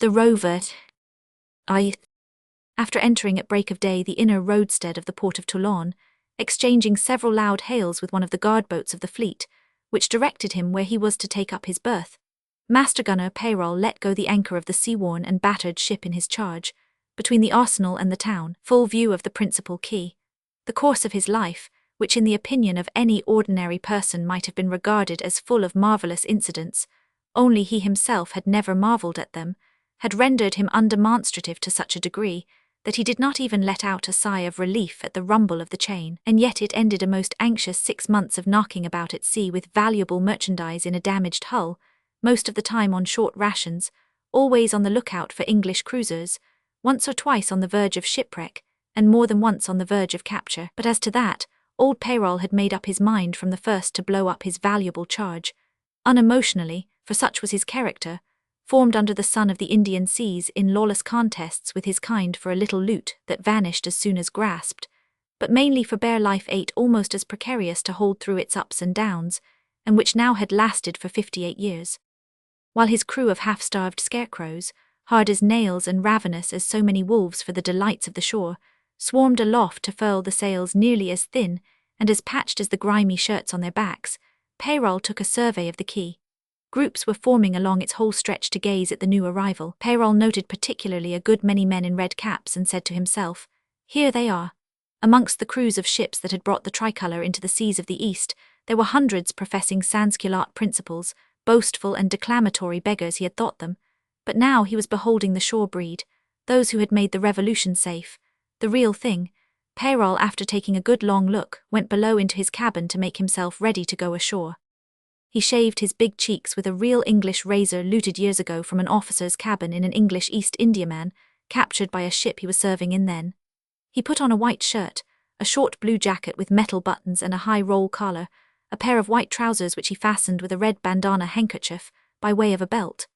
The Rover. After entering at break of day the inner roadstead of the port of Toulon, exchanging several loud hails with one of the guard boats of the fleet, which directed him where he was to take up his berth, Master Gunner Peyrol let go the anchor of the sea-worn and battered ship in his charge, between the arsenal and the town, full view of the principal quay. The course of his life, which in the opinion of any ordinary person might have been regarded as full of marvellous incidents, only he himself had never marvelled at them, had rendered him undemonstrative to such a degree that he did not even let out a sigh of relief at the rumble of the chain, and yet it ended a most anxious 6 months of knocking about at sea with valuable merchandise in a damaged hull, most of the time on short rations, always on the lookout for English cruisers, once or twice on the verge of shipwreck, and more than once on the verge of capture. But as to that, old Peyrol had made up his mind from the first to blow up his valuable charge, unemotionally, for such was his character, formed under the sun of the Indian seas in lawless contests with his kind for a little loot that vanished as soon as grasped, but mainly for bare life almost as precarious to hold through its ups and downs, and which now had lasted for 58 years. While his crew of half-starved scarecrows, hard as nails and ravenous as so many wolves for the delights of the shore, swarmed aloft to furl the sails nearly as thin and as patched as the grimy shirts on their backs, Peyrol took a survey of the quay. Groups were forming along its whole stretch to gaze at the new arrival. Peyrol noted particularly a good many men in red caps and said to himself, "Here they are." Amongst the crews of ships that had brought the tricolour into the seas of the East, there were hundreds professing sans-culotte principles, boastful and declamatory beggars he had thought them, but now he was beholding the shore breed, those who had made the revolution safe, the real thing. Peyrol, after taking a good long look, went below into his cabin to make himself ready to go ashore. He shaved his big cheeks with a real English razor looted years ago from an officer's cabin in an English East Indiaman, captured by a ship he was serving in then. He put on a white shirt, a short blue jacket with metal buttons and a high roll collar, a pair of white trousers which he fastened with a red bandana handkerchief, by way of a belt.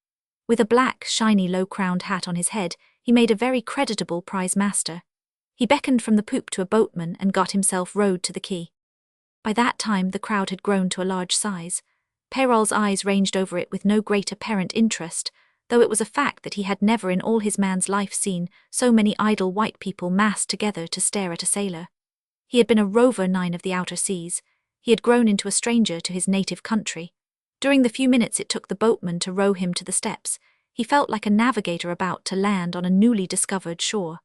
With a black, shiny, low-crowned hat on his head, he made a very creditable prize master. He beckoned from the poop to a boatman and got himself rowed to the quay. By that time the crowd had grown to a large size. Peyrol's eyes ranged over it with no great apparent interest, though it was a fact that he had never in all his man's life seen so many idle white people massed together to stare at a sailor. He had been a rover 9 of the outer seas. He had grown into a stranger to his native country. During the few minutes it took the boatman to row him to the steps, he felt like a navigator about to land on a newly discovered shore.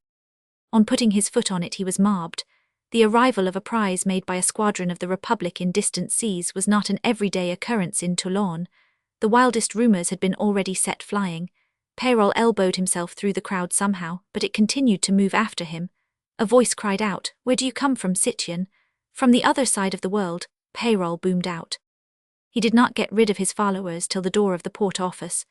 On putting his foot on it he was mobbed. The arrival of a prize made by a squadron of the Republic in distant seas was not an everyday occurrence in Toulon. The wildest rumours had been already set flying. Peyrol elbowed himself through the crowd somehow, but it continued to move after him. A voice cried out, "Where do you come from, citoyen?" "From the other side of the world," Peyrol boomed out. He did not get rid of his followers till the door of the port office.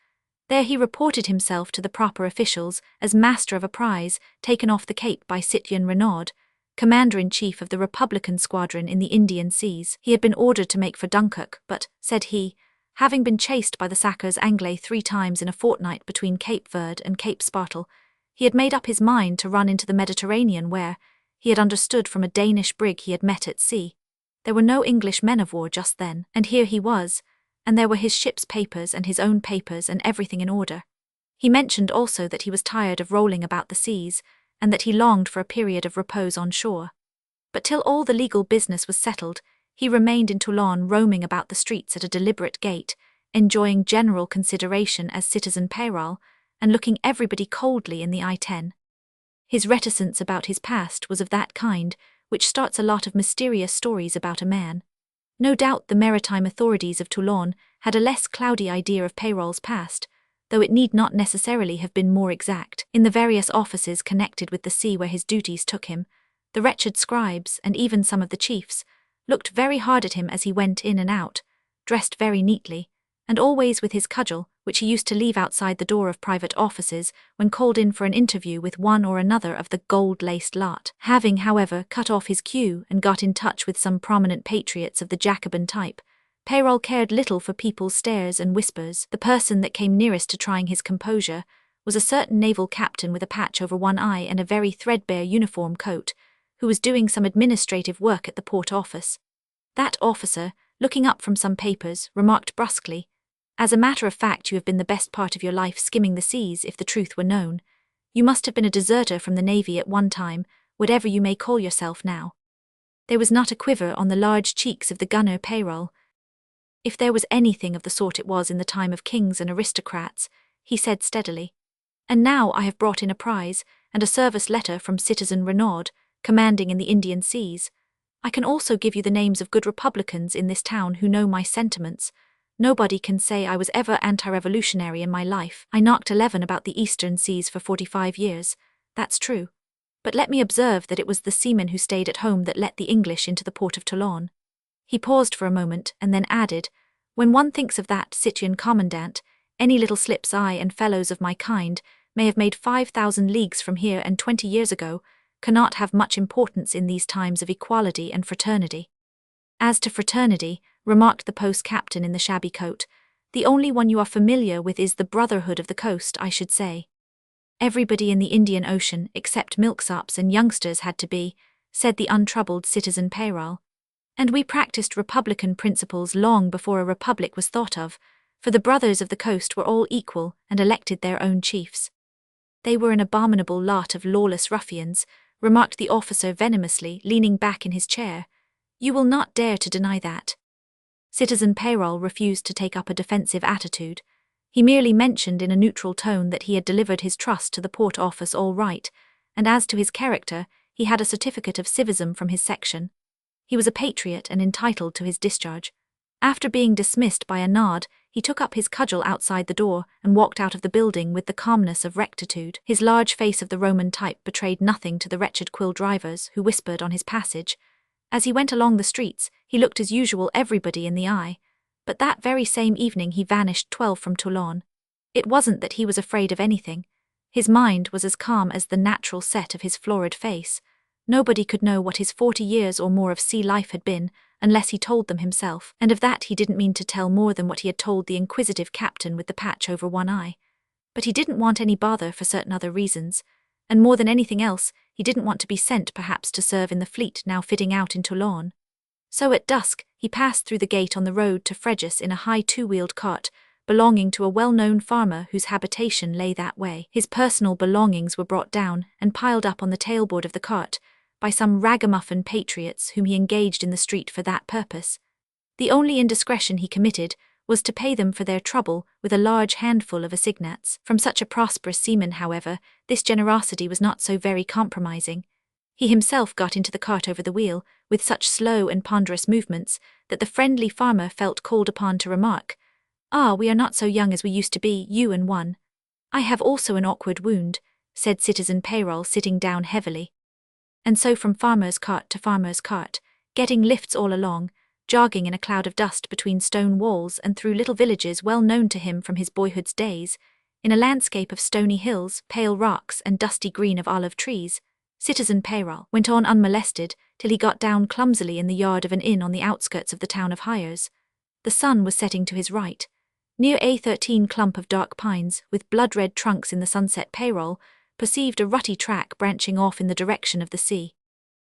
There he reported himself to the proper officials as master of a prize taken off the Cape by Citoyen Renaud, commander-in-chief of the Republican squadron in the Indian seas. He had been ordered to make for Dunkirk, but, said he, having been chased by the sackers Anglais 3 times in a fortnight between Cape Verde and Cape Spartel, he had made up his mind to run into the Mediterranean where, he had understood from a Danish brig he had met at sea, there were no English men-of-war just then, and here he was, and there were his ship's papers and his own papers and everything in order. He mentioned also that he was tired of rolling about the seas, and that he longed for a period of repose on shore. But till all the legal business was settled, he remained in Toulon roaming about the streets at a deliberate gait, enjoying general consideration as citizen Peyrol, and looking everybody coldly in the eye. His reticence about his past was of that kind which starts a lot of mysterious stories about a man. No doubt the maritime authorities of Toulon had a less cloudy idea of Peyrol's past, though it need not necessarily have been more exact. In the various offices connected with the sea where his duties took him, the wretched scribes, and even some of the chiefs, looked very hard at him as he went in and out, dressed very neatly, and always with his cudgel, which he used to leave outside the door of private offices when called in for an interview with one or another of the gold-laced lot. Having, however, cut off his queue and got in touch with some prominent patriots of the Jacobin type, Peyrol cared little for people's stares and whispers. The person that came nearest to trying his composure was a certain naval captain with a patch over one eye and a very threadbare uniform coat, who was doing some administrative work at the port office. That officer, looking up from some papers, remarked brusquely, As a matter of fact, you have been the best part of your life skimming the seas, if the truth were known. You must have been a deserter from the navy at one time, whatever you may call yourself now. There was not a quiver on the large cheeks of the gunner Peyrol. If there was anything of the sort, it was in the time of kings and aristocrats, he said steadily. And now I have brought in a prize, and a service letter from Citizen Renaud, commanding in the Indian seas. I can also give you the names of good Republicans in this town who know my sentiments. Nobody can say I was ever anti-revolutionary in my life. I knocked 11 about the eastern seas for 45 years. That's true. But let me observe that it was the seamen who stayed at home that let the English into the port of Toulon. He paused for a moment and then added, when one thinks of that, citoyen commandant, any little slips I and fellows of my kind may have made 5,000 leagues from here and 20 years ago, cannot have much importance in these times of equality and fraternity. As to fraternity, remarked the post captain in the shabby coat, the only one you are familiar with is the Brotherhood of the Coast, I should say. Everybody in the Indian Ocean, except milksops and youngsters, had to be, said the untroubled citizen Peyrol. And we practiced republican principles long before a republic was thought of, for the brothers of the coast were all equal and elected their own chiefs. They were an abominable lot of lawless ruffians, remarked the officer venomously, leaning back in his chair. You will not dare to deny that. Citizen Peyrol refused to take up a defensive attitude. He merely mentioned in a neutral tone that he had delivered his trust to the port office all right, and as to his character, he had a certificate of civism from his section. He was a patriot and entitled to his discharge. After being dismissed by a nod, he took up his cudgel outside the door and walked out of the building with the calmness of rectitude. His large face of the Roman type betrayed nothing to the wretched quill drivers who whispered on his passage. As he went along the streets, he looked as usual everybody in the eye, but that very same evening he vanished 12 from Toulon. It wasn't that he was afraid of anything. His mind was as calm as the natural set of his florid face. Nobody could know what his 40 years or more of sea life had been, unless he told them himself, and of that he didn't mean to tell more than what he had told the inquisitive captain with the patch over one eye. But he didn't want any bother for certain other reasons, and more than anything else, he didn't want to be sent perhaps to serve in the fleet now fitting out in Toulon. So at dusk, he passed through the gate on the road to Fréjus in a high two-wheeled cart, belonging to a well-known farmer whose habitation lay that way. His personal belongings were brought down and piled up on the tailboard of the cart by some ragamuffin patriots whom he engaged in the street for that purpose. The only indiscretion he committed was to pay them for their trouble with a large handful of assignats. From such a prosperous seaman, however, this generosity was not so very compromising. He himself got into the cart over the wheel, with such slow and ponderous movements, that the friendly farmer felt called upon to remark, "Ah, we are not so young as we used to be, you and one." "I have also an awkward wound," said Citizen Peyrol, sitting down heavily. And so from farmer's cart to farmer's cart, getting lifts all along, jogging in a cloud of dust between stone walls and through little villages well known to him from his boyhood's days, in a landscape of stony hills, pale rocks, and dusty green of olive trees, Citizen Peyrol went on unmolested till he got down clumsily in the yard of an inn on the outskirts of the town of Hyères. The sun was setting to his right. Near a 13 clump of dark pines, with blood-red trunks in the sunset, Peyrol perceived a rutty track branching off in the direction of the sea.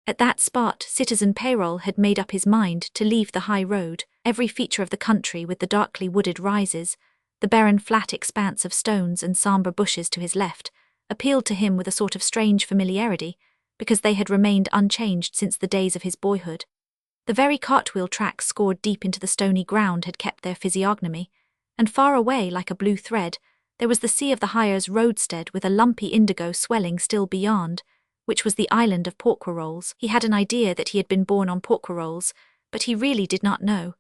At that spot, Citizen Peyrol had made up his mind to leave the high road. Every feature of the country with the darkly wooded rises, the barren flat expanse of stones and sombre bushes to his left, appealed to him with a sort of strange familiarity, because they had remained unchanged since the days of his boyhood. The very cartwheel tracks scored deep into the stony ground had kept their physiognomy, and far away, like a blue thread, there was the sea of the Hyères roadstead with a lumpy indigo swelling still beyond, which was the island of Porquerolles. He had an idea that he had been born on Porquerolles, but he really did not know.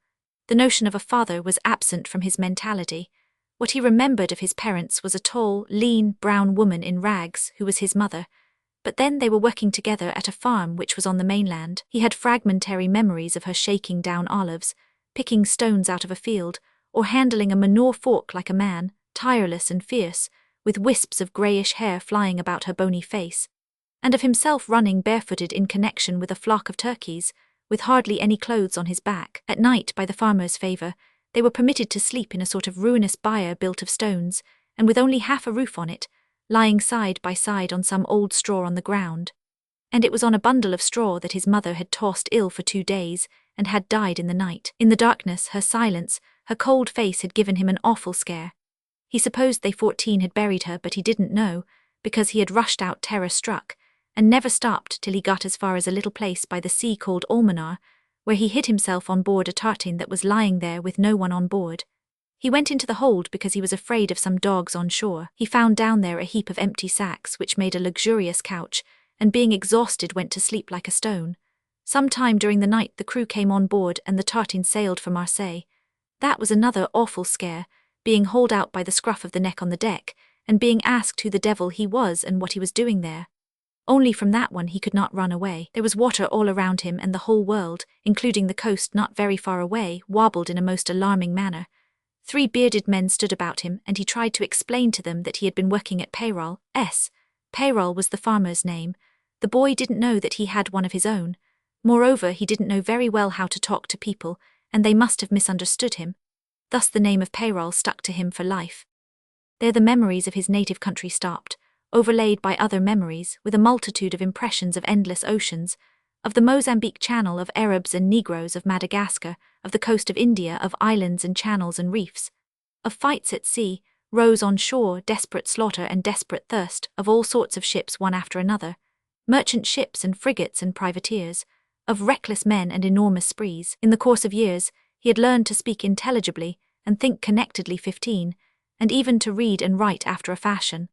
The notion of a father was absent from his mentality. What he remembered of his parents was a tall, lean, brown woman in rags who was his mother, but then they were working together at a farm which was on the mainland. He had fragmentary memories of her shaking down olives, picking stones out of a field, or handling a manure fork like a man, tireless and fierce, with wisps of greyish hair flying about her bony face, and of himself running barefooted in connection with a flock of turkeys, with hardly any clothes on his back. At night, by the farmer's favour, they were permitted to sleep in a sort of ruinous byre built of stones, and with only half a roof on it, lying side by side on some old straw on the ground. And it was on a bundle of straw that his mother had tossed ill for 2 days, and had died in the night. In the darkness, her silence, her cold face had given him an awful scare. He supposed they 14 had buried her, but he didn't know, because he had rushed out terror-struck, and never stopped till he got as far as a little place by the sea called Almanar, where he hid himself on board a tartan that was lying there with no one on board. He went into the hold because he was afraid of some dogs on shore. He found down there a heap of empty sacks which made a luxurious couch, and being exhausted went to sleep like a stone. Some time during the night the crew came on board and the tartan sailed for Marseille. That was another awful scare, being hauled out by the scruff of the neck on the deck, and being asked who the devil he was and what he was doing there. Only from that one he could not run away. There was water all around him, and the whole world, including the coast not very far away, wobbled in a most alarming manner. 3 bearded men stood about him, and he tried to explain to them that he had been working at Peyrol. Peyrol was the farmer's name. The boy didn't know that he had one of his own. Moreover, he didn't know very well how to talk to people, and they must have misunderstood him. Thus the name of Peyrol stuck to him for life. There the memories of his native country stopped, overlaid by other memories, with a multitude of impressions of endless oceans, of the Mozambique Channel, of Arabs and Negroes, of Madagascar, of the coast of India, of islands and channels and reefs, of fights at sea, rows on shore, desperate slaughter and desperate thirst, of all sorts of ships one after another, merchant ships and frigates and privateers, of reckless men and enormous sprees. In the course of years, he had learned to speak intelligibly and think connectedly 15, and even to read and write after a fashion.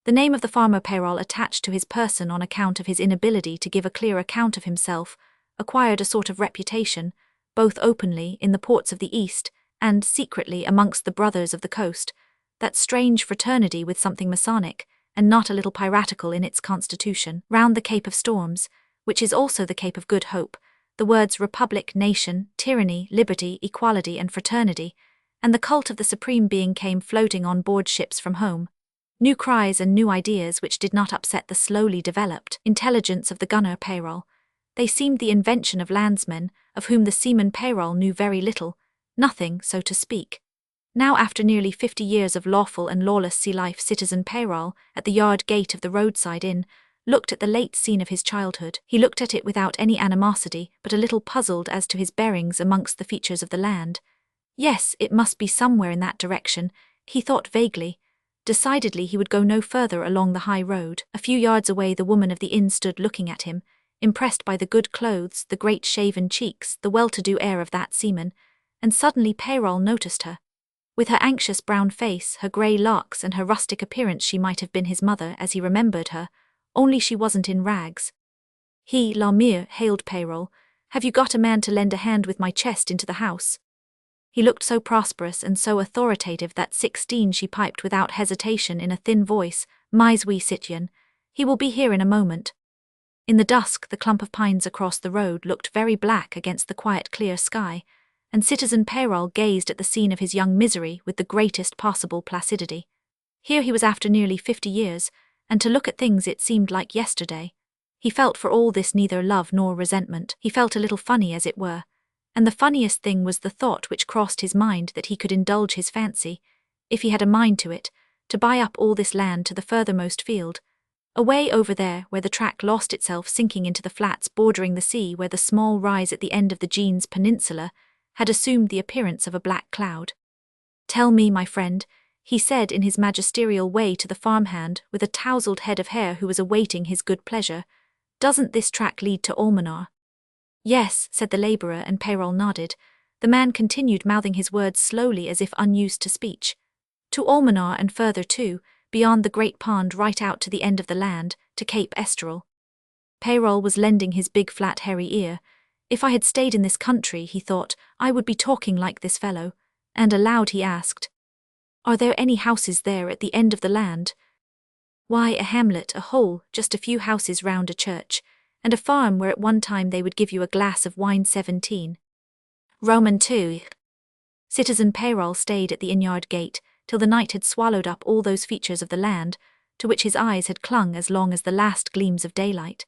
The name of the farmer Peyrol, attached to his person on account of his inability to give a clear account of himself, acquired a sort of reputation, both openly in the ports of the East and secretly amongst the brothers of the coast, that strange fraternity with something Masonic, and not a little piratical in its constitution. Round the Cape of Storms, which is also the Cape of Good Hope, the words republic, nation, tyranny, liberty, equality and fraternity, and the cult of the supreme being came floating on board ships from home. New cries and new ideas which did not upset the slowly developed intelligence of the gunner Peyrol. They seemed the invention of landsmen, of whom the seaman Peyrol knew very little, nothing, so to speak. Now, after nearly 50 years of lawful and lawless sea life, citizen Peyrol, at the yard gate of the roadside inn, looked at the late scene of his childhood. He looked at it without any animosity, but a little puzzled as to his bearings amongst the features of the land. Yes, it must be somewhere in that direction, he thought vaguely. Decidedly he would go no further along the high road. A few yards away the woman of the inn stood looking at him, impressed by the good clothes, the great shaven cheeks, the well-to-do air of that seaman, and suddenly Peyrol noticed her. With her anxious brown face, her grey locks and her rustic appearance she might have been his mother as he remembered her, only she wasn't in rags. He, Lamire, hailed Peyrol. "Have you got a man to lend a hand with my chest into the house?" He looked so prosperous and so authoritative that 16 she piped without hesitation in a thin voice, "Mais oui, citoyen. He will be here in a moment." In the dusk the clump of pines across the road looked very black against the quiet clear sky, and citizen Peyrol gazed at the scene of his young misery with the greatest possible placidity. Here he was after nearly 50 years, and to look at things it seemed like yesterday. He felt for all this neither love nor resentment. He felt a little funny, as it were. And the funniest thing was the thought which crossed his mind that he could indulge his fancy, if he had a mind to it, to buy up all this land to the furthermost field, away over there where the track lost itself sinking into the flats bordering the sea, where the small rise at the end of the Jeans Peninsula had assumed the appearance of a black cloud. "Tell me, my friend," he said in his magisterial way to the farmhand with a tousled head of hair who was awaiting his good pleasure, "doesn't this track lead to Almanar?" "Yes," said the labourer, and Peyrol nodded. The man continued mouthing his words slowly as if unused to speech. "To Almanar and further too, beyond the great pond right out to the end of the land, to Cape Esterel." Peyrol was lending his big flat hairy ear. If I had stayed in this country, he thought, I would be talking like this fellow, and aloud he asked, "Are there any houses there at the end of the land?" "Why, a hamlet, a hole, just a few houses round a church, and a farm where at one time they would give you a glass of wine 17. Roman 2. Citizen Peyrol stayed at the inn-yard gate till the night had swallowed up all those features of the land to which his eyes had clung as long as the last gleams of daylight.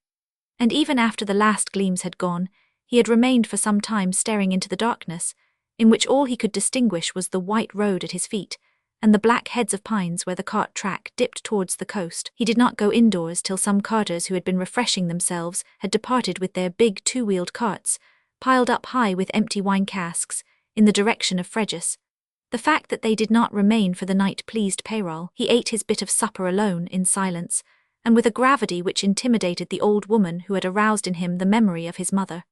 And even after the last gleams had gone, he had remained for some time staring into the darkness, in which all he could distinguish was the white road at his feet, and the black heads of pines where the cart track dipped towards the coast. He did not go indoors till some carters who had been refreshing themselves had departed with their big two-wheeled carts, piled up high with empty wine casks, in the direction of Frejus. The fact that they did not remain for the night pleased Peyrol. He ate his bit of supper alone, in silence, and with a gravity which intimidated the old woman who had aroused in him the memory of his mother.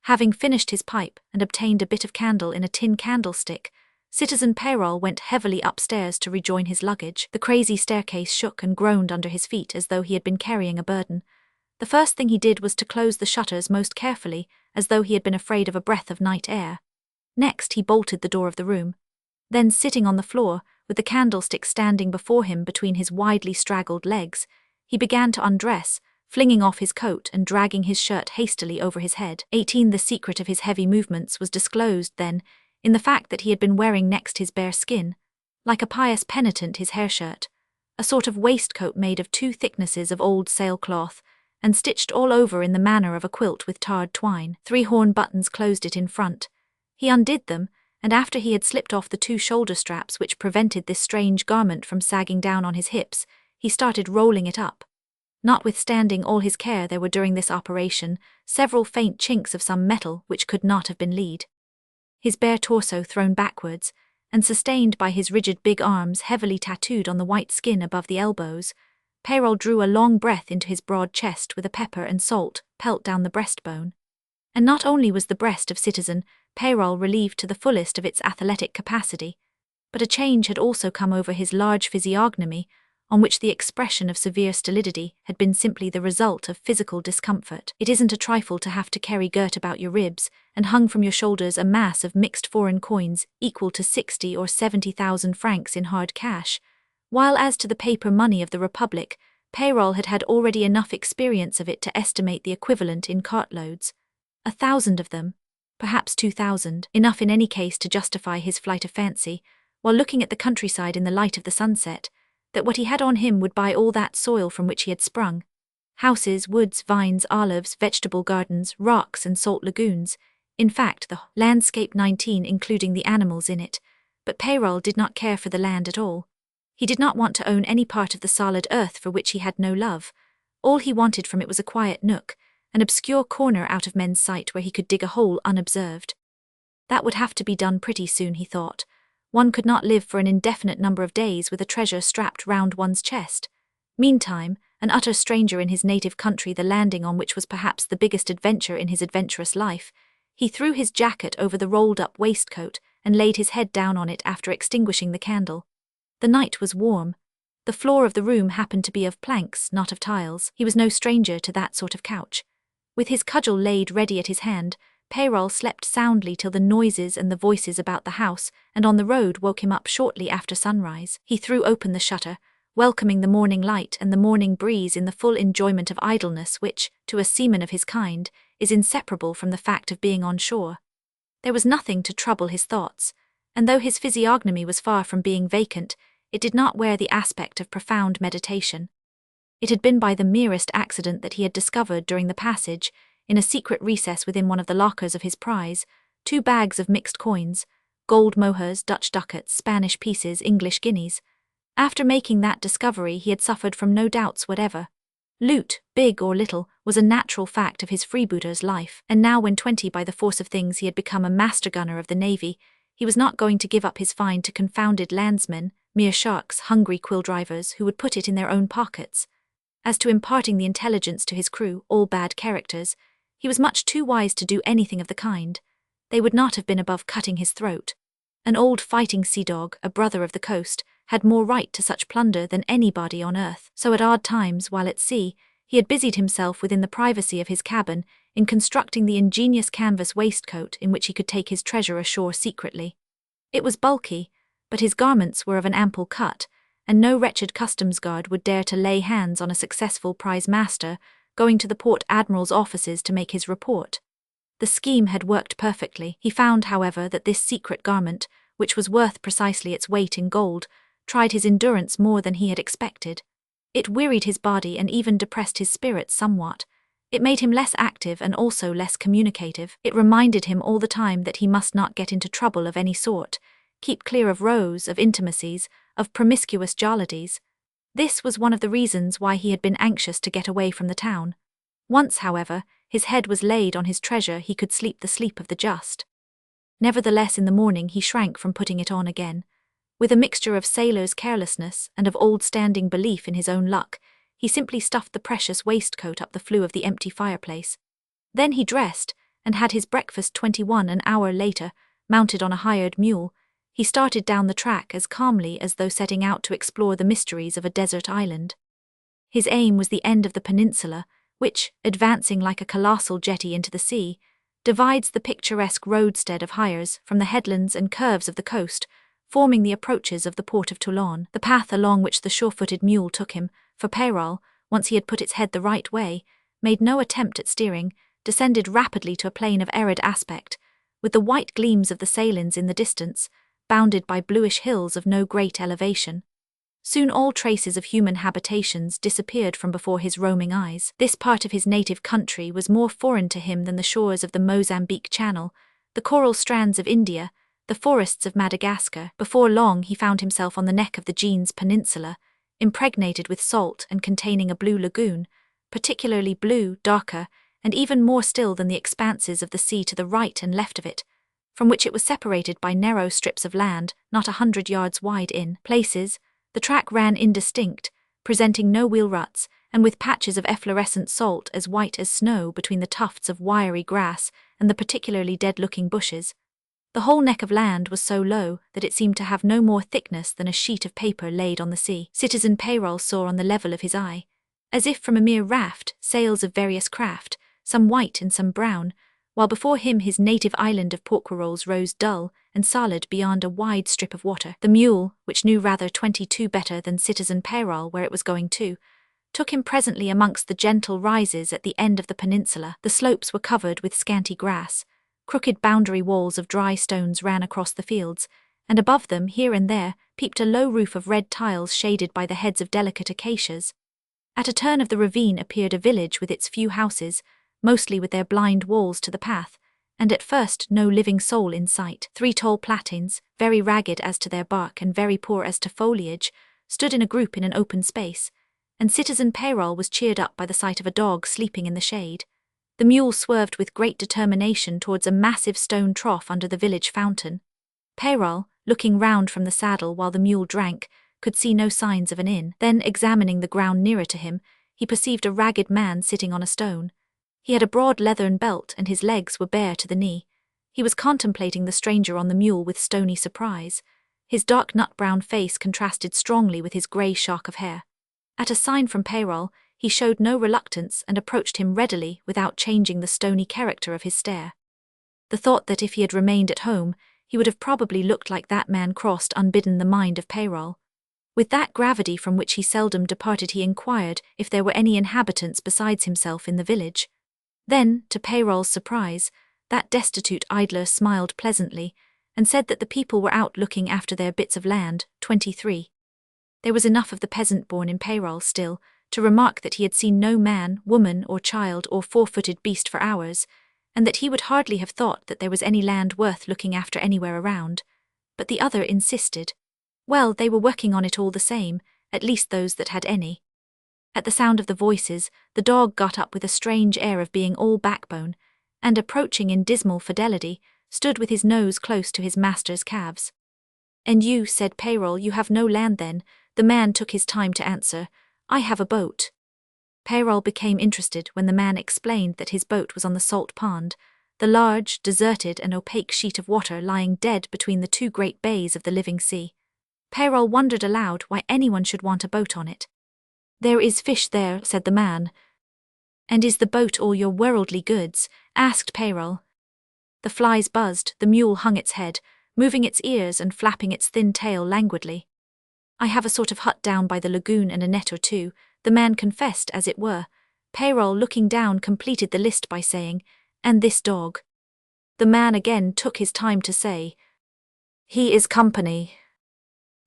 Having finished his pipe and obtained a bit of candle in a tin candlestick, Citizen Peyrol went heavily upstairs to rejoin his luggage. The crazy staircase shook and groaned under his feet as though he had been carrying a burden. The first thing he did was to close the shutters most carefully, as though he had been afraid of a breath of night air. Next he bolted the door of the room. Then, sitting on the floor, with the candlestick standing before him between his widely straggled legs, he began to undress, flinging off his coat and dragging his shirt hastily over his head. The secret of his heavy movements was disclosed, then, in the fact that he had been wearing next his bare skin, like a pious penitent his hair shirt, a sort of waistcoat made of 2 thicknesses of old sailcloth, and stitched all over in the manner of a quilt with tarred twine. 3 horn buttons closed it in front. He undid them, and after he had slipped off the 2 shoulder straps which prevented this strange garment from sagging down on his hips, he started rolling it up. Notwithstanding all his care, there were during this operation several faint chinks of some metal which could not have been lead. His bare torso thrown backwards, and sustained by his rigid big arms heavily tattooed on the white skin above the elbows, Peyrol drew a long breath into his broad chest with a pepper and salt pelt down the breastbone. And not only was the breast of Citizen Peyrol relieved to the fullest of its athletic capacity, but a change had also come over his large physiognomy, on which the expression of severe stolidity had been simply the result of physical discomfort. It isn't a trifle to have to carry girt about your ribs and hung from your shoulders a mass of mixed foreign coins equal to 60 or 70,000 francs in hard cash, while as to the paper money of the Republic, Peyrol had had already enough experience of it to estimate the equivalent in cartloads. 1,000 of them, perhaps 2,000, enough in any case to justify his flight of fancy, while looking at the countryside in the light of the sunset, that what he had on him would buy all that soil from which he had sprung. Houses, woods, vines, olives, vegetable gardens, rocks and salt lagoons, in fact the landscape 19 including the animals in it, but Peyrol did not care for the land at all. He did not want to own any part of the solid earth for which he had no love. All he wanted from it was a quiet nook, an obscure corner out of men's sight where he could dig a hole unobserved. That would have to be done pretty soon, he thought. One could not live for an indefinite number of days with a treasure strapped round one's chest. Meantime, an utter stranger in his native country, the landing on which was perhaps the biggest adventure in his adventurous life, he threw his jacket over the rolled-up waistcoat and laid his head down on it after extinguishing the candle. The night was warm. The floor of the room happened to be of planks, not of tiles. He was no stranger to that sort of couch. With his cudgel laid ready at his hand, Peyrol slept soundly till the noises and the voices about the house and on the road woke him up shortly after sunrise. He threw open the shutter, welcoming the morning light and the morning breeze in the full enjoyment of idleness which, to a seaman of his kind, is inseparable from the fact of being on shore. There was nothing to trouble his thoughts, and though his physiognomy was far from being vacant, it did not wear the aspect of profound meditation. It had been by the merest accident that he had discovered during the passage, in a secret recess within one of the lockers of his prize, 2 bags of mixed coins, gold mohurs, Dutch ducats, Spanish pieces, English guineas. After making that discovery he had suffered from no doubts whatever. Loot, big or little, was a natural fact of his freebooter's life, and now when 20 by the force of things he had become a master gunner of the navy, he was not going to give up his find to confounded landsmen, mere sharks, hungry quill drivers who would put it in their own pockets. As to imparting the intelligence to his crew, all bad characters, he was much too wise to do anything of the kind. They would not have been above cutting his throat. An old fighting sea-dog, a brother of the coast, had more right to such plunder than anybody on earth. So at odd times, while at sea, he had busied himself within the privacy of his cabin in constructing the ingenious canvas waistcoat in which he could take his treasure ashore secretly. It was bulky, but his garments were of an ample cut, and no wretched customs guard would dare to lay hands on a successful prize master going to the port admiral's offices to make his report. The scheme had worked perfectly. He found, however, that this secret garment, which was worth precisely its weight in gold, tried his endurance more than he had expected. It wearied his body and even depressed his spirits somewhat. It made him less active and also less communicative. It reminded him all the time that he must not get into trouble of any sort, keep clear of rows, of intimacies, of promiscuous jollities. This was one of the reasons why he had been anxious to get away from the town. Once, however, his head was laid on his treasure, he could sleep the sleep of the just. Nevertheless, in the morning he shrank from putting it on again. With a mixture of sailor's carelessness and of old-standing belief in his own luck, he simply stuffed the precious waistcoat up the flue of the empty fireplace. Then he dressed, and had his breakfast 21 an hour later, mounted on a hired mule. He started down the track as calmly as though setting out to explore the mysteries of a desert island. His aim was the end of the peninsula, which, advancing like a colossal jetty into the sea, divides the picturesque roadstead of Hyères from the headlands and curves of the coast, forming the approaches of the port of Toulon. The path along which the sure-footed mule took him, for Peyrol, once he had put its head the right way, made no attempt at steering, descended rapidly to a plain of arid aspect, with the white gleams of the salines in the distance, bounded by bluish hills of no great elevation. Soon all traces of human habitations disappeared from before his roaming eyes. This part of his native country was more foreign to him than the shores of the Mozambique Channel, the coral strands of India, the forests of Madagascar. Before long he found himself on the neck of the Jeans Peninsula, impregnated with salt and containing a blue lagoon, particularly blue, darker, and even more still than the expanses of the sea to the right and left of it, from which it was separated by narrow strips of land not 100 yards wide in places. The track ran indistinct, presenting no wheel ruts, and with patches of efflorescent salt as white as snow between the tufts of wiry grass and the particularly dead-looking bushes. The whole neck of land was so low that it seemed to have no more thickness than a sheet of paper laid on the sea. Citizen Peyrol saw on the level of his eye, as if from a mere raft, sails of various craft, some white and some brown, while before him his native island of Peyrol rose dull and solid beyond a wide strip of water. The mule, which knew rather 22 better than Citizen Peyrol where it was going to, took him presently amongst the gentle rises at the end of the peninsula. The slopes were covered with scanty grass, crooked boundary walls of dry stones ran across the fields, and above them, here and there, peeped a low roof of red tiles shaded by the heads of delicate acacias. At a turn of the ravine appeared a village with its few houses, mostly with their blind walls to the path, and at first no living soul in sight. 3 tall platines, very ragged as to their bark and very poor as to foliage, stood in a group in an open space, and Citizen Peyrol was cheered up by the sight of a dog sleeping in the shade. The mule swerved with great determination towards a massive stone trough under the village fountain. Peyrol, looking round from the saddle while the mule drank, could see no signs of an inn. Then, examining the ground nearer to him, he perceived a ragged man sitting on a stone. He had a broad leathern belt and his legs were bare to the knee. He was contemplating the stranger on the mule with stony surprise. His dark nut-brown face contrasted strongly with his grey shock of hair. At a sign from Peyrol, he showed no reluctance and approached him readily without changing the stony character of his stare. The thought that if he had remained at home, he would have probably looked like that man crossed unbidden the mind of Peyrol. With that gravity from which he seldom departed, he inquired if there were any inhabitants besides himself in the village. Then, to Peyrol's surprise, that destitute idler smiled pleasantly, and said that the people were out looking after their bits of land. 23. There was enough of the peasant born in Peyrol still to remark that he had seen no man, woman, or child or 4-footed beast for hours, and that he would hardly have thought that there was any land worth looking after anywhere around. But the other insisted. Well, they were working on it all the same, at least those that had any. At the sound of the voices, the dog got up with a strange air of being all backbone, and approaching in dismal fidelity, stood with his nose close to his master's calves. And you, said Peyrol, you have no land then? The man took his time to answer, I have a boat. Peyrol became interested when the man explained that his boat was on the salt pond, the large, deserted and opaque sheet of water lying dead between the 2 great bays of the living sea. Peyrol wondered aloud why anyone should want a boat on it. There is fish there, said the man. And is the boat all your worldly goods? Asked Peyrol. The flies buzzed, the mule hung its head, moving its ears and flapping its thin tail languidly. I have a sort of hut down by the lagoon and a net or 2, the man confessed as it were. Peyrol, looking down, completed the list by saying, and this dog. The man again took his time to say, he is company.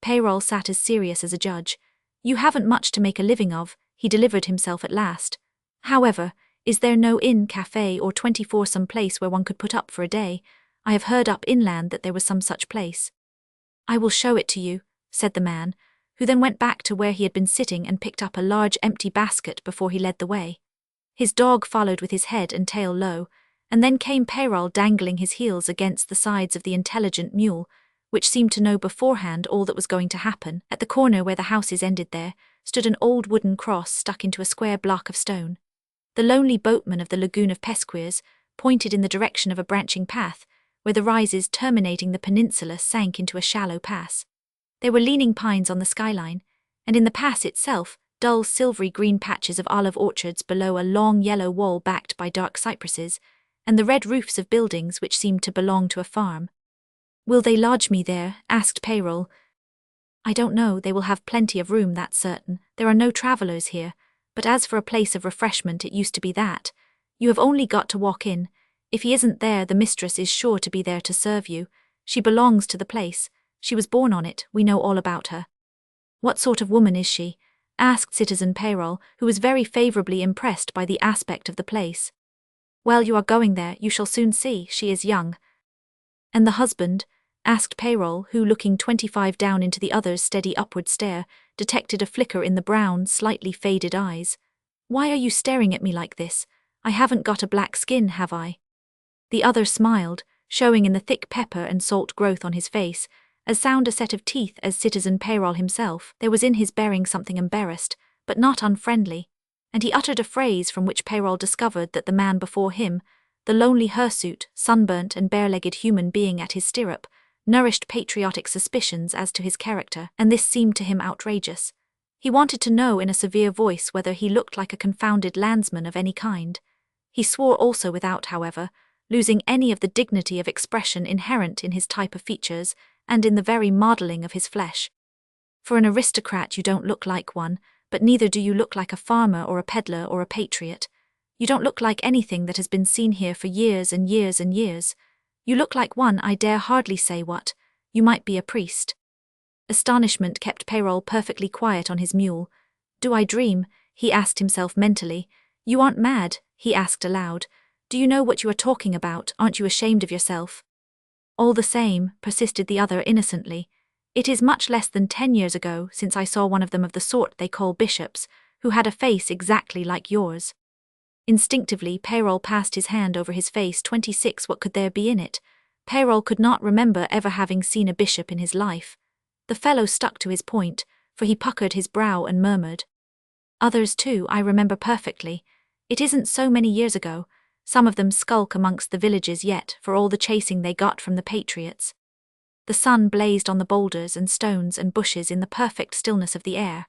Peyrol sat as serious as a judge. You haven't much to make a living of, he delivered himself at last. However, is there no inn, cafe or 24 some place where one could put up for a day? I have heard up inland that there was some such place. I will show it to you, said the man, who then went back to where he had been sitting and picked up a large empty basket before he led the way. His dog followed with his head and tail low, and then came Peyrol dangling his heels against the sides of the intelligent mule, which seemed to know beforehand all that was going to happen. At the corner where the houses ended there, stood an old wooden cross stuck into a square block of stone. The lonely boatman of the lagoon of Pesquiers pointed in the direction of a branching path, where the rises terminating the peninsula sank into a shallow pass. There were leaning pines on the skyline, and in the pass itself, dull silvery green patches of olive orchards below a long yellow wall backed by dark cypresses, and the red roofs of buildings which seemed to belong to a farm. "Will they lodge me there?" asked Peyrol. "I don't know, they will have plenty of room, that's certain. There are no travellers here, but as for a place of refreshment, it used to be that. You have only got to walk in. If he isn't there, the mistress is sure to be there to serve you. She belongs to the place. She was born on it, we know all about her." "What sort of woman is she?" asked Citizen Peyrol, who was very favourably impressed by the aspect of the place. "Well, you are going there, you shall soon see. She is young." "And the husband?" asked Peyrol, who, looking 25 down into the other's steady upward stare, detected a flicker in the brown, slightly faded eyes. "Why are you staring at me like this? I haven't got a black skin, have I?" The other smiled, showing in the thick pepper and salt growth on his face, as sound a set of teeth as Citizen Peyrol himself. There was in his bearing something embarrassed, but not unfriendly, and he uttered a phrase from which Peyrol discovered that the man before him, the lonely hirsute, sunburnt and bare-legged human being at his stirrup, nourished patriotic suspicions as to his character, and this seemed to him outrageous. He wanted to know in a severe voice whether he looked like a confounded landsman of any kind. He swore also without, however, losing any of the dignity of expression inherent in his type of features and in the very modelling of his flesh. "For an aristocrat you don't look like one, but neither do you look like a farmer or a peddler or a patriot. You don't look like anything that has been seen here for years and years and years. You look like one, I dare hardly say what. You might be a priest." Astonishment kept Peyrol perfectly quiet on his mule. "Do I dream?" he asked himself mentally. "You aren't mad?" he asked aloud. "Do you know what you are talking about? Aren't you ashamed of yourself?" "All the same," persisted the other innocently, "it is much less than 10 years ago since I saw one of them of the sort they call bishops, who had a face exactly like yours." Instinctively, Peyrol passed his hand over his face. 26, what could there be in it? Peyrol could not remember ever having seen a bishop in his life. The fellow stuck to his point, for he puckered his brow and murmured, "Others too, I remember perfectly. It isn't so many years ago. Some of them skulk amongst the villages yet, for all the chasing they got from the patriots." The sun blazed on the boulders and stones and bushes in the perfect stillness of the air.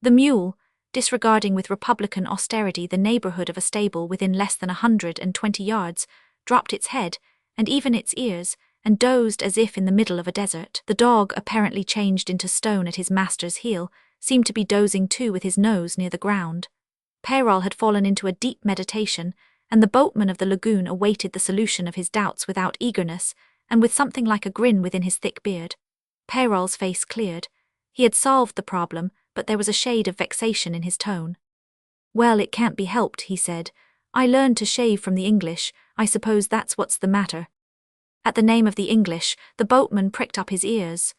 The mule, disregarding with republican austerity the neighbourhood of a stable within less than 120 yards, dropped its head, and even its ears, and dozed as if in the middle of a desert. The dog, apparently changed into stone at his master's heel, seemed to be dozing too with his nose near the ground. Peyrol had fallen into a deep meditation, and the boatman of the lagoon awaited the solution of his doubts without eagerness, and with something like a grin within his thick beard. Peyrol's face cleared. He had solved the problem, but there was a shade of vexation in his tone. "Well, it can't be helped," he said. "I learned to shave from the English. I suppose that's what's the matter." At the name of the English, the boatman pricked up his ears.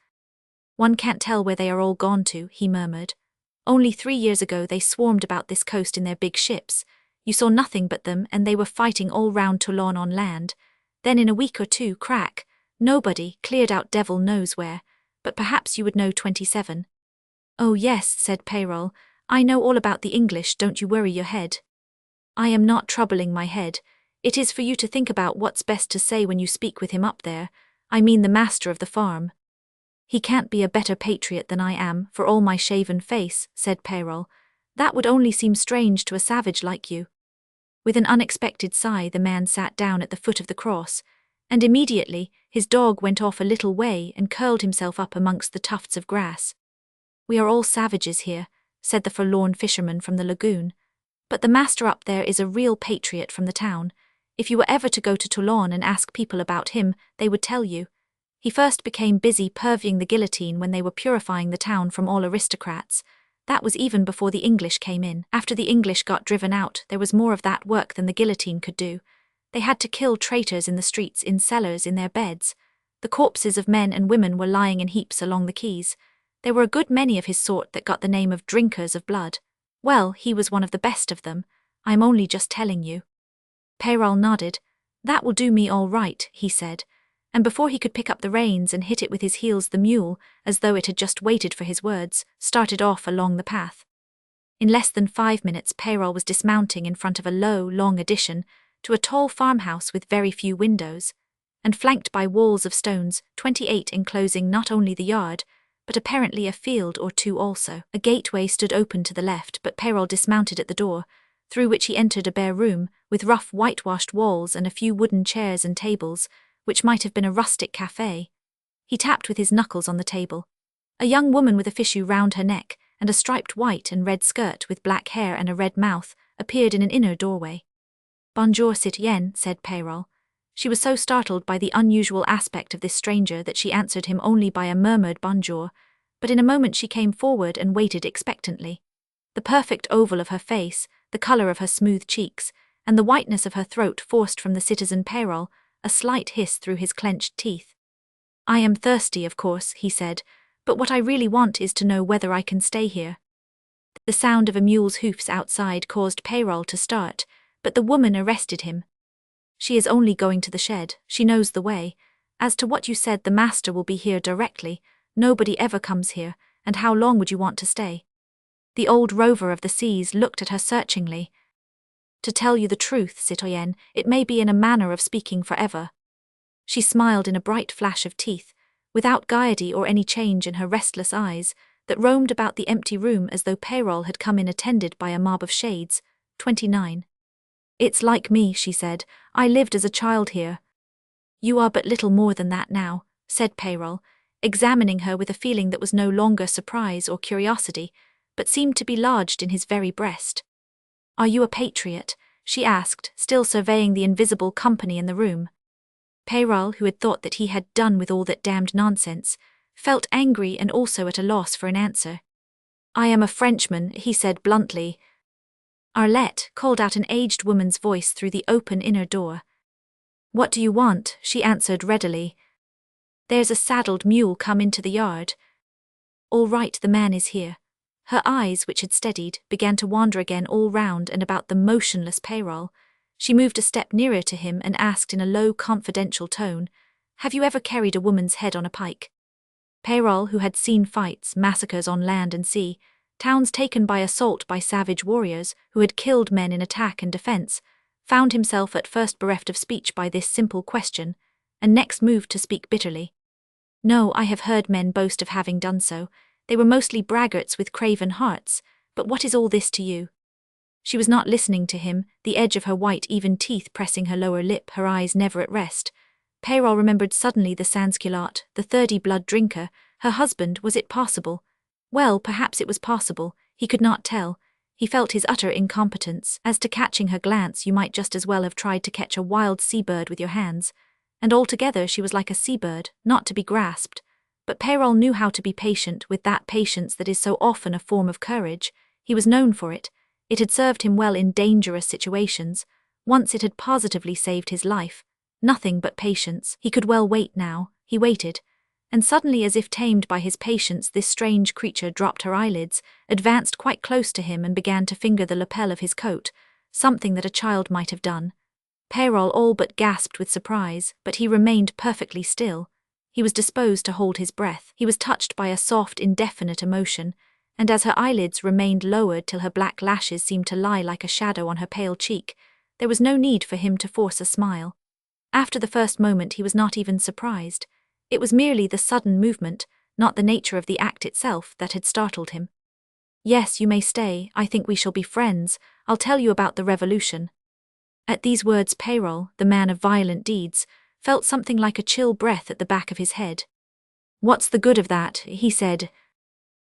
"One can't tell where they are all gone to," he murmured. "Only 3 years ago they swarmed about this coast in their big ships. You saw nothing but them, and they were fighting all round Toulon on land. Then in a week or two, crack, nobody, cleared out devil knows where. But perhaps you would know 27. "Oh yes," said Peyrol. "I know all about the English, don't you worry your head." "I am not troubling my head. It is for you to think about what's best to say when you speak with him up there. I mean the master of the farm." "He can't be a better patriot than I am, for all my shaven face," said Peyrol. "That would only seem strange to a savage like you." With an unexpected sigh, the man sat down at the foot of the cross, and immediately his dog went off a little way and curled himself up amongst the tufts of grass. "We are all savages here," said the forlorn fisherman from the lagoon. "But the master up there is a real patriot from the town. If you were ever to go to Toulon and ask people about him, they would tell you. He first became busy purveying the guillotine when they were purifying the town from all aristocrats. That was even before the English came in. After the English got driven out, there was more of that work than the guillotine could do. They had to kill traitors in the streets, in cellars, in their beds. The corpses of men and women were lying in heaps along the quays. There were a good many of his sort that got the name of drinkers of blood. Well, he was one of the best of them. I'm only just telling you. Peyrol nodded. That will do me all right, he said, and before he could pick up the reins and hit it with his heels, the mule, as though it had just waited for his words, started off along the path. In less than 5 minutes, Peyrol was dismounting in front of a low, long addition to a tall farmhouse with very few windows, and flanked by walls of stones, 28 enclosing not only the yard, but apparently a field or two also. A gateway stood open to the left, but Peyrol dismounted at the door, through which he entered a bare room, with rough whitewashed walls and a few wooden chairs and tables, which might have been a rustic café. He tapped with his knuckles on the table. A young woman with a fichu round her neck, and a striped white and red skirt with black hair and a red mouth, appeared in an inner doorway. Bonjour, citoyenne, said Peyrol. She was so startled by the unusual aspect of this stranger that she answered him only by a murmured bonjour, but in a moment she came forward and waited expectantly. The perfect oval of her face, the colour of her smooth cheeks, and the whiteness of her throat forced from the citizen Peyrol a slight hiss through his clenched teeth. I am thirsty, of course, he said, but what I really want is to know whether I can stay here. The sound of a mule's hoofs outside caused Peyrol to start, but the woman arrested him. She is only going to the shed, she knows the way. As to what you said, the master will be here directly. Nobody ever comes here, and how long would you want to stay? The old rover of the seas looked at her searchingly. To tell you the truth, citoyenne, it may be in a manner of speaking forever. She smiled in a bright flash of teeth, without gaiety or any change in her restless eyes, that roamed about the empty room as though Peyrol had come in attended by a mob of shades. 29. It's like me, she said. I lived as a child here. You are but little more than that now, said Peyrol, examining her with a feeling that was no longer surprise or curiosity, but seemed to be lodged in his very breast. Are you a patriot? She asked, still surveying the invisible company in the room. Peyrol, who had thought that he had done with all that damned nonsense, felt angry and also at a loss for an answer. I am a Frenchman, he said bluntly. Arlette called out an aged woman's voice through the open inner door. What do you want? She answered readily. There's a saddled mule come into the yard. All right, the man is here. Her eyes, which had steadied, began to wander again all round and about the motionless Peyrol. She moved a step nearer to him and asked in a low, confidential tone, Have you ever carried a woman's head on a pike? Peyrol, who had seen fights, massacres on land and sea, towns taken by assault by savage warriors who had killed men in attack and defence, found himself at first bereft of speech by this simple question, and next moved to speak bitterly. No, I have heard men boast of having done so. They were mostly braggarts with craven hearts, but what is all this to you? She was not listening to him, the edge of her white even teeth pressing her lower lip, her eyes never at rest. Peyrol remembered suddenly the sans-culotte, the 30 blood drinker, her husband. Was it possible? Well, perhaps it was possible, he could not tell. He felt his utter incompetence. As to catching her glance, you might just as well have tried to catch a wild seabird with your hands. And altogether she was like a seabird, not to be grasped. But Peyrol knew how to be patient with that patience that is so often a form of courage. He was known for it. It had served him well in dangerous situations. Once it had positively saved his life. Nothing but patience. He could well wait now. He waited. And suddenly, as if tamed by his patience, this strange creature dropped her eyelids, advanced quite close to him and began to finger the lapel of his coat, something that a child might have done. Peyrol all but gasped with surprise, but he remained perfectly still. He was disposed to hold his breath. He was touched by a soft, indefinite emotion, and as her eyelids remained lowered till her black lashes seemed to lie like a shadow on her pale cheek, there was no need for him to force a smile. After the first moment he was not even surprised. It was merely the sudden movement, not the nature of the act itself, that had startled him. Yes, you may stay. I think we shall be friends. I'll tell you about the revolution. At these words Peyrol, the man of violent deeds, felt something like a chill breath at the back of his head. What's the good of that? He said.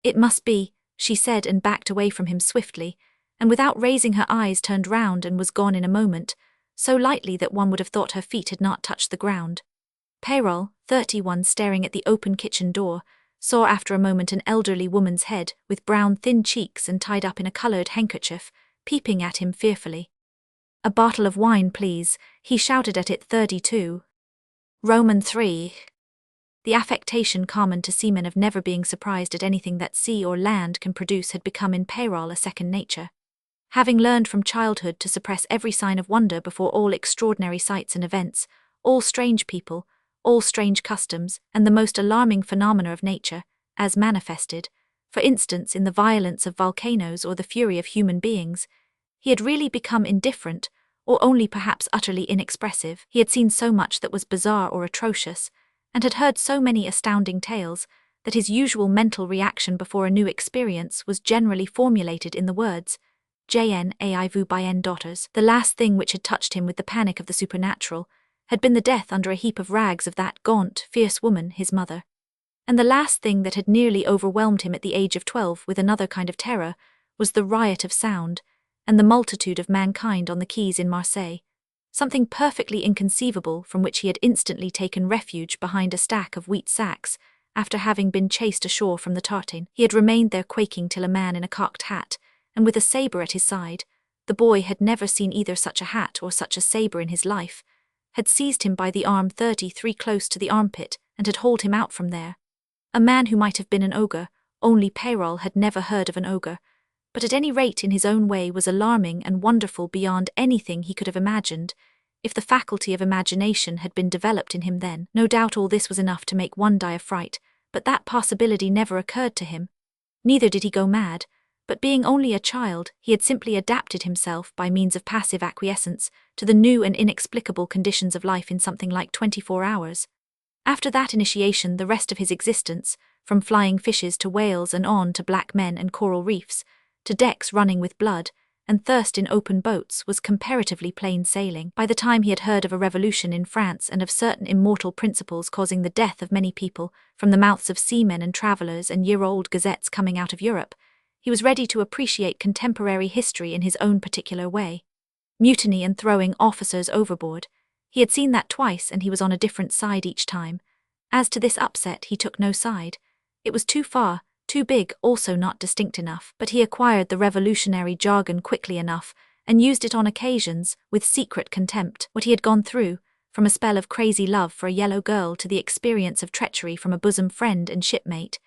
It must be, she said, and backed away from him swiftly, and without raising her eyes turned round and was gone in a moment, so lightly that one would have thought her feet had not touched the ground. Peyrol, 31, staring at the open kitchen door, saw after a moment an elderly woman's head, with brown thin cheeks and tied up in a coloured handkerchief, peeping at him fearfully. A bottle of wine, please, he shouted at it. 32. Roman 3. The affectation common to seamen of never being surprised at anything that sea or land can produce had become in Peyrol a second nature. Having learned from childhood to suppress every sign of wonder before all extraordinary sights and events, all strange people, all strange customs, and the most alarming phenomena of nature, as manifested, for instance in the violence of volcanoes or the fury of human beings, he had really become indifferent, or only perhaps utterly inexpressive. He had seen so much that was bizarre or atrocious, and had heard so many astounding tales, that his usual mental reaction before a new experience was generally formulated in the words, "Jn vu by n daughters." The last thing which had touched him with the panic of the supernatural had been the death under a heap of rags of that gaunt, fierce woman, his mother. And the last thing that had nearly overwhelmed him at the age of 12 with another kind of terror was the riot of sound, and the multitude of mankind on the quays in Marseille, something perfectly inconceivable from which he had instantly taken refuge behind a stack of wheat sacks, after having been chased ashore from the tartan. He had remained there quaking till a man in a cocked hat, and with a sabre at his side, the boy had never seen either such a hat or such a sabre in his life, had seized him by the arm 33 close to the armpit, and had hauled him out from there. A man who might have been an ogre, only Peyrol had never heard of an ogre, but at any rate in his own way was alarming and wonderful beyond anything he could have imagined. If the faculty of imagination had been developed in him then, no doubt all this was enough to make one die of fright, but that possibility never occurred to him. Neither did he go mad, but being only a child, he had simply adapted himself by means of passive acquiescence to the new and inexplicable conditions of life in something like 24 hours. After that initiation, the rest of his existence, from flying fishes to whales and on to black men and coral reefs, to decks running with blood, and thirst in open boats, was comparatively plain sailing. By the time he had heard of a revolution in France and of certain immortal principles causing the death of many people from the mouths of seamen and travellers and year-old gazettes coming out of Europe, he was ready to appreciate contemporary history in his own particular way. Mutiny and throwing officers overboard. He had seen that twice, and he was on a different side each time. As to this upset, he took no side. It was too far, too big, also not distinct enough, but he acquired the revolutionary jargon quickly enough, and used it on occasions, with secret contempt. What he had gone through, from a spell of crazy love for a yellow girl to the experience of treachery from a bosom friend and shipmate,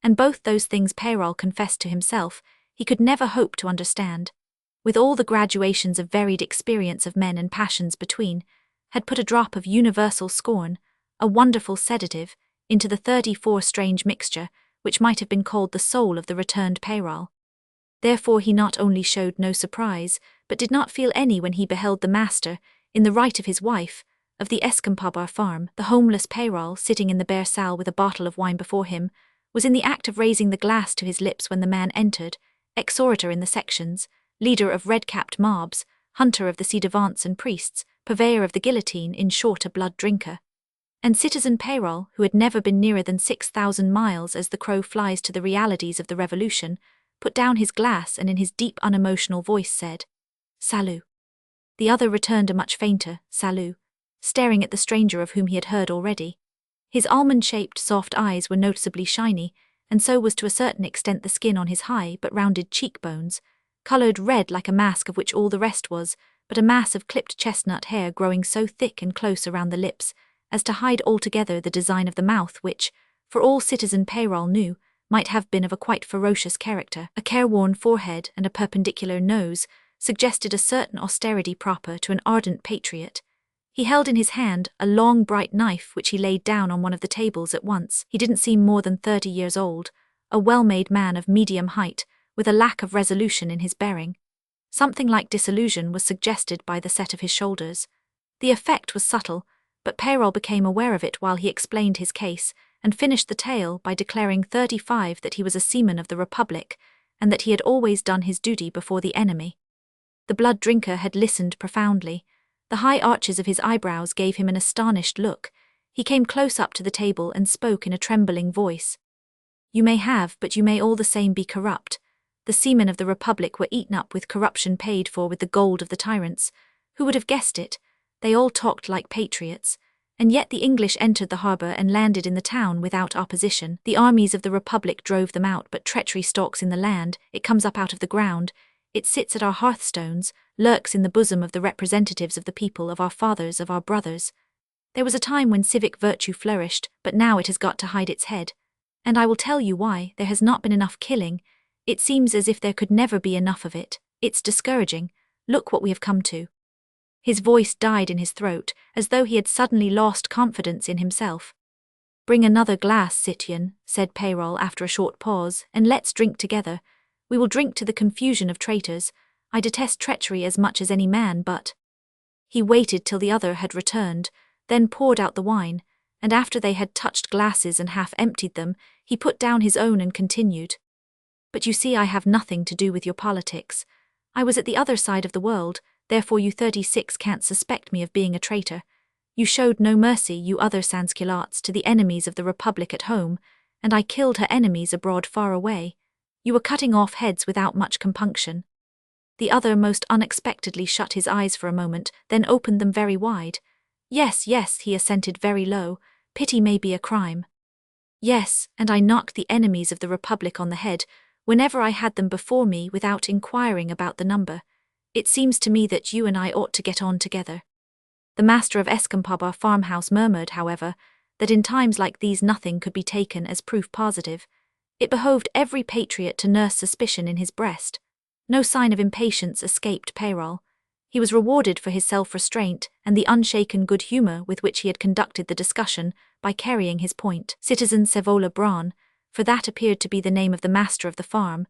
and both those things Peyrol confessed to himself, he could never hope to understand, with all the graduations of varied experience of men and passions between, had put a drop of universal scorn, a wonderful sedative, into the 34 strange mixture, which might have been called the soul of the returned Peyrol. Therefore he not only showed no surprise, but did not feel any when he beheld the master, in the right of his wife, of the Escampabar farm. The homeless Peyrol, sitting in the bare salle with a bottle of wine before him, was in the act of raising the glass to his lips when the man entered, ex-orator in the sections, leader of red-capped mobs, hunter of the ci-devants and priests, purveyor of the guillotine, in short a blood drinker. And citizen Peyrol, who had never been nearer than 6,000 miles as the crow flies to the realities of the revolution, put down his glass and in his deep unemotional voice said, "Salut." The other returned a much fainter "Salut," staring at the stranger of whom he had heard already. His almond-shaped soft eyes were noticeably shiny, and so was to a certain extent the skin on his high but rounded cheekbones, coloured red like a mask of which all the rest was but a mass of clipped chestnut hair growing so thick and close around the lips as to hide altogether the design of the mouth which, for all citizen Peyrol knew, might have been of a quite ferocious character. A careworn forehead and a perpendicular nose suggested a certain austerity proper to an ardent patriot. He held in his hand a long bright knife which he laid down on one of the tables at once. He didn't seem more than 30 years old, a well-made man of medium height, with a lack of resolution in his bearing. Something like disillusion was suggested by the set of his shoulders. The effect was subtle, but Peyrol became aware of it while he explained his case, and finished the tale by declaring 35 that he was a seaman of the Republic, and that he had always done his duty before the enemy. The blood drinker had listened profoundly. The high arches of his eyebrows gave him an astonished look. He came close up to the table and spoke in a trembling voice. "You may have, but you may all the same be corrupt. The seamen of the Republic were eaten up with corruption paid for with the gold of the tyrants. Who would have guessed it? They all talked like patriots. And yet the English entered the harbour and landed in the town without opposition. The armies of the Republic drove them out, but treachery stalks in the land, it comes up out of the ground, it sits at our hearthstones, lurks in the bosom of the representatives of the people, of our fathers, of our brothers. There was a time when civic virtue flourished, but now it has got to hide its head. And I will tell you why. There has not been enough killing. It seems as if there could never be enough of it. It's discouraging. Look what we have come to. His voice died in his throat, as though he had suddenly lost confidence in himself. Bring another glass, citoyen, said Peyrol after a short pause, and let's drink together. We will drink to the confusion of traitors. I detest treachery as much as any man, but... He waited till the other had returned, then poured out the wine, and after they had touched glasses and half emptied them, he put down his own and continued. But you see, I have nothing to do with your politics. I was at the other side of the world, therefore you 36 can't suspect me of being a traitor. You showed no mercy, you other sansculotts, to the enemies of the Republic at home, and I killed her enemies abroad far away. You were cutting off heads without much compunction. The other most unexpectedly shut his eyes for a moment, then opened them very wide. Yes, yes, he assented very low. Pity may be a crime. Yes, and I knocked the enemies of the Republic on the head, whenever I had them before me without inquiring about the number. It seems to me that you and I ought to get on together. The master of Escampaba farmhouse murmured, however, that in times like these nothing could be taken as proof positive. It behoved every patriot to nurse suspicion in his breast. No sign of impatience escaped Peyrol. He was rewarded for his self-restraint and the unshaken good humour with which he had conducted the discussion by carrying his point. Citizen Sevola Braun, for that appeared to be the name of the master of the farm,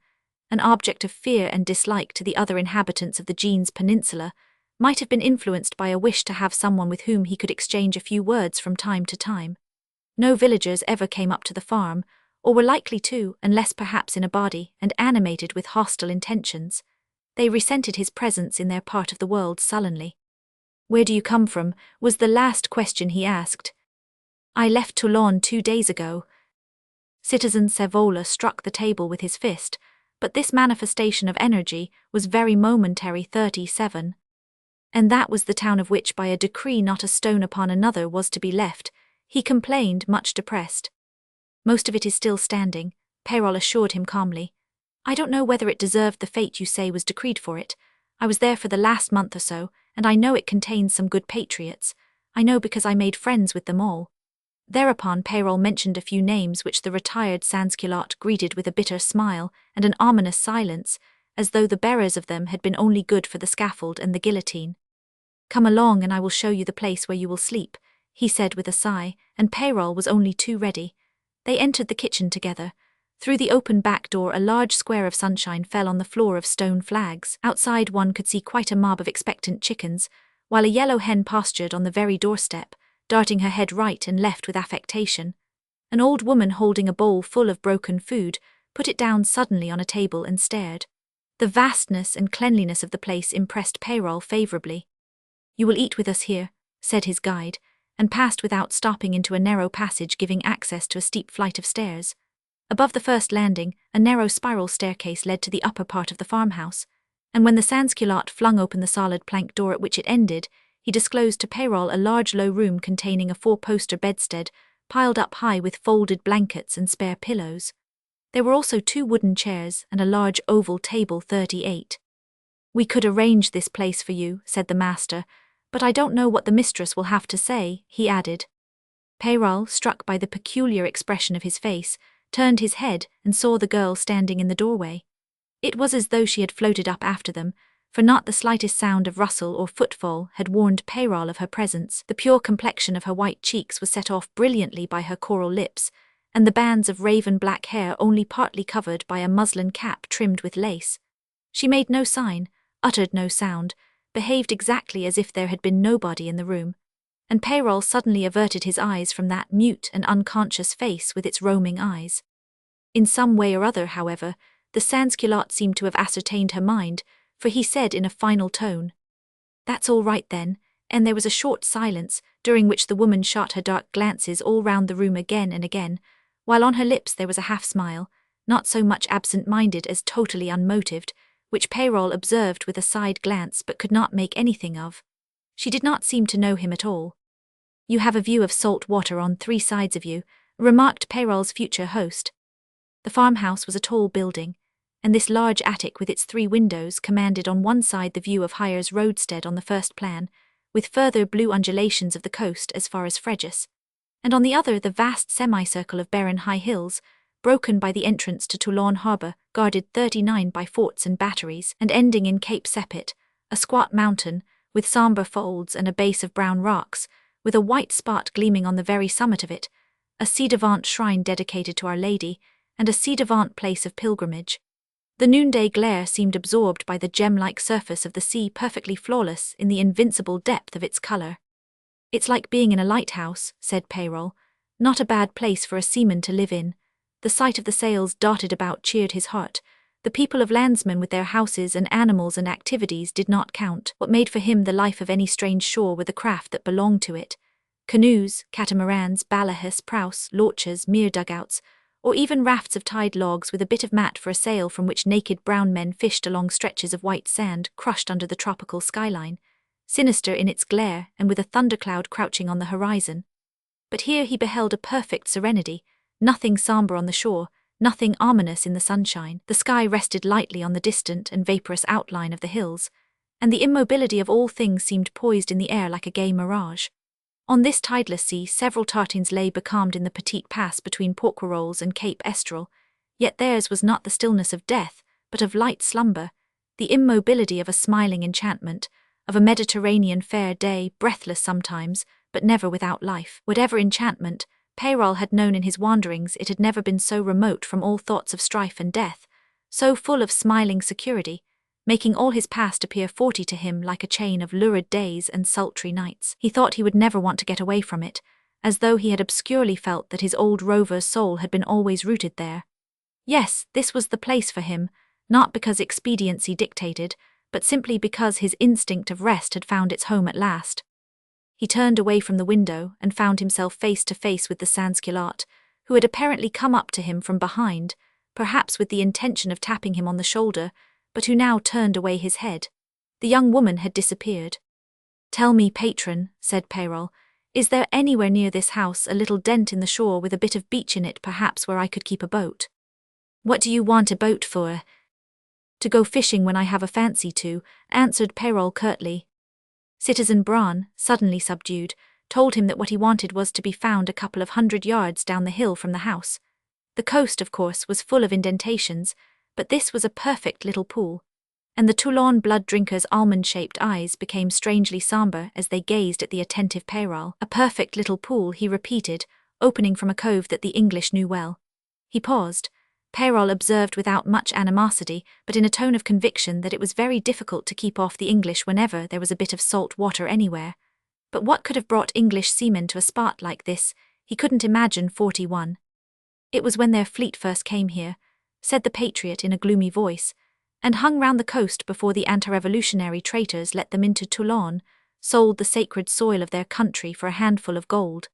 an object of fear and dislike to the other inhabitants of the Jeans Peninsula, might have been influenced by a wish to have someone with whom he could exchange a few words from time to time. No villagers ever came up to the farm, or were likely to, unless perhaps in a body and animated with hostile intentions. They resented his presence in their part of the world sullenly. Where do you come from? Was the last question he asked. I left Toulon 2 days ago. Citizen Sevola struck the table with his fist, but this manifestation of energy was very momentary. 37. And that was the town of which by a decree not a stone upon another was to be left, he complained, much depressed. Most of it is still standing, Peyrol assured him calmly. I don't know whether it deserved the fate you say was decreed for it. I was there for the last month or so, and I know it contains some good patriots. I know because I made friends with them all. Thereupon Peyrol mentioned a few names which the retired sansculotte greeted with a bitter smile and an ominous silence, as though the bearers of them had been only good for the scaffold and the guillotine. Come along and I will show you the place where you will sleep, he said with a sigh, and Peyrol was only too ready. They entered the kitchen together. Through the open back door a large square of sunshine fell on the floor of stone flags. Outside one could see quite a mob of expectant chickens, while a yellow hen pastured on the very doorstep, darting her head right and left with affectation. An old woman holding a bowl full of broken food put it down suddenly on a table and stared. The vastness and cleanliness of the place impressed Peyrol favourably. You will eat with us here, said his guide, and passed without stopping into a narrow passage giving access to a steep flight of stairs. Above the first landing, a narrow spiral staircase led to the upper part of the farmhouse, and when the sansculotte flung open the solid plank door at which it ended, he disclosed to Peyrol a large low room containing a 4-poster bedstead, piled up high with folded blankets and spare pillows. There were also 2 wooden chairs and a large oval table. 38. We could arrange this place for you, said the master, but I don't know what the mistress will have to say, he added. Peyrol, struck by the peculiar expression of his face, turned his head and saw the girl standing in the doorway. It was as though she had floated up after them, for not the slightest sound of rustle or footfall had warned Peyrol of her presence. The pure complexion of her white cheeks was set off brilliantly by her coral lips, and the bands of raven black hair only partly covered by a muslin cap trimmed with lace. She made no sign, uttered no sound, behaved exactly as if there had been nobody in the room, and Peyrol suddenly averted his eyes from that mute and unconscious face with its roaming eyes. In some way or other, however, the sansculotte seemed to have ascertained her mind, for he said in a final tone, That's all right then, and there was a short silence, during which the woman shot her dark glances all round the room again and again, while on her lips there was a half-smile, not so much absent-minded as totally unmotived, which Peyrol observed with a side glance but could not make anything of. She did not seem to know him at all. You have a view of salt water on 3 sides of you, remarked Peyrol's future host. The farmhouse was a tall building, and this large attic with its 3 windows commanded on one side the view of Hyers roadstead on the first plan, with further blue undulations of the coast as far as Fréjus, and on the other the vast semicircle of barren high hills, broken by the entrance to Toulon harbour, guarded 39 by forts and batteries, and ending in Cape Sepet, a squat mountain, with sombre folds and a base of brown rocks, with a white spot gleaming on the very summit of it, a ci-devant shrine dedicated to Our Lady, and a ci-devant place of pilgrimage. The noonday glare seemed absorbed by the gem-like surface of the sea, perfectly flawless in the invincible depth of its colour. "It's like being in a lighthouse," said Peyrol. "Not a bad place for a seaman to live in." The sight of the sails darted about cheered his heart. The people of landsmen with their houses and animals and activities did not count. What made for him the life of any strange shore were the craft that belonged to it. Canoes, catamarans, ballahus, prows, launches, mere dugouts, or even rafts of tied logs with a bit of mat for a sail from which naked brown men fished along stretches of white sand crushed under the tropical skyline, sinister in its glare and with a thundercloud crouching on the horizon. But here he beheld a perfect serenity, nothing sombre on the shore, nothing ominous in the sunshine. The sky rested lightly on the distant and vaporous outline of the hills, and the immobility of all things seemed poised in the air like a gay mirage. On this tideless sea several tartines lay becalmed in the petite pass between Peyrol and Cape Estrel, yet theirs was not the stillness of death, but of light slumber, the immobility of a smiling enchantment, of a Mediterranean fair day, breathless sometimes, but never without life. Whatever enchantment Peyrol had known in his wanderings, it had never been so remote from all thoughts of strife and death, so full of smiling security, making all his past appear forty to him like a chain of lurid days and sultry nights. He thought he would never want to get away from it, as though he had obscurely felt that his old Rover's soul had been always rooted there. Yes, this was the place for him, not because expediency dictated, but simply because his instinct of rest had found its home at last. He turned away from the window and found himself face to face with the sans-culotte, who had apparently come up to him from behind, perhaps with the intention of tapping him on the shoulder, but who now turned away his head. The young woman had disappeared. "Tell me, patron," said Peyrol, "is there anywhere near this house a little dent in the shore with a bit of beach in it, perhaps, where I could keep a boat?" "What do you want a boat for?" "To go fishing when I have a fancy to," answered Peyrol curtly. Citizen Braun, suddenly subdued, told him that what he wanted was to be found a couple of 100 yards down the hill from the house. The coast, of course, was full of indentations, but this was a perfect little pool, and the Toulon blood-drinker's almond-shaped eyes became strangely sombre as they gazed at the attentive Peyrol. "A perfect little pool," he repeated, opening from a cove that the English knew well. He paused. Peyrol observed without much animosity, but in a tone of conviction, that it was very difficult to keep off the English whenever there was a bit of salt water anywhere. But what could have brought English seamen to a spot like this? He couldn't imagine 41. "It was when their fleet first came here," said the patriot in a gloomy voice, "and hung round the coast before the anti-revolutionary traitors let them into Toulon, sold the sacred soil of their country for a handful of gold.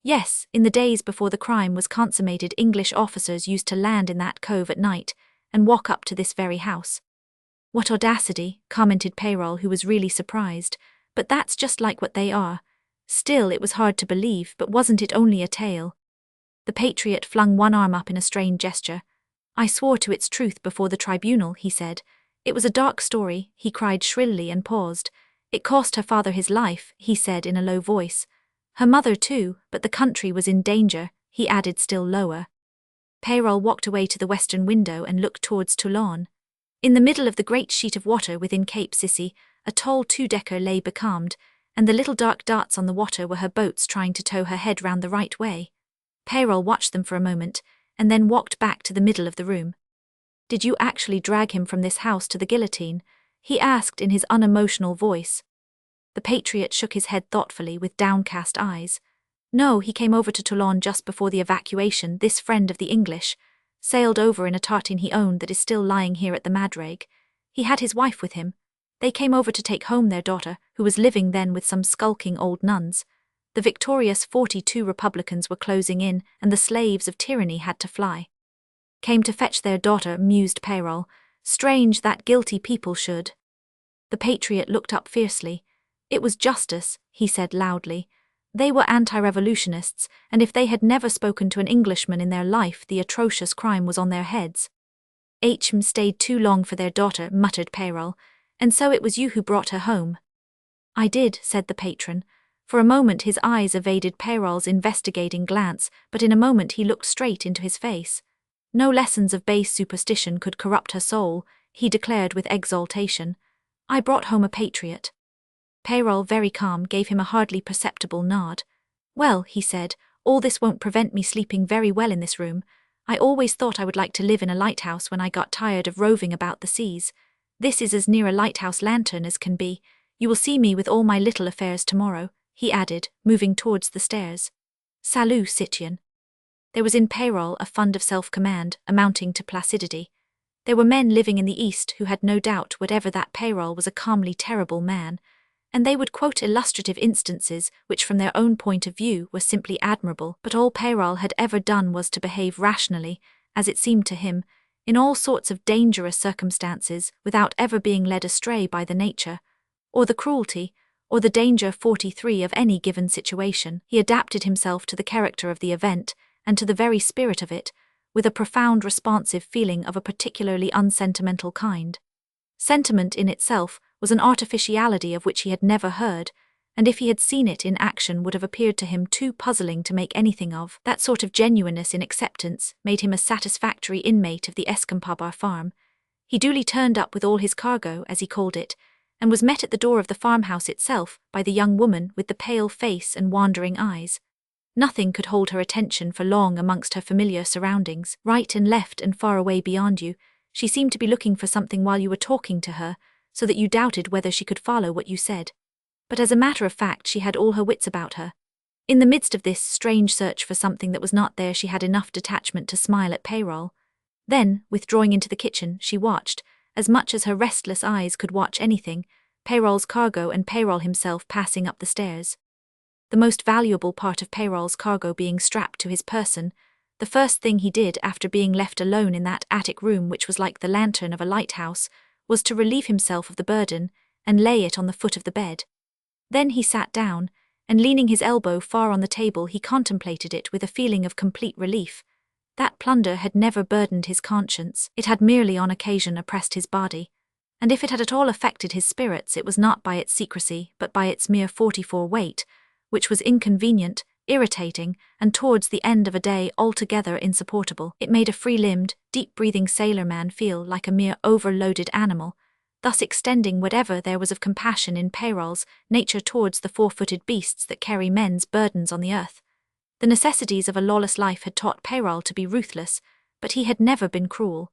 Yes, in the days before the crime was consummated, English officers used to land in that cove at night and walk up to this very house." "What audacity," commented Peyrol, who was really surprised, "but that's just like what they are. Still, it was hard to believe, but wasn't it only a tale?" The patriot flung one arm up in a strained gesture. "I swore to its truth before the tribunal," he said. "It was a dark story," he cried shrilly and paused. "It cost her father his life," he said in a low voice. "Her mother too, but the country was in danger," he added still lower. Peyrol walked away to the western window and looked towards Toulon. In the middle of the great sheet of water within Cape Sissy, a tall two-decker lay becalmed, and the little dark darts on the water were her boats trying to tow her head round the right way. Peyrol watched them for a moment, and then walked back to the middle of the room. "Did you actually drag him from this house to the guillotine?" he asked in his unemotional voice. The patriot shook his head thoughtfully with downcast eyes. "No, he came over to Toulon just before the evacuation, this friend of the English. Sailed over in a tartine he owned that is still lying here at the Madrague. He had his wife with him. They came over to take home their daughter, who was living then with some skulking old nuns. The victorious 42 Republicans were closing in, and the slaves of tyranny had to fly. Came to fetch their daughter," mused Peyrol. "Strange that guilty people should." The patriot looked up fiercely. "It was justice," he said loudly. "They were anti-revolutionists, and if they had never spoken to an Englishman in their life, the atrocious crime was on their heads." "HM stayed too long for their daughter," muttered Peyrol. "And so it was you who brought her home?" "I did," said the patron. For a moment his eyes evaded Peyrol's investigating glance, but in a moment he looked straight into his face. No lessons of base superstition could corrupt her soul, he declared with exultation. I brought home a patriot. Peyrol, very calm, gave him a hardly perceptible nod. Well, he said, all this won't prevent me sleeping very well in this room. I always thought I would like to live in a lighthouse when I got tired of roving about the seas. This is as near a lighthouse lantern as can be. You will see me with all my little affairs tomorrow, he added, moving towards the stairs. Salut, citoyen. There was in Peyrol a fund of self-command, amounting to placidity. There were men living in the East who had no doubt whatever that Peyrol was a calmly terrible man, and they would quote illustrative instances which from their own point of view were simply admirable, but all Peyrol had ever done was to behave rationally, as it seemed to him, in all sorts of dangerous circumstances without ever being led astray by the nature, or the cruelty, or the danger 43 of any given situation. He adapted himself to the character of the event, and to the very spirit of it, with a profound responsive feeling of a particularly unsentimental kind. Sentiment in itself was an artificiality of which he had never heard, and if he had seen it in action would have appeared to him too puzzling to make anything of. That sort of genuineness in acceptance made him a satisfactory inmate of the Escampabar farm. He duly turned up with all his cargo, as he called it, and was met at the door of the farmhouse itself by the young woman with the pale face and wandering eyes. Nothing could hold her attention for long amongst her familiar surroundings. Right and left and far away beyond you, she seemed to be looking for something while you were talking to her, so that you doubted whether she could follow what you said. But as a matter of fact she had all her wits about her. In the midst of this strange search for something that was not there she had enough detachment to smile at Peyrol. Then, withdrawing into the kitchen, she watched, as much as her restless eyes could watch anything, Peyrol's cargo and Peyrol himself passing up the stairs. The most valuable part of Peyrol's cargo being strapped to his person, the first thing he did after being left alone in that attic room which was like the lantern of a lighthouse, was to relieve himself of the burden and lay it on the foot of the bed. Then he sat down, and leaning his elbow far on the table he contemplated it with a feeling of complete relief. That plunder had never burdened his conscience, it had merely on occasion oppressed his body, and if it had at all affected his spirits it was not by its secrecy but by its mere 44 weight, which was inconvenient, irritating, and towards the end of a day altogether insupportable. It made a free-limbed, deep-breathing sailor-man feel like a mere overloaded animal, thus extending whatever there was of compassion in Peyrol's nature towards the four-footed beasts that carry men's burdens on the earth. The necessities of a lawless life had taught Peyrol to be ruthless, but he had never been cruel.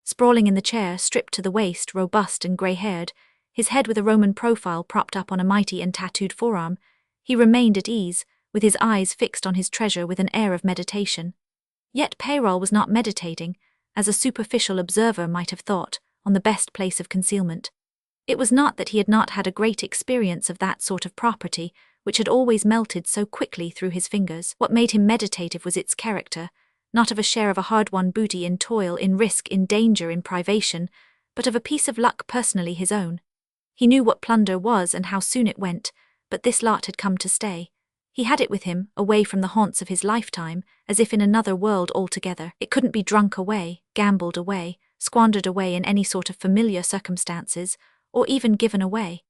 Sprawling in the chair, stripped to the waist, robust and grey-haired, his head with a Roman profile propped up on a mighty and tattooed forearm, he remained at ease, with his eyes fixed on his treasure with an air of meditation. Yet Peyrol was not meditating, as a superficial observer might have thought, on the best place of concealment. It was not that he had not had a great experience of that sort of property, which had always melted so quickly through his fingers. What made him meditative was its character, not of a share of a hard-won booty in toil, in risk, in danger, in privation, but of a piece of luck personally his own. He knew what plunder was and how soon it went, but this lot had come to stay. He had it with him, away from the haunts of his lifetime, as if in another world altogether. It couldn't be drunk away, gambled away, squandered away in any sort of familiar circumstances, or even given away.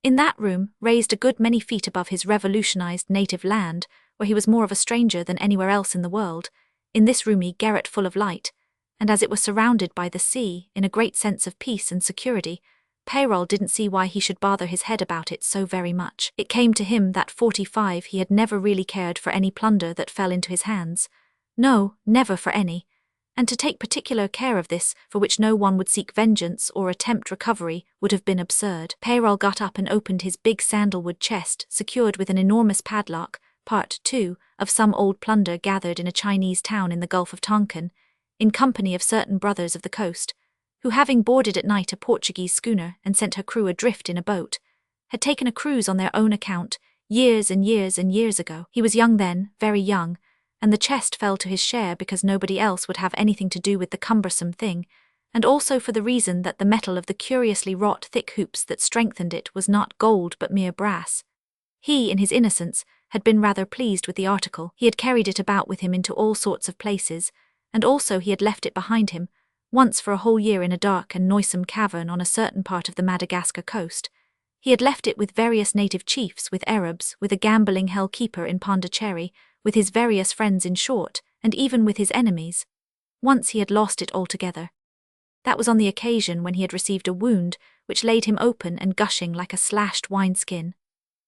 In that room, raised a good many feet above his revolutionized native land, where he was more of a stranger than anywhere else in the world, in this roomy garret full of light, and as it was surrounded by the sea, in a great sense of peace and security, Peyrol didn't see why he should bother his head about it so very much. It came to him that 45 he had never really cared for any plunder that fell into his hands. No, never for any. And to take particular care of this, for which no one would seek vengeance or attempt recovery, would have been absurd. Peyrol got up and opened his big sandalwood chest, secured with an enormous padlock, part, too, of some old plunder gathered in a Chinese town in the Gulf of Tonkin, in company of certain brothers of the coast, who, having boarded at night a Portuguese schooner and sent her crew adrift in a boat, had taken a cruise on their own account, years and years and years ago. He was young then, very young, and the chest fell to his share because nobody else would have anything to do with the cumbersome thing, and also for the reason that the metal of the curiously wrought thick hoops that strengthened it was not gold but mere brass. He, in his innocence, had been rather pleased with the article. He had carried it about with him into all sorts of places, and also he had left it behind him, once for a whole year in a dark and noisome cavern on a certain part of the Madagascar coast. He had left it with various native chiefs, with Arabs, with a gambling hell-keeper in Pondicherry, with his various friends in short, and even with his enemies. Once he had lost it altogether. That was on the occasion when he had received a wound which laid him open and gushing like a slashed wineskin.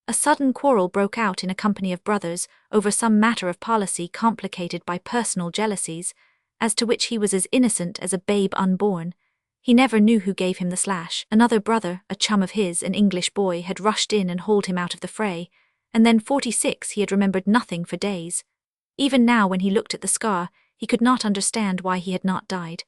A sudden quarrel broke out in a company of brothers over some matter of policy complicated by personal jealousies, as to which he was as innocent as a babe unborn. He never knew who gave him the slash. Another brother, a chum of his, an English boy, had rushed in and hauled him out of the fray, and then 46 he had remembered nothing for days. Even now when he looked at the scar, he could not understand why he had not died.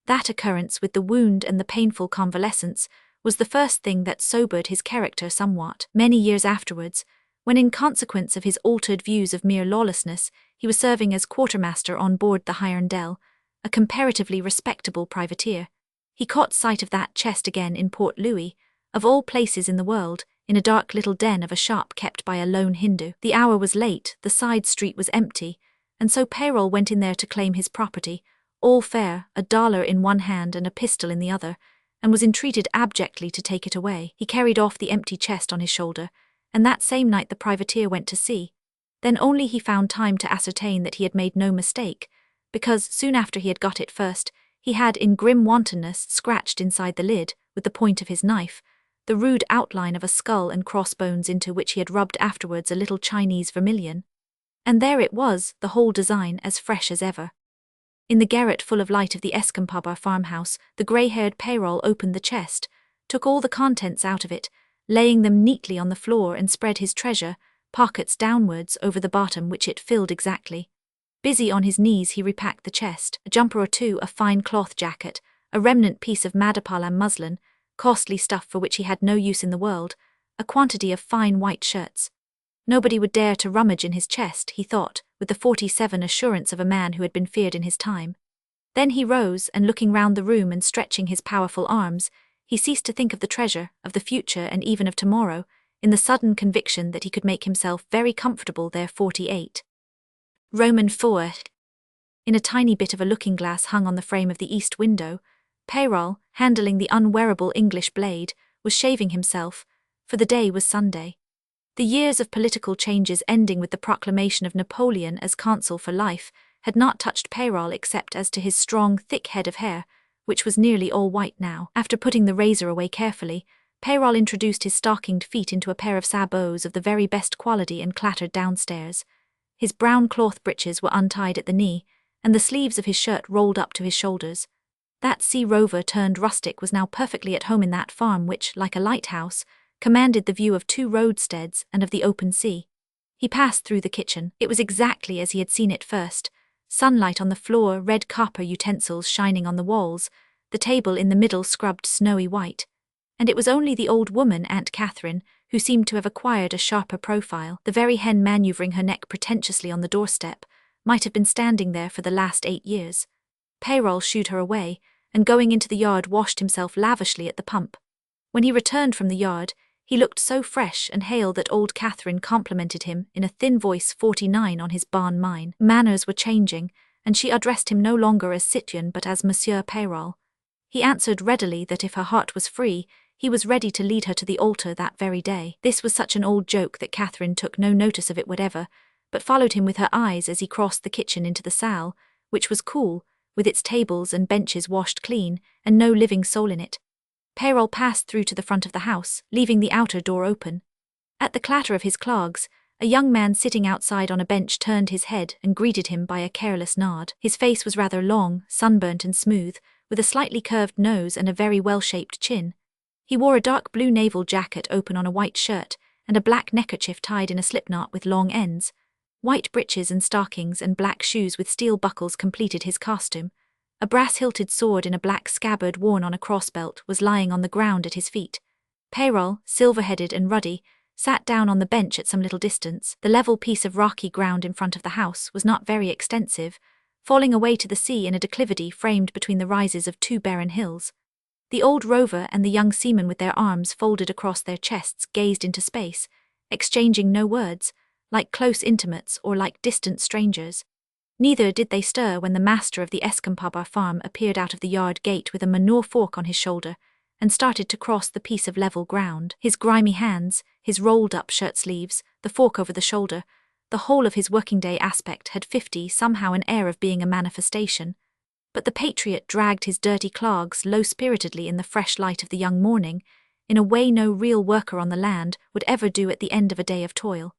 That occurrence with the wound and the painful convalescence was the first thing that sobered his character somewhat. Many years afterwards, when in consequence of his altered views of mere lawlessness, he was serving as quartermaster on board the Hirondelle, a comparatively respectable privateer, he caught sight of that chest again in Port Louis, of all places in the world, in a dark little den of a shop kept by a lone Hindu. The hour was late, the side street was empty, and so Peyrol went in there to claim his property, all fair, $1 in one hand and a pistol in the other, and was entreated abjectly to take it away. He carried off the empty chest on his shoulder, and that same night the privateer went to sea. Then only he found time to ascertain that he had made no mistake, because soon after he had got it first, he had in grim wantonness scratched inside the lid, with the point of his knife, the rude outline of a skull and crossbones into which he had rubbed afterwards a little Chinese vermilion. And there it was, the whole design as fresh as ever. In the garret full of light of the Escampaba farmhouse, the grey-haired Peyrol opened the chest, took all the contents out of it, laying them neatly on the floor, and spread his treasure, pockets downwards, over the bottom, which it filled exactly. Busy on his knees, he repacked the chest, a jumper or two, a fine cloth jacket, a remnant piece of Madapalam muslin, costly stuff for which he had no use in the world, a quantity of fine white shirts. Nobody would dare to rummage in his chest, he thought, with the 47 assurance of a man who had been feared in his time. Then he rose, and looking round the room and stretching his powerful arms, he ceased to think of the treasure, of the future, and even of tomorrow, in the sudden conviction that he could make himself very comfortable there. 48. Roman 4. In a tiny bit of a looking-glass hung on the frame of the east window, Peyrol, handling the unwearable English blade, was shaving himself, for the day was Sunday. The years of political changes ending with the proclamation of Napoleon as consul for life had not touched Peyrol except as to his strong, thick head of hair, which was nearly all white now. After putting the razor away carefully, Peyrol introduced his stockinged feet into a pair of sabots of the very best quality and clattered downstairs. His brown cloth breeches were untied at the knee, and the sleeves of his shirt rolled up to his shoulders. That sea rover turned rustic was now perfectly at home in that farm which, like a lighthouse, commanded the view of 2 roadsteads and of the open sea. He passed through the kitchen. It was exactly as he had seen it first. Sunlight on the floor, red copper utensils shining on the walls, the table in the middle scrubbed snowy white. And it was only the old woman, Aunt Catherine, who seemed to have acquired a sharper profile. The very hen manoeuvring her neck pretentiously on the doorstep might have been standing there for the last 8 years. Peyrol shooed her away, and going into the yard washed himself lavishly at the pump. When he returned from the yard, he looked so fresh and hale that old Catherine complimented him in a thin voice 49 on his barn mine. Manners were changing, and she addressed him no longer as citoyen but as Monsieur Peyrol. He answered readily that if her heart was free, he was ready to lead her to the altar that very day. This was such an old joke that Catherine took no notice of it whatever, but followed him with her eyes as he crossed the kitchen into the salle, which was cool, with its tables and benches washed clean, and no living soul in it. Peyrol passed through to the front of the house, leaving the outer door open. At the clatter of his clogs, a young man sitting outside on a bench turned his head and greeted him by a careless nod. His face was rather long, sunburnt and smooth, with a slightly curved nose and a very well-shaped chin. He wore a dark blue naval jacket open on a white shirt, and a black neckerchief tied in a slipknot with long ends. White breeches and stockings and black shoes with steel buckles completed his costume. A brass-hilted sword in a black scabbard worn on a crossbelt was lying on the ground at his feet. Peyrol, silver-headed and ruddy, sat down on the bench at some little distance. The level piece of rocky ground in front of the house was not very extensive, falling away to the sea in a declivity framed between the rises of 2 barren hills. The old rover and the young seaman with their arms folded across their chests gazed into space, exchanging no words, like close intimates or like distant strangers. Neither did they stir when the master of the Escampaba farm appeared out of the yard gate with a manure fork on his shoulder, and started to cross the piece of level ground. His grimy hands, his rolled-up shirt sleeves, the fork over the shoulder, the whole of his working-day aspect had somehow an air of being a manifestation. But the patriot dragged his dirty clogs low-spiritedly in the fresh light of the young morning, in a way no real worker on the land would ever do at the end of a day of toil.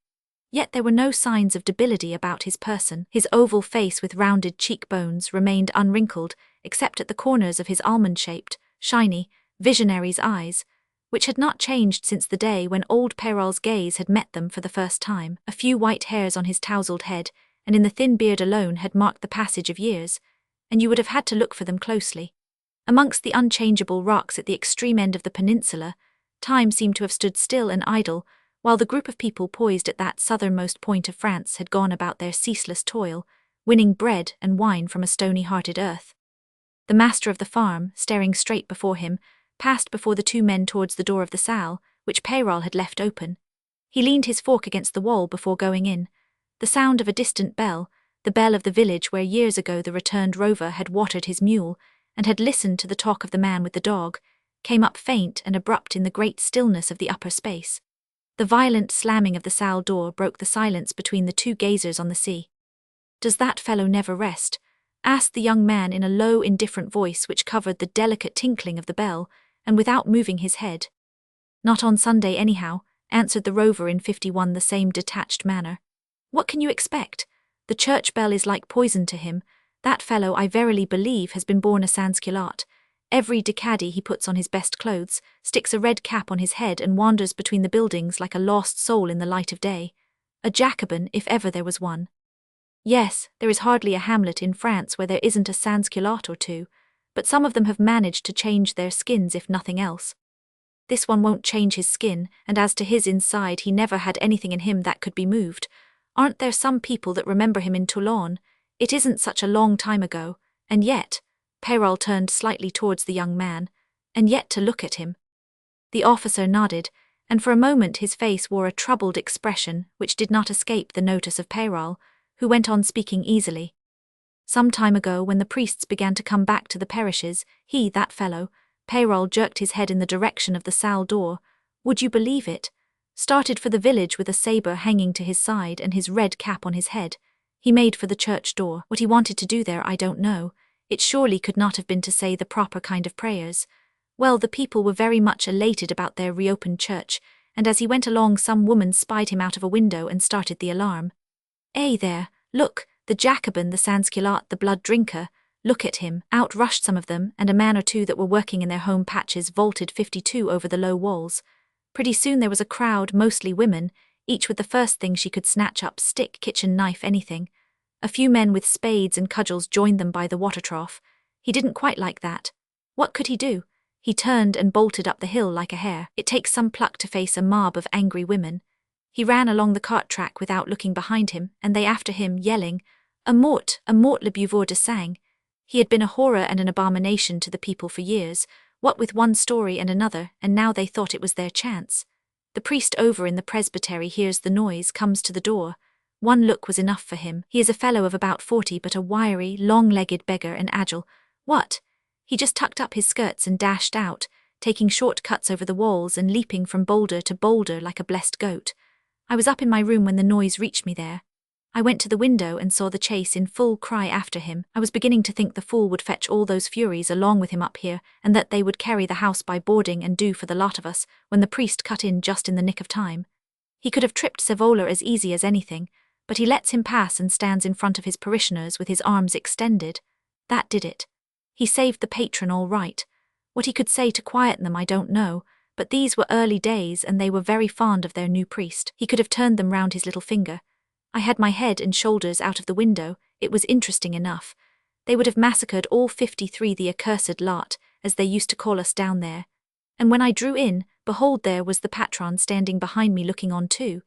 Yet there were no signs of debility about his person. His oval face with rounded cheekbones remained unwrinkled, except at the corners of his almond-shaped, shiny, visionary's eyes, which had not changed since the day when old Peyrol's gaze had met them for the first time. A few white hairs on his tousled head, and in the thin beard alone had marked the passage of years, and you would have had to look for them closely. Amongst the unchangeable rocks at the extreme end of the peninsula, time seemed to have stood still and idle, while the group of people poised at that southernmost point of France had gone about their ceaseless toil, winning bread and wine from a stony-hearted earth. The master of the farm, staring straight before him, passed before the two men towards the door of the salle, which Peyrol had left open. He leaned his fork against the wall before going in. The sound of a distant bell, the bell of the village where years ago the returned Rover had watered his mule, and had listened to the talk of the man with the dog, came up faint and abrupt in the great stillness of the upper space. The violent slamming of the salle door broke the silence between the two gazers on the sea. "Does that fellow never rest?" asked the young man in a low, indifferent voice which covered the delicate tinkling of the bell, and without moving his head. "Not on Sunday anyhow," answered the Rover in 51 the same detached manner. "What can you expect? The church bell is like poison to him. That fellow, I verily believe, has been born a sans-culotte. Every decade he puts on his best clothes, sticks a red cap on his head and wanders between the buildings like a lost soul in the light of day. A Jacobin, if ever there was one. Yes, there is hardly a hamlet in France where there isn't a sans-culotte or two, but some of them have managed to change their skins if nothing else. This one won't change his skin, and as to his inside, he never had anything in him that could be moved. Aren't there some people that remember him in Toulon? It isn't such a long time ago, and yet," Peyrol turned slightly towards the young man, "and yet to look at him." The officer nodded, and for a moment his face wore a troubled expression which did not escape the notice of Peyrol, who went on speaking easily. "Some time ago, when the priests began to come back to the parishes, that fellow, Peyrol jerked his head in the direction of the salle door, would you believe it? Started for the village with a sabre hanging to his side and his red cap on his head. He made for the church door. What he wanted to do there I don't know. It surely could not have been to say the proper kind of prayers. Well, the people were very much elated about their reopened church, and as he went along some woman spied him out of a window and started the alarm. There, look, the Jacobin, the sans-culotte, the blood drinker, look at him." Out rushed some of them, and a man or two that were working in their home patches vaulted 52 over the low walls. Pretty soon there was a crowd, mostly women, each with the first thing she could snatch up, stick, kitchen knife, anything. A few men with spades and cudgels joined them by the water trough. He didn't quite like that. What could he do? He turned and bolted up the hill like a hare. It takes some pluck to face a mob of angry women. He ran along the cart track without looking behind him, and they after him, yelling, a mort le buveur de sang." He had been a horror and an abomination to the people for years, what with one story and another, and now they thought it was their chance. The priest over in the presbytery hears the noise, comes to the door. One look was enough for him. He is a fellow of about 40, but a wiry, long-legged beggar and agile. What? He just tucked up his skirts and dashed out, taking short cuts over the walls and leaping from boulder to boulder like a blessed goat. I was up in my room when the noise reached me there. I went to the window and saw the chase in full cry after him. I was beginning to think the fool would fetch all those furies along with him up here, and that they would carry the house by boarding and do for the lot of us, when the priest cut in just in the nick of time. He could have tripped Savola as easy as anything, but he lets him pass and stands in front of his parishioners with his arms extended. That did it. He saved the patron all right. What he could say to quiet them I don't know, but these were early days and they were very fond of their new priest. He could have turned them round his little finger. I had my head and shoulders out of the window. It was interesting enough. They would have massacred all 53, the accursed lot, as they used to call us down there. And when I drew in, behold, there was the patron standing behind me looking on too.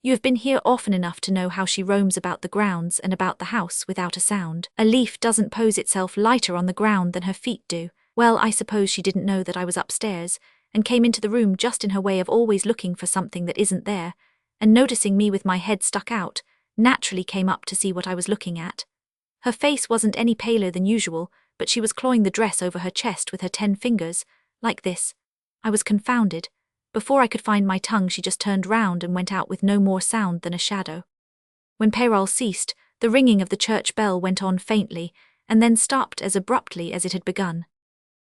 You have been here often enough to know how she roams about the grounds and about the house without a sound. A leaf doesn't pose itself lighter on the ground than her feet do. Well, I suppose she didn't know that I was upstairs, and came into the room just in her way of always looking for something that isn't there, and noticing me with my head stuck out, naturally came up to see what I was looking at. Her face wasn't any paler than usual, but she was clawing the dress over her chest with her 10 fingers, like this. I was confounded. Before I could find my tongue she just turned round and went out with no more sound than a shadow. When Peyrol ceased, the ringing of the church bell went on faintly, and then stopped as abruptly as it had begun.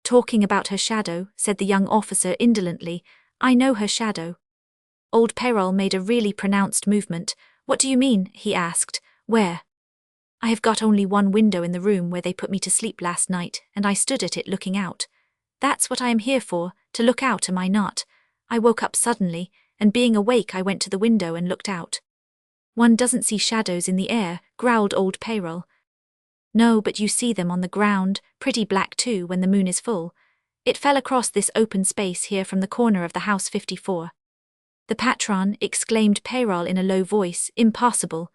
"Talking about her shadow," said the young officer indolently. "I know her shadow." Old Peyrol made a really pronounced movement. "What do you mean?" he asked. "Where?" "I have got only one window in the room where they put me to sleep last night, and I stood at it looking out. That's what I am here for, to look out, am I not? I woke up suddenly, and being awake I went to the window and looked out." "One doesn't see shadows in the air," growled old Peyrol. "No, but you see them on the ground, pretty black too when the moon is full. It fell across this open space here from the corner of the house 54. "The patron," exclaimed Peyrol in a low voice, "impossible.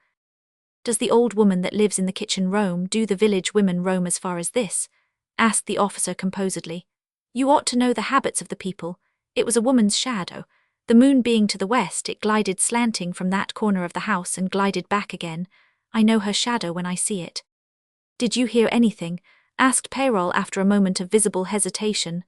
Does the old woman that lives in the kitchen roam? Do the village women roam as far as this?" asked the officer composedly. "You ought to know the habits of the people. It was a woman's shadow. The moon being to the west, it glided slanting from that corner of the house and glided back again. I know her shadow when I see it." "Did you hear anything?" asked Peyrol after a moment of visible hesitation.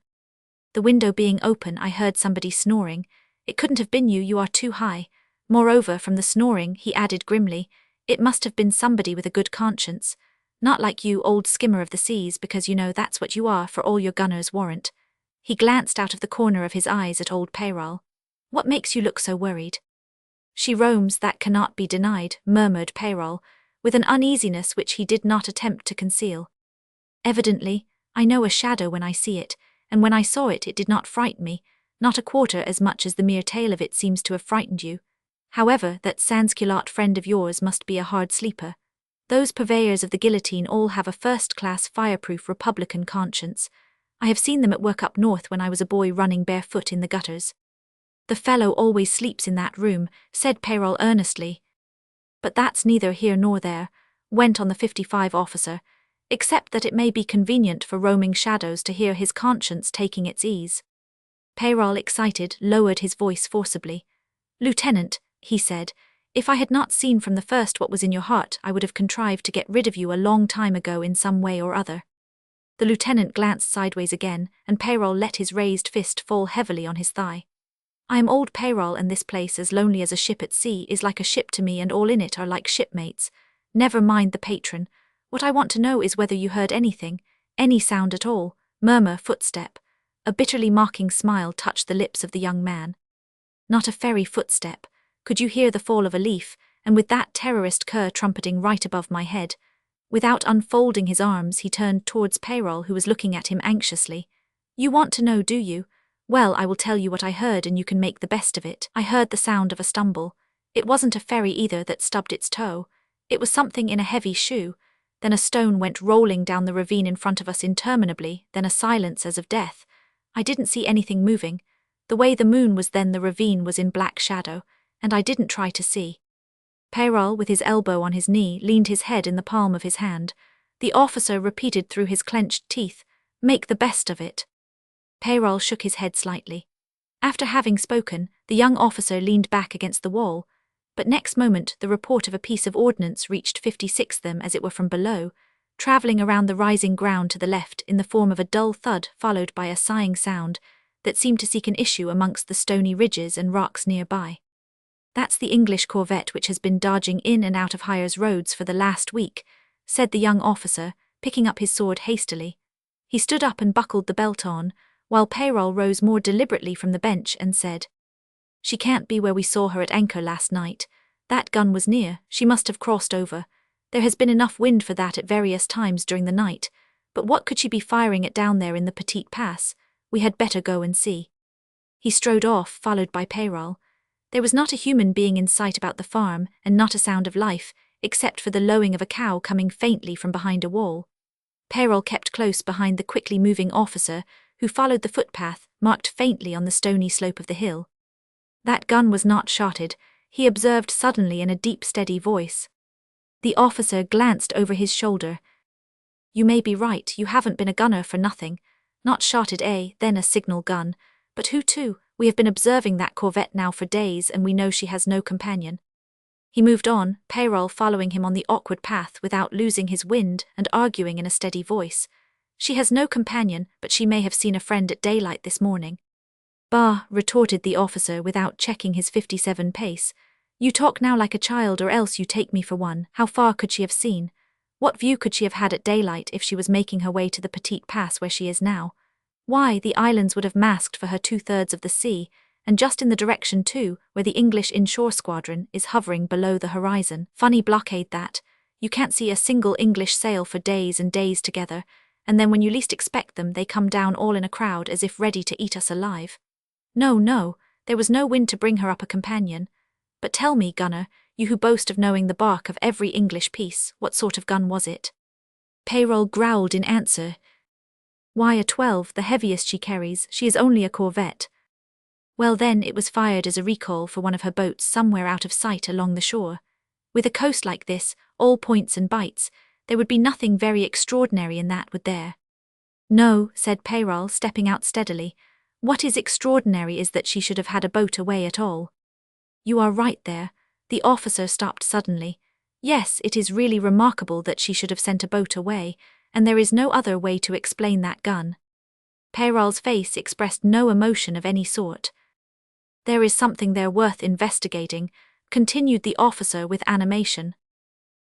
"The window being open, I heard somebody snoring. It couldn't have been you, you are too high. Moreover, from the snoring," he added grimly, "it must have been somebody with a good conscience. Not like you, old skimmer of the seas, because you know that's what you are for all your gunner's warrant." He glanced out of the corner of his eyes at old Peyrol. "What makes you look so worried?" "She roams, that cannot be denied," murmured Peyrol, with an uneasiness which he did not attempt to conceal. "Evidently, I know a shadow when I see it, and when I saw it, it did not frighten me, not a quarter as much as the mere tale of it seems to have frightened you. However, that sans-culotte friend of yours must be a hard sleeper. Those purveyors of the guillotine all have a first-class fireproof Republican conscience. I have seen them at work up north when I was a boy running barefoot in the gutters." "The fellow always sleeps in that room," said Peyrol earnestly. "But that's neither here nor there," went on the 55 officer, "except that it may be convenient for roaming shadows to hear his conscience taking its ease." Peyrol, excited, lowered his voice forcibly. "Lieutenant," he said, "if I had not seen from the first what was in your heart, I would have contrived to get rid of you a long time ago in some way or other." The lieutenant glanced sideways again, and Peyrol let his raised fist fall heavily on his thigh. "I am old Peyrol, and this place, as lonely as a ship at sea, is like a ship to me, and all in it are like shipmates. Never mind the patron. What I want to know is whether you heard anything, any sound at all, murmur, footstep." A bitterly mocking smile touched the lips of the young man. "Not a fairy footstep. Could you hear the fall of a leaf, and with that terrorist cur trumpeting right above my head?" Without unfolding his arms, he turned towards Peyrol, who was looking at him anxiously. "You want to know, do you? Well, I will tell you what I heard, and you can make the best of it. I heard the sound of a stumble. It wasn't a fairy either that stubbed its toe. It was something in a heavy shoe. Then a stone went rolling down the ravine in front of us interminably, then a silence as of death. I didn't see anything moving. The way the moon was then, the ravine was in black shadow, and I didn't try to see." Peyrol, with his elbow on his knee, leaned his head in the palm of his hand. The officer repeated through his clenched teeth, "Make the best of it." Peyrol shook his head slightly. After having spoken, the young officer leaned back against the wall, but next moment the report of a piece of ordnance reached 56 them as it were from below, travelling around the rising ground to the left in the form of a dull thud followed by a sighing sound that seemed to seek an issue amongst the stony ridges and rocks nearby. "That's the English corvette which has been dodging in and out of Hyers roads for the last week," said the young officer, picking up his sword hastily. He stood up and buckled the belt on, while Peyrol rose more deliberately from the bench and said, "She can't be where we saw her at anchor last night. That gun was near, she must have crossed over. There has been enough wind for that at various times during the night, but what could she be firing at down there in the Petite Pass? We had better go and see." He strode off, followed by Peyrol. There was not a human being in sight about the farm, and not a sound of life, except for the lowing of a cow coming faintly from behind a wall. Peyrol kept close behind the quickly moving officer, who followed the footpath, marked faintly on the stony slope of the hill. "That gun was not shotted," he observed suddenly in a deep, steady voice. The officer glanced over his shoulder. "You may be right, you haven't been a gunner for nothing. Not shotted, then a signal gun. But who to? We have been observing that corvette now for days, and we know she has no companion." He moved on, Peyrol following him on the awkward path without losing his wind and arguing in a steady voice. "She has no companion, but she may have seen a friend at daylight this morning." "Bah," retorted the officer without checking his 57 pace. "You talk now like a child, or else you take me for one. How far could she have seen? What view could she have had at daylight if she was making her way to the Petite Pass where she is now? Why, the islands would have masked for her 2/3 of the sea, and just in the direction too, where the English inshore squadron is hovering below the horizon. Funny blockade that. You can't see a single English sail for days and days together, and then when you least expect them they come down all in a crowd as if ready to eat us alive. No, there was no wind to bring her up a companion. But tell me, gunner, you who boast of knowing the bark of every English piece, what sort of gun was it? Peyrol growled in answer. Why, a 12, the heaviest she carries. She is only a corvette. Well then, it was fired as a recall for one of her boats somewhere out of sight along the shore. With a coast like this, all points and bites, there would be nothing very extraordinary in that, would there? No, said Peyrol, stepping out steadily. What is extraordinary is that she should have had a boat away at all. You are right there. The officer stopped suddenly. Yes, it is really remarkable that she should have sent a boat away, and there is no other way to explain that gun. Peyrol's face expressed no emotion of any sort. There is something there worth investigating, continued the officer with animation.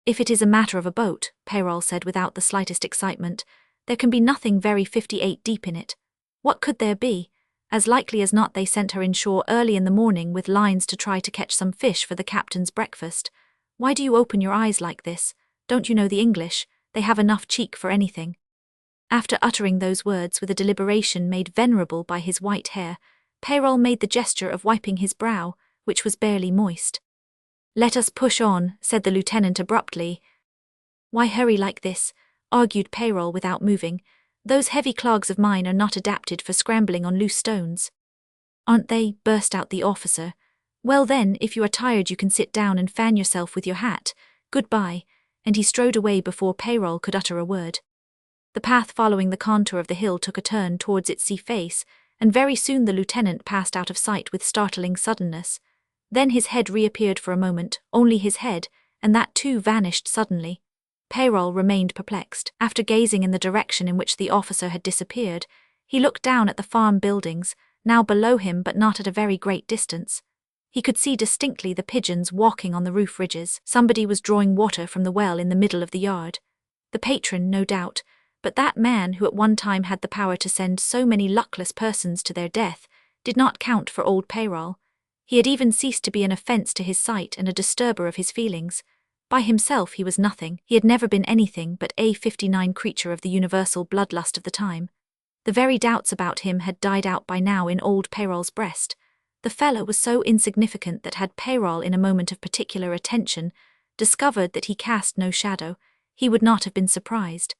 If it is a matter of a boat, Peyrol said without the slightest excitement, there can be nothing very 58 deep in it. What could there be? As likely as not they sent her inshore early in the morning with lines to try to catch some fish for the captain's breakfast. Why do you open your eyes like this? Don't you know the English? They have enough cheek for anything. After uttering those words with a deliberation made venerable by his white hair, Peyrol made the gesture of wiping his brow, which was barely moist. Let us push on, said the lieutenant abruptly. Why hurry like this? Argued Peyrol without moving. Those heavy clogs of mine are not adapted for scrambling on loose stones. Aren't they? Burst out the officer. Well then, if you are tired you can sit down and fan yourself with your hat. Goodbye. And he strode away before Peyrol could utter a word. The path following the contour of the hill took a turn towards its sea face, and very soon the lieutenant passed out of sight with startling suddenness. Then his head reappeared for a moment, only his head, and that too vanished suddenly. Peyrol remained perplexed. After gazing in the direction in which the officer had disappeared, he looked down at the farm buildings, now below him but not at a very great distance. He could see distinctly the pigeons walking on the roof ridges. Somebody was drawing water from the well in the middle of the yard. The patron, no doubt, but that man who at one time had the power to send so many luckless persons to their death did not count for old Peyrol. He had even ceased to be an offence to his sight and a disturber of his feelings. By himself he was nothing. He had never been anything but a 59 creature of the universal bloodlust of the time. The very doubts about him had died out by now in old Peyrol's breast. The fellow was so insignificant that had Peyrol in a moment of particular attention discovered that he cast no shadow, he would not have been surprised.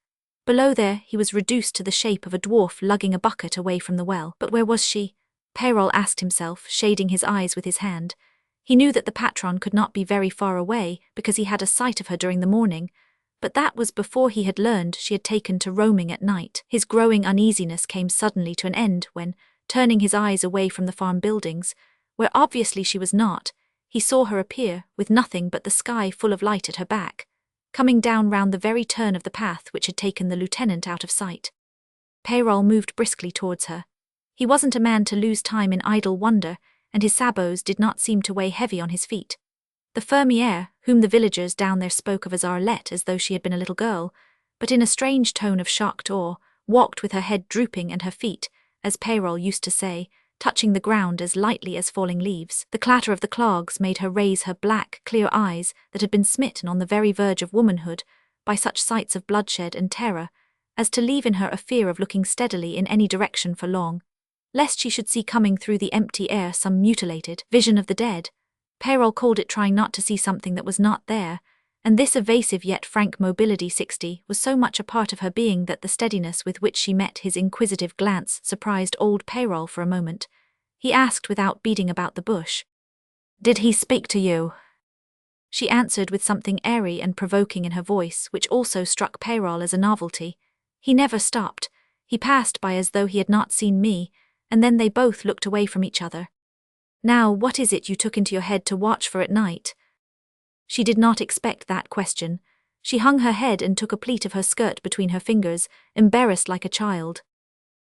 Below there he was reduced to the shape of a dwarf lugging a bucket away from the well. But where was she? Peyrol asked himself, shading his eyes with his hand. He knew that the patron could not be very far away because he had a sight of her during the morning, but that was before he had learned she had taken to roaming at night. His growing uneasiness came suddenly to an end when, turning his eyes away from the farm buildings, where obviously she was not, he saw her appear, with nothing but the sky full of light at her back, coming down round the very turn of the path which had taken the lieutenant out of sight. Peyrol moved briskly towards her. He wasn't a man to lose time in idle wonder, and his sabots did not seem to weigh heavy on his feet. The fermière, whom the villagers down there spoke of as Arlette as though she had been a little girl, but in a strange tone of shocked awe, walked with her head drooping and her feet, as Peyrol used to say, touching the ground as lightly as falling leaves. The clatter of the clogs made her raise her black, clear eyes that had been smitten on the very verge of womanhood by such sights of bloodshed and terror, as to leave in her a fear of looking steadily in any direction for long, lest she should see coming through the empty air some mutilated vision of the dead. Peyrol called it trying not to see something that was not there, and this evasive yet frank mobility 60 was so much a part of her being that the steadiness with which she met his inquisitive glance surprised old Peyrol for a moment. He asked without beating about the bush, "Did he speak to you?" She answered with something airy and provoking in her voice, which also struck Peyrol as a novelty. He never stopped. He passed by as though he had not seen me, and then they both looked away from each other. "Now, what is it you took into your head to watch for at night?" She did not expect that question. She hung her head and took a pleat of her skirt between her fingers, embarrassed like a child.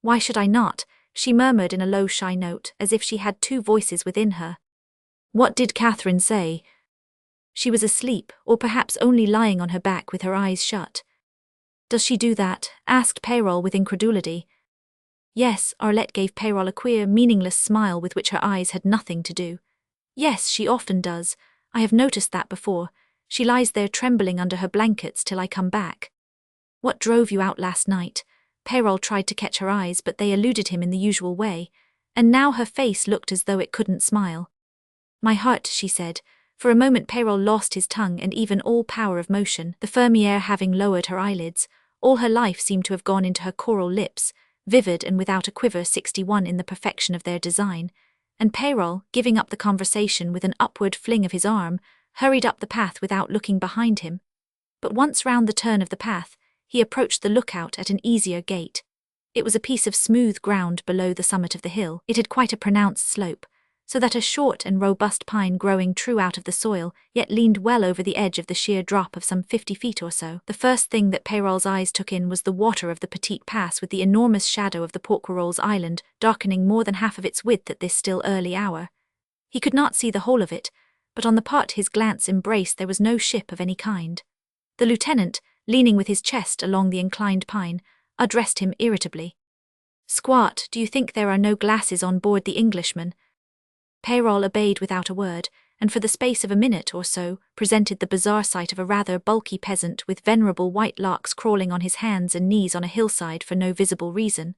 "Why should I not?" she murmured in a low shy note, as if she had two voices within her. "What did Catherine say?" She was asleep, or perhaps only lying on her back with her eyes shut. "Does she do that?" asked Peyrol with incredulity. "Yes," Arlette gave Peyrol a queer, meaningless smile with which her eyes had nothing to do. "Yes, she often does. I have noticed that before. She lies there trembling under her blankets till I come back." "What drove you out last night?" Peyrol tried to catch her eyes, but they eluded him in the usual way, and now her face looked as though it couldn't smile. "My heart," she said. For a moment Peyrol lost his tongue and even all power of motion, the fermière having lowered her eyelids. All her life seemed to have gone into her coral lips, vivid and without a quiver, 61 in the perfection of their design, and Peyrol, giving up the conversation with an upward fling of his arm, hurried up the path without looking behind him. But once round the turn of the path, he approached the lookout at an easier gait. It was a piece of smooth ground below the summit of the hill. It had quite a pronounced slope, so that a short and robust pine growing true out of the soil yet leaned well over the edge of the sheer drop of some 50 feet or so. The first thing that Peyrol's eyes took in was the water of the Petite Pass, with the enormous shadow of the Porquerolles Island darkening more than half of its width at this still early hour. He could not see the whole of it, but on the part his glance embraced there was no ship of any kind. The lieutenant, leaning with his chest along the inclined pine, addressed him irritably. "Squat, do you think there are no glasses on board the Englishman?" Peyrol obeyed without a word, and for the space of a minute or so presented the bizarre sight of a rather bulky peasant with venerable white locks crawling on his hands and knees on a hillside for no visible reason.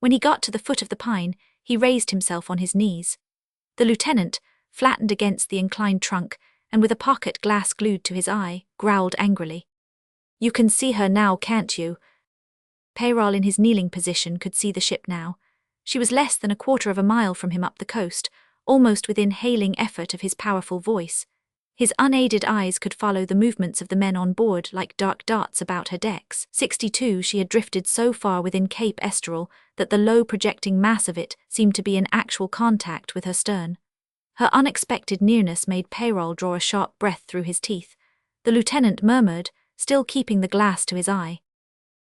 When he got to the foot of the pine, he raised himself on his knees. The lieutenant, flattened against the inclined trunk, and with a pocket glass glued to his eye, growled angrily. "You can see her now, can't you?" Peyrol in his kneeling position could see the ship now. She was less than a quarter of a mile from him up the coast, almost within hailing effort of his powerful voice. His unaided eyes could follow the movements of the men on board like dark dots about her decks. 62, she had drifted so far within Cape Esterel that the low projecting mass of it seemed to be in actual contact with her stern. Her unexpected nearness made Peyrol draw a sharp breath through his teeth. The lieutenant murmured, still keeping the glass to his eye.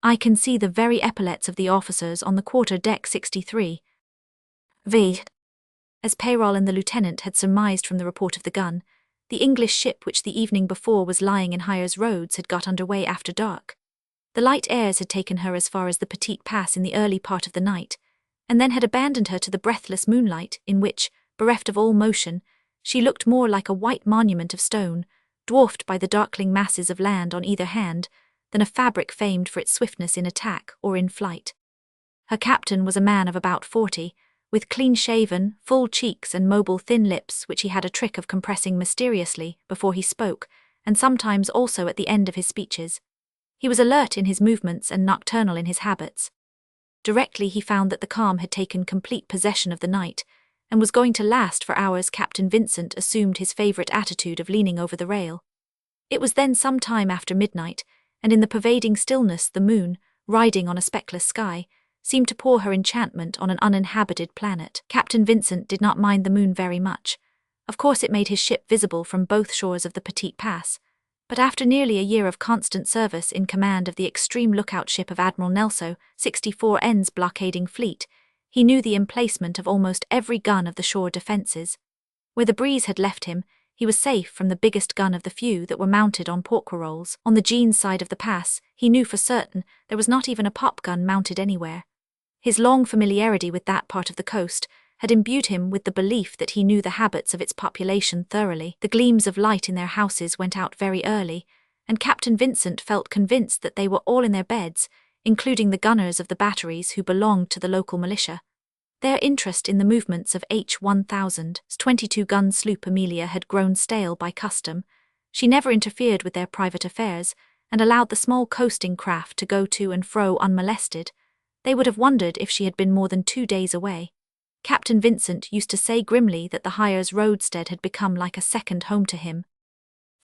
"I can see the very epaulets of the officers on the quarter deck 63. V." As Peyrol and the lieutenant had surmised from the report of the gun, the English ship which the evening before was lying in Hyers Roads had got under way after dark. The light airs had taken her as far as the Petite Pass in the early part of the night, and then had abandoned her to the breathless moonlight, in which, bereft of all motion, she looked more like a white monument of stone, dwarfed by the darkling masses of land on either hand, than a fabric famed for its swiftness in attack or in flight. Her captain was a man of about 40, with clean-shaven, full cheeks and mobile thin lips which he had a trick of compressing mysteriously before he spoke, and sometimes also at the end of his speeches. He was alert in his movements and nocturnal in his habits. Directly he found that the calm had taken complete possession of the night, and was going to last for hours, Captain Vincent assumed his favourite attitude of leaning over the rail. It was then some time after midnight, and in the pervading stillness the moon, riding on a speckless sky, seemed to pour her enchantment on an uninhabited planet. Captain Vincent did not mind the moon very much. Of course it made his ship visible from both shores of the Petite Pass, but after nearly a year of constant service in command of the extreme lookout ship of Admiral Nelson, 64N's blockading fleet, he knew the emplacement of almost every gun of the shore defences. Where the breeze had left him, he was safe from the biggest gun of the few that were mounted on Porquerolles. On the Jean's side of the pass, he knew for certain there was not even a pop gun mounted anywhere. His long familiarity with that part of the coast had imbued him with the belief that he knew the habits of its population thoroughly. The gleams of light in their houses went out very early, and Captain Vincent felt convinced that they were all in their beds, including the gunners of the batteries who belonged to the local militia. Their interest in the movements of H-1000's 22-gun sloop Amelia had grown stale by custom. She never interfered with their private affairs, and allowed the small coasting craft to go to and fro unmolested. They would have wondered if she had been more than 2 days away. Captain Vincent used to say grimly that the Hyers roadstead had become like a second home to him.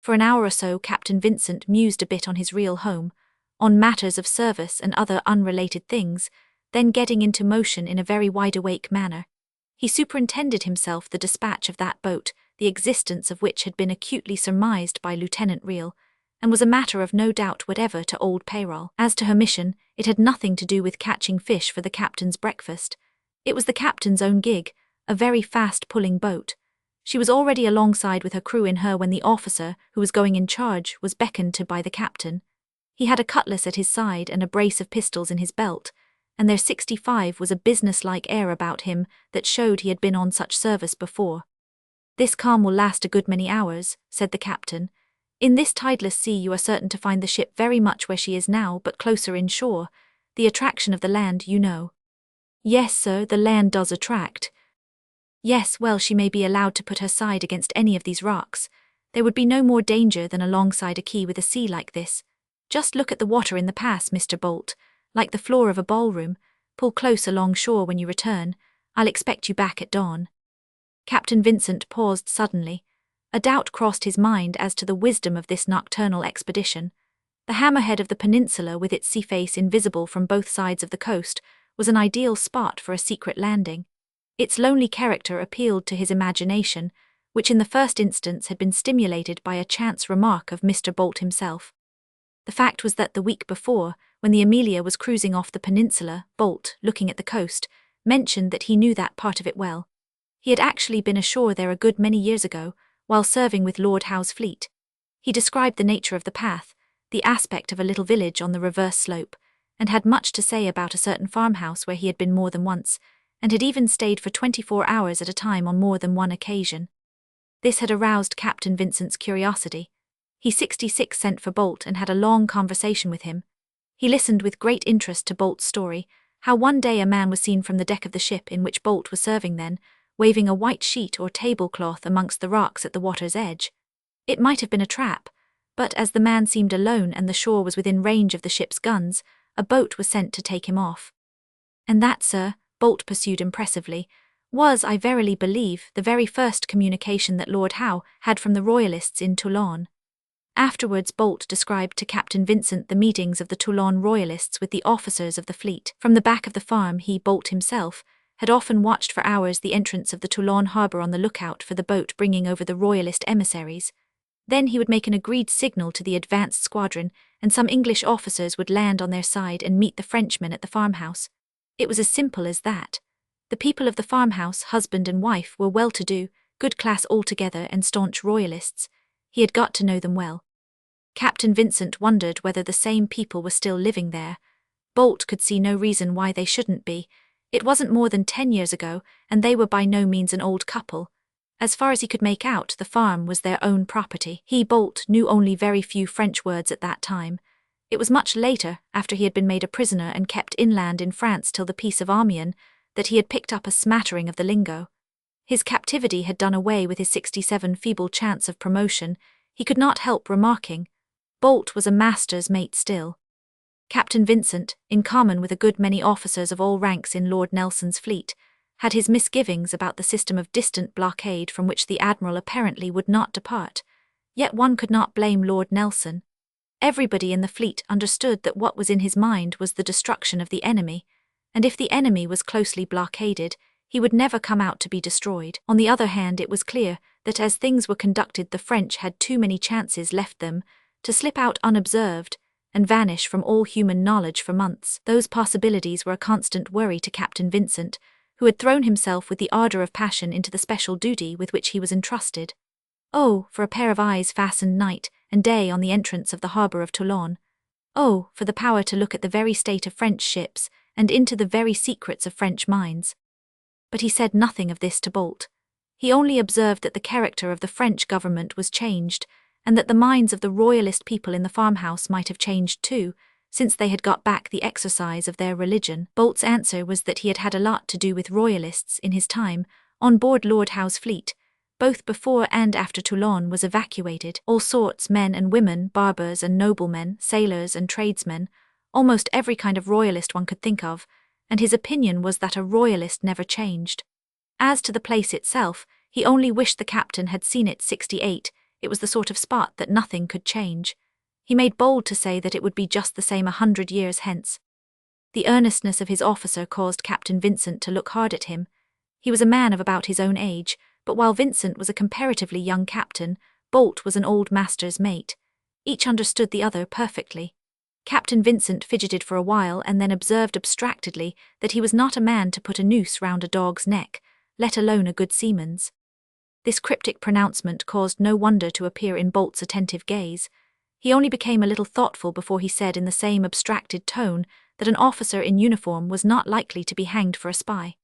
For an hour or so Captain Vincent mused a bit on his real home, on matters of service and other unrelated things, then getting into motion in a very wide-awake manner. He superintended himself the dispatch of that boat, the existence of which had been acutely surmised by Lieutenant Reel, and was a matter of no doubt whatever to old Peyrol. As to her mission, it had nothing to do with catching fish for the captain's breakfast. It was the captain's own gig, a very fast-pulling boat. She was already alongside with her crew in her when the officer, who was going in charge, was beckoned to by the captain. He had a cutlass at his side and a brace of pistols in his belt, and their 65 was a business-like air about him that showed he had been on such service before. "This calm will last a good many hours," said the captain. "In this tideless sea you are certain to find the ship very much where she is now, but closer inshore. The attraction of the land, you know." "Yes, sir, the land does attract." "Yes, well, she may be allowed to put her side against any of these rocks. There would be no more danger than alongside a quay with a sea like this. Just look at the water in the pass, Mr. Bolt, like the floor of a ballroom. Pull close along shore when you return. I'll expect you back at dawn." Captain Vincent paused suddenly. A doubt crossed his mind as to the wisdom of this nocturnal expedition. The hammerhead of the peninsula, with its sea face invisible from both sides of the coast, was an ideal spot for a secret landing. Its lonely character appealed to his imagination, which in the first instance had been stimulated by a chance remark of Mr. Bolt himself. The fact was that the week before, when the Amelia was cruising off the peninsula, Bolt, looking at the coast, mentioned that he knew that part of it well. He had actually been ashore there a good many years ago, while serving with Lord Howe's fleet. He described the nature of the path, the aspect of a little village on the reverse slope, and had much to say about a certain farmhouse where he had been more than once, and had even stayed for 24 hours at a time on more than one occasion. This had aroused Captain Vincent's curiosity. He 66 sent for Bolt and had a long conversation with him. He listened with great interest to Bolt's story, how one day a man was seen from the deck of the ship in which Bolt was serving then, waving a white sheet or tablecloth amongst the rocks at the water's edge. It might have been a trap, but as the man seemed alone and the shore was within range of the ship's guns, a boat was sent to take him off. "And that, sir," Bolt pursued impressively, "was, I verily believe, the very first communication that Lord Howe had from the Royalists in Toulon." Afterwards Bolt described to Captain Vincent the meetings of the Toulon Royalists with the officers of the fleet. From the back of the farm he, Bolt himself, had often watched for hours the entrance of the Toulon harbour on the lookout for the boat bringing over the Royalist emissaries. Then he would make an agreed signal to the advanced squadron, and some English officers would land on their side and meet the Frenchmen at the farmhouse. It was as simple as that. The people of the farmhouse, husband and wife, were well-to-do, good class altogether, and staunch Royalists. He had got to know them well. Captain Vincent wondered whether the same people were still living there. Bolt could see no reason why they shouldn't be. It wasn't more than 10 years ago, and they were by no means an old couple. As far as he could make out, the farm was their own property. He, Bolt, knew only very few French words at that time. It was much later, after he had been made a prisoner and kept inland in France till the Peace of Amiens, that he had picked up a smattering of the lingo. His captivity had done away with his 67 feeble chance of promotion. He could not help remarking, Bolt was a master's mate still. Captain Vincent, in common with a good many officers of all ranks in Lord Nelson's fleet, had his misgivings about the system of distant blockade from which the Admiral apparently would not depart. Yet one could not blame Lord Nelson. Everybody in the fleet understood that what was in his mind was the destruction of the enemy, and if the enemy was closely blockaded, he would never come out to be destroyed. On the other hand, it was clear that as things were conducted, the French had too many chances left them to slip out unobserved and vanish from all human knowledge for months. Those possibilities were a constant worry to Captain Vincent, who had thrown himself with the ardour of passion into the special duty with which he was entrusted. Oh, for a pair of eyes fastened night and day on the entrance of the harbour of Toulon. Oh, for the power to look at the very state of French ships and into the very secrets of French minds. But he said nothing of this to Bolt. He only observed that the character of the French government was changed, and that the minds of the royalist people in the farmhouse might have changed too, since they had got back the exercise of their religion. Bolt's answer was that he had had a lot to do with royalists in his time, on board Lord Howe's fleet, both before and after Toulon was evacuated. All sorts, men and women, barbers and noblemen, sailors and tradesmen, almost every kind of royalist one could think of, and his opinion was that a royalist never changed. As to the place itself, he only wished the captain had seen it 68, it was the sort of spot that nothing could change. He made bold to say that it would be just the same 100 years hence. The earnestness of his officer caused Captain Vincent to look hard at him. He was a man of about his own age, but while Vincent was a comparatively young captain, Bolt was an old master's mate. Each understood the other perfectly. Captain Vincent fidgeted for a while and then observed abstractedly that he was not a man to put a noose round a dog's neck, let alone a good seaman's. This cryptic pronouncement caused no wonder to appear in Bolt's attentive gaze. He only became a little thoughtful before he said in the same abstracted tone that an officer in uniform was not likely to be hanged for a spy.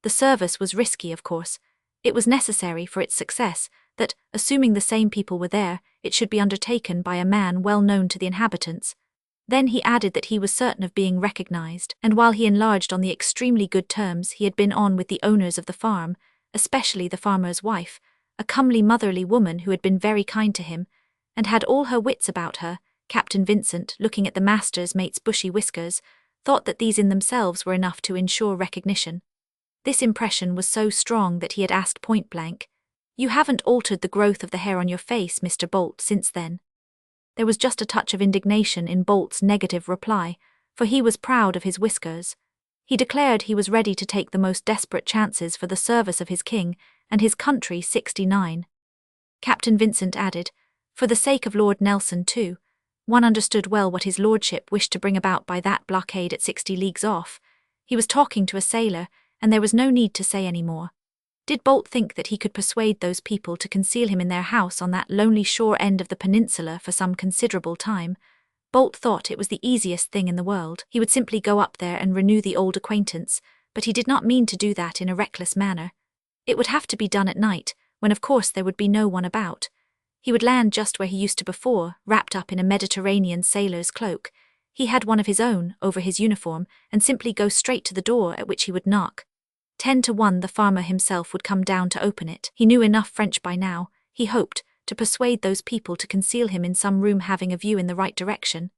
The service was risky, of course. It was necessary for its success that, assuming the same people were there, it should be undertaken by a man well known to the inhabitants. Then he added that he was certain of being recognized, and while he enlarged on the extremely good terms he had been on with the owners of the farm, especially the farmer's wife, a comely motherly woman who had been very kind to him, and had all her wits about her, Captain Vincent, looking at the master's mate's bushy whiskers, thought that these in themselves were enough to ensure recognition. This impression was so strong that he had asked point-blank, "You haven't altered the growth of the hair on your face, Mr. Bolt, since then?" There was just a touch of indignation in Bolt's negative reply, for he was proud of his whiskers. He declared he was ready to take the most desperate chances for the service of his king and his country 69. Captain Vincent added, "For the sake of Lord Nelson too. One understood well what his lordship wished to bring about by that blockade at 60 leagues off. He was talking to a sailor, and there was no need to say any more." Did Bolt think that he could persuade those people to conceal him in their house on that lonely shore end of the peninsula for some considerable time? Bolt thought it was the easiest thing in the world. He would simply go up there and renew the old acquaintance, but he did not mean to do that in a reckless manner. It would have to be done at night, when of course there would be no one about. He would land just where he used to before, wrapped up in a Mediterranean sailor's cloak. He had one of his own, over his uniform, and simply go straight to the door at which he would knock. 10 to 1 the farmer himself would come down to open it. He knew enough French by now, he hoped, to persuade those people to conceal him in some room having a view in the right direction.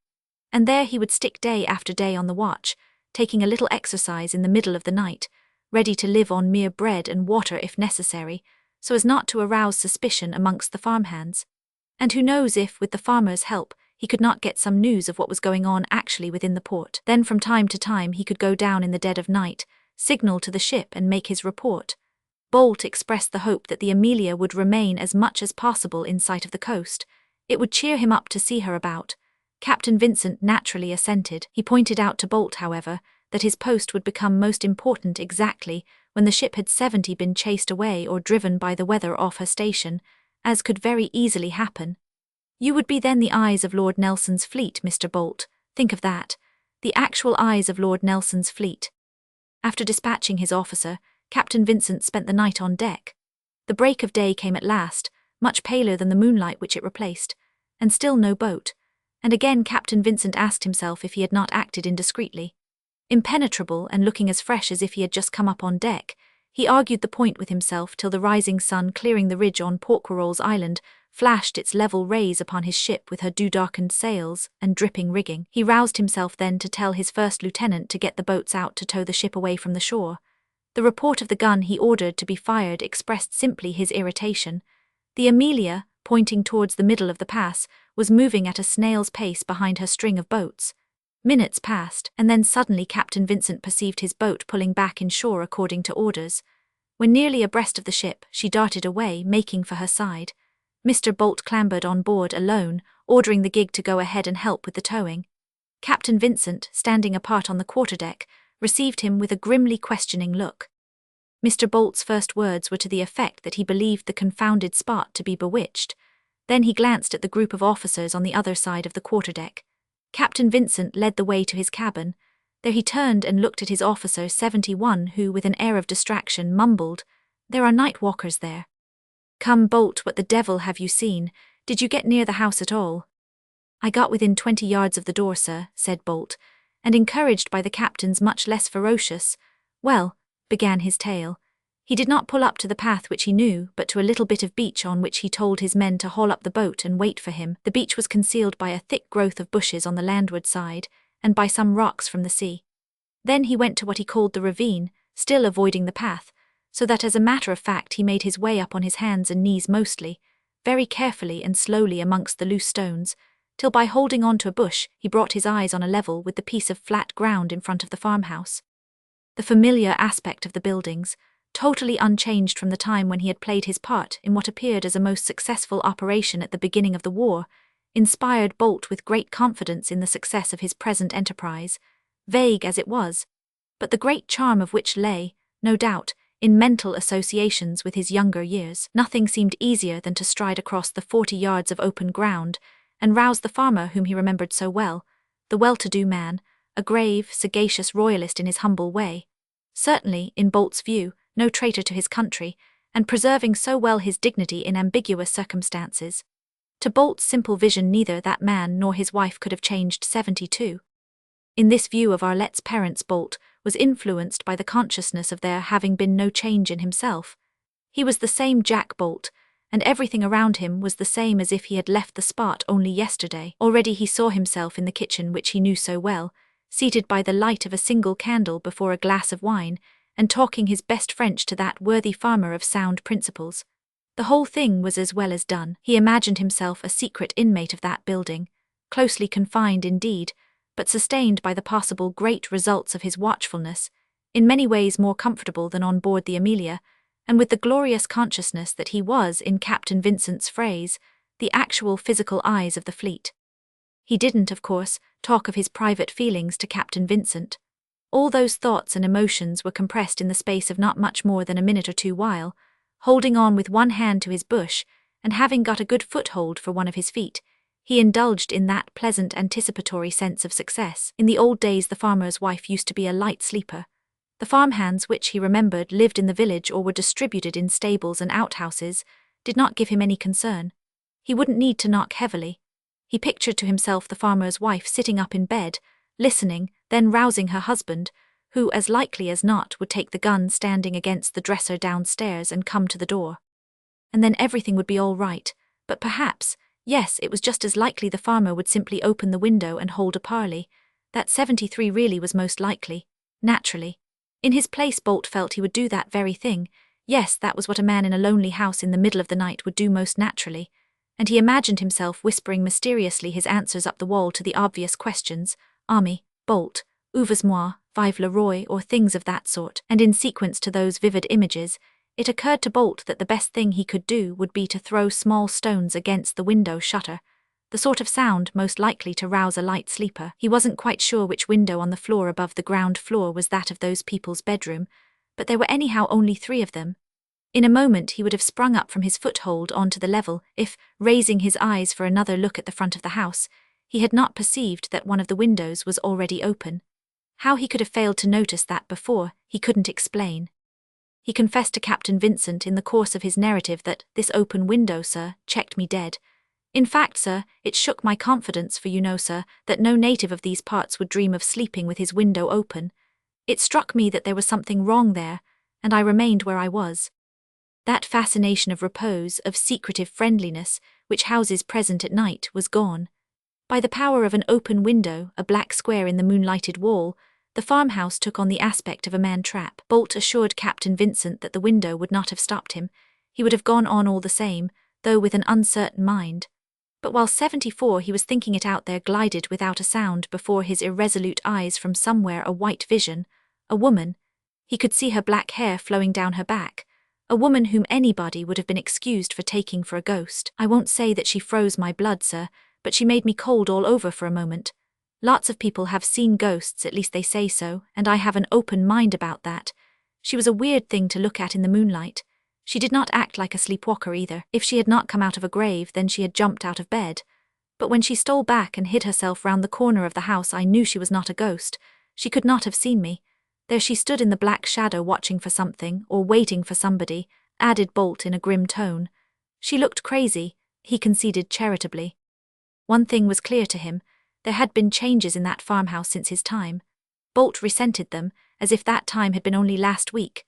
And there he would stick day after day on the watch, taking a little exercise in the middle of the night, ready to live on mere bread and water if necessary, so as not to arouse suspicion amongst the farmhands. And who knows if, with the farmer's help, he could not get some news of what was going on actually within the port. Then from time to time he could go down in the dead of night, signal to the ship and make his report. Bolt expressed the hope that the Amelia would remain as much as possible in sight of the coast. It would cheer him up to see her about. Captain Vincent naturally assented. He pointed out to Bolt, however, that his post would become most important exactly when the ship had 70 been chased away or driven by the weather off her station, as could very easily happen. You would be then the eyes of Lord Nelson's fleet, Mr. Bolt. Think of that. The actual eyes of Lord Nelson's fleet. After dispatching his officer, Captain Vincent spent the night on deck. The break of day came at last, much paler than the moonlight which it replaced, and still no boat, and again Captain Vincent asked himself if he had not acted indiscreetly. Impenetrable and looking as fresh as if he had just come up on deck, he argued the point with himself till the rising sun clearing the ridge on Peyrol's island flashed its level rays upon his ship with her dew-darkened sails and dripping rigging. He roused himself then to tell his first lieutenant to get the boats out to tow the ship away from the shore. The report of the gun he ordered to be fired expressed simply his irritation. The Amelia, pointing towards the middle of the pass, was moving at a snail's pace behind her string of boats. Minutes passed, and then suddenly Captain Vincent perceived his boat pulling back inshore according to orders. When nearly abreast of the ship, she darted away, making for her side. Mr. Bolt clambered on board alone, ordering the gig to go ahead and help with the towing. Captain Vincent, standing apart on the quarterdeck, received him with a grimly questioning look. Mr. Bolt's first words were to the effect that he believed the confounded spot to be bewitched. Then he glanced at the group of officers on the other side of the quarterdeck. Captain Vincent led the way to his cabin. There he turned and looked at his officer 71 who, with an air of distraction, mumbled, "There are night walkers there." "Come, Bolt, what the devil have you seen? Did you get near the house at all?" "I got within 20 yards of the door, sir," said Bolt, and encouraged by the captain's much less ferocious, "Well," began his tale. He did not pull up to the path which he knew, but to a little bit of beach on which he told his men to haul up the boat and wait for him. The beach was concealed by a thick growth of bushes on the landward side, and by some rocks from the sea. Then he went to what he called the ravine, still avoiding the path, so that as a matter of fact he made his way up on his hands and knees mostly, very carefully and slowly amongst the loose stones, till by holding on to a bush he brought his eyes on a level with the piece of flat ground in front of the farmhouse. The familiar aspect of the buildings, totally unchanged from the time when he had played his part in what appeared as a most successful operation at the beginning of the war, inspired Bolt with great confidence in the success of his present enterprise, vague as it was, but the great charm of which lay, no doubt, in mental associations with his younger years. Nothing seemed easier than to stride across the 40 yards of open ground and rouse the farmer whom he remembered so well, the well-to-do man, a grave, sagacious royalist in his humble way. Certainly, in Bolt's view, no traitor to his country, and preserving so well his dignity in ambiguous circumstances. To Bolt's simple vision, neither that man nor his wife could have changed 72. In this view of Arlette's parents, Bolt was influenced by the consciousness of there having been no change in himself. He was the same Jack Bolt, and everything around him was the same as if he had left the spot only yesterday. Already he saw himself in the kitchen which he knew so well, seated by the light of a single candle before a glass of wine, and talking his best French to that worthy farmer of sound principles. The whole thing was as well as done. He imagined himself a secret inmate of that building, closely confined indeed, but sustained by the possible great results of his watchfulness, in many ways more comfortable than on board the Amelia, and with the glorious consciousness that he was, in Captain Vincent's phrase, the actual physical eyes of the fleet. He didn't, of course, talk of his private feelings to Captain Vincent. All those thoughts and emotions were compressed in the space of not much more than a minute or two while, holding on with one hand to his bush, and having got a good foothold for one of his feet, he indulged in that pleasant anticipatory sense of success. In the old days the farmer's wife used to be a light sleeper. The farmhands which he remembered lived in the village or were distributed in stables and outhouses did not give him any concern. He wouldn't need to knock heavily. He pictured to himself the farmer's wife sitting up in bed, listening, then rousing her husband, who as likely as not would take the gun standing against the dresser downstairs and come to the door. And then everything would be all right, but perhaps, yes, it was just as likely the farmer would simply open the window and hold a parley. That 73 really was most likely, naturally. In his place Bolt felt he would do that very thing. Yes, that was what a man in a lonely house in the middle of the night would do most naturally, and he imagined himself whispering mysteriously his answers up the wall to the obvious questions, Army, Bolt, Ouvres moi, Vive le Roi, or things of that sort, and in sequence to those vivid images, it occurred to Bolt that the best thing he could do would be to throw small stones against the window shutter, the sort of sound most likely to rouse a light sleeper. He wasn't quite sure which window on the floor above the ground floor was that of those people's bedroom, but there were anyhow only 3 of them. In a moment he would have sprung up from his foothold onto the level if, raising his eyes for another look at the front of the house, he had not perceived that one of the windows was already open. How he could have failed to notice that before, he couldn't explain. He confessed to Captain Vincent in the course of his narrative that this open window, sir, checked me dead. In fact, sir, it shook my confidence, for you know, sir, that no native of these parts would dream of sleeping with his window open. It struck me that there was something wrong there, and I remained where I was. That fascination of repose, of secretive friendliness, which houses present at night, was gone. By the power of an open window, a black square in the moonlighted wall, the farmhouse took on the aspect of a man-trap. Bolt assured Captain Vincent that the window would not have stopped him. He would have gone on all the same, though with an uncertain mind. But while 74 he was thinking it out, there glided without a sound before his irresolute eyes from somewhere a white vision, a woman. He could see her black hair flowing down her back, a woman whom anybody would have been excused for taking for a ghost. I won't say that she froze my blood, sir, but she made me cold all over for a moment. Lots of people have seen ghosts, at least they say so, and I have an open mind about that. She was a weird thing to look at in the moonlight. She did not act like a sleepwalker either. If she had not come out of a grave, then she had jumped out of bed. But when she stole back and hid herself round the corner of the house, I knew she was not a ghost. She could not have seen me. There she stood in the black shadow watching for something, or waiting for somebody, added Bolt in a grim tone. She looked crazy, he conceded charitably. One thing was clear to him. There had been changes in that farmhouse since his time. Bolt resented them, as if that time had been only last week.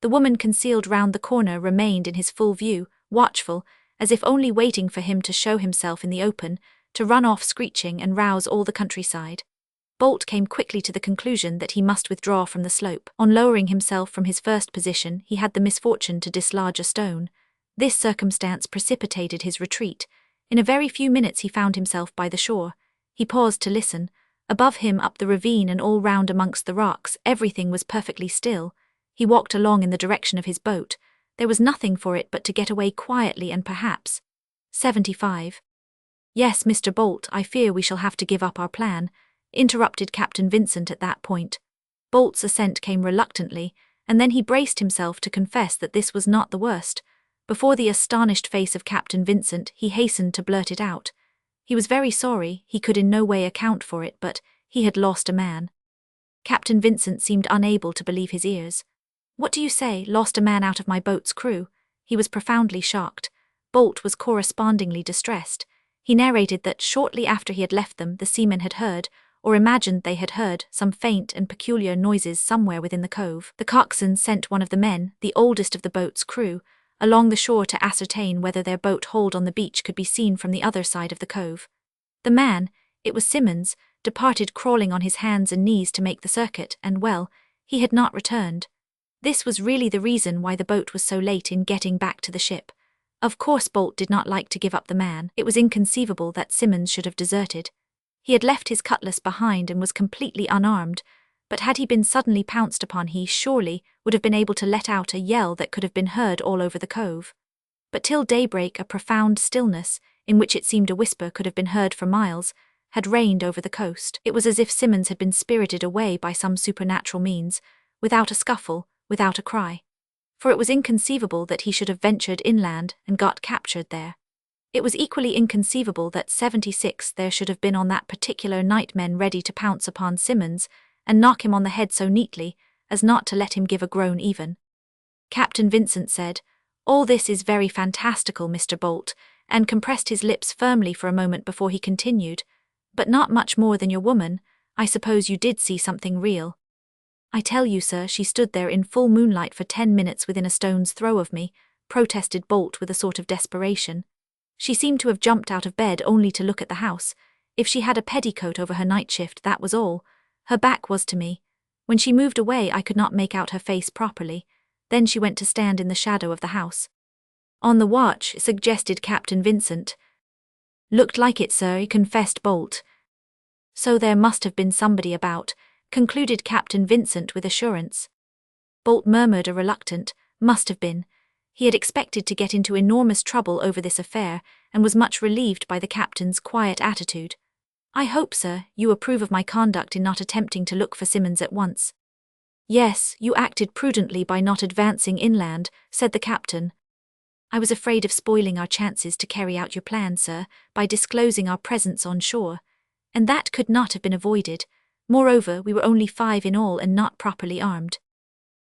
The woman concealed round the corner remained in his full view, watchful, as if only waiting for him to show himself in the open, to run off screeching and rouse all the countryside. Bolt came quickly to the conclusion that he must withdraw from the slope. On lowering himself from his first position, he had the misfortune to dislodge a stone. This circumstance precipitated his retreat. In a very few minutes he found himself by the shore. He paused to listen. Above him, up the ravine and all round amongst the rocks, everything was perfectly still. He walked along in the direction of his boat. There was nothing for it but to get away quietly and perhaps. 75. Yes, Mr. Bolt, I fear we shall have to give up our plan, interrupted Captain Vincent at that point. Bolt's assent came reluctantly, and then he braced himself to confess that this was not the worst. Before the astonished face of Captain Vincent, he hastened to blurt it out. He was very sorry, he could in no way account for it, but he had lost a man. Captain Vincent seemed unable to believe his ears. "What do you say, lost a man out of my boat's crew?" He was profoundly shocked. Bolt was correspondingly distressed. He narrated that shortly after he had left them, the seamen had heard, or imagined they had heard, some faint and peculiar noises somewhere within the cove. The coxswain sent one of the men, the oldest of the boat's crew, along the shore to ascertain whether their boat hold on the beach could be seen from the other side of the cove. The man, it was Simmons, departed crawling on his hands and knees to make the circuit, and well, he had not returned. This was really the reason why the boat was so late in getting back to the ship. Of course Bolt did not like to give up the man. It was inconceivable that Simmons should have deserted. He had left his cutlass behind and was completely unarmed, but had he been suddenly pounced upon, he surely would have been able to let out a yell that could have been heard all over the cove. But till daybreak a profound stillness, in which it seemed a whisper could have been heard for miles, had reigned over the coast. It was as if Simmons had been spirited away by some supernatural means, without a scuffle, without a cry. For it was inconceivable that he should have ventured inland and got captured there. It was equally inconceivable that 76 there should have been on that particular night men ready to pounce upon Simmons and knock him on the head so neatly as not to let him give a groan even. Captain Vincent said, "All this is very fantastical, Mr. Bolt," and compressed his lips firmly for a moment before he continued, "but not much more than your woman. I suppose you did see something real." "I tell you, sir, she stood there in full moonlight for 10 minutes within a stone's throw of me," protested Bolt with a sort of desperation. "She seemed to have jumped out of bed only to look at the house. If she had a petticoat over her night shift, that was all. Her back was to me. When she moved away I could not make out her face properly. Then she went to stand in the shadow of the house." "On the watch," suggested Captain Vincent. "Looked like it, sir," confessed Bolt. "So there must have been somebody about," concluded Captain Vincent with assurance. Bolt murmured a reluctant, "Must have been." He had expected to get into enormous trouble over this affair, and was much relieved by the captain's quiet attitude. "I hope, sir, you approve of my conduct in not attempting to look for Simmons at once." "Yes, you acted prudently by not advancing inland," said the captain. "I was afraid of spoiling our chances to carry out your plan, sir, by disclosing our presence on shore. And that could not have been avoided. Moreover, we were only 5 in all and not properly armed."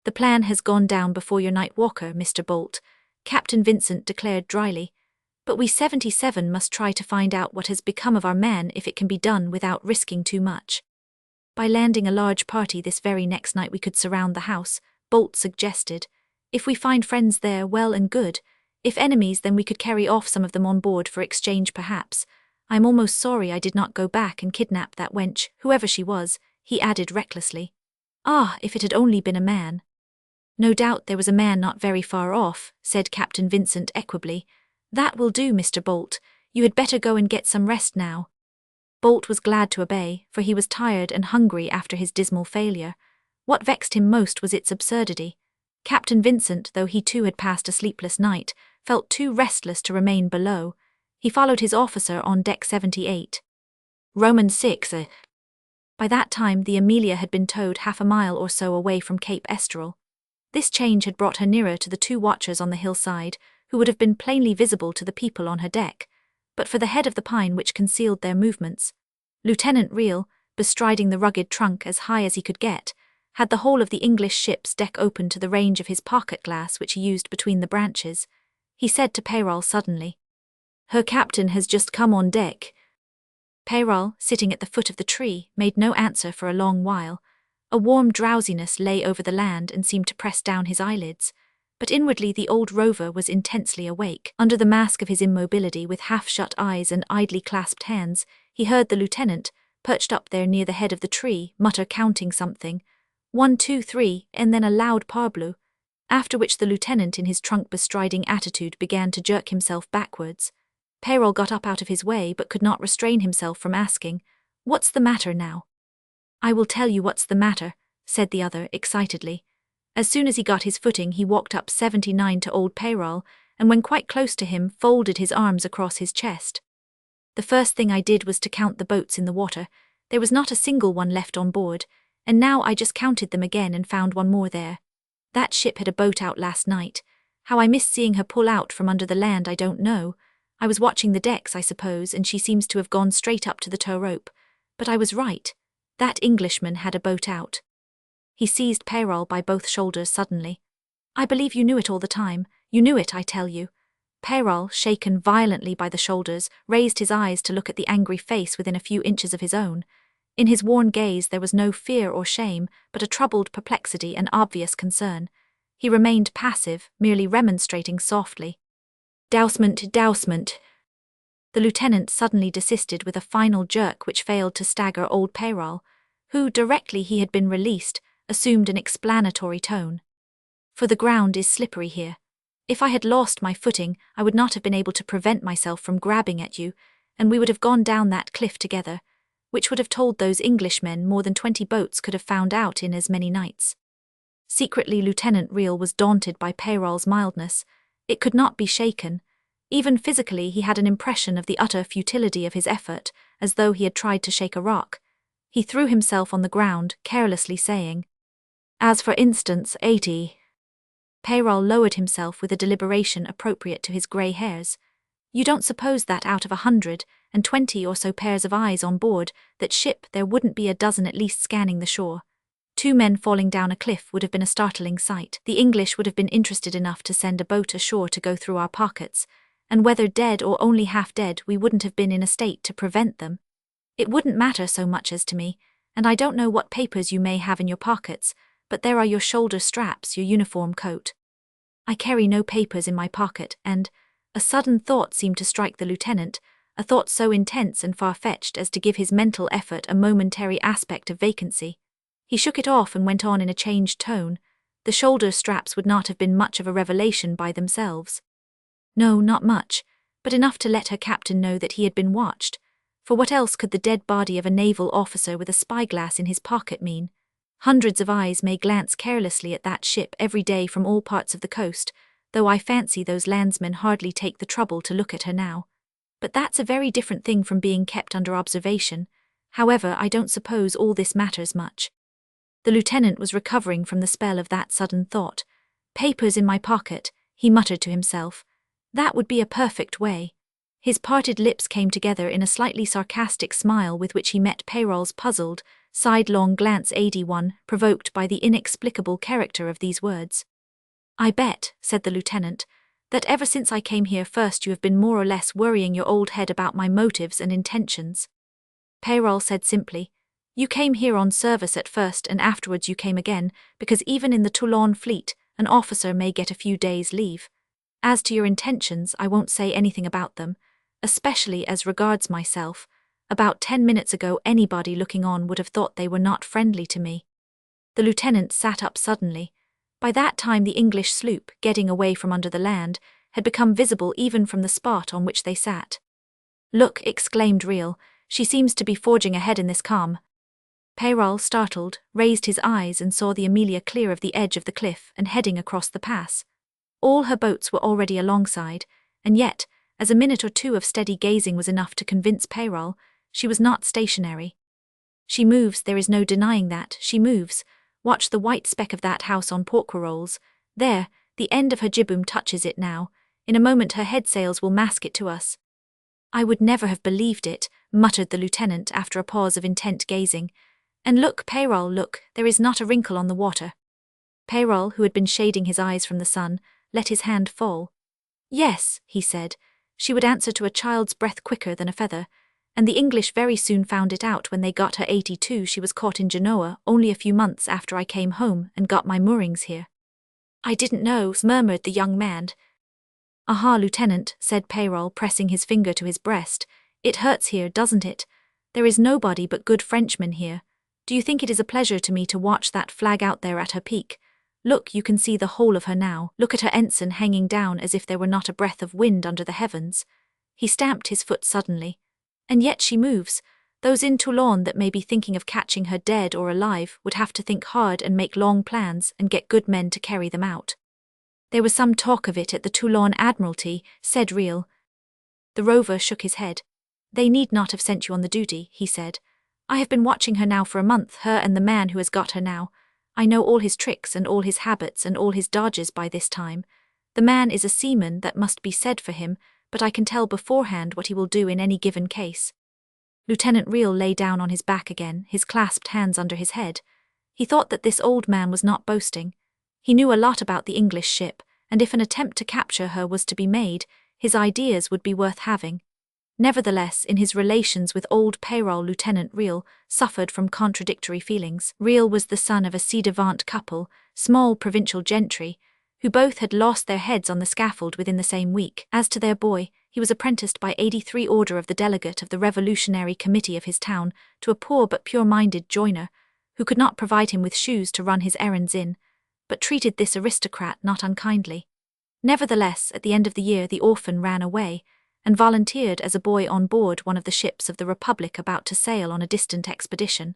"The plan has gone down before your night walker, Mr. Bolt," Captain Vincent declared dryly. "But we 77 must try to find out what has become of our man if it can be done without risking too much." "By landing a large party this very next night we could surround the house," Bolt suggested. "If we find friends there, well and good. If enemies, then we could carry off some of them on board for exchange perhaps. I'm almost sorry I did not go back and kidnap that wench, whoever she was," he added recklessly. "Ah, if it had only been a man." "No doubt there was a man not very far off," said Captain Vincent equably. "That will do, Mr. Bolt. You had better go and get some rest now." Bolt was glad to obey, for he was tired and hungry after his dismal failure. What vexed him most was its absurdity. Captain Vincent, though he too had passed a sleepless night, felt too restless to remain below. He followed his officer on deck 78. Roman 6. By that time the Amelia had been towed half a mile or so away from Cape Esterel. This change had brought her nearer to the 2 watchers on the hillside, who would have been plainly visible to the people on her deck, but for the head of the pine which concealed their movements. Lieutenant Reel, bestriding the rugged trunk as high as he could get, had the whole of the English ship's deck open to the range of his pocket-glass which he used between the branches. He said to Peyrol suddenly, "Her captain has just come on deck." Peyrol, sitting at the foot of the tree, made no answer for a long while. A warm drowsiness lay over the land and seemed to press down his eyelids, but inwardly the old Rover was intensely awake. Under the mask of his immobility, with half-shut eyes and idly clasped hands, he heard the lieutenant, perched up there near the head of the tree, mutter counting something, 1, 2, 3, and then a loud parbleu, after which the lieutenant in his trunk-bestriding attitude began to jerk himself backwards. Peyrol got up out of his way but could not restrain himself from asking, "What's the matter now?" "I will tell you what's the matter," said the other excitedly. As soon as he got his footing he walked up 79 to old Peyrol, and when quite close to him folded his arms across his chest. "The first thing I did was to count the boats in the water. There was not a single one left on board, and now I just counted them again and found one more there. That ship had a boat out last night. How I missed seeing her pull out from under the land I don't know. I was watching the decks, I suppose, and she seems to have gone straight up to the tow rope. But I was right. That Englishman had a boat out. He seized Peyrol by both shoulders suddenly. I believe you knew it all the time. You knew it, I tell you. Peyrol, shaken violently by the shoulders, raised his eyes to look at the angry face within a few inches of his own. In his worn gaze there was no fear or shame, but a troubled perplexity and obvious concern. He remained passive, merely remonstrating softly. Dousement, dousement. The lieutenant suddenly desisted with a final jerk which failed to stagger old Peyrol, who, directly he had been released, assumed an explanatory tone. For the ground is slippery here. If I had lost my footing, I would not have been able to prevent myself from grabbing at you, and we would have gone down that cliff together, which would have told those Englishmen more than 20 boats could have found out in as many nights. Secretly, Lieutenant Real was daunted by Peyrol's mildness. It could not be shaken. Even physically, he had an impression of the utter futility of his effort, as though he had tried to shake a rock. He threw himself on the ground, carelessly saying, "As for instance, 80. Peyrol lowered himself with a deliberation appropriate to his grey hairs. You don't suppose that out of 120 or so pairs of eyes on board that ship there wouldn't be a dozen at least scanning the shore? 2 men falling down a cliff would have been a startling sight. The English would have been interested enough to send a boat ashore to go through our pockets, and whether dead or only half dead, we wouldn't have been in a state to prevent them. It wouldn't matter so much as to me, and I don't know what papers you may have in your pockets, but there are your shoulder straps, your uniform coat." "I carry no papers in my pocket, and—" A sudden thought seemed to strike the lieutenant, a thought so intense and far-fetched as to give his mental effort a momentary aspect of vacancy. He shook it off and went on in a changed tone. The shoulder straps would not have been much of a revelation by themselves. No, not much, but enough to let her captain know that he had been watched. For what else could the dead body of a naval officer with a spyglass in his pocket mean? Hundreds of eyes may glance carelessly at that ship every day from all parts of the coast, though I fancy those landsmen hardly take the trouble to look at her now. But that's a very different thing from being kept under observation. However, I don't suppose all this matters much. The lieutenant was recovering from the spell of that sudden thought. "Papers in my pocket," he muttered to himself. "That would be a perfect way." His parted lips came together in a slightly sarcastic smile with which he met Peyrol's puzzled, sidelong glance 81, provoked by the inexplicable character of these words. "I bet," said the lieutenant, "that ever since I came here first you have been more or less worrying your old head about my motives and intentions." Peyrol said simply, "You came here on service at first and afterwards you came again, because even in the Toulon fleet, an officer may get a few days' leave. As to your intentions, I won't say anything about them, especially as regards myself. About 10 minutes ago anybody looking on would have thought they were not friendly to me." The lieutenant sat up suddenly. By that time the English sloop, getting away from under the land, had become visible even from the spot on which they sat. "Look," exclaimed Real, "she seems to be forging ahead in this calm." Peyrol, startled, raised his eyes and saw the Amelia clear of the edge of the cliff and heading across the pass. All her boats were already alongside, and yet, as a minute or two of steady gazing was enough to convince Peyrol, she was not stationary. "She moves, there is no denying that, she moves. Watch the white speck of that house on Porquerolles. There, the end of her jibboom touches it now. In a moment her head sails will mask it to us." "I would never have believed it," muttered the lieutenant after a pause of intent gazing. "And look, Peyrol, look, there is not a wrinkle on the water." Peyrol, who had been shading his eyes from the sun, let his hand fall. "Yes," he said, "she would answer to a child's breath quicker than a feather, and the English very soon found it out when they got her 82. She was caught in Genoa only a few months after I came home and got my moorings here." "I didn't know," murmured the young man. "Aha, Lieutenant," said Peyrol, pressing his finger to his breast. "It hurts here, doesn't it? There is nobody but good Frenchmen here. Do you think it is a pleasure to me to watch that flag out there at her peak? Look, you can see the whole of her now. Look at her ensign hanging down as if there were not a breath of wind under the heavens." He stamped his foot suddenly. "And yet she moves. Those in Toulon that may be thinking of catching her dead or alive would have to think hard and make long plans and get good men to carry them out." "There was some talk of it at the Toulon Admiralty," said Real. The Rover shook his head. "They need not have sent you on the duty," he said. "I have been watching her now for a month, her and the man who has got her now. I know all his tricks and all his habits and all his dodges by this time. The man is a seaman, that must be said for him, but I can tell beforehand what he will do in any given case." Lieutenant Reel lay down on his back again, his clasped hands under his head. He thought that this old man was not boasting. He knew a lot about the English ship, and if an attempt to capture her was to be made, his ideas would be worth having. Nevertheless, in his relations with old Peyrol, Lieutenant Reel suffered from contradictory feelings. Reel was the son of a ci-devant couple, small provincial gentry, who both had lost their heads on the scaffold within the same week. As to their boy, he was apprenticed by 83 order of the delegate of the Revolutionary Committee of his town to a poor but pure-minded joiner, who could not provide him with shoes to run his errands in, but treated this aristocrat not unkindly. Nevertheless, at the end of the year the orphan ran away, and volunteered as a boy on board one of the ships of the Republic about to sail on a distant expedition.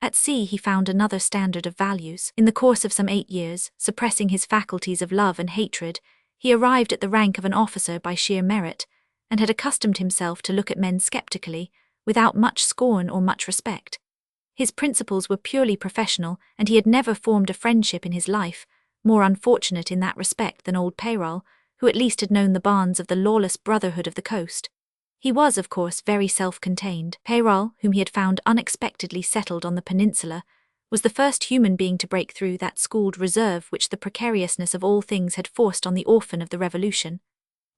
At sea he found another standard of values. In the course of some 8 years, suppressing his faculties of love and hatred, he arrived at the rank of an officer by sheer merit, and had accustomed himself to look at men skeptically, without much scorn or much respect. His principles were purely professional, and he had never formed a friendship in his life, more unfortunate in that respect than old Peyrol, who at least had known the bonds of the lawless brotherhood of the coast. He was, of course, very self-contained. Peyrol, whom he had found unexpectedly settled on the peninsula, was the first human being to break through that schooled reserve which the precariousness of all things had forced on the orphan of the Revolution.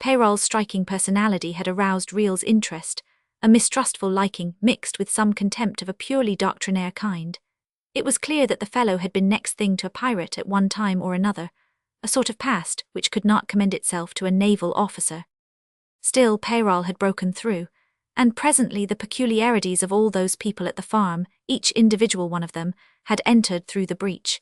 Peyrol's striking personality had aroused Reel's interest, a mistrustful liking mixed with some contempt of a purely doctrinaire kind. It was clear that the fellow had been next thing to a pirate at one time or another, a sort of past which could not commend itself to a naval officer. Still, Peyrol had broken through, and presently the peculiarities of all those people at the farm, each individual one of them, had entered through the breach.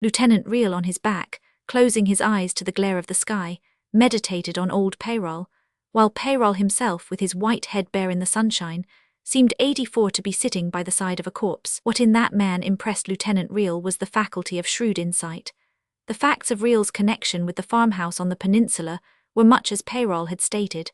Lieutenant Reel on his back, closing his eyes to the glare of the sky, meditated on old Peyrol, while Peyrol himself, with his white head bare in the sunshine, seemed 84 to be sitting by the side of a corpse. What in that man impressed Lieutenant Reel was the faculty of shrewd insight. The facts of Reel's connection with the farmhouse on the peninsula were much as Peyrol had stated.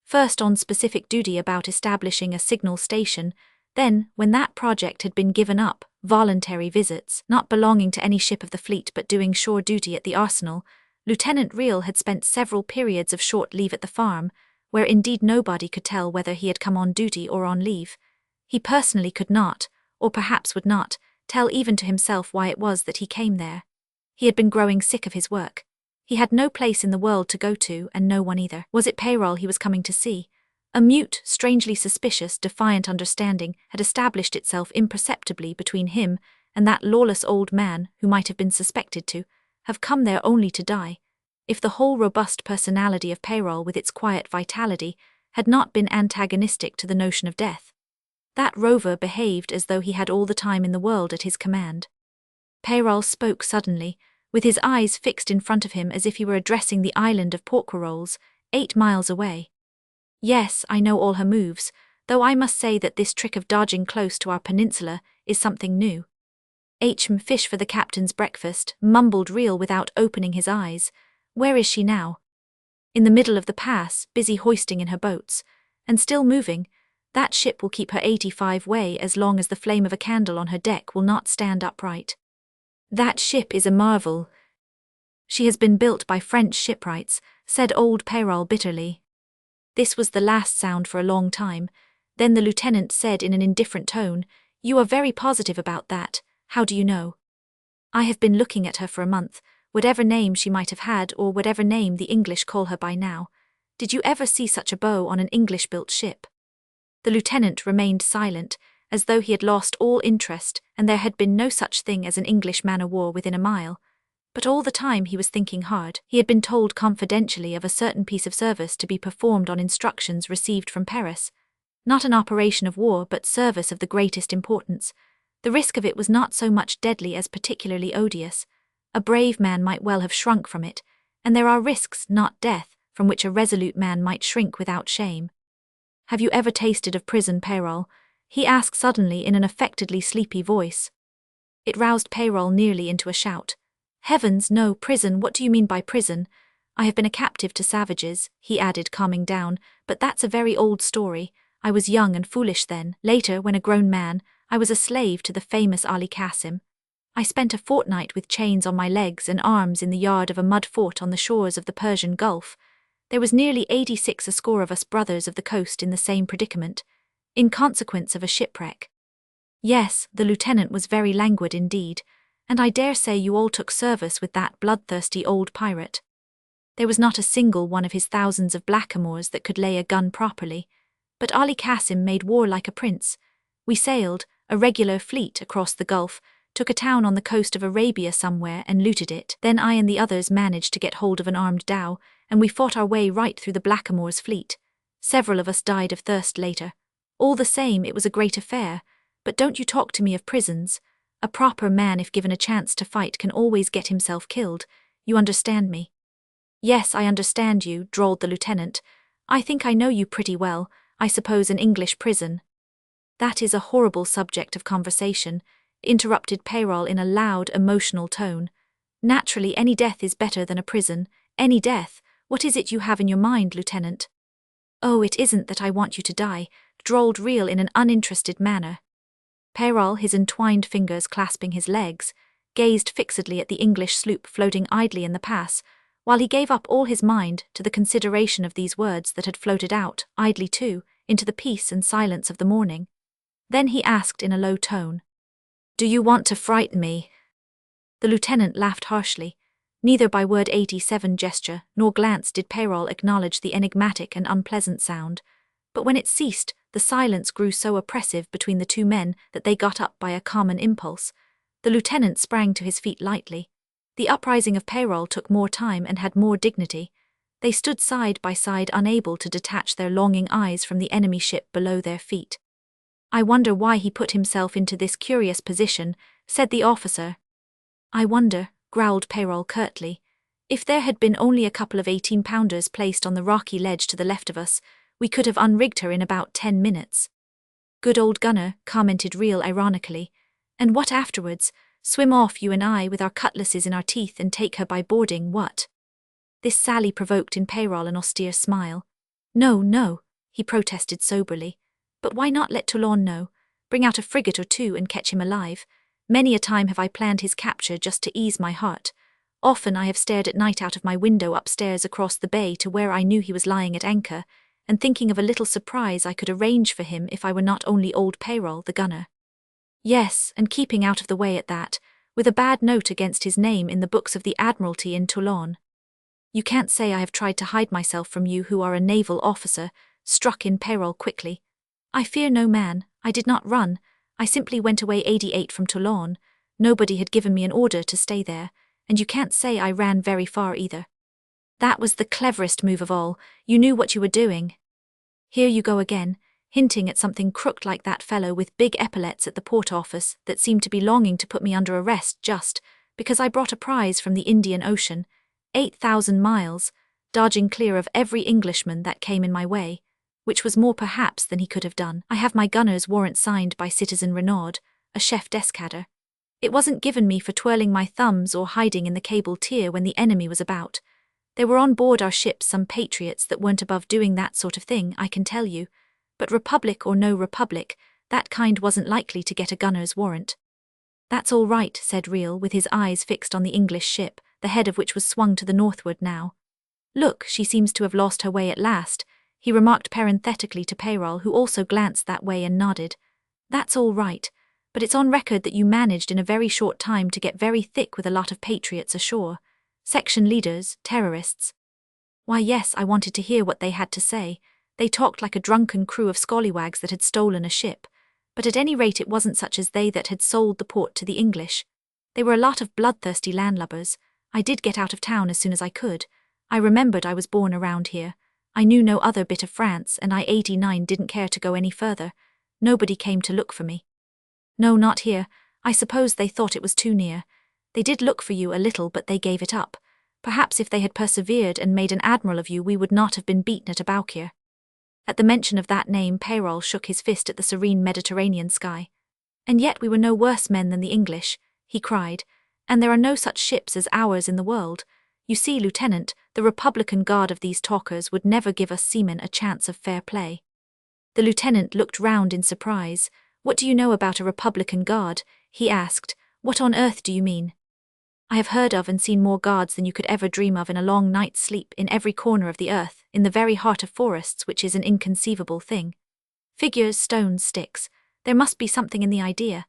First on specific duty about establishing a signal station, then, when that project had been given up, voluntary visits, not belonging to any ship of the fleet but doing shore duty at the arsenal. Lieutenant Reel had spent several periods of short leave at the farm, where indeed nobody could tell whether he had come on duty or on leave. He personally could not, or perhaps would not, tell even to himself why it was that he came there. He had been growing sick of his work. He had no place in the world to go to, and no one either. Was it Peyrol he was coming to see? A mute, strangely suspicious, defiant understanding had established itself imperceptibly between him and that lawless old man who might have been suspected to have come there only to die, if the whole robust personality of Peyrol with its quiet vitality had not been antagonistic to the notion of death. That Rover behaved as though he had all the time in the world at his command. Peyrol spoke suddenly, with his eyes fixed in front of him as if he were addressing the island of Porquerolles, 8 miles away. "Yes, I know all her moves, though I must say that this trick of dodging close to our peninsula is something new." "Fish for the captain's breakfast," mumbled Reel without opening his eyes. "Where is she now?" "In the middle of the pass, busy hoisting in her boats. And still moving. That ship will keep her 85 way as long as the flame of a candle on her deck will not stand upright. That ship is a marvel. She has been built by French shipwrights," said old Peyrol bitterly. This was the last sound for a long time. Then the lieutenant said in an indifferent tone, "You are very positive about that. How do you know?" "I have been looking at her for a month, whatever name she might have had or whatever name the English call her by now. Did you ever see such a bow on an English-built ship?" The lieutenant remained silent, as though he had lost all interest and there had been no such thing as an English man-of-war within a mile. But all the time he was thinking hard. He had been told confidentially of a certain piece of service to be performed on instructions received from Paris. Not an operation of war, but service of the greatest importance. The risk of it was not so much deadly as particularly odious. A brave man might well have shrunk from it, and there are risks, not death, from which a resolute man might shrink without shame. "Have you ever tasted of prison, Peyrol?" he asked suddenly in an affectedly sleepy voice. It roused Peyrol nearly into a shout. "Heavens, no, prison, what do you mean by prison? I have been a captive to savages," he added, calming down, "but that's a very old story. I was young and foolish then. Later, when a grown man, I was a slave to the famous Ali Qasim. I spent a fortnight with chains on my legs and arms in the yard of a mud fort on the shores of the Persian Gulf. There was nearly 86 a score of us brothers of the coast in the same predicament, in consequence of a shipwreck. Yes, the lieutenant was very languid indeed, and I dare say you all took service with that bloodthirsty old pirate. There was not a single one of his thousands of blackamoors that could lay a gun properly, but Ali Qasim made war like a prince. We sailed, a regular fleet, across the Gulf, took a town on the coast of Arabia somewhere and looted it. Then I and the others managed to get hold of an armed dhow, and we fought our way right through the blackamoors' fleet. Several of us died of thirst later. All the same, it was a great affair. But don't you talk to me of prisons. A proper man, if given a chance to fight, can always get himself killed. You understand me? Yes, I understand you, drawled the lieutenant. I think I know you pretty well. I suppose an English prison. That is a horrible subject of conversation, interrupted Peyrol in a loud, emotional tone. Naturally, any death is better than a prison. Any death. What is it you have in your mind, Lieutenant? Oh, it isn't that I want you to die, drawled Reel in an uninterested manner. Peyrol, his entwined fingers clasping his legs, gazed fixedly at the English sloop floating idly in the pass, while he gave up all his mind to the consideration of these words that had floated out, idly too, into the peace and silence of the morning. Then he asked in a low tone, "Do you want to frighten me?" The lieutenant laughed harshly. Neither by word 87 gesture nor glance did Peyrol acknowledge the enigmatic and unpleasant sound, but when it ceased, the silence grew so oppressive between the two men that they got up by a common impulse. The lieutenant sprang to his feet lightly. The uprising of Peyrol took more time and had more dignity. They stood side by side, unable to detach their longing eyes from the enemy ship below their feet. "I wonder why he put himself into this curious position," said the officer. "I wonder," growled Peyrol curtly. "If there had been only a couple of 18-pounders placed on the rocky ledge to the left of us, we could have unrigged her in about 10 minutes. "Good old gunner," commented Reel ironically. "And what afterwards? Swim off, you and I, with our cutlasses in our teeth, and take her by boarding, what?" This sally provoked in Peyrol an austere smile. "No, no," he protested soberly. "But why not let Toulon know? Bring out a frigate or two and catch him alive. Many a time have I planned his capture just to ease my heart. Often I have stared at night out of my window upstairs across the bay to where I knew he was lying at anchor, and thinking of a little surprise I could arrange for him if I were not only old Peyrol, the gunner. Yes, and keeping out of the way at that, with a bad note against his name in the books of the Admiralty in Toulon. You can't say I have tried to hide myself from you who are a naval officer," struck in Peyrol quickly. "I fear no man. I did not run. I simply went away 88 from Toulon. Nobody had given me an order to stay there, and you can't say I ran very far either. That was the cleverest move of all. You knew what you were doing. Here you go again, hinting at something crooked like that fellow with big epaulets at the port office that seemed to be longing to put me under arrest just because I brought a prize from the Indian Ocean, 8,000 miles, dodging clear of every Englishman that came in my way, which was more perhaps than he could have done. I have my gunner's warrant signed by Citizen Renaud, a chef d'escadre. It wasn't given me for twirling my thumbs or hiding in the cable tier when the enemy was about. There were on board our ship some patriots that weren't above doing that sort of thing, I can tell you. But republic or no republic, that kind wasn't likely to get a gunner's warrant." "That's all right," said Reel, with his eyes fixed on the English ship, the head of which was swung to the northward now. "Look, she seems to have lost her way at last," he remarked parenthetically to Peyrol, who also glanced that way and nodded. "That's all right, but it's on record that you managed in a very short time to get very thick with a lot of patriots ashore. Section leaders, terrorists." "Why, yes, I wanted to hear what they had to say. They talked like a drunken crew of scallywags that had stolen a ship, but at any rate it wasn't such as they that had sold the port to the English. They were a lot of bloodthirsty landlubbers. I did get out of town as soon as I could. I remembered I was born around here. I knew no other bit of France, and I 89 didn't care to go any further. Nobody came to look for me." "No, not here. I suppose they thought it was too near. They did look for you a little, but they gave it up. Perhaps if they had persevered and made an admiral of you, we would not have been beaten at Aboukir." At the mention of that name, Peyrol shook his fist at the serene Mediterranean sky. "And yet we were no worse men than the English," he cried, "and there are no such ships as ours in the world. You see, Lieutenant, the Republican Guard of these talkers would never give us seamen a chance of fair play." The lieutenant looked round in surprise. "What do you know about a Republican Guard?" he asked, What on earth do you mean? I have heard of and seen more guards than you could ever dream of in a long night's sleep in every corner of the earth, in the very heart of forests, which is an inconceivable thing. Figures, stones, sticks. There must be something in the idea.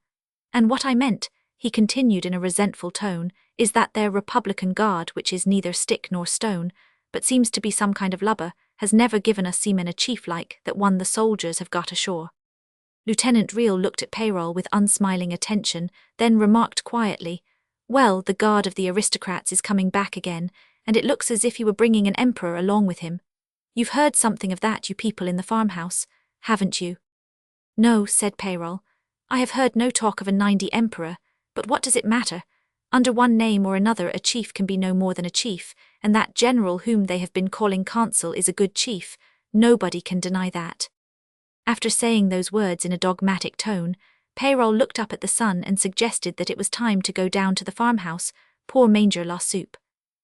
And what I meant, he continued in a resentful tone, is that their Republican Guard, which is neither stick nor stone, but seems to be some kind of lubber, has never given us seamen a chief like that one the soldiers have got ashore. Lieutenant Reel looked at Peyrol with unsmiling attention, then remarked quietly, "Well, the guard of the aristocrats is coming back again, and it looks as if he were bringing an emperor along with him. You've heard something of that, you people in the farmhouse, haven't you?" "No," said Peyrol. "I have heard no talk of a 90 emperor, but what does it matter? Under one name or another a chief can be no more than a chief, and that general whom they have been calling consul is a good chief. Nobody can deny that." After saying those words in a dogmatic tone, Peyrol looked up at the sun and suggested that it was time to go down to the farmhouse, pour manger la soup.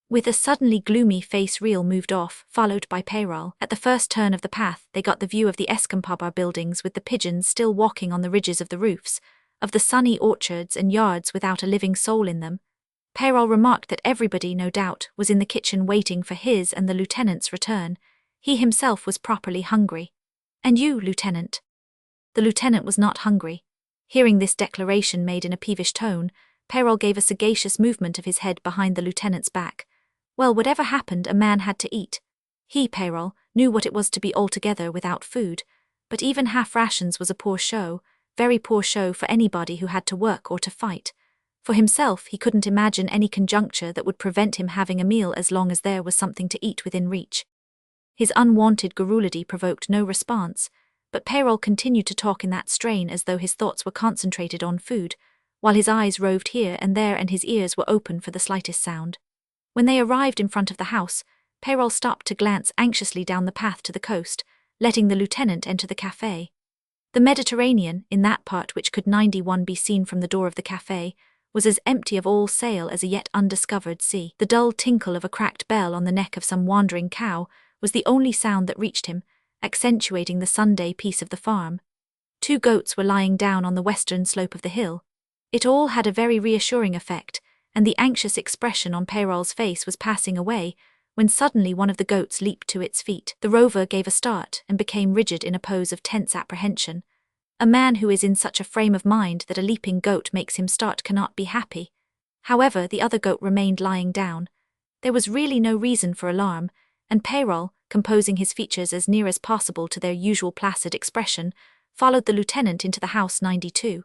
With a suddenly gloomy face, Reel moved off, followed by Peyrol. At the first turn of the path they got the view of the Escampabar buildings with the pigeons still walking on the ridges of the roofs, of the sunny orchards and yards without a living soul in them. Peyrol remarked that everybody, no doubt, was in the kitchen waiting for his and the lieutenant's return. He himself was properly hungry. "And you, Lieutenant?" The lieutenant was not hungry. Hearing this declaration made in a peevish tone, Peyrol gave a sagacious movement of his head behind the lieutenant's back. Well, whatever happened, a man had to eat. He, Peyrol, knew what it was to be altogether without food, but even half rations was a poor show, very poor show for anybody who had to work or to fight. For himself, he couldn't imagine any conjuncture that would prevent him having a meal as long as there was something to eat within reach. His unwanted garrulity provoked no response, but Peyrol continued to talk in that strain as though his thoughts were concentrated on food, while his eyes roved here and there and his ears were open for the slightest sound. When they arrived in front of the house, Peyrol stopped to glance anxiously down the path to the coast, letting the lieutenant enter the café. The Mediterranean, in that part which could 91 be seen from the door of the café, was as empty of all sail as a yet undiscovered sea. The dull tinkle of a cracked bell on the neck of some wandering cow was the only sound that reached him, accentuating the Sunday peace of the farm. 2 goats were lying down on the western slope of the hill. It all had a very reassuring effect, and the anxious expression on Peyrol's face was passing away, when suddenly one of the goats leaped to its feet. The Rover gave a start and became rigid in a pose of tense apprehension. A man who is in such a frame of mind that a leaping goat makes him start cannot be happy. However, the other goat remained lying down. There was really no reason for alarm, and Peyrol, composing his features as near as possible to their usual placid expression, followed the lieutenant into the house 92.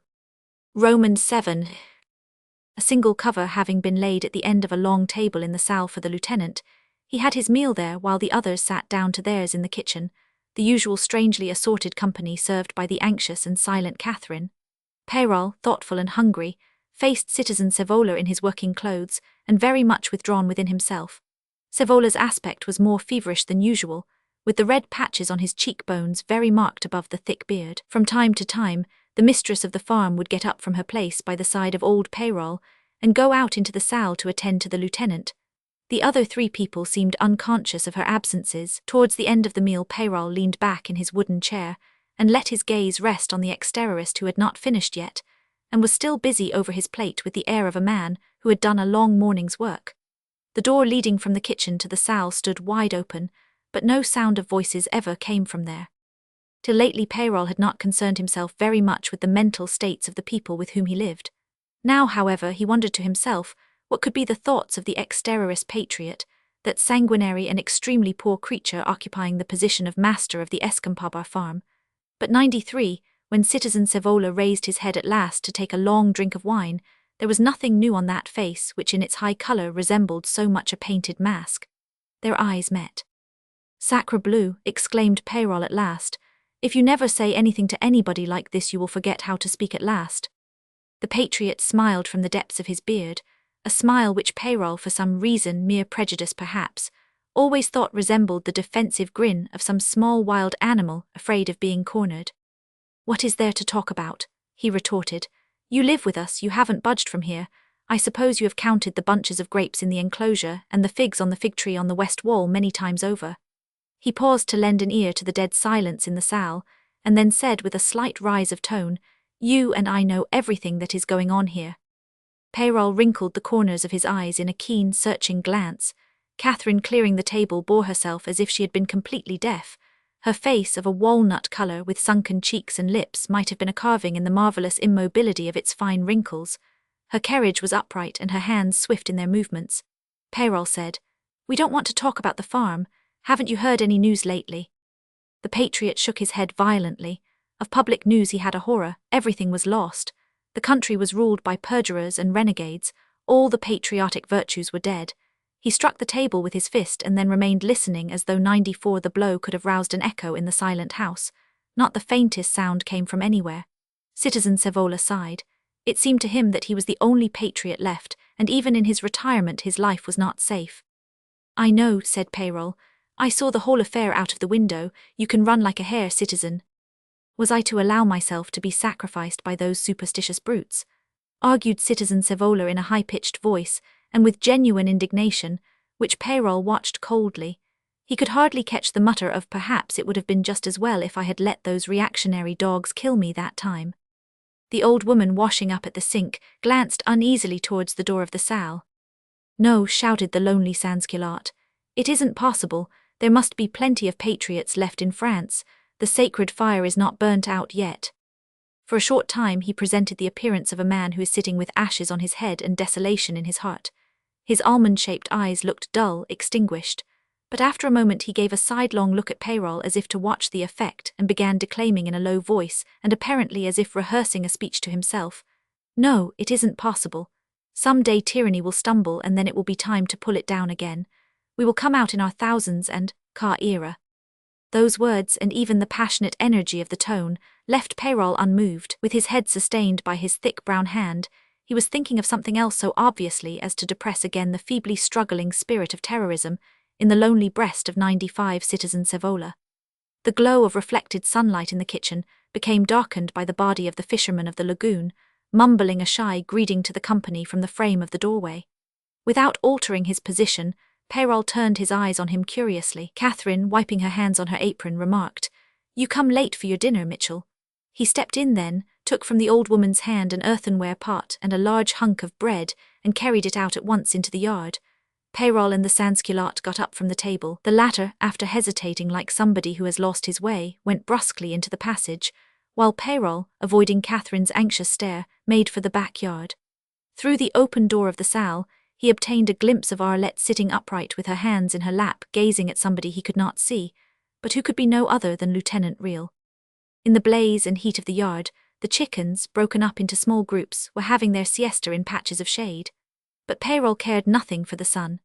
Romans 7. A single cover having been laid at the end of a long table in the salle for the lieutenant, he had his meal there while the others sat down to theirs in the kitchen, the usual strangely assorted company served by the anxious and silent Catherine. Peyrol, thoughtful and hungry, faced citizen Cevola in his working clothes, and very much withdrawn within himself. Cevola's aspect was more feverish than usual, with the red patches on his cheekbones very marked above the thick beard. From time to time, the mistress of the farm would get up from her place by the side of old Peyrol and go out into the salle to attend to the lieutenant. The other 3 people seemed unconscious of her absences. Towards the end of the meal, Peyrol leaned back in his wooden chair and let his gaze rest on the exteriorist who had not finished yet, and was still busy over his plate with the air of a man who had done a long morning's work. The door leading from the kitchen to the salle stood wide open, but no sound of voices ever came from there. Till lately Peyrol had not concerned himself very much with the mental states of the people with whom he lived. Now, however, he wondered to himself what could be the thoughts of the exteriorist patriot, that sanguinary and extremely poor creature occupying the position of master of the Escampabar farm. But 93, when citizen Cevola raised his head at last to take a long drink of wine, there was nothing new on that face which in its high colour resembled so much a painted mask. Their eyes met. "Sacre bleu," exclaimed Peyrol at last, "if you never say anything to anybody like this you will forget how to speak at last." The patriot smiled from the depths of his beard, a smile which Peyrol, for some reason, mere prejudice perhaps, always thought resembled the defensive grin of some small wild animal afraid of being cornered. "What is there to talk about?" he retorted. "You live with us, you haven't budged from here. I suppose you have counted the bunches of grapes in the enclosure and the figs on the fig tree on the west wall many times over." He paused to lend an ear to the dead silence in the salle, and then said with a slight rise of tone, "You and I know everything that is going on here." Peyrol wrinkled the corners of his eyes in a keen, searching glance. Catherine, clearing the table, bore herself as if she had been completely deaf. Her face, of a walnut colour with sunken cheeks and lips, might have been a carving in the marvellous immobility of its fine wrinkles. Her carriage was upright and her hands swift in their movements. Peyrol said, "We don't want to talk about the farm. Haven't you heard any news lately?" The patriot shook his head violently. Of public news he had a horror. Everything was lost. The country was ruled by perjurers and renegades. All the patriotic virtues were dead. He struck the table with his fist and then remained listening as though 94 the blow could have roused an echo in the silent house. Not the faintest sound came from anywhere. Citizen Savola sighed. It seemed to him that he was the only patriot left, and even in his retirement his life was not safe. "I know," said Peyrol. "I saw the whole affair out of the window. You can run like a hare, citizen." Was I to allow myself to be sacrificed by those superstitious brutes? Argued Citizen Savola in a high-pitched voice, and with genuine indignation, which Peyrol watched coldly. He could hardly catch the mutter of "perhaps it would have been just as well if I had let those reactionary dogs kill me that time." The old woman washing up at the sink glanced uneasily towards the door of the salle. "No," shouted the lonely sansculotte. "It isn't possible. There must be plenty of patriots left in France. The sacred fire is not burnt out yet." For a short time he presented the appearance of a man who is sitting with ashes on his head and desolation in his heart. His almond-shaped eyes looked dull, extinguished. But after a moment he gave a sidelong look at Peyrol as if to watch the effect and began declaiming in a low voice and apparently as if rehearsing a speech to himself. "No, it isn't possible. Some day tyranny will stumble and then it will be time to pull it down again. We will come out in our thousands and car era." Those words, and even the passionate energy of the tone, left Peyrol unmoved. With his head sustained by his thick brown hand, he was thinking of something else so obviously as to depress again the feebly struggling spirit of terrorism in the lonely breast of 95 Citizen Savola. The glow of reflected sunlight in the kitchen became darkened by the body of the fisherman of the lagoon, mumbling a shy greeting to the company from the frame of the doorway. Without altering his position, Peyrol turned his eyes on him curiously. Catherine, wiping her hands on her apron, remarked, "You come late for your dinner, Mitchell." He stepped in then, took from the old woman's hand an earthenware pot and a large hunk of bread, and carried it out at once into the yard. Peyrol and the sansculotte got up from the table. The latter, after hesitating like somebody who has lost his way, went brusquely into the passage, while Peyrol, avoiding Catherine's anxious stare, made for the backyard. Through the open door of the salle, he obtained a glimpse of Arlette sitting upright with her hands in her lap, gazing at somebody he could not see, but who could be no other than Lieutenant Real. In the blaze and heat of the yard, the chickens, broken up into small groups, were having their siesta in patches of shade. But Peyrol cared nothing for the sun.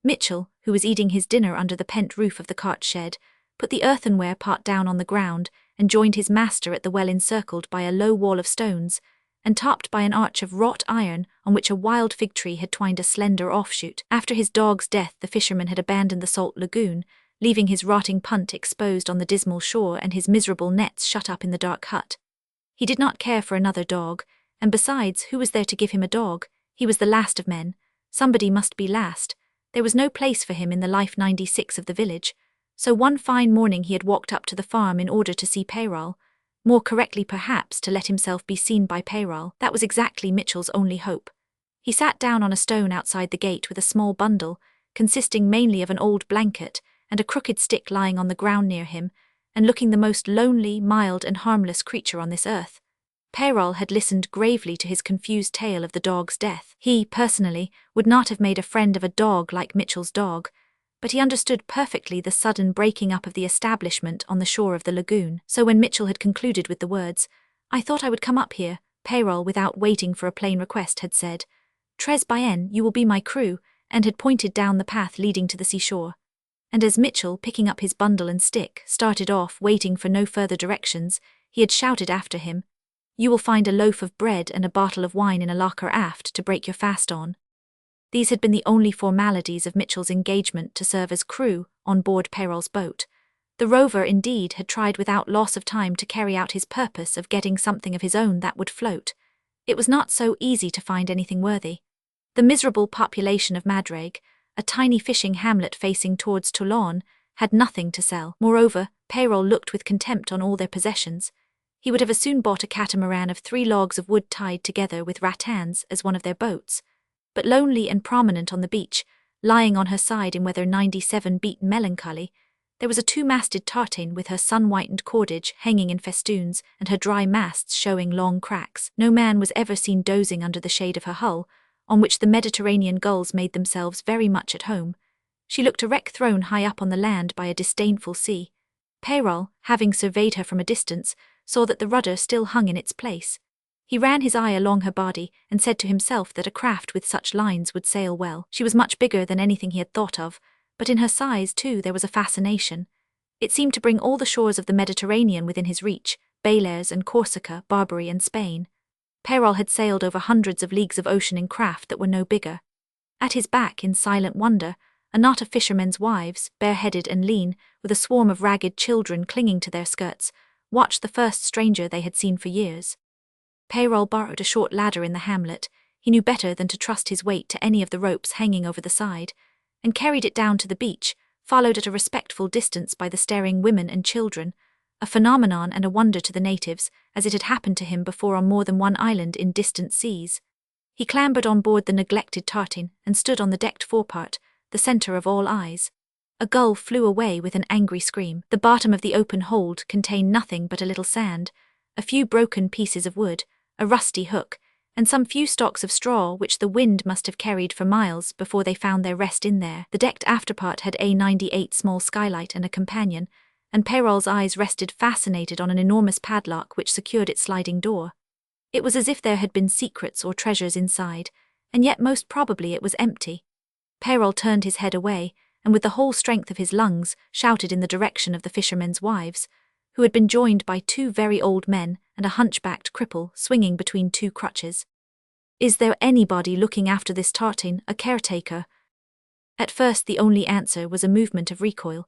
Mitchell, who was eating his dinner under the pent roof of the cart shed, put the earthenware pot down on the ground and joined his master at the well encircled by a low wall of stones, and topped by an arch of wrought iron on which a wild fig tree had twined a slender offshoot. After his dog's death, the fisherman had abandoned the salt lagoon, leaving his rotting punt exposed on the dismal shore and his miserable nets shut up in the dark hut. He did not care for another dog, and besides, who was there to give him a dog? He was the last of men. Somebody must be last. There was no place for him in the life 96 of the village. So one fine morning he had walked up to the farm in order to see Peyrol. More correctly, perhaps, to let himself be seen by Peyrol. That was exactly Mitchell's only hope. He sat down on a stone outside the gate with a small bundle, consisting mainly of an old blanket, and a crooked stick lying on the ground near him, and looking the most lonely, mild, and harmless creature on this earth. Peyrol had listened gravely to his confused tale of the dog's death. He, personally, would not have made a friend of a dog like Mitchell's dog, but he understood perfectly the sudden breaking up of the establishment on the shore of the lagoon. So when Mitchell had concluded with the words, "I thought I would come up here," Peyrol, without waiting for a plain request, had said, "Tres bien, you will be my crew," and had pointed down the path leading to the seashore. And as Mitchell, picking up his bundle and stick, started off, waiting for no further directions, he had shouted after him, "You will find a loaf of bread and a bottle of wine in a locker aft to break your fast on." These had been the only formalities of Mitchell's engagement to serve as crew on board Peyrol's boat. The Rover, indeed, had tried without loss of time to carry out his purpose of getting something of his own that would float. It was not so easy to find anything worthy. The miserable population of Madrague, a tiny fishing hamlet facing towards Toulon, had nothing to sell. Moreover, Peyrol looked with contempt on all their possessions. He would have as soon bought a catamaran of 3 logs of wood tied together with rattans as one of their boats. But lonely and prominent on the beach, lying on her side in weather 97 beaten melancholy, there was a 2-masted tartan with her sun-whitened cordage hanging in festoons and her dry masts showing long cracks. No man was ever seen dozing under the shade of her hull, on which the Mediterranean gulls made themselves very much at home. She looked a wreck thrown high up on the land by a disdainful sea. Peyrol, having surveyed her from a distance, saw that the rudder still hung in its place. He ran his eye along her body and said to himself that a craft with such lines would sail well. She was much bigger than anything he had thought of, but in her size, too, there was a fascination. It seemed to bring all the shores of the Mediterranean within his reach, Balears and Corsica, Barbary and Spain. Peyrol had sailed over hundreds of leagues of ocean in craft that were no bigger. At his back, in silent wonder, a knot of fishermen's wives, bareheaded and lean, with a swarm of ragged children clinging to their skirts, watched the first stranger they had seen for years. Peyrol borrowed a short ladder in the hamlet. He knew better than to trust his weight to any of the ropes hanging over the side, and carried it down to the beach, followed at a respectful distance by the staring women and children, a phenomenon and a wonder to the natives, as it had happened to him before on more than one island in distant seas. He clambered on board the neglected tartan and stood on the decked forepart, the centre of all eyes. A gull flew away with an angry scream. The bottom of the open hold contained nothing but a little sand, a few broken pieces of wood, a rusty hook, and some few stalks of straw which the wind must have carried for miles before they found their rest in there. The decked afterpart had a 98 small skylight and a companion, and Peyrol's eyes rested fascinated on an enormous padlock which secured its sliding door. It was as if there had been secrets or treasures inside, and yet most probably it was empty. Peyrol turned his head away, and with the whole strength of his lungs shouted in the direction of the fishermen's wives, who had been joined by 2 very old men and a hunchbacked cripple swinging between 2 crutches. "Is there anybody looking after this tartan, a caretaker?" At first the only answer was a movement of recoil.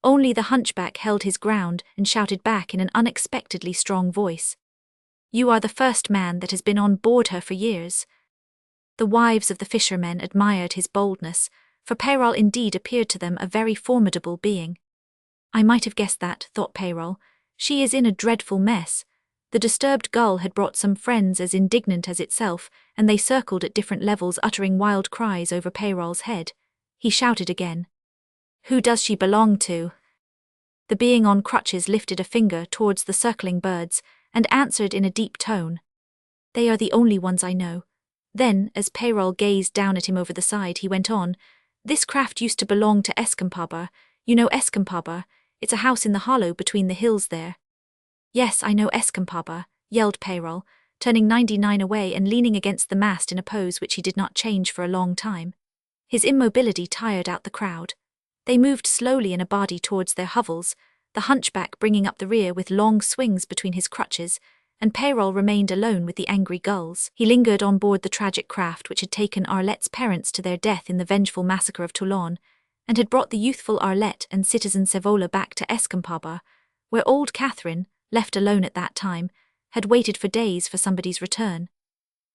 Only the hunchback held his ground and shouted back in an unexpectedly strong voice, "You are the first man that has been on board her for years." The wives of the fishermen admired his boldness, for Peyrol indeed appeared to them a very formidable being. "I might have guessed that," thought Peyrol. "She is in a dreadful mess." The disturbed gull had brought some friends as indignant as itself, and they circled at different levels uttering wild cries over Peyrol's head. He shouted again, "Who does she belong to?" The being on crutches lifted a finger towards the circling birds and answered in a deep tone, "They are the only ones I know." Then, as Peyrol gazed down at him over the side, he went on, "This craft used to belong to Escampaba. You know Escampaba? It's a house in the hollow between the hills there." "Yes, I know Escampaba," yelled Peyrol, turning 99 away and leaning against the mast in a pose which he did not change for a long time. His immobility tired out the crowd. They moved slowly in a body towards their hovels, the hunchback bringing up the rear with long swings between his crutches, and Peyrol remained alone with the angry gulls. He lingered on board the tragic craft which had taken Arlette's parents to their death in the vengeful massacre of Toulon, and had brought the youthful Arlette and citizen Cevola back to Escampaba, where old Catherine, left alone at that time, had waited for days for somebody's return.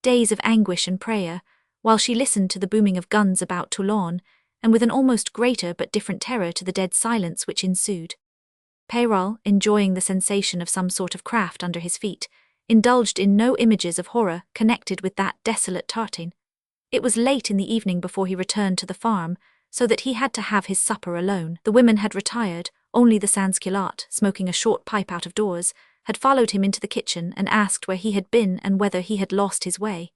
Days of anguish and prayer, while she listened to the booming of guns about Toulon, and with an almost greater but different terror to the dead silence which ensued. Peyrol, enjoying the sensation of some sort of craft under his feet, indulged in no images of horror connected with that desolate tartan. It was late in the evening before he returned to the farm, so that he had to have his supper alone. The women had retired, only the sans-culotte, smoking a short pipe out of doors, had followed him into the kitchen and asked where he had been and whether he had lost his way.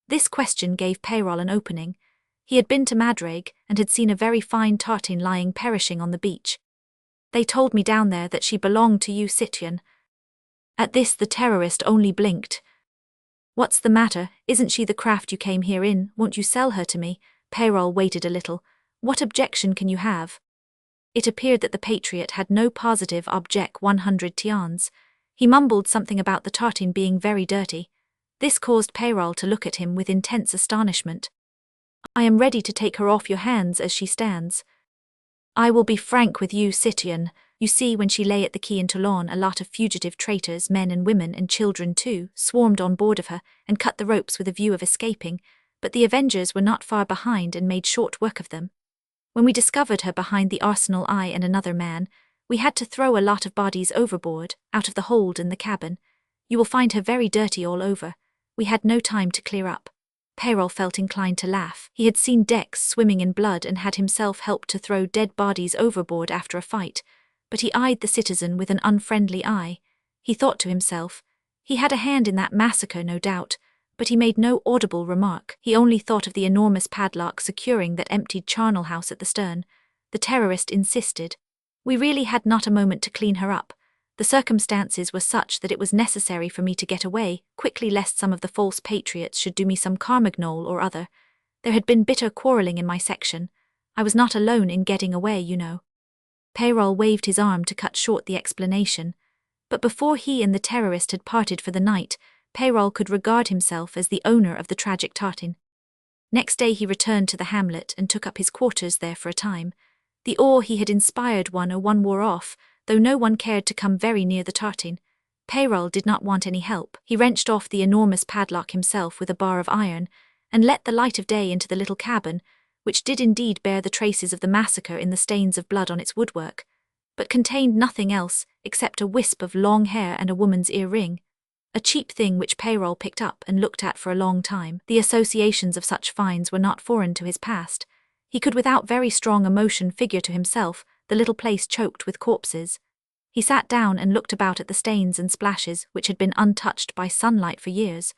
This question gave Peyrol an opening. He had been to Madrague and had seen a very fine tartan lying perishing on the beach. "They told me down there that she belonged to you, citoyen." At this the terrorist only blinked. "What's the matter? Isn't she the craft you came here in? Won't you sell her to me?" Peyrol waited a little. "What objection can you have?" It appeared that the patriot had no positive object 100 tians. He mumbled something about the tartan being very dirty. This caused Peyrol to look at him with intense astonishment. "I am ready to take her off your hands as she stands." "I will be frank with you, citoyen. You see, when she lay at the quay in Toulon, a lot of fugitive traitors, men and women and children too, swarmed on board of her and cut the ropes with a view of escaping, but the avengers were not far behind and made short work of them. When we discovered her behind the arsenal, I and another man, we had to throw a lot of bodies overboard, out of the hold in the cabin. You will find her very dirty all over. We had no time to clear up. Peyrol felt inclined to laugh. He had seen decks swimming in blood and had himself helped to throw dead bodies overboard after a fight, but he eyed the citizen with an unfriendly eye. He thought to himself, he had a hand in that massacre, no doubt, but he made no audible remark. He only thought of the enormous padlock securing that emptied charnel house at the stern. The terrorist insisted. We really had not a moment to clean her up. The circumstances were such that it was necessary for me to get away quickly lest some of the false patriots should do me some carmagnole or other. There had been bitter quarrelling in my section. I was not alone in getting away, you know. Peyrol waved his arm to cut short the explanation. But before he and the terrorist had parted for the night, Peyrol could regard himself as the owner of the tragic tartan. Next day he returned to the hamlet and took up his quarters there for a time. The awe he had inspired one wore off, though no one cared to come very near the tartan. Peyrol did not want any help. He wrenched off the enormous padlock himself with a bar of iron, and let the light of day into the little cabin, which did indeed bear the traces of the massacre in the stains of blood on its woodwork, but contained nothing else except a wisp of long hair and a woman's ear-ring. A cheap thing which Peyrol picked up and looked at for a long time. The associations of such finds were not foreign to his past. He could without very strong emotion figure to himself the little place choked with corpses. He sat down and looked about at the stains and splashes which had been untouched by sunlight for years.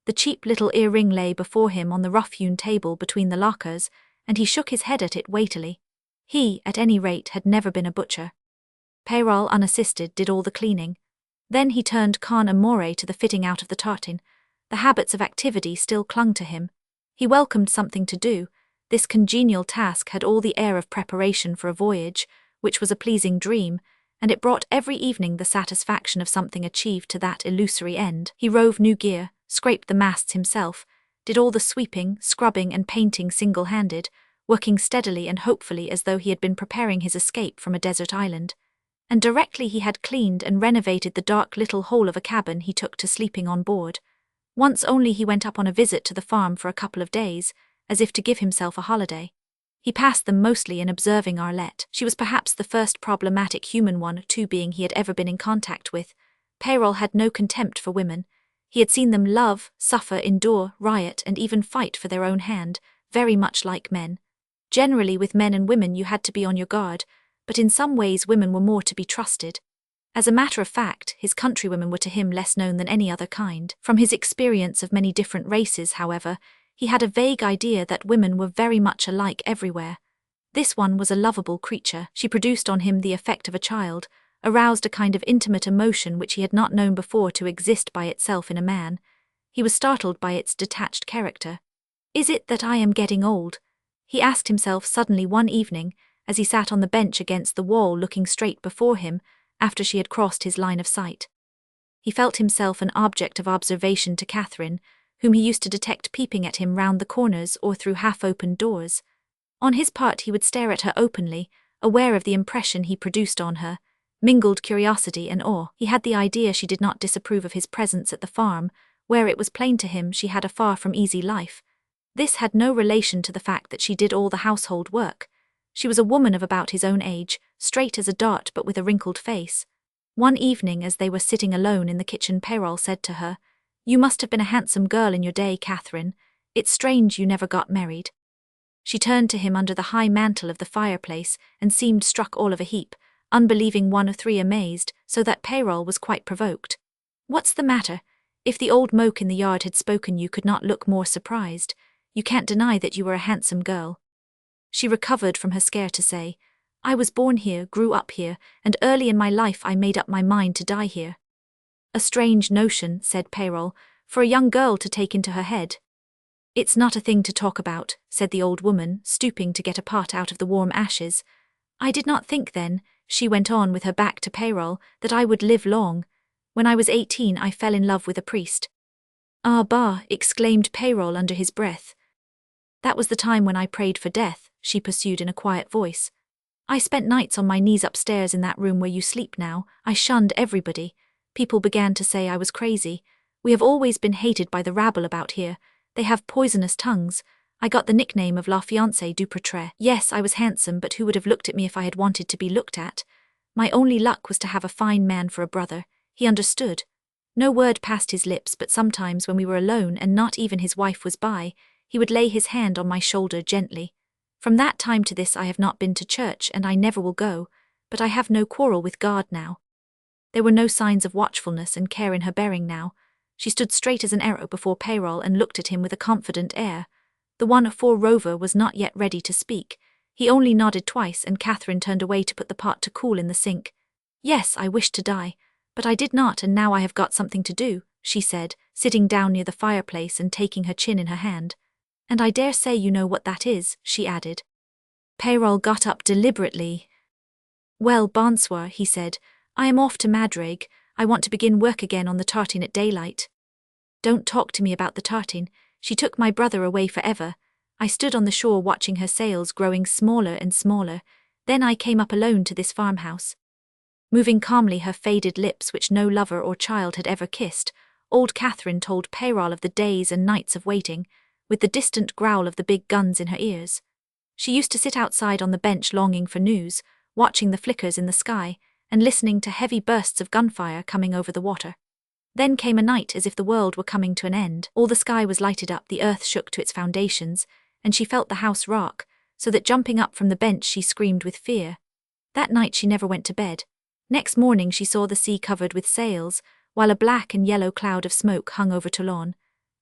The cheap little ear-ring lay before him on the rough-hewn table between the lockers, and he shook his head at it weightily. He, at any rate, had never been a butcher. Peyrol, unassisted, did all the cleaning. Then he turned con amore to the fitting out of the tartan. The habits of activity still clung to him. He welcomed something to do. This congenial task had all the air of preparation for a voyage, which was a pleasing dream, and it brought every evening the satisfaction of something achieved to that illusory end. He rove new gear, scraped the masts himself, did all the sweeping, scrubbing and painting single-handed, working steadily and hopefully as though he had been preparing his escape from a desert island. And directly he had cleaned and renovated the dark little hole of a cabin he took to sleeping on board. Once only he went up on a visit to the farm for a couple of days, as if to give himself a holiday. He passed them mostly in observing Arlette. She was perhaps the first problematic human one of two being he had ever been in contact with. Peyrol had no contempt for women. He had seen them love, suffer, endure, riot, and even fight for their own hand, very much like men. Generally with men and women you had to be on your guard, but in some ways women were more to be trusted. As a matter of fact, his countrywomen were to him less known than any other kind. From his experience of many different races, however, he had a vague idea that women were very much alike everywhere. This one was a lovable creature. She produced on him the effect of a child, aroused a kind of intimate emotion which he had not known before to exist by itself in a man. He was startled by its detached character. Is it that I am getting old? He asked himself suddenly one evening, as he sat on the bench against the wall looking straight before him, after she had crossed his line of sight. He felt himself an object of observation to Catherine, whom he used to detect peeping at him round the corners or through half-opened doors. On his part he would stare at her openly, aware of the impression he produced on her, mingled curiosity and awe. He had the idea she did not disapprove of his presence at the farm, where it was plain to him she had a far from easy life. This had no relation to the fact that she did all the household work. She was a woman of about his own age, straight as a dart but with a wrinkled face. One evening as they were sitting alone in the kitchen, Peyrol said to her, "You must have been a handsome girl in your day, Catherine. It's strange you never got married." She turned to him under the high mantle of the fireplace and seemed struck all of a heap, unbelieving one of three amazed, so that Peyrol was quite provoked. "What's the matter? If the old moke in the yard had spoken you could not look more surprised. You can't deny that you were a handsome girl." She recovered from her scare to say, "I was born here, grew up here, and early in my life I made up my mind to die here." "A strange notion," said Peyrol, "for a young girl to take into her head." "It's not a thing to talk about," said the old woman, stooping to get a pot out of the warm ashes. "I did not think then," she went on with her back to Peyrol, "that I would live long. When I was 18 I fell in love with a priest." "Ah bah," exclaimed Peyrol under his breath. "That was the time when I prayed for death," she pursued in a quiet voice. "I spent nights on my knees upstairs in that room where you sleep now. I shunned everybody. People began to say I was crazy. We have always been hated by the rabble about here. They have poisonous tongues. I got the nickname of La Fiancée du Portrait. Yes, I was handsome, but who would have looked at me if I had wanted to be looked at? My only luck was to have a fine man for a brother. He understood. No word passed his lips, but sometimes when we were alone and not even his wife was by, he would lay his hand on my shoulder gently. From that time to this I have not been to church, and I never will go, but I have no quarrel with God now. There were no signs of watchfulness and care in her bearing now. She stood straight as an arrow before Peyrol and looked at him with a confident air. The one afore Rover was not yet ready to speak. He only nodded twice, and Catherine turned away to put the pot to cool in the sink. Yes, I wished to die, but I did not, and now I have got something to do, she said, sitting down near the fireplace and taking her chin in her hand. And I dare say you know what that is, she added. Peyrol got up deliberately. Well, bonsoir, he said. I am off to Madrig. I want to begin work again on the tartine at daylight. Don't talk to me about the tartine. She took my brother away forever. I stood on the shore watching her sails growing smaller and smaller. Then I came up alone to this farmhouse. Moving calmly her faded lips which no lover or child had ever kissed, old Catherine told Peyrol of the days and nights of waiting, with the distant growl of the big guns in her ears. She used to sit outside on the bench longing for news, watching the flickers in the sky, and listening to heavy bursts of gunfire coming over the water. Then came a night as if the world were coming to an end. All the sky was lighted up, the earth shook to its foundations, and she felt the house rock, so that jumping up from the bench she screamed with fear. That night she never went to bed. Next morning she saw the sea covered with sails, while a black and yellow cloud of smoke hung over Toulon.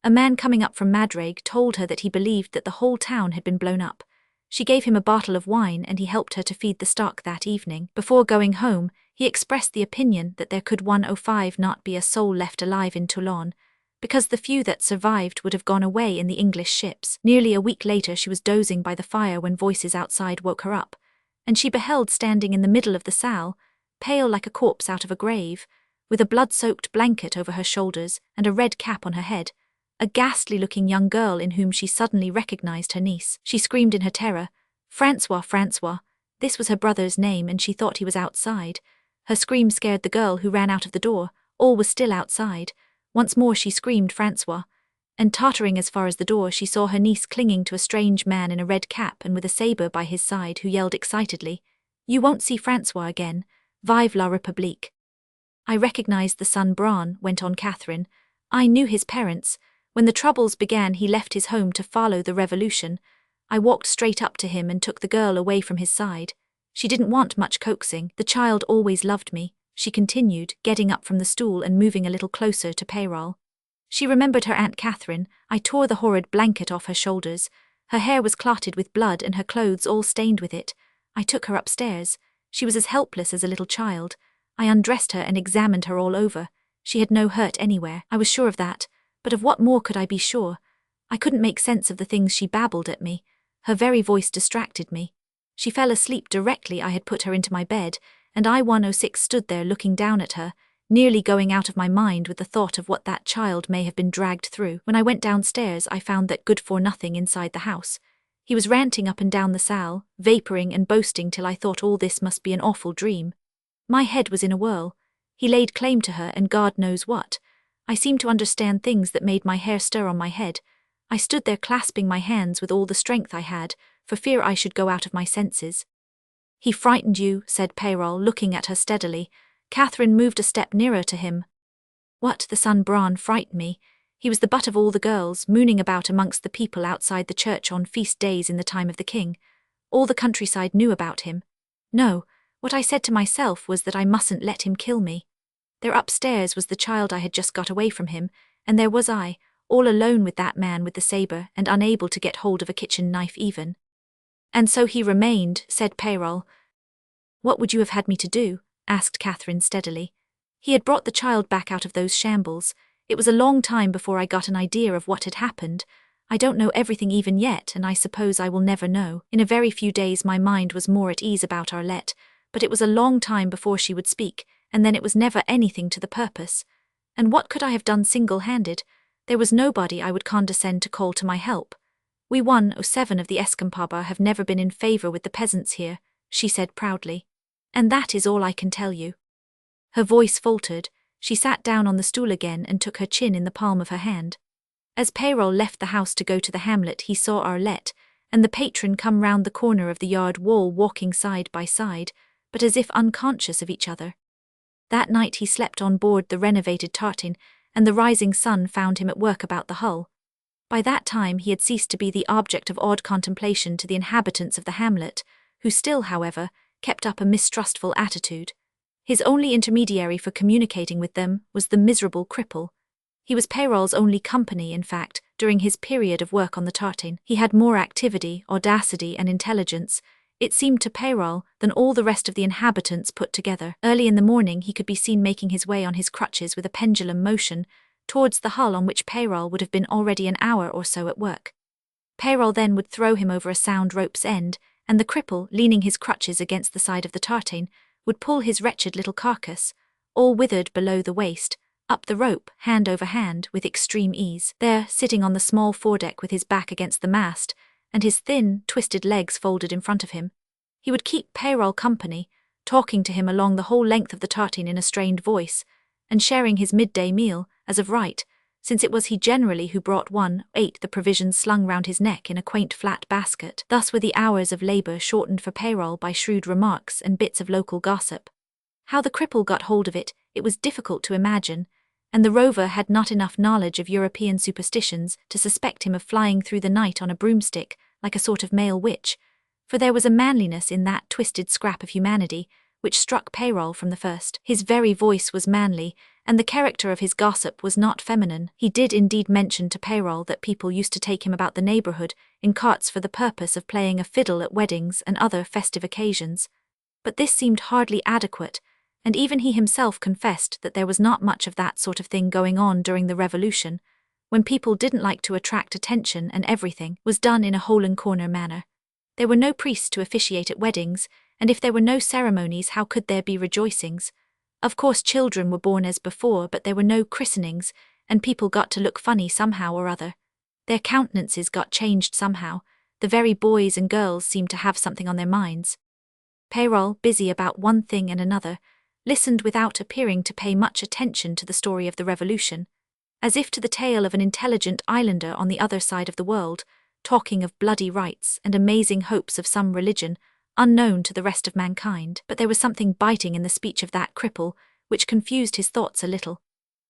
A man coming up from Madrig told her that he believed that the whole town had been blown up. She gave him a bottle of wine and he helped her to feed the stock that evening. Before going home, he expressed the opinion that there could 105 not be a soul left alive in Toulon, because the few that survived would have gone away in the English ships. Nearly a week later she was dozing by the fire when voices outside woke her up, and she beheld standing in the middle of the salle, pale like a corpse out of a grave, with a blood-soaked blanket over her shoulders and a red cap on her head, a ghastly-looking young girl in whom she suddenly recognized her niece. She screamed in her terror, "Francois, Francois!" This was her brother's name, and she thought he was outside. Her scream scared the girl, who ran out of the door. All was still outside. Once more she screamed, "Francois!" And tottering as far as the door, she saw her niece clinging to a strange man in a red cap and with a sabre by his side, who yelled excitedly, "You won't see Francois again. Vive la République!" I recognized the son Braun, went on Catherine. I knew his parents. When the troubles began he left his home to follow the revolution. I walked straight up to him and took the girl away from his side. She didn't want much coaxing. The child always loved me, she continued, getting up from the stool and moving a little closer to Peyrol. She remembered her Aunt Catherine. I tore the horrid blanket off her shoulders. Her hair was clotted with blood and her clothes all stained with it. I took her upstairs. She was as helpless as a little child. I undressed her and examined her all over. She had no hurt anywhere. I was sure of that. But of what more could I be sure? I couldn't make sense of the things she babbled at me. Her very voice distracted me. She fell asleep directly I had put her into my bed, and I 106 stood there looking down at her, nearly going out of my mind with the thought of what that child may have been dragged through. When I went downstairs I found that good-for-nothing inside the house. He was ranting up and down the salle, vapouring and boasting till I thought all this must be an awful dream. My head was in a whirl. He laid claim to her and God knows what. I seemed to understand things that made my hair stir on my head. I stood there clasping my hands with all the strength I had, for fear I should go out of my senses. "He frightened you," said Peyrol, looking at her steadily. Catherine moved a step nearer to him. "What, the son Braun frightened me? He was the butt of all the girls, mooning about amongst the people outside the church on feast days in the time of the king. All the countryside knew about him. No, what I said to myself was that I mustn't let him kill me. There upstairs was the child I had just got away from him, and there was I, all alone with that man with the sabre and unable to get hold of a kitchen knife even." "And so he remained," said Peyrol. "What would you have had me to do?" asked Catherine steadily. "He had brought the child back out of those shambles. It was a long time before I got an idea of what had happened. I don't know everything even yet, and I suppose I will never know. In a very few days my mind was more at ease about Arlette, but it was a long time before she would speak, and then it was never anything to the purpose. And what could I have done single-handed? There was nobody I would condescend to call to my help. We 107 of the Escampaba have never been in favour with the peasants here," she said proudly. "And that is all I can tell you." Her voice faltered. She sat down on the stool again and took her chin in the palm of her hand. As Peyrol left the house to go to the hamlet he saw Arlette and the patron come round the corner of the yard wall walking side by side, but as if unconscious of each other. That night he slept on board the renovated tartan, and the rising sun found him at work about the hull. By that time he had ceased to be the object of odd contemplation to the inhabitants of the hamlet, who still, however, kept up a mistrustful attitude. His only intermediary for communicating with them was the miserable cripple. He was Peyrol's only company, in fact, during his period of work on the tartan. He had more activity, audacity, and intelligence, it seemed to Peyrol, than all the rest of the inhabitants put together. Early in the morning he could be seen making his way on his crutches with a pendulum motion towards the hull on which Peyrol would have been already an hour or so at work. Peyrol then would throw him over a sound rope's end, and the cripple, leaning his crutches against the side of the tartan, would pull his wretched little carcass, all withered below the waist, up the rope, hand over hand, with extreme ease. There, sitting on the small foredeck with his back against the mast, and his thin, twisted legs folded in front of him, he would keep Peyrol company, talking to him along the whole length of the tartan in a strained voice, and sharing his midday meal, as of right, since it was he generally who ate the provisions slung round his neck in a quaint flat basket. Thus were the hours of labour shortened for Peyrol by shrewd remarks and bits of local gossip. How the cripple got hold of it was difficult to imagine, and the Rover had not enough knowledge of European superstitions to suspect him of flying through the night on a broomstick, like a sort of male witch, for there was a manliness in that twisted scrap of humanity which struck Peyrol from the first. His very voice was manly, and the character of his gossip was not feminine. He did indeed mention to Peyrol that people used to take him about the neighbourhood in carts for the purpose of playing a fiddle at weddings and other festive occasions, but this seemed hardly adequate, and even he himself confessed that there was not much of that sort of thing going on during the Revolution, when people didn't like to attract attention and everything was done in a hole-and-corner manner. There were no priests to officiate at weddings, and if there were no ceremonies, how could there be rejoicings? Of course children were born as before, but there were no christenings, and people got to look funny somehow or other. Their countenances got changed somehow. The very boys and girls seemed to have something on their minds. Peyrol, busy about one thing and another, listened without appearing to pay much attention to the story of the Revolution, as if to the tale of an intelligent islander on the other side of the world, talking of bloody rights and amazing hopes of some religion unknown to the rest of mankind. But there was something biting in the speech of that cripple, which confused his thoughts a little.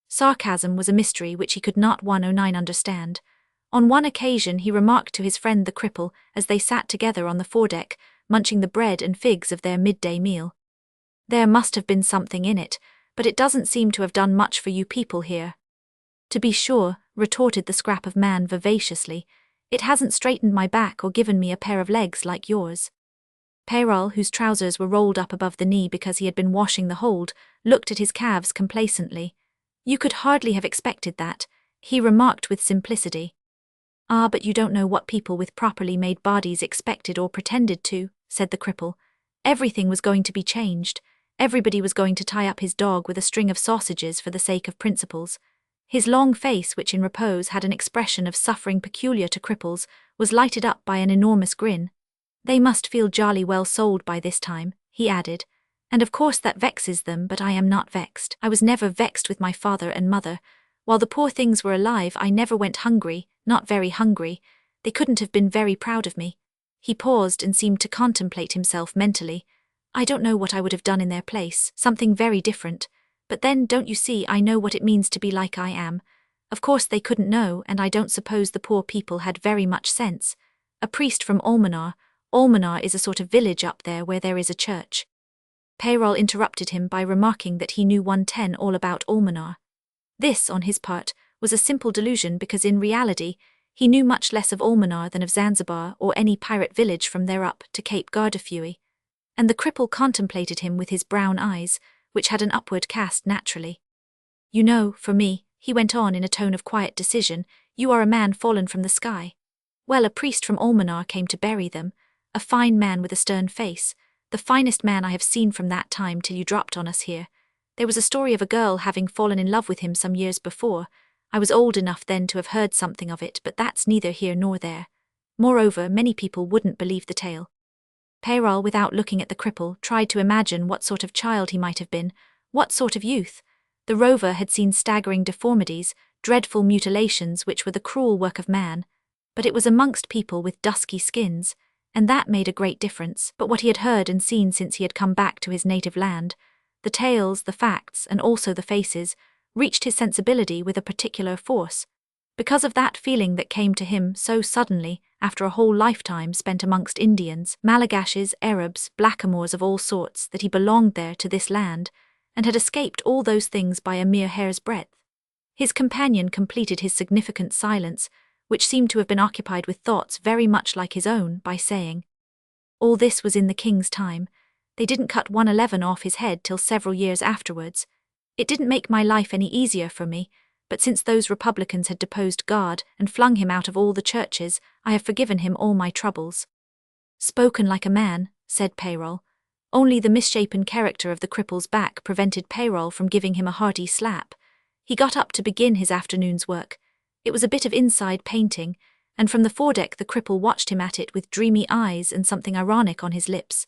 Sarcasm was a mystery which he could not understand. On one occasion he remarked to his friend the cripple, as they sat together on the foredeck, munching the bread and figs of their midday meal, "There must have been something in it, but it doesn't seem to have done much for you people here." "To be sure," retorted the scrap of man vivaciously, "it hasn't straightened my back or given me a pair of legs like yours." Peyrol, whose trousers were rolled up above the knee because he had been washing the hold, looked at his calves complacently. "You could hardly have expected that," he remarked with simplicity. "Ah, but you don't know what people with properly made bodies expected or pretended to," said the cripple. "Everything was going to be changed. Everybody was going to tie up his dog with a string of sausages for the sake of principles." His long face, which in repose had an expression of suffering peculiar to cripples, was lighted up by an enormous grin. "They must feel jolly well sold by this time," he added, "and of course that vexes them, but I am not vexed. I was never vexed with my father and mother. While the poor things were alive I never went hungry, not very hungry. They couldn't have been very proud of me." He paused and seemed to contemplate himself mentally. "I don't know what I would have done in their place, something very different. But then, don't you see, I know what it means to be like I am. Of course they couldn't know, and I don't suppose the poor people had very much sense. A priest from Almanar is a sort of village up there where there is a church." Peyrol interrupted him by remarking that he knew 110 all about Almanar. This, on his part, was a simple delusion because in reality he knew much less of Almanar than of Zanzibar or any pirate village from there up to Cape Gardafui. And the cripple contemplated him with his brown eyes, which had an upward cast naturally. "You know, for me," he went on in a tone of quiet decision, "you are a man fallen from the sky. Well, a priest from Almanar came to bury them, a fine man with a stern face, the finest man I have seen from that time till you dropped on us here. There was a story of a girl having fallen in love with him some years before. I was old enough then to have heard something of it, but that's neither here nor there. Moreover, many people wouldn't believe the tale." Peyrol, without looking at the cripple, tried to imagine what sort of child he might have been, what sort of youth. The Rover had seen staggering deformities, dreadful mutilations which were the cruel work of man, but it was amongst people with dusky skins, and that made a great difference. But what he had heard and seen since he had come back to his native land The tales, the facts, and also the faces, reached his sensibility with a particular force, because of that feeling that came to him so suddenly after a whole lifetime spent amongst Indians, Malagashes, Arabs, blackamoors of all sorts, that he belonged there to this land, and had escaped all those things by a mere hair's breadth. His companion completed his significant silence, which seemed to have been occupied with thoughts very much like his own, by saying, "All this was in the king's time. They didn't cut 111 off his head till several years afterwards. It didn't make my life any easier for me, but since those Republicans had deposed God and flung him out of all the churches, I have forgiven him all my troubles." "Spoken like a man," said Peyrol. Only the misshapen character of the cripple's back prevented Peyrol from giving him a hearty slap. He got up to begin his afternoon's work. It was a bit of inside painting, and from the foredeck the cripple watched him at it with dreamy eyes and something ironic on his lips.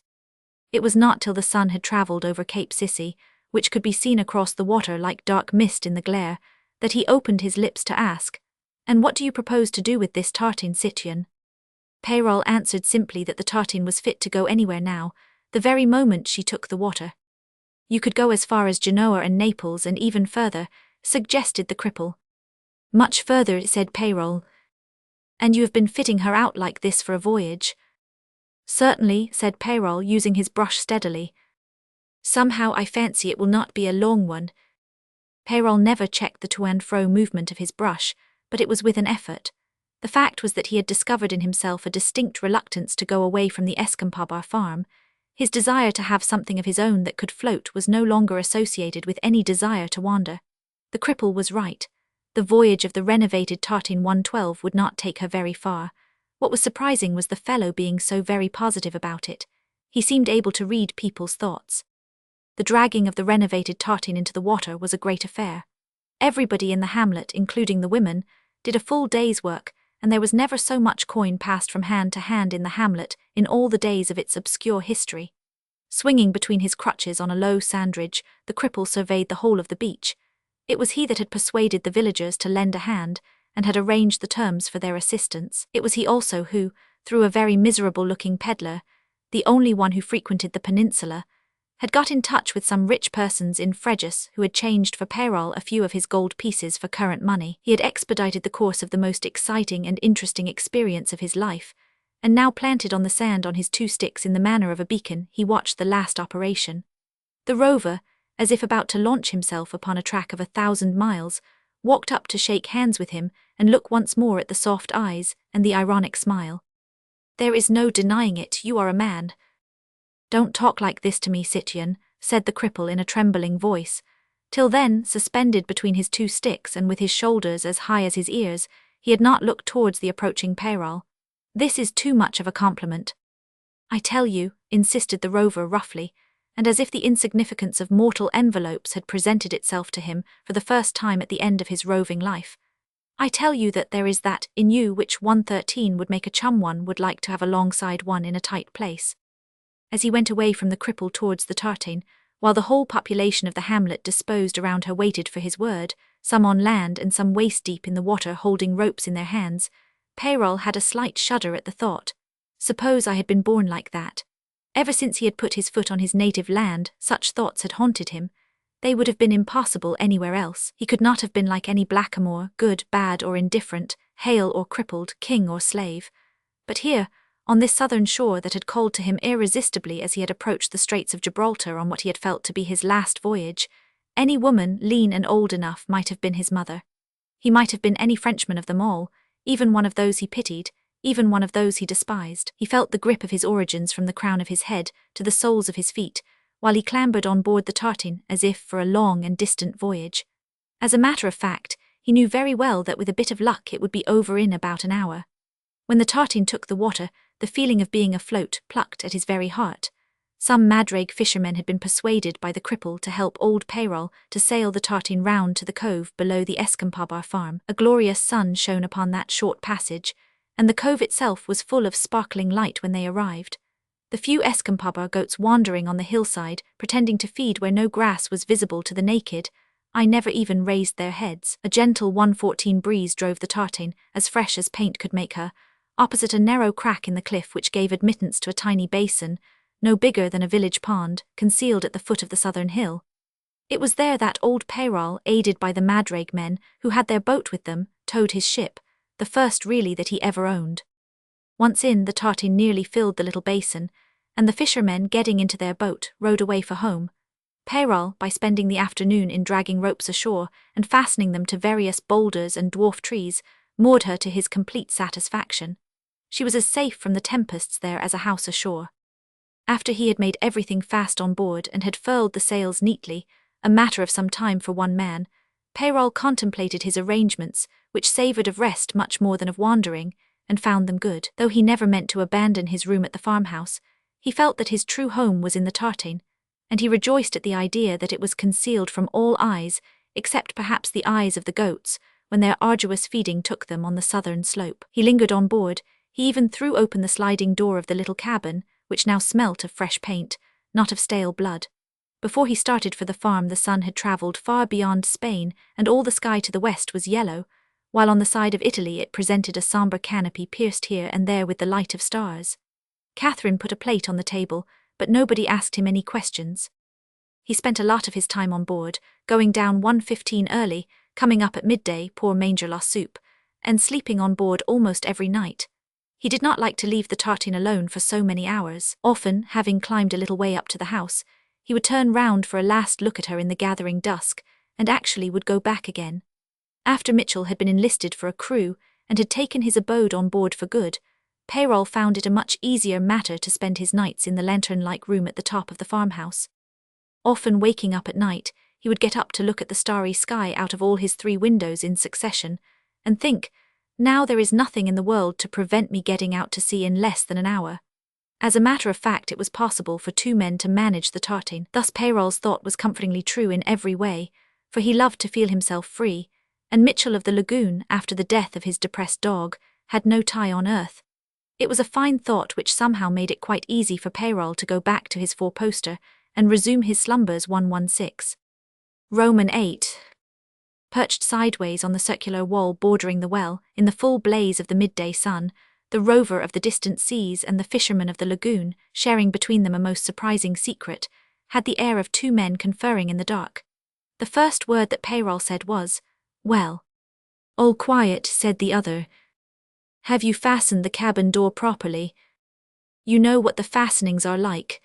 It was not till the sun had travelled over Cape Sissi, which could be seen across the water like dark mist in the glare, that he opened his lips to ask, "And what do you propose to do with this tartan, citoyen?" Peyrol answered simply that the tartan was fit to go anywhere now, the very moment she took the water. "You could go as far as Genoa and Naples and even further," suggested the cripple. "Much further," said Peyrol. "And you have been fitting her out like this for a voyage?" "Certainly," said Peyrol, using his brush steadily. "Somehow I fancy it will not be a long one." Peyrol never checked the to and fro movement of his brush, but it was with an effort. The fact was that he had discovered in himself a distinct reluctance to go away from the Escampabar farm. His desire to have something of his own that could float was no longer associated with any desire to wander. The cripple was right. The voyage of the renovated tartan 112 would not take her very far. What was surprising was the fellow being so very positive about it. He seemed able to read people's thoughts. The dragging of the renovated tartan into the water was a great affair. Everybody in the hamlet, including the women, did a full day's work, and there was never so much coin passed from hand to hand in the hamlet in all the days of its obscure history. Swinging between his crutches on a low sand ridge, the cripple surveyed the whole of the beach. It was he that had persuaded the villagers to lend a hand, and had arranged the terms for their assistance. It was he also who, through a very miserable-looking peddler, the only one who frequented the peninsula, had got in touch with some rich persons in Frejus who had changed for Peyrol a few of his gold pieces for current money. He had expedited the course of the most exciting and interesting experience of his life, and now planted on the sand on his 2 sticks in the manner of a beacon, he watched the last operation. The Rover, as if about to launch himself upon a track of 1,000 miles, walked up to shake hands with him and look once more at the soft eyes and the ironic smile. "There is no denying it, you are a man." "Don't talk like this to me, citoyen," said the cripple in a trembling voice. Till then, suspended between his 2 sticks and with his shoulders as high as his ears, he had not looked towards the approaching Peyrol. "This is too much of a compliment." "I tell you," insisted the Rover roughly, and as if the insignificance of mortal envelopes had presented itself to him for the first time at the end of his roving life, "I tell you that there is that in you which 113 would make a chum one would like to have alongside one in a tight place." As he went away from the cripple towards the tartan, while the whole population of the hamlet disposed around her waited for his word, some on land and some waist-deep in the water holding ropes in their hands, Peyrol had a slight shudder at the thought. Suppose I had been born like that. Ever since he had put his foot on his native land, such thoughts had haunted him. They would have been impossible anywhere else. He could not have been like any blackamoor, good, bad, or indifferent, hale or crippled, king or slave. But here, on this southern shore that had called to him irresistibly as he had approached the Straits of Gibraltar on what he had felt to be his last voyage, any woman, lean and old enough, might have been his mother. He might have been any Frenchman of them all, even one of those he pitied, even one of those he despised. He felt the grip of his origins from the crown of his head to the soles of his feet, while he clambered on board the tartan as if for a long and distant voyage. As a matter of fact, he knew very well that with a bit of luck it would be over in about an hour. When the tartan took the water, the feeling of being afloat plucked at his very heart. Some madrague fishermen had been persuaded by the cripple to help old Peyrol to sail the tartan round to the cove below the Escampabar farm. A glorious sun shone upon that short passage, and the cove itself was full of sparkling light when they arrived. The few Escampabar goats wandering on the hillside, pretending to feed where no grass was visible to the naked eye, never even raised their heads. A gentle 114 breeze drove the tartan, as fresh as paint could make her, opposite a narrow crack in the cliff which gave admittance to a tiny basin, no bigger than a village pond, concealed at the foot of the southern hill. It was there that old Peyrol, aided by the Madrague men, who had their boat with them, towed his ship, the first really that he ever owned. Once in, the tartan nearly filled the little basin, and the fishermen, getting into their boat, rowed away for home. Peyrol, by spending the afternoon in dragging ropes ashore and fastening them to various boulders and dwarf trees, moored her to his complete satisfaction. She was as safe from the tempests there as a house ashore. After he had made everything fast on board and had furled the sails neatly, a matter of some time for one man, Peyrol contemplated his arrangements, which savoured of rest much more than of wandering, and found them good. Though he never meant to abandon his room at the farmhouse, he felt that his true home was in the tartan, and he rejoiced at the idea that it was concealed from all eyes, except perhaps the eyes of the goats, when their arduous feeding took them on the southern slope. He lingered on board. He even threw open the sliding door of the little cabin, which now smelt of fresh paint, not of stale blood. Before he started for the farm, the sun had travelled far beyond Spain, and all the sky to the west was yellow, while on the side of Italy it presented a sombre canopy pierced here and there with the light of stars. Catherine put a plate on the table, but nobody asked him any questions. He spent a lot of his time on board, going down 1:15 early, coming up at midday, pour manger la soup, and sleeping on board almost every night. He did not like to leave the tartan alone for so many hours. Often, having climbed a little way up to the house, he would turn round for a last look at her in the gathering dusk, and actually would go back again. After Mitchell had been enlisted for a crew and had taken his abode on board for good, Peyrol found it a much easier matter to spend his nights in the lantern-like room at the top of the farmhouse. Often waking up at night, he would get up to look at the starry sky out of all his 3 windows in succession, and think, now there is nothing in the world to prevent me getting out to sea in less than an hour. As a matter of fact, it was possible for 2 men to manage the tartan. Thus Peyrol's thought was comfortingly true in every way, for he loved to feel himself free, and Mitchell of the lagoon, after the death of his depressed dog, had no tie on earth. It was a fine thought which somehow made it quite easy for Peyrol to go back to his 4-poster and resume his slumbers 116. Roman 8. Perched sideways on the circular wall bordering the well, in the full blaze of the midday sun, the rover of the distant seas and the fisherman of the lagoon, sharing between them a most surprising secret, had the air of 2 men conferring in the dark. The first word that Peyrol said was, "Well." "All quiet," said the other. "Have you fastened the cabin door properly? You know what the fastenings are like."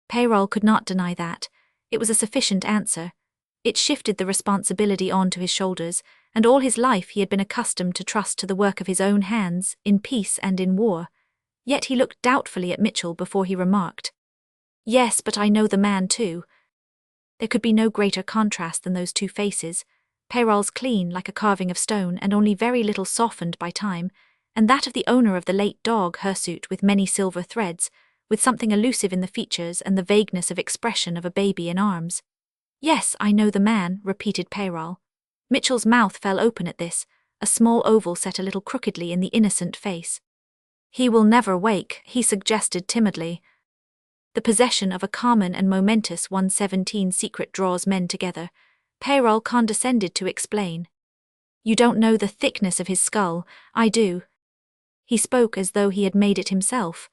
Peyrol could not deny that. It was a sufficient answer. It shifted the responsibility on to his shoulders, and all his life he had been accustomed to trust to the work of his own hands, in peace and in war. Yet he looked doubtfully at Mitchell before he remarked, "Yes, but I know the man too." There could be no greater contrast than those 2 faces, Peyrol's clean like a carving of stone and only very little softened by time, and that of the owner of the late dog hirsute with many silver threads, with something elusive in the features and the vagueness of expression of a baby in arms. "Yes, I know the man," repeated Peyrol. Mitchell's mouth fell open at this, a small oval set a little crookedly in the innocent face. "He will never wake," he suggested timidly. The possession of a common and momentous 117 secret draws men together. Peyrol condescended to explain. "You don't know the thickness of his skull, I do." He spoke as though he had made it himself.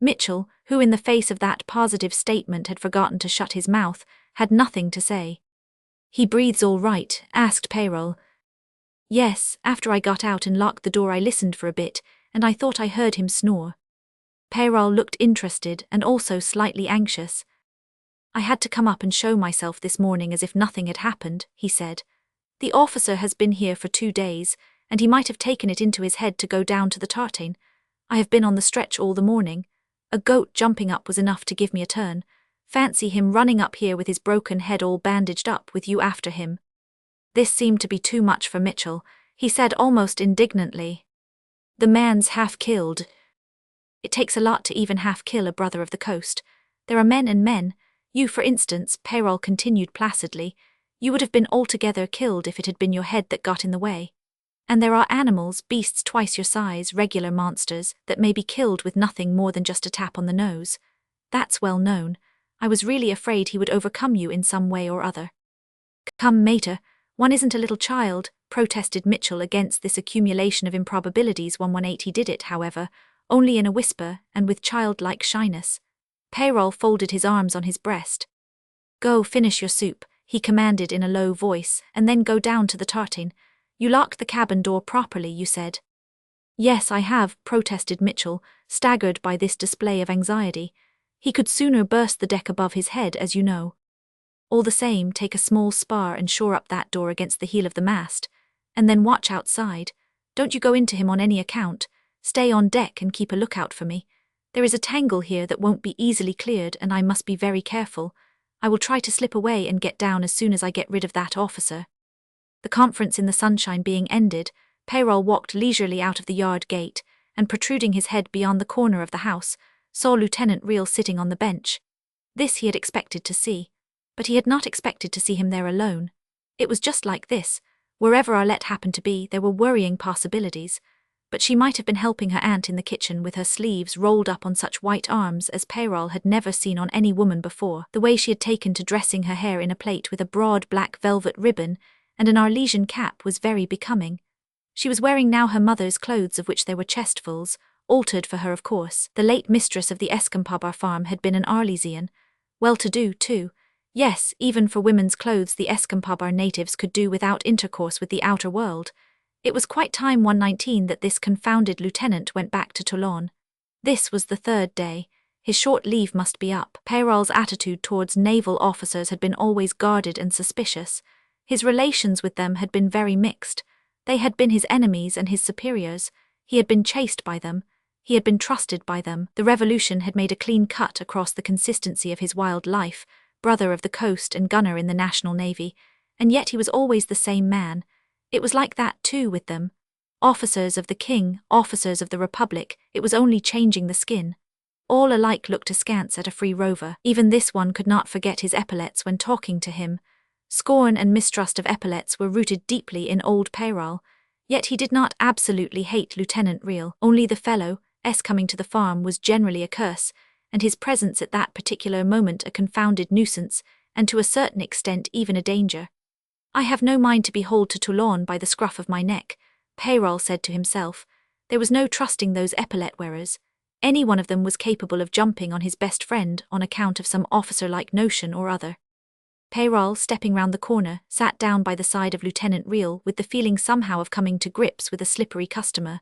Mitchell, who in the face of that positive statement had forgotten to shut his mouth, had nothing to say. "He breathes all right?" asked Peyrol. "Yes, after I got out and locked the door I listened for a bit, and I thought I heard him snore." Peyrol looked interested and also slightly anxious. "I had to come up and show myself this morning as if nothing had happened," he said. "The officer has been here for 2 days, and he might have taken it into his head to go down to the tartan. I have been on the stretch all the morning. A goat jumping up was enough to give me a turn. Fancy him running up here with his broken head all bandaged up with you after him." This seemed to be too much for Mitchell. He said almost indignantly, "The man's half killed." It takes a lot to even half kill a brother of the coast. There are men and men. You, for instance, Peyrol continued placidly, you would have been altogether killed if it had been your head that got in the way. And there are animals, beasts twice your size, regular monsters, that may be killed with nothing more than just a tap on the nose. That's well known. I was really afraid he would overcome you in some way or other. "Come, mater, one isn't a little child," protested Mitchell against this accumulation of improbabilities. 118 he did it, however, only in a whisper and with childlike shyness. Peyrol folded his arms on his breast. Go finish your soup, he commanded in a low voice, and then go down to the tartine. You locked the cabin door properly, you said. Yes, I have, protested Mitchell, staggered by this display of anxiety. He could sooner burst the deck above his head, as you know. All the same, take a small spar and shore up that door against the heel of the mast, and then watch outside. Don't you go into him on any account. Stay on deck and keep a lookout for me. There is a tangle here that won't be easily cleared, and I must be very careful. I will try to slip away and get down as soon as I get rid of that officer. The conference in the sunshine being ended, Peyrol walked leisurely out of the yard gate, and protruding his head beyond the corner of the house, saw Lieutenant Reel sitting on the bench. This he had expected to see, but he had not expected to see him there alone. It was just like this. Wherever Arlette happened to be, there were worrying possibilities, but she might have been helping her aunt in the kitchen with her sleeves rolled up on such white arms as Peyrol had never seen on any woman before. The way she had taken to dressing her hair in a plait with a broad black velvet ribbon and an Arlesian cap was very becoming. She was wearing now her mother's clothes, of which there were chestfuls, altered for her of course. The late mistress of the Escampabar farm had been an Arlesian, well-to-do too. Yes, even for women's clothes the Escampabar natives could do without intercourse with the outer world. It was quite time 119 that this confounded lieutenant went back to Toulon. This was the third day. His short leave must be up. Peyrol's attitude towards naval officers had been always guarded and suspicious. His relations with them had been very mixed. They had been his enemies and his superiors. He had been chased by them. He had been trusted by them. The revolution had made a clean cut across the consistency of his wild life, brother of the coast and gunner in the National Navy, and yet he was always the same man. It was like that too with them. Officers of the King, officers of the Republic, it was only changing the skin. All alike looked askance at a free rover. Even this one could not forget his epaulets when talking to him. Scorn and mistrust of epaulets were rooted deeply in old Peyrol, yet he did not absolutely hate Lieutenant Reel. Only the fellow's coming to the farm was generally a curse, and his presence at that particular moment a confounded nuisance, and to a certain extent even a danger. I have no mind to be hauled to Toulon by the scruff of my neck, Peyrol said to himself. There was no trusting those epaulet wearers. Any one of them was capable of jumping on his best friend on account of some officer-like notion or other. Peyrol, stepping round the corner, sat down by the side of Lieutenant Reel with the feeling somehow of coming to grips with a slippery customer.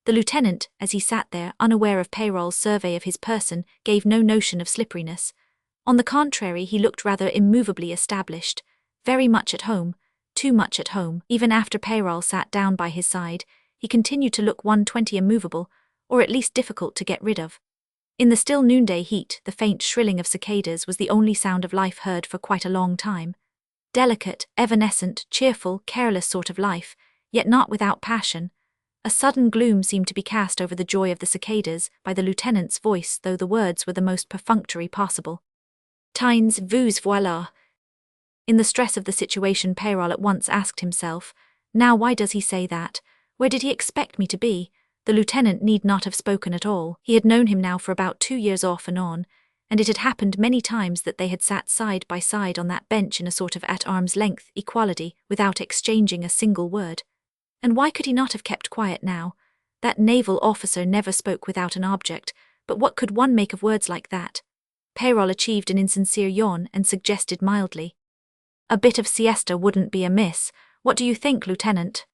The lieutenant, as he sat there, unaware of Peyrol's survey of his person, gave no notion of slipperiness. On the contrary, he looked rather immovably established, very much at home, too much at home. Even after Peyrol sat down by his side, he continued to look 120 immovable, or at least difficult to get rid of. In the still noonday heat, the faint shrilling of cicadas was the only sound of life heard for quite a long time. Delicate, evanescent, cheerful, careless sort of life, yet not without passion. A sudden gloom seemed to be cast over the joy of the cicadas by the lieutenant's voice, though the words were the most perfunctory possible. Tines vous voilà. In the stress of the situation, Peyrol at once asked himself, now why does he say that? Where did he expect me to be? The lieutenant need not have spoken at all. He had known him now for about 2 years off and on, and it had happened many times that they had sat side by side on that bench in a sort of at-arm's-length equality, without exchanging a single word. And why could he not have kept quiet now? That naval officer never spoke without an object, but what could one make of words like that? Peyrol achieved an insincere yawn and suggested mildly, a bit of siesta wouldn't be amiss. What do you think, Lieutenant?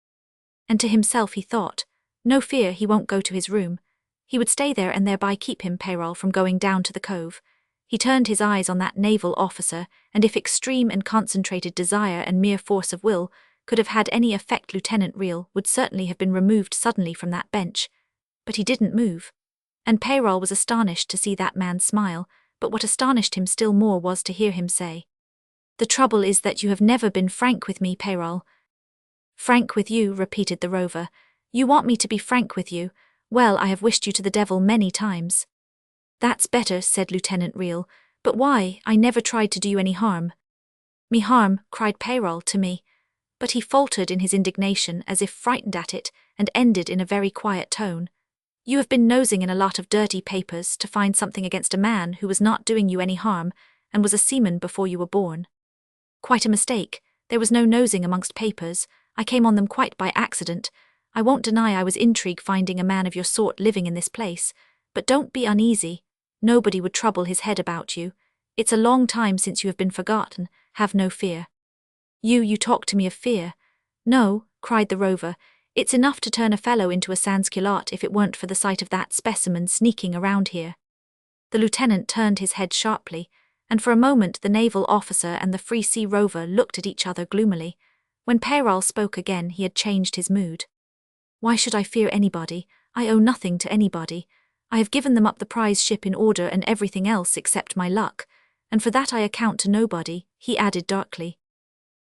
And to himself he thought, no fear, he won't go to his room. He would stay there and thereby keep him, Peyrol, from going down to the cove. He turned his eyes on that naval officer, and if extreme and concentrated desire and mere force of will could have had any effect, Lieutenant Reel would certainly have been removed suddenly from that bench. But he didn't move. And Peyrol was astonished to see that man smile, but what astonished him still more was to hear him say, the trouble is that you have never been frank with me, Peyrol. Frank with you, repeated the rover. You want me to be frank with you. Well, I have wished you to the devil many times. That's better, said Lieutenant Reel. But why? I never tried to do you any harm. Me harm, cried Peyrol to me. But he faltered in his indignation as if frightened at it, and ended in a very quiet tone. You have been nosing in a lot of dirty papers to find something against a man who was not doing you any harm, and was a seaman before you were born. Quite a mistake. There was no nosing amongst papers. I came on them quite by accident. I won't deny I was intrigued finding a man of your sort living in this place, but don't be uneasy. Nobody would trouble his head about you. It's a long time since you have been forgotten. Have no fear. You talk to me of fear. No, cried the Rover. It's enough to turn a fellow into a sans-culotte if it weren't for the sight of that specimen sneaking around here. The lieutenant turned his head sharply, and for a moment the naval officer and the Free Sea Rover looked at each other gloomily. When Peyrol spoke again, he had changed his mood. Why should I fear anybody? I owe nothing to anybody. I have given them up the prize ship in order and everything else except my luck, and for that I account to nobody, he added darkly.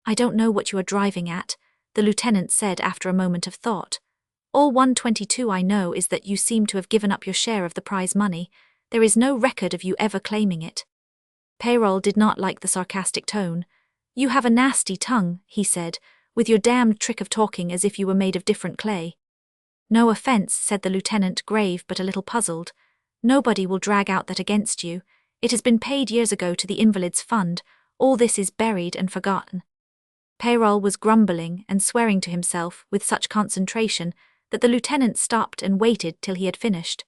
I don't know what you are driving at, the lieutenant said after a moment of thought. All 122 I know is that you seem to have given up your share of the prize money. There is no record of you ever claiming it. Peyrol did not like the sarcastic tone. You have a nasty tongue, he said, with your damned trick of talking as if you were made of different clay. No offence, said the lieutenant, grave but a little puzzled. Nobody will drag out that against you. It has been paid years ago to the Invalids' Fund. All this is buried and forgotten. Peyrol was grumbling and swearing to himself with such concentration that the lieutenant stopped and waited till he had finished.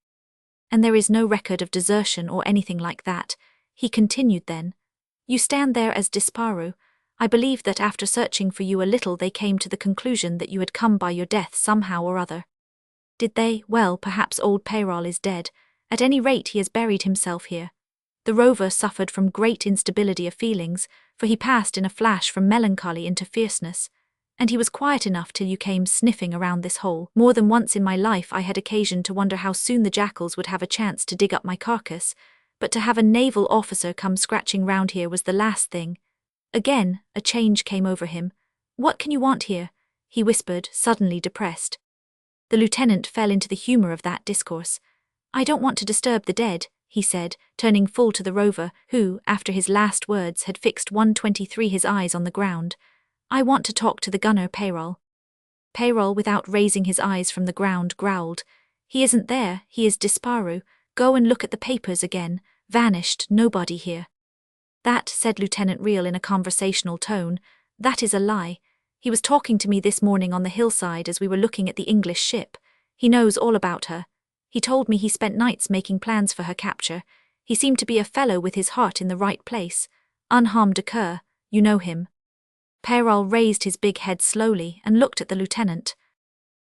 And there is no record of desertion or anything like that, he continued then. You stand there as disparu. I believe that after searching for you a little they came to the conclusion that you had come by your death somehow or other. Did they? Well, perhaps old Peyrol is dead. At any rate he has buried himself here. The Rover suffered from great instability of feelings, for he passed in a flash from melancholy into fierceness, and he was quiet enough till you came sniffing around this hole. More than once in my life I had occasion to wonder how soon the jackals would have a chance to dig up my carcass, but to have a naval officer come scratching round here was the last thing. Again, a change came over him. What can you want here? He whispered, suddenly depressed. The lieutenant fell into the humour of that discourse. I don't want to disturb the dead, he said, turning full to the Rover, who, after his last words, had fixed 123 his eyes on the ground. I want to talk to the gunner, Peyrol. Peyrol, without raising his eyes from the ground, growled. He isn't there, he is disparu. Go and look at the papers again. Vanished, nobody here. That, said Lieutenant Reel in a conversational tone, that is a lie. He was talking to me this morning on the hillside as we were looking at the English ship. He knows all about her. He told me he spent nights making plans for her capture. He seemed to be a fellow with his heart in the right place. Unharmed occur, you know him. Peyrol raised his big head slowly and looked at the lieutenant.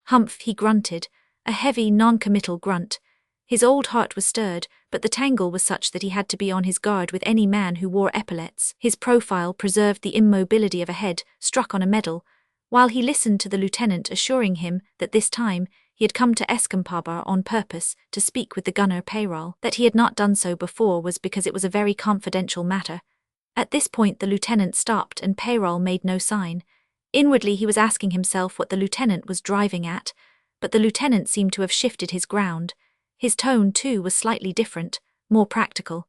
Humph, he grunted, a heavy, non-committal grunt. His old heart was stirred, but the tangle was such that he had to be on his guard with any man who wore epaulets. His profile preserved the immobility of a head struck on a medal, while he listened to the lieutenant assuring him that this time he had come to Escampabar on purpose to speak with the gunner Peyrol. That he had not done so before was because it was a very confidential matter. At this point the lieutenant stopped and Peyrol made no sign. Inwardly he was asking himself what the lieutenant was driving at, but the lieutenant seemed to have shifted his ground. His tone, too, was slightly different, more practical.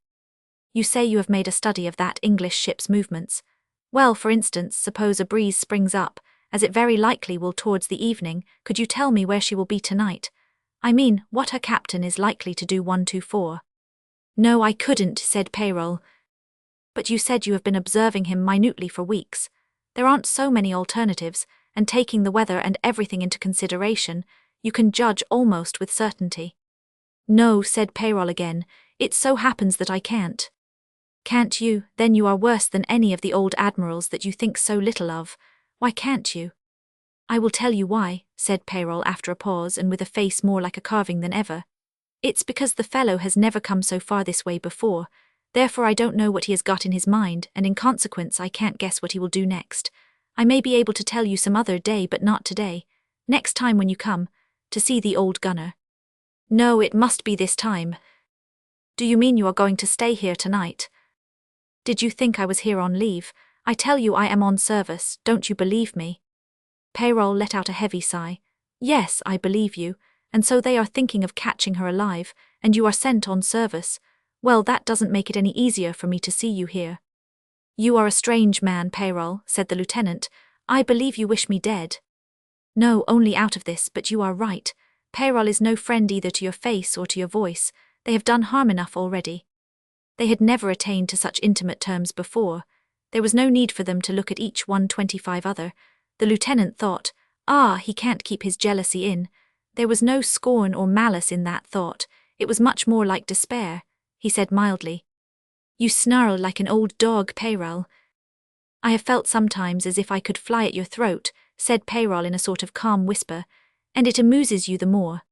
You say you have made a study of that English ship's movements. Well, for instance, suppose a breeze springs up, as it very likely will towards the evening, could you tell me where she will be tonight? I mean, what her captain is likely to do 124. No, I couldn't, said Peyrol. But you said you have been observing him minutely for weeks. There aren't so many alternatives, and taking the weather and everything into consideration, you can judge almost with certainty. No, said Peyrol again, it so happens that I can't. Can't you? Then you are worse than any of the old admirals that you think so little of. Why can't you? I will tell you why, said Peyrol after a pause and with a face more like a carving than ever. It's because the fellow has never come so far this way before, therefore I don't know what he has got in his mind, and in consequence I can't guess what he will do next. I may be able to tell you some other day, but not today. Next time when you come, to see the old gunner. No, it must be this time. Do you mean you are going to stay here tonight? Did you think I was here on leave? I tell you I am on service, don't you believe me? Peyrol let out a heavy sigh. Yes, I believe you, and so they are thinking of catching her alive, and you are sent on service. Well, that doesn't make it any easier for me to see you here. You are a strange man, Peyrol, said the lieutenant. I believe you wish me dead. No, only out of this, but you are right. Peyrol is no friend either to your face or to your voice. They have done harm enough already. They had never attained to such intimate terms before. There was no need for them to look at each 125 other. The lieutenant thought, he can't keep his jealousy in. There was no scorn or malice in that thought. It was much more like despair. he said mildly. You snarl like an old dog, Peyrol. I have felt sometimes as if I could fly at your throat, said Peyrol in a sort of calm whisper, and it amuses you the more.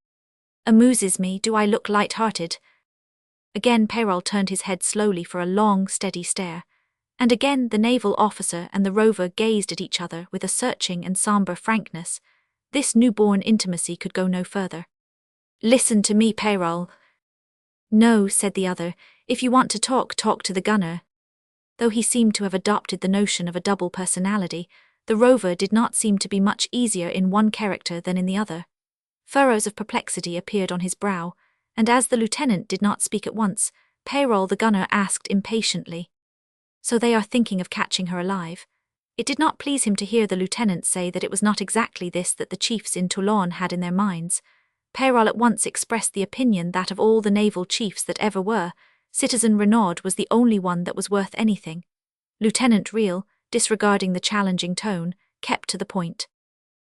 Amuses me, do I look light-hearted? Again Peyrol turned his head slowly for a long, steady stare, and again the naval officer and the rover gazed at each other with a searching and sombre frankness. This newborn intimacy could go no further. Listen to me, Peyrol. No, said the other, if you want to talk to the gunner. Though he seemed to have adopted the notion of a double personality, the rover did not seem to be much easier in one character than in the other. Furrows of perplexity appeared on his brow, and as the lieutenant did not speak at once, Peyrol the gunner asked impatiently. So they are thinking of catching her alive. It did not please him to hear the lieutenant say that it was not exactly this that the chiefs in Toulon had in their minds. Peyrol at once expressed the opinion that of all the naval chiefs that ever were, Citizen Renaud was the only one that was worth anything. Lieutenant Real, disregarding the challenging tone, kept to the point.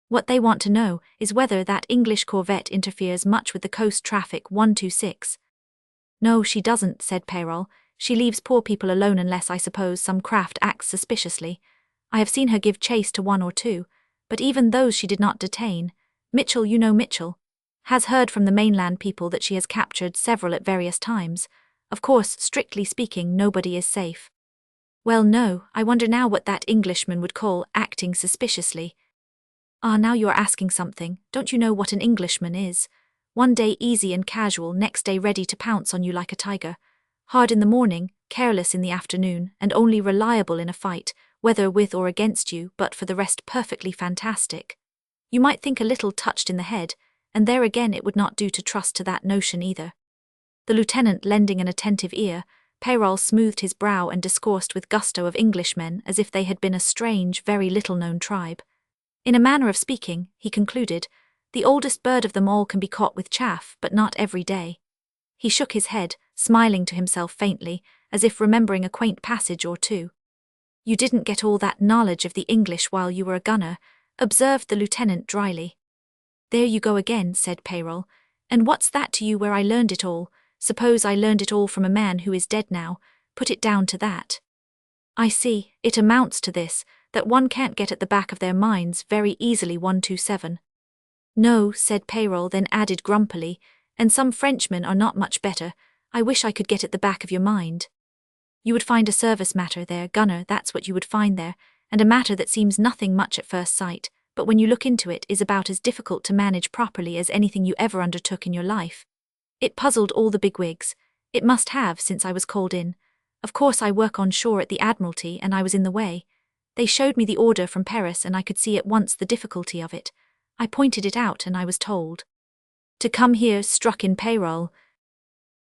What they want to know is whether that English corvette interferes much with the coast traffic 126. No, she doesn't, said Peyrol. She leaves poor people alone unless, I suppose, some craft acts suspiciously. I have seen her give chase to one or two, but even those she did not detain. Mitchell, you know Mitchell, has heard from the mainland people that she has captured several at various times. Of course, strictly speaking, nobody is safe. Well, no, I wonder now what that Englishman would call acting suspiciously. Ah, now you are asking something. Don't you know what an Englishman is? One day easy and casual, next day ready to pounce on you like a tiger. Hard in the morning, careless in the afternoon, and only reliable in a fight, whether with or against you, but for the rest perfectly fantastic. You might think a little touched in the head, and there again it would not do to trust to that notion either. The lieutenant lending an attentive ear, Peyrol smoothed his brow and discoursed with gusto of Englishmen as if they had been a strange, very little-known tribe. In a manner of speaking, he concluded, the oldest bird of them all can be caught with chaff, but not every day. He shook his head, smiling to himself faintly, as if remembering a quaint passage or two. You didn't get all that knowledge of the English while you were a gunner, observed the lieutenant dryly. There you go again, said Peyrol. And what's that to you where I learned it all? Suppose I learned it all from a man who is dead now, put it down to that. I see, it amounts to this, that one can't get at the back of their minds very easily 127. No, said Peyrol, then added grumpily, and some Frenchmen are not much better. I wish I could get at the back of your mind. You would find a service matter there, gunner, that's what you would find there, and a matter that seems nothing much at first sight, but when you look into it is about as difficult to manage properly as anything you ever undertook in your life. It puzzled all the bigwigs. It must have, since I was called in. Of course I work on shore at the Admiralty, and I was in the way. They showed me the order from Paris, and I could see at once the difficulty of it. I pointed it out, and I was told to come here, struck in Peyrol.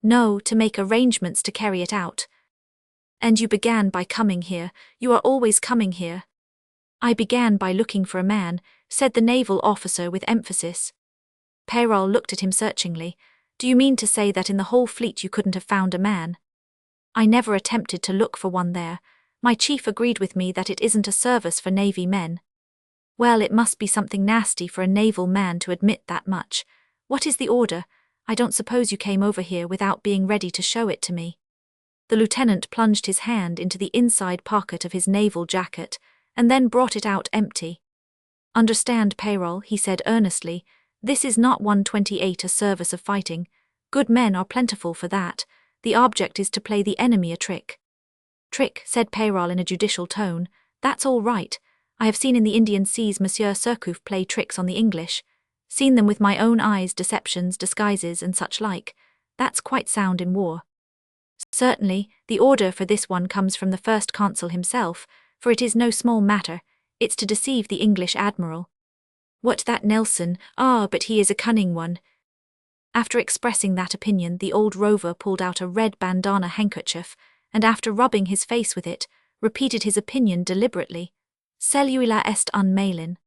No, to make arrangements to carry it out. And you began by coming here. You are always coming here. I began by looking for a man, said the naval officer with emphasis. Peyrol looked at him searchingly. Do you mean to say that in the whole fleet you couldn't have found a man? I never attempted to look for one there. My chief agreed with me that it isn't a service for navy men. Well, it must be something nasty for a naval man to admit that much. What is the order? I don't suppose you came over here without being ready to show it to me. The lieutenant plunged his hand into the inside pocket of his naval jacket, and then brought it out empty. Understand, Peyrol, he said earnestly, this is not 128 a service of fighting. Good men are plentiful for that. The object is to play the enemy a trick. Trick, said Peyrol in a judicial tone. That's all right. I have seen in the Indian seas Monsieur Surcouf play tricks on the English. Seen them with my own eyes, deceptions, disguises, and such like. That's quite sound in war. Certainly, the order for this one comes from the First Consul himself, for it is no small matter. It's to deceive the English admiral. What, that Nelson? Ah, but he is a cunning one. After expressing that opinion, the old rover pulled out a red bandana handkerchief, and after rubbing his face with it, repeated his opinion deliberately. Celui-là est un Malin.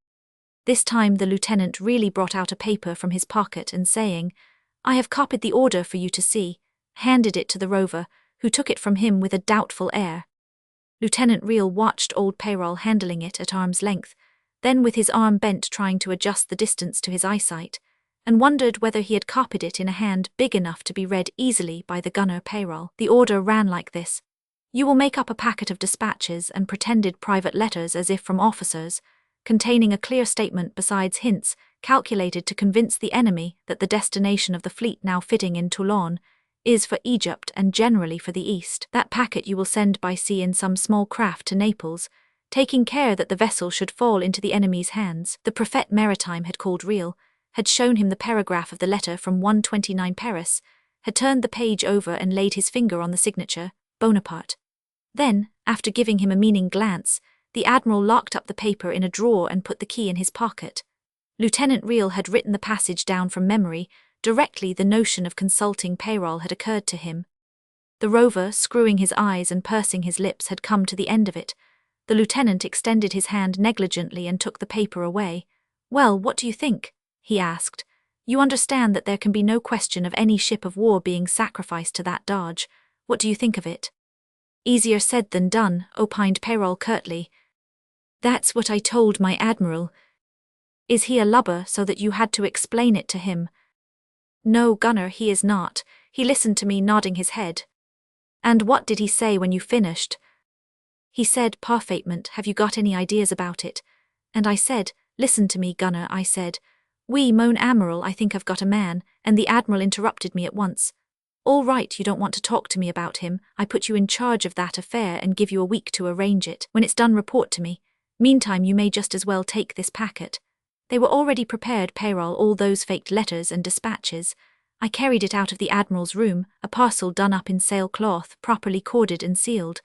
This time the lieutenant really brought out a paper from his pocket and saying, I have copied the order for you to see, handed it to the rover, who took it from him with a doubtful air. Lieutenant Real watched old Peyrol handling it at arm's length, then with his arm bent trying to adjust the distance to his eyesight. and wondered whether he had copied it in a hand big enough to be read easily by the gunner Peyrol. The order ran like this: "You will make up a packet of dispatches and pretended private letters as if from officers, containing a clear statement besides hints calculated to convince the enemy that the destination of the fleet now fitting in Toulon is for Egypt and generally for the East. That packet you will send by sea in some small craft to Naples, taking care that the vessel should fall into the enemy's hands." The Prophet Maritime had called real, had shown him the paragraph of the letter from 129 Paris, had turned the page over and laid his finger on the signature, Bonaparte. Then, after giving him a meaning glance, the Admiral locked up the paper in a drawer and put the key in his pocket. Lieutenant Real had written the passage down from memory. Directly the notion of consulting Peyrol had occurred to him. The Rover, screwing his eyes and pursing his lips, had come to the end of it. The lieutenant extended his hand negligently and took the paper away. "Well, what do you think?" he asked. "You understand that there can be no question of any ship of war being sacrificed to that dodge. What do you think of it?" "Easier said than done," opined Peyrol curtly. "That's what I told my admiral." "Is he a lubber so that you had to explain it to him?" "No, gunner, he is not. He listened to me, nodding his head." "And what did he say when you finished?" "He said, 'Parfaitement, have you got any ideas about it?' And I said, 'Listen to me, gunner,' I said. 'Oui, mon amiral, I think I've got a man,' and the admiral interrupted me at once. 'All right, you don't want to talk to me about him. I put you in charge of that affair and give you a week to arrange it. When it's done, report to me. Meantime, you may just as well take this packet.' They were already prepared, Peyrol, all those faked letters and dispatches. I carried it out of the Admiral's room, a parcel done up in sailcloth, properly corded and sealed.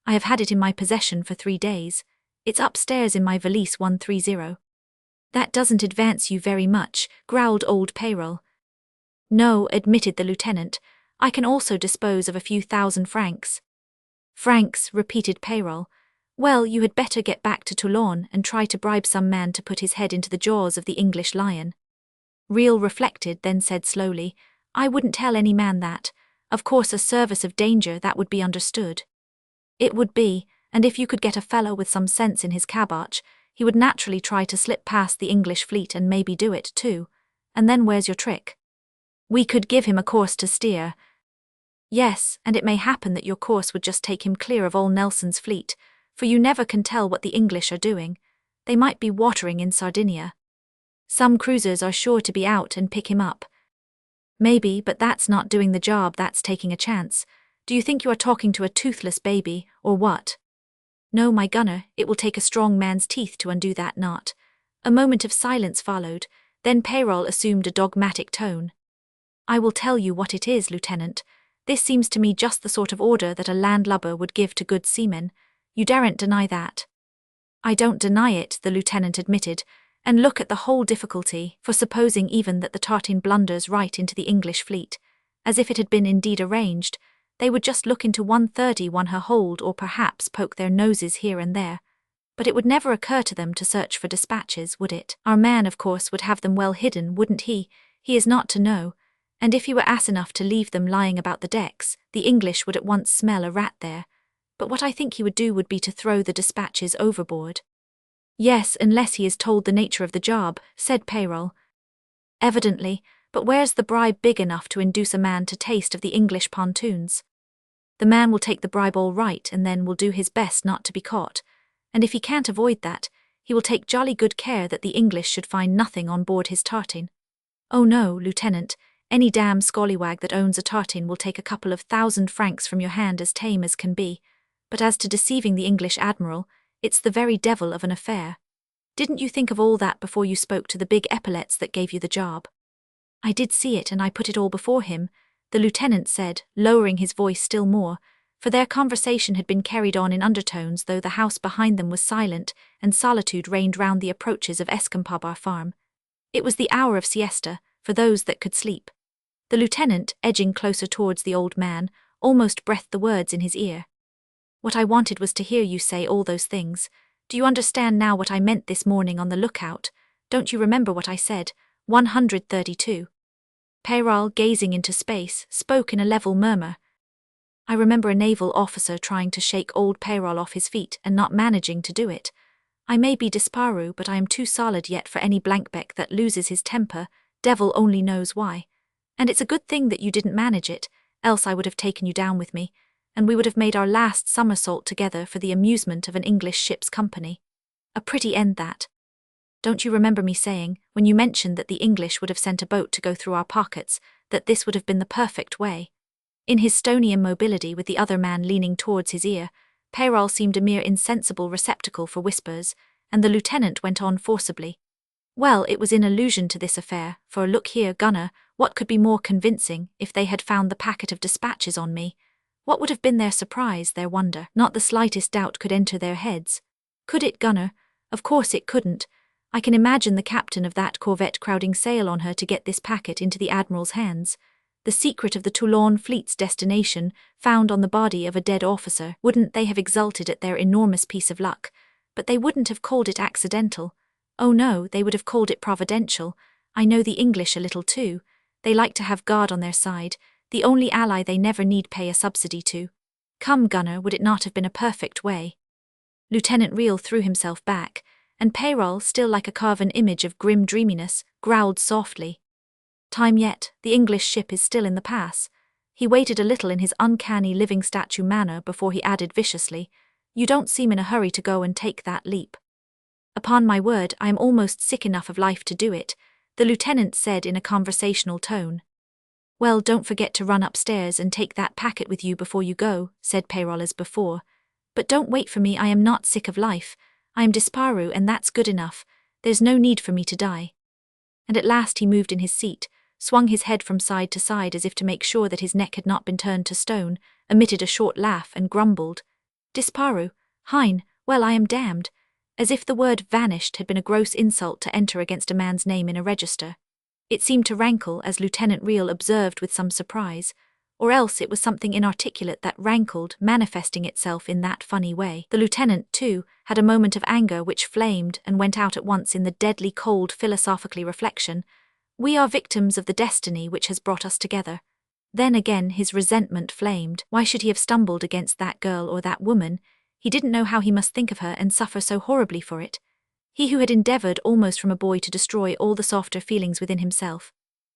I have had it in my possession for 3 days. It's upstairs in my valise 130. "That doesn't advance you very much," growled old Peyrol. "No," admitted the lieutenant. "I can also dispose of a few thousand francs." "Francs," repeated Peyrol. "Well, you had better get back to Toulon and try to bribe some man to put his head into the jaws of the English lion." Real reflected, then said slowly, "I wouldn't tell any man that. Of course, a service of danger, that would be understood." "It would be, and if you could get a fellow with some sense in his caboche, he would naturally try to slip past the English fleet and maybe do it, too. And then where's your trick?" "We could give him a course to steer." "Yes, and it may happen that your course would just take him clear of all Nelson's fleet, for you never can tell what the English are doing. They might be watering in Sardinia. Some cruisers are sure to be out and pick him up." "Maybe, but that's not doing the job, that's taking a chance. Do you think you are talking to a toothless baby, or what?" "No, my gunner, it will take a strong man's teeth to undo that knot." A moment of silence followed, then Peyrol assumed a dogmatic tone. "I will tell you what it is, Lieutenant. This seems to me just the sort of order that a landlubber would give to good seamen. You daren't deny that." "I don't deny it," the lieutenant admitted, "and look at the whole difficulty, for supposing even that the tartan blunders right into the English fleet, as if it had been indeed arranged, they would just look into 131 her hold or perhaps poke their noses here and there. But it would never occur to them to search for dispatches, would it? Our man, of course, would have them well hidden, wouldn't he? He is not to know. And if he were ass enough to leave them lying about the decks, the English would at once smell a rat there. But what I think he would do would be to throw the dispatches overboard." "Yes, unless he is told the nature of the job," said Peyrol. "Evidently, but where's the bribe big enough to induce a man to taste of the English pontoons? The man will take the bribe all right and then will do his best not to be caught, and if he can't avoid that, he will take jolly good care that the English should find nothing on board his tartan. Oh no, Lieutenant, any damn scallywag that owns a tartan will take a couple of 1,000 francs from your hand as tame as can be, but as to deceiving the English admiral, it's the very devil of an affair. Didn't you think of all that before you spoke to the big epaulets that gave you the job?" "I did see it and I put it all before him," the lieutenant said, lowering his voice still more, for their conversation had been carried on in undertones though the house behind them was silent and solitude reigned round the approaches of Escampabar farm. It was the hour of siesta, for those that could sleep. The lieutenant, edging closer towards the old man, almost breathed the words in his ear. "What I wanted was to hear you say all those things. Do you understand now what I meant this morning on the lookout? Don't you remember what I said? 132. Peyrol, gazing into space, spoke in a level murmur. "I remember a naval officer trying to shake old Peyrol off his feet and not managing to do it. I may be disparu, but I am too solid yet for any blankbeck that loses his temper, Devil only knows why. And it's a good thing that you didn't manage it, else I would have taken you down with me, and we would have made our last somersault together for the amusement of an English ship's company. A pretty end that. Don't you remember me saying, when you mentioned that the English would have sent a boat to go through our pockets, that this would have been the perfect way? In his stony immobility with the other man leaning towards his ear, Peyrol seemed a mere insensible receptacle for whispers, and the lieutenant went on forcibly. Well, it was in allusion to this affair, for look here, Gunner, what could be more convincing if they had found the packet of dispatches on me? What would have been their surprise, their wonder? Not the slightest doubt could enter their heads. Could it, Gunner? Of course it couldn't. I can imagine the captain of that corvette crowding sail on her to get this packet into the Admiral's hands. The secret of the Toulon fleet's destination, found on the body of a dead officer. Wouldn't they have exulted at their enormous piece of luck? But they wouldn't have called it accidental. Oh no, they would have called it providential. I know the English a little too. They like to have God on their side, the only ally they never need pay a subsidy to. Come, Gunner, would it not have been a perfect way? Lieutenant Reel threw himself back, and Peyrol, still like a carven image of grim dreaminess, growled softly. Time yet, the English ship is still in the pass. He waited a little in his uncanny living statue manner before he added viciously, You don't seem in a hurry to go and take that leap. Upon my word, I am almost sick enough of life to do it, the lieutenant said in a conversational tone. Well, don't forget to run upstairs and take that packet with you before you go, said Peyrol as before. But don't wait for me, I am not sick of life. I am disparu and that's good enough. There's no need for me to die. And at last he moved in his seat, swung his head from side to side as if to make sure that his neck had not been turned to stone, emitted a short laugh and grumbled. Disparu? Hein, well, I am damned. As if the word vanished had been a gross insult to enter against a man's name in a register. It seemed to rankle, as Lieutenant Reel observed with some surprise, or else it was something inarticulate that rankled, manifesting itself in that funny way. The lieutenant, too, had a moment of anger which flamed and went out at once in the deadly cold philosophically reflection, We are victims of the destiny which has brought us together. Then again his resentment flamed. Why should he have stumbled against that girl or that woman? He didn't know how he must think of her and suffer so horribly for it. He who had endeavoured almost from a boy to destroy all the softer feelings within himself.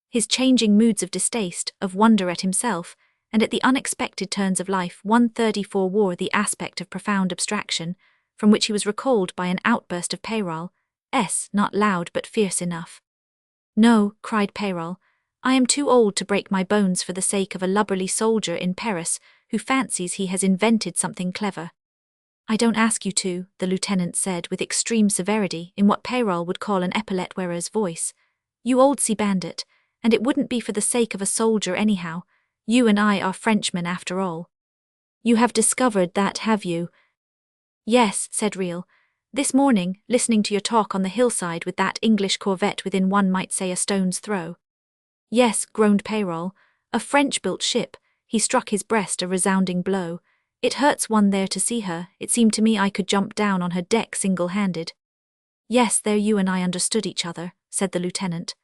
His changing moods of distaste, of wonder at himself, and at the unexpected turns of life 134 wore the aspect of profound abstraction, from which he was recalled by an outburst of Peyrol, not loud but fierce enough. No, cried Peyrol, I am too old to break my bones for the sake of a lubberly soldier in Paris who fancies he has invented something clever. I don't ask you to, the lieutenant said with extreme severity in what Peyrol would call an epaulette-wearer's voice. You old sea bandit, and it wouldn't be for the sake of a soldier anyhow. You and I are Frenchmen after all. You have discovered that, have you? Yes, said Reel. This morning, listening to your talk on the hillside with that English corvette within one might say a stone's throw. Yes, groaned Peyrol, a French-built ship. He struck his breast a resounding blow. It hurts one there to see her. It seemed to me I could jump down on her deck single-handed. Yes, there you and I understood each other, said the lieutenant.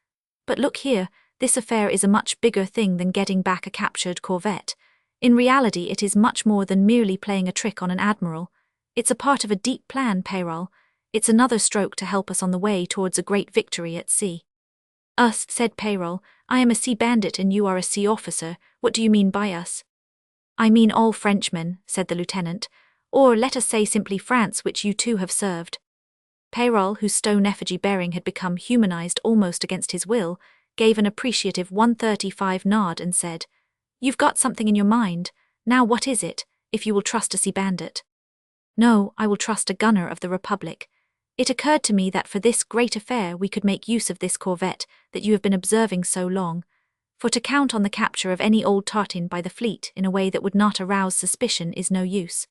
But look here, this affair is a much bigger thing than getting back a captured corvette. In reality it is much more than merely playing a trick on an admiral. It's a part of a deep plan, Peyrol. It's another stroke to help us on the way towards a great victory at sea. Us, said Peyrol. I am a sea bandit and you are a sea officer. What do you mean by us? I mean all Frenchmen, said the lieutenant, or let us say simply France, which you too have served. Peyrol, whose stone effigy bearing had become humanized almost against his will, gave an appreciative 135 nod and said, You've got something in your mind. Now what is it, if you will trust a sea bandit? No, I will trust a gunner of the Republic. It occurred to me that for this great affair we could make use of this corvette that you have been observing so long, for to count on the capture of any old tartan by the fleet in a way that would not arouse suspicion is no use.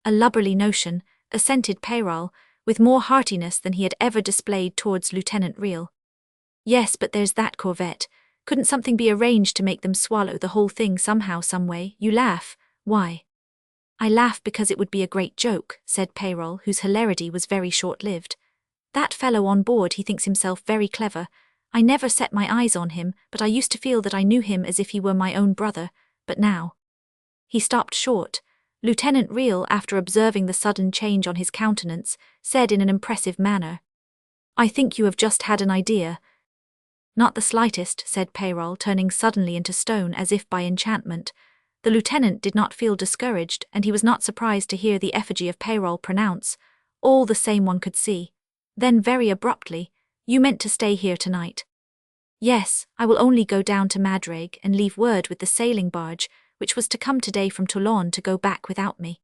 A lubberly notion, assented Peyrol, with more heartiness than he had ever displayed towards Lieutenant Reel. Yes, but there's that corvette. Couldn't something be arranged to make them swallow the whole thing somehow, some way? You laugh. Why? I laugh because it would be a great joke, said Peyrol, whose hilarity was very short-lived. That fellow on board, he thinks himself very clever. I never set my eyes on him, but I used to feel that I knew him as if he were my own brother, but now. He stopped short. Lieutenant Reel, after observing the sudden change on his countenance, said in an impressive manner, I think you have just had an idea. Not the slightest, said Peyrol, turning suddenly into stone as if by enchantment. The lieutenant did not feel discouraged, and he was not surprised to hear the effigy of Peyrol pronounce, all the same one could see. Then very abruptly, you meant to stay here tonight. Yes, I will only go down to Madrig and leave word with the sailing barge, which was to come today from Toulon to go back without me.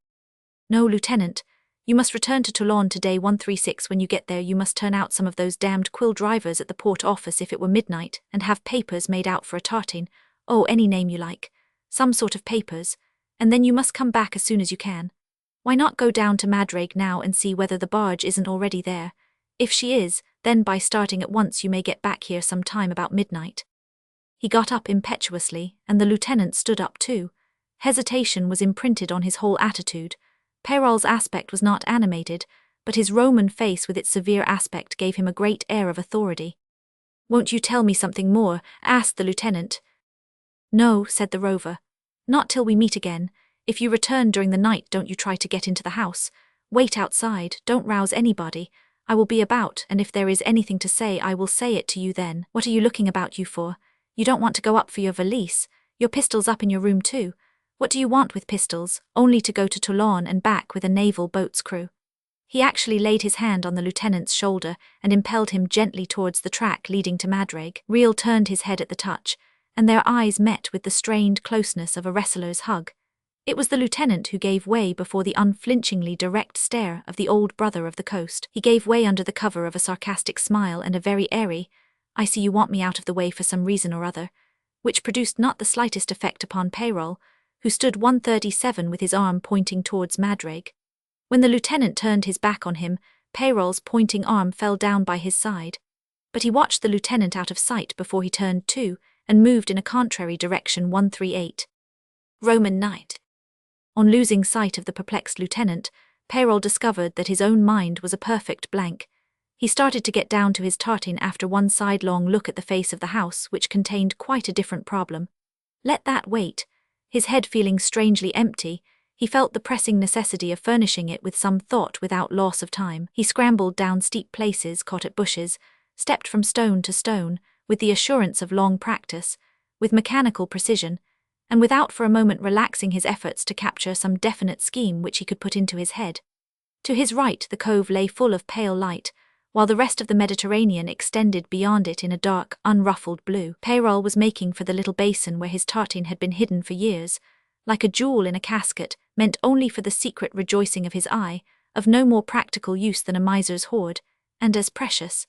No, Lieutenant, you must return to Toulon today 136. When you get there you must turn out some of those damned quill drivers at the port office if it were midnight, and have papers made out for a tartine, oh, any name you like, some sort of papers, and then you must come back as soon as you can. Why not go down to Madrig now and see whether the barge isn't already there? If she is, then by starting at once you may get back here some time about midnight. He got up impetuously, and the lieutenant stood up too. Hesitation was imprinted on his whole attitude. Peyrol's aspect was not animated, but his Roman face with its severe aspect gave him a great air of authority. Won't you tell me something more? Asked the lieutenant. No, said the Rover. Not till we meet again. If you return during the night, don't you try to get into the house. Wait outside, don't rouse anybody. I will be about, and if there is anything to say I will say it to you then. What are you looking about you for? You don't want to go up for your valise. Your pistol's up in your room too. What do you want with pistols? Only to go to Toulon and back with a naval boat's crew. He actually laid his hand on the lieutenant's shoulder and impelled him gently towards the track leading to Madrig. Riel turned his head at the touch, and their eyes met with the strained closeness of a wrestler's hug. It was the lieutenant who gave way before the unflinchingly direct stare of the old brother of the coast. He gave way under the cover of a sarcastic smile and a very airy, I see you want me out of the way for some reason or other, which produced not the slightest effect upon Peyrol, who stood 137 with his arm pointing towards Madrig. When the lieutenant turned his back on him, Peyrol's pointing arm fell down by his side. But he watched the lieutenant out of sight before he turned too, and moved in a contrary direction 138. Roman night. On losing sight of the perplexed lieutenant, Peyrol discovered that his own mind was a perfect blank. He started to get down to his tartine after one sidelong look at the face of the house, which contained quite a different problem. Let that wait. His head feeling strangely empty, he felt the pressing necessity of furnishing it with some thought without loss of time. He scrambled down steep places, caught at bushes, stepped from stone to stone, with the assurance of long practice, with mechanical precision, and without for a moment relaxing his efforts to capture some definite scheme which he could put into his head. To his right the cove lay full of pale light, while the rest of the Mediterranean extended beyond it in a dark, unruffled blue. Peyrol was making for the little basin where his tartine had been hidden for years, like a jewel in a casket, meant only for the secret rejoicing of his eye, of no more practical use than a miser's hoard, and as precious.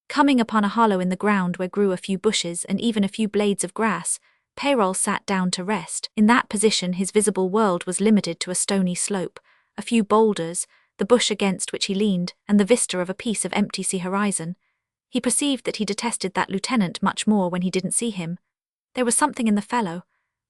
Coming upon a hollow in the ground where grew a few bushes and even a few blades of grass, Peyrol sat down to rest. In that position his visible world was limited to a stony slope, a few boulders, the bush against which he leaned, and the vista of a piece of empty sea horizon. He perceived that he detested that lieutenant much more when he didn't see him. There was something in the fellow.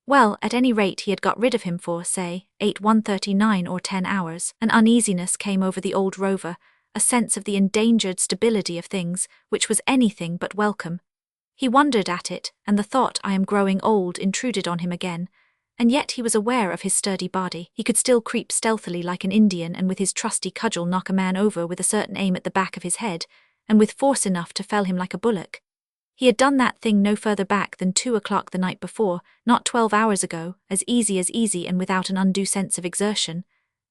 Well, at any rate he had got rid of him for, say, 139 or 10 hours. An uneasiness came over the old Rover, a sense of the endangered stability of things, which was anything but welcome. He wondered at it, and the thought I am growing old intruded on him again, and yet he was aware of his sturdy body. He could still creep stealthily like an Indian and with his trusty cudgel knock a man over with a certain aim at the back of his head, and with force enough to fell him like a bullock. He had done that thing no further back than 2 o'clock the night before, not 12 hours ago, as easy and without an undue sense of exertion.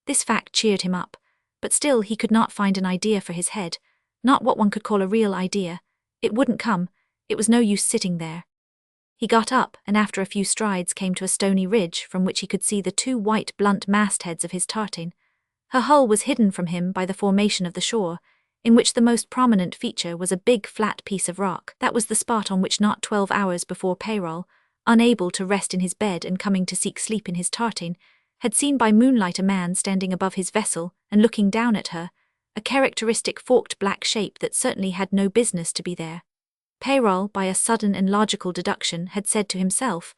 This fact cheered him up, but still he could not find an idea for his head, not what one could call a real idea. It wouldn't come, it was no use sitting there. He got up, and after a few strides came to a stony ridge from which he could see the 2 white blunt mastheads of his tartine. Her hull was hidden from him by the formation of the shore, in which the most prominent feature was a big flat piece of rock. That was the spot on which not 12 hours before Peyrol, unable to rest in his bed and coming to seek sleep in his tartine, had seen by moonlight a man standing above his vessel and looking down at her, a characteristic forked black shape that certainly had no business to be there. Peyrol, by a sudden and logical deduction, had said to himself,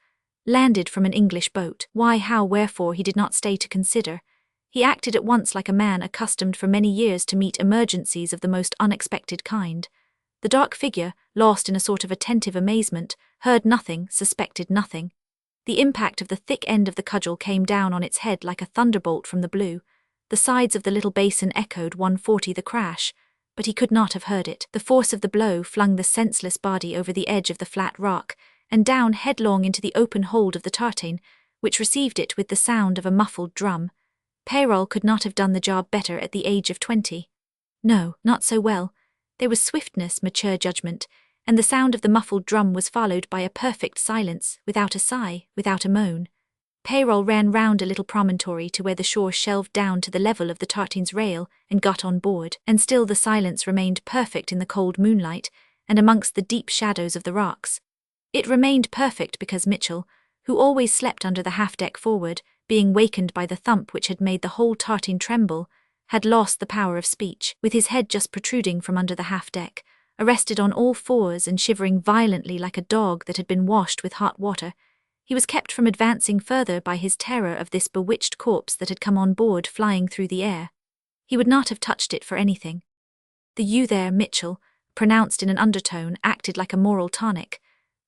landed from an English boat. Why, how, wherefore he did not stay to consider. He acted at once like a man accustomed for many years to meet emergencies of the most unexpected kind. The dark figure, lost in a sort of attentive amazement, heard nothing, suspected nothing. The impact of the thick end of the cudgel came down on its head like a thunderbolt from the blue. The sides of the little basin echoed 140 the crash, but he could not have heard it. The force of the blow flung the senseless body over the edge of the flat rock, and down headlong into the open hold of the tartan, which received it with the sound of a muffled drum. Peyrol could not have done the job better at the age of 20. No, not so well. There was swiftness, mature judgment, and the sound of the muffled drum was followed by a perfect silence, without a sigh, without a moan. Peyrol ran round a little promontory to where the shore shelved down to the level of the tartan's rail and got on board, and still the silence remained perfect in the cold moonlight and amongst the deep shadows of the rocks. It remained perfect because Mitchell, who always slept under the half-deck forward, being wakened by the thump which had made the whole tartan tremble, had lost the power of speech. With his head just protruding from under the half-deck, arrested on all fours and shivering violently like a dog that had been washed with hot water, he was kept from advancing further by his terror of this bewitched corpse that had come on board flying through the air. He would not have touched it for anything. The "you there, Mitchell," pronounced in an undertone, acted like a moral tonic.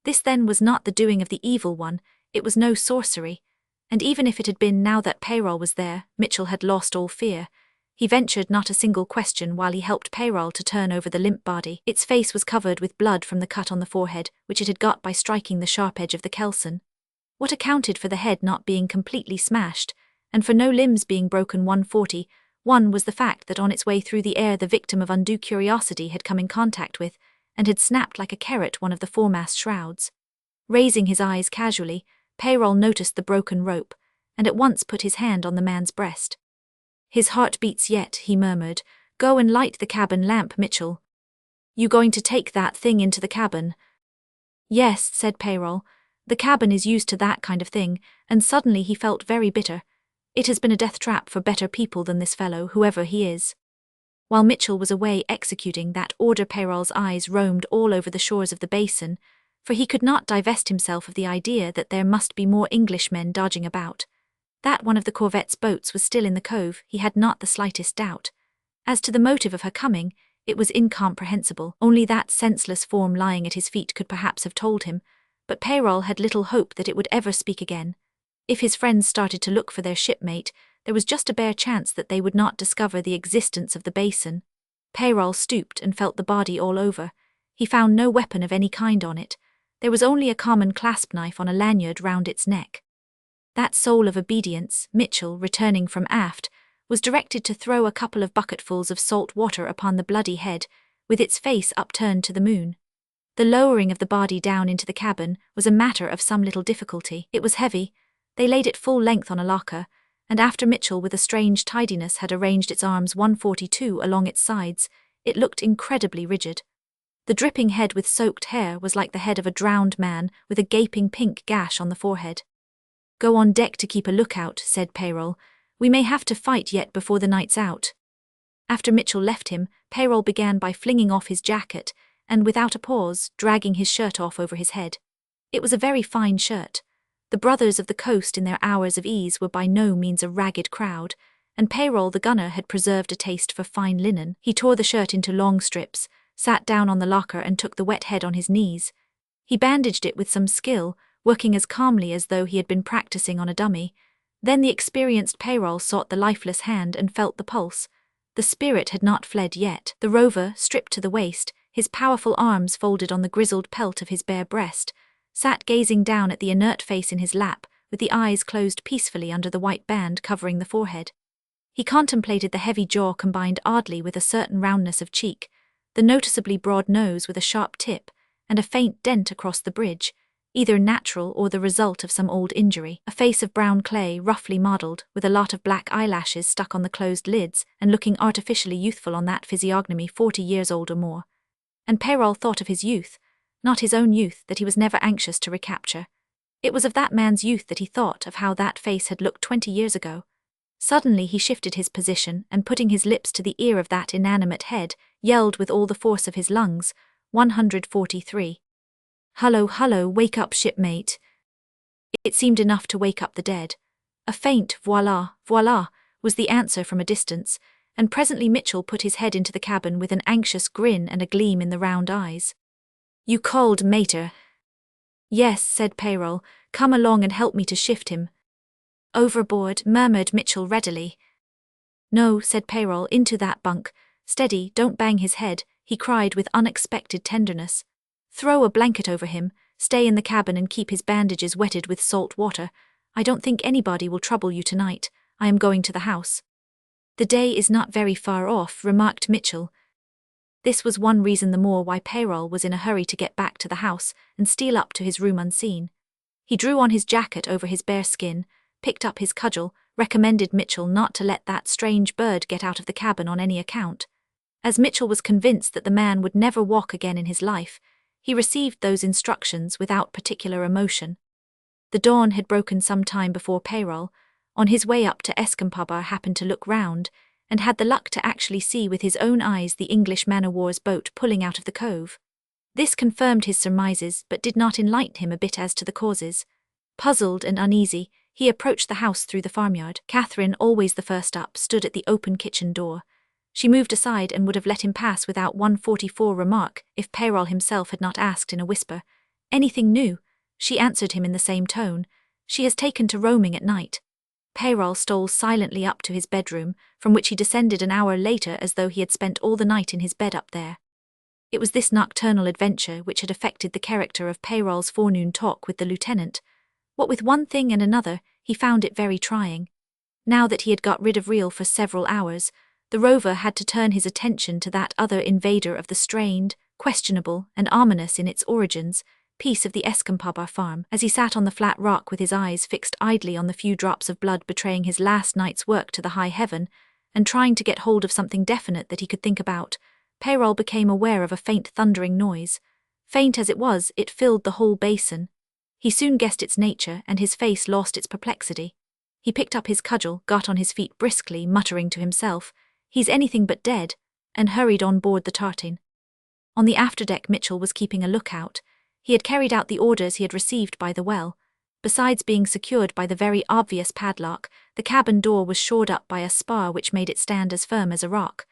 This then was not the doing of the evil one, it was no sorcery, and even if it had been, now that Peyrol was there, Mitchell had lost all fear. He ventured not a single question while he helped Peyrol to turn over the limp body. Its face was covered with blood from the cut on the forehead, which it had got by striking the sharp edge of the kelson. What accounted for the head not being completely smashed, and for no limbs being broken 141, was the fact that on its way through the air the victim of undue curiosity had come in contact with, and had snapped like a carrot one of the foremast shrouds. Raising his eyes casually, Peyrol noticed the broken rope, and at once put his hand on the man's breast. "His heart beats yet," he murmured. "Go and light the cabin lamp, Mitchell." "You going to take that thing into the cabin?" "Yes," said Peyrol. "The cabin is used to that kind of thing," and suddenly he felt very bitter. It has been a death trap for better people than this fellow, whoever he is. While Mitchell was away executing that order, Peyrol's eyes roamed all over the shores of the basin, for he could not divest himself of the idea that there must be more Englishmen dodging about. That one of the corvette's boats was still in the cove, he had not the slightest doubt. As to the motive of her coming, it was incomprehensible. Only that senseless form lying at his feet could perhaps have told him, but Peyrol had little hope that it would ever speak again. If his friends started to look for their shipmate, there was just a bare chance that they would not discover the existence of the basin. Peyrol stooped and felt the body all over. He found no weapon of any kind on it. There was only a common clasp knife on a lanyard round its neck. That soul of obedience, Mitchell, returning from aft, was directed to throw a couple of bucketfuls of salt water upon the bloody head, with its face upturned to the moon. The lowering of the body down into the cabin was a matter of some little difficulty. It was heavy. They laid it full length on a locker, and after Mitchell with a strange tidiness had arranged its arms 142 along its sides, it looked incredibly rigid. The dripping head with soaked hair was like the head of a drowned man with a gaping pink gash on the forehead. "Go on deck to keep a lookout," said Peyrol. "We may have to fight yet before the night's out." After Mitchell left him, Peyrol began by flinging off his jacket, and without a pause, dragging his shirt off over his head. It was a very fine shirt. The brothers of the coast in their hours of ease were by no means a ragged crowd, and Peyrol the gunner had preserved a taste for fine linen. He tore the shirt into long strips, sat down on the locker and took the wet head on his knees. He bandaged it with some skill, working as calmly as though he had been practicing on a dummy. Then the experienced Peyrol sought the lifeless hand and felt the pulse. The spirit had not fled yet. The Rover, stripped to the waist, his powerful arms folded on the grizzled pelt of his bare breast, sat gazing down at the inert face in his lap, with the eyes closed peacefully under the white band covering the forehead. He contemplated the heavy jaw combined oddly with a certain roundness of cheek, the noticeably broad nose with a sharp tip, and a faint dent across the bridge, either natural or the result of some old injury. A face of brown clay, roughly modelled, with a lot of black eyelashes stuck on the closed lids, and looking artificially youthful on that physiognomy 40 years old or more. And Peyrol thought of his youth, not his own youth that he was never anxious to recapture. It was of that man's youth that he thought of how that face had looked 20 years ago. Suddenly he shifted his position, and putting his lips to the ear of that inanimate head, yelled with all the force of his lungs, 143. "Hullo, hullo, wake up, shipmate." It seemed enough to wake up the dead. A faint voila, voila, was the answer from a distance, and presently Mitchell put his head into the cabin with an anxious grin and a gleam in the round eyes. "You called, mater?" "Yes," said Peyrol. "Come along and help me to shift him." "Overboard," murmured Mitchell readily. "No," said Peyrol, "into that bunk. "Steady, don't bang his head," he cried with unexpected tenderness. "Throw a blanket over him, stay in the cabin and keep his bandages wetted with salt water. I don't think anybody will trouble you tonight. I am going to the house." "The day is not very far off," remarked Mitchell. This was one reason the more why Peyrol was in a hurry to get back to the house and steal up to his room unseen. He drew on his jacket over his bare skin, picked up his cudgel, recommended Mitchell not to let that strange bird get out of the cabin on any account. As Mitchell was convinced that the man would never walk again in his life, he received those instructions without particular emotion. The dawn had broken some time before Peyrol, on his way up to Escampaba, happened to look round, and had the luck to actually see with his own eyes the English man-o'-war's boat pulling out of the cove. This confirmed his surmises, but did not enlighten him a bit as to the causes. Puzzled and uneasy, he approached the house through the farmyard. Catherine, always the first up, stood at the open kitchen door. She moved aside and would have let him pass without 144 remark if Peyrol himself had not asked in a whisper, "Anything new?" She answered him in the same tone, "She has taken to roaming at night." Peyrol stole silently up to his bedroom, from which he descended an hour later as though he had spent all the night in his bed up there. It was this nocturnal adventure which had affected the character of Peyrol's forenoon talk with the lieutenant. What with one thing and another, he found it very trying. Now that he had got rid of Reel for several hours, the Rover had to turn his attention to that other invader of the strained, questionable, and ominous in its origins, piece of the Escampaba farm. As he sat on the flat rock with his eyes fixed idly on the few drops of blood betraying his last night's work to the high heaven, and trying to get hold of something definite that he could think about, Peyrol became aware of a faint thundering noise. Faint as it was, it filled the whole basin. He soon guessed its nature, and his face lost its perplexity. He picked up his cudgel, got on his feet briskly, muttering to himself, "He's anything but dead," and hurried on board the tartan. On the afterdeck Mitchell was keeping a lookout. He had carried out the orders he had received by the well. Besides being secured by the very obvious padlock, the cabin door was shored up by a spar which made it stand as firm as a rock.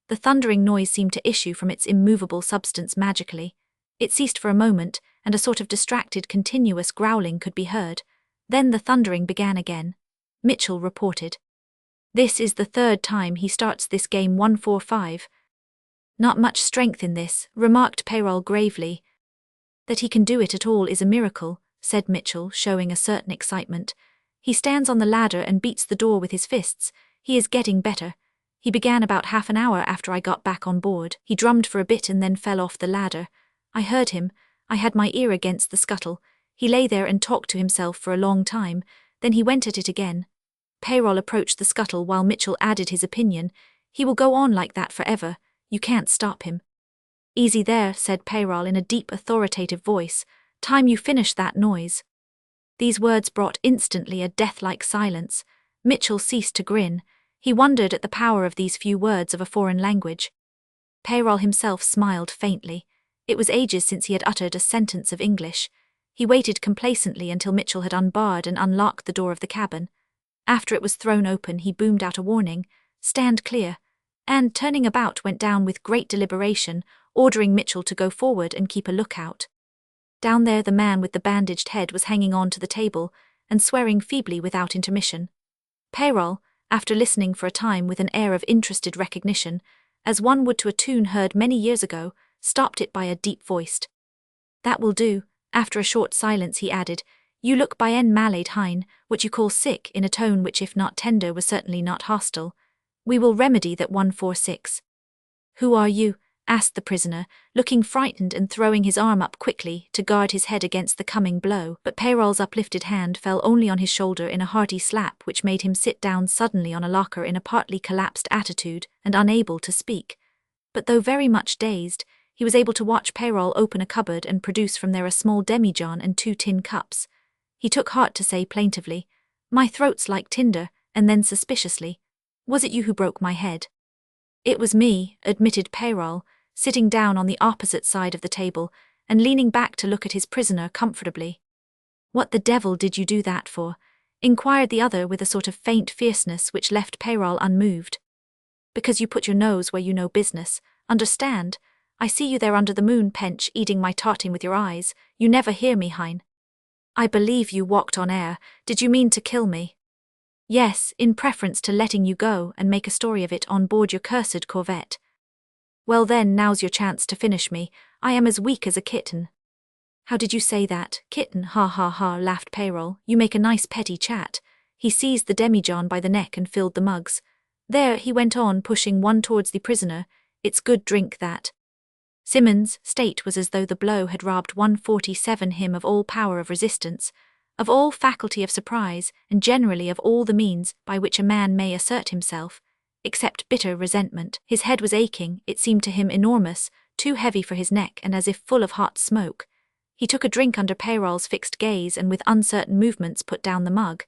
The thundering noise seemed to issue from its immovable substance magically. It ceased for a moment, and a sort of distracted, continuous growling could be heard. Then the thundering began again. Mitchell reported, "This is the third time he starts this game 145. "Not much strength in this," remarked Peyrol gravely. "That he can do it at all is a miracle," said Mitchell, showing a certain excitement. "He stands on the ladder and beats the door with his fists. He is getting better. He began about half an hour after I got back on board. He drummed for a bit and then fell off the ladder. I heard him. I had my ear against the scuttle. He lay there and talked to himself for a long time. Then he went at it again." Peyrol approached the scuttle while Mitchell added his opinion. "He will go on like that forever. You can't stop him." "Easy there," said Peyrol in a deep authoritative voice. "Time you finish that noise." These words brought instantly a death-like silence. Mitchell ceased to grin. He wondered at the power of these few words of a foreign language. Peyrol himself smiled faintly. It was ages since he had uttered a sentence of English. He waited complacently until Mitchell had unbarred and unlocked the door of the cabin. After it was thrown open, he boomed out a warning, "Stand clear," and, turning about, went down with great deliberation, ordering Mitchell to go forward and keep a lookout. Down there the man with the bandaged head was hanging on to the table and swearing feebly without intermission. Peyrol, after listening for a time with an air of interested recognition, as one would to a tune heard many years ago, stopped it by a deep-voiced, "That will do." After a short silence he added, "You look bien malade, Hein, what you call sick," in a tone which if not tender was certainly not hostile. "We will remedy that 146. "Who are you?" asked the prisoner, looking frightened and throwing his arm up quickly to guard his head against the coming blow, but Peyrol's uplifted hand fell only on his shoulder in a hearty slap which made him sit down suddenly on a locker in a partly collapsed attitude and unable to speak. But though very much dazed, he was able to watch Peyrol open a cupboard and produce from there a small demijohn and 2 tin cups. He took heart to say plaintively, "My throat's like tinder," and then suspiciously, "Was it you who broke my head?" "It was me," admitted Peyrol, sitting down on the opposite side of the table and leaning back to look at his prisoner comfortably. "What the devil did you do that for?" inquired the other with a sort of faint fierceness which left Peyrol unmoved. "Because you put your nose where you know business. Understand? I see you there under the moon, Pench, eating my tartan with your eyes. You never hear me, Hein." "I believe you walked on air. Did you mean to kill me?" "Yes, in preference to letting you go and make a story of it on board your cursed corvette." Well then, now's your chance to finish me. I am as weak as a kitten. How did you say that, kitten? Ha ha ha, laughed Peyrol. You make a nice petty chat. He seized the demijohn by the neck and filled the mugs. There, he went on, pushing one towards the prisoner. It's good drink, that. Simmons' state was as though the blow had robbed 147 him of all power of resistance, of all faculty of surprise, and generally of all the means by which a man may assert himself, except bitter resentment. His head was aching, it seemed to him enormous, too heavy for his neck and as if full of hot smoke. He took a drink under Peyrol's fixed gaze and with uncertain movements put down the mug.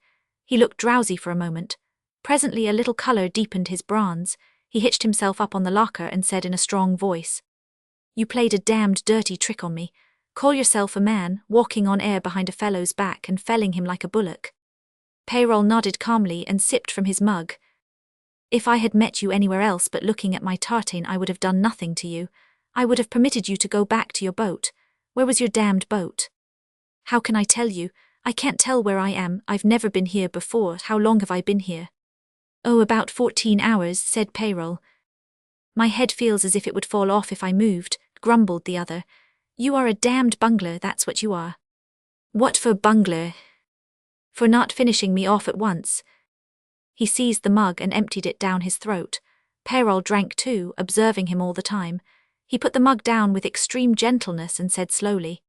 He looked drowsy for a moment. Presently a little colour deepened his bronze. He hitched himself up on the locker and said in a strong voice, "You played a damned dirty trick on me. Call yourself a man, walking on air behind a fellow's back and felling him like a bullock." Peyrol nodded calmly and sipped from his mug. "If I had met you anywhere else but looking at my tartane, I would have done nothing to you. I would have permitted you to go back to your boat. Where was your damned boat?" "How can I tell you? I can't tell where I am. I've never been here before. How long have I been here?" "Oh, about 14 hours, said Peyrol. "My head feels as if it would fall off if I moved," grumbled the other. "You are a damned bungler, that's what you are." "What for bungler?" "For not finishing me off at once." He seized the mug and emptied it down his throat. Peyrol drank too, observing him all the time. He put the mug down with extreme gentleness and said slowly,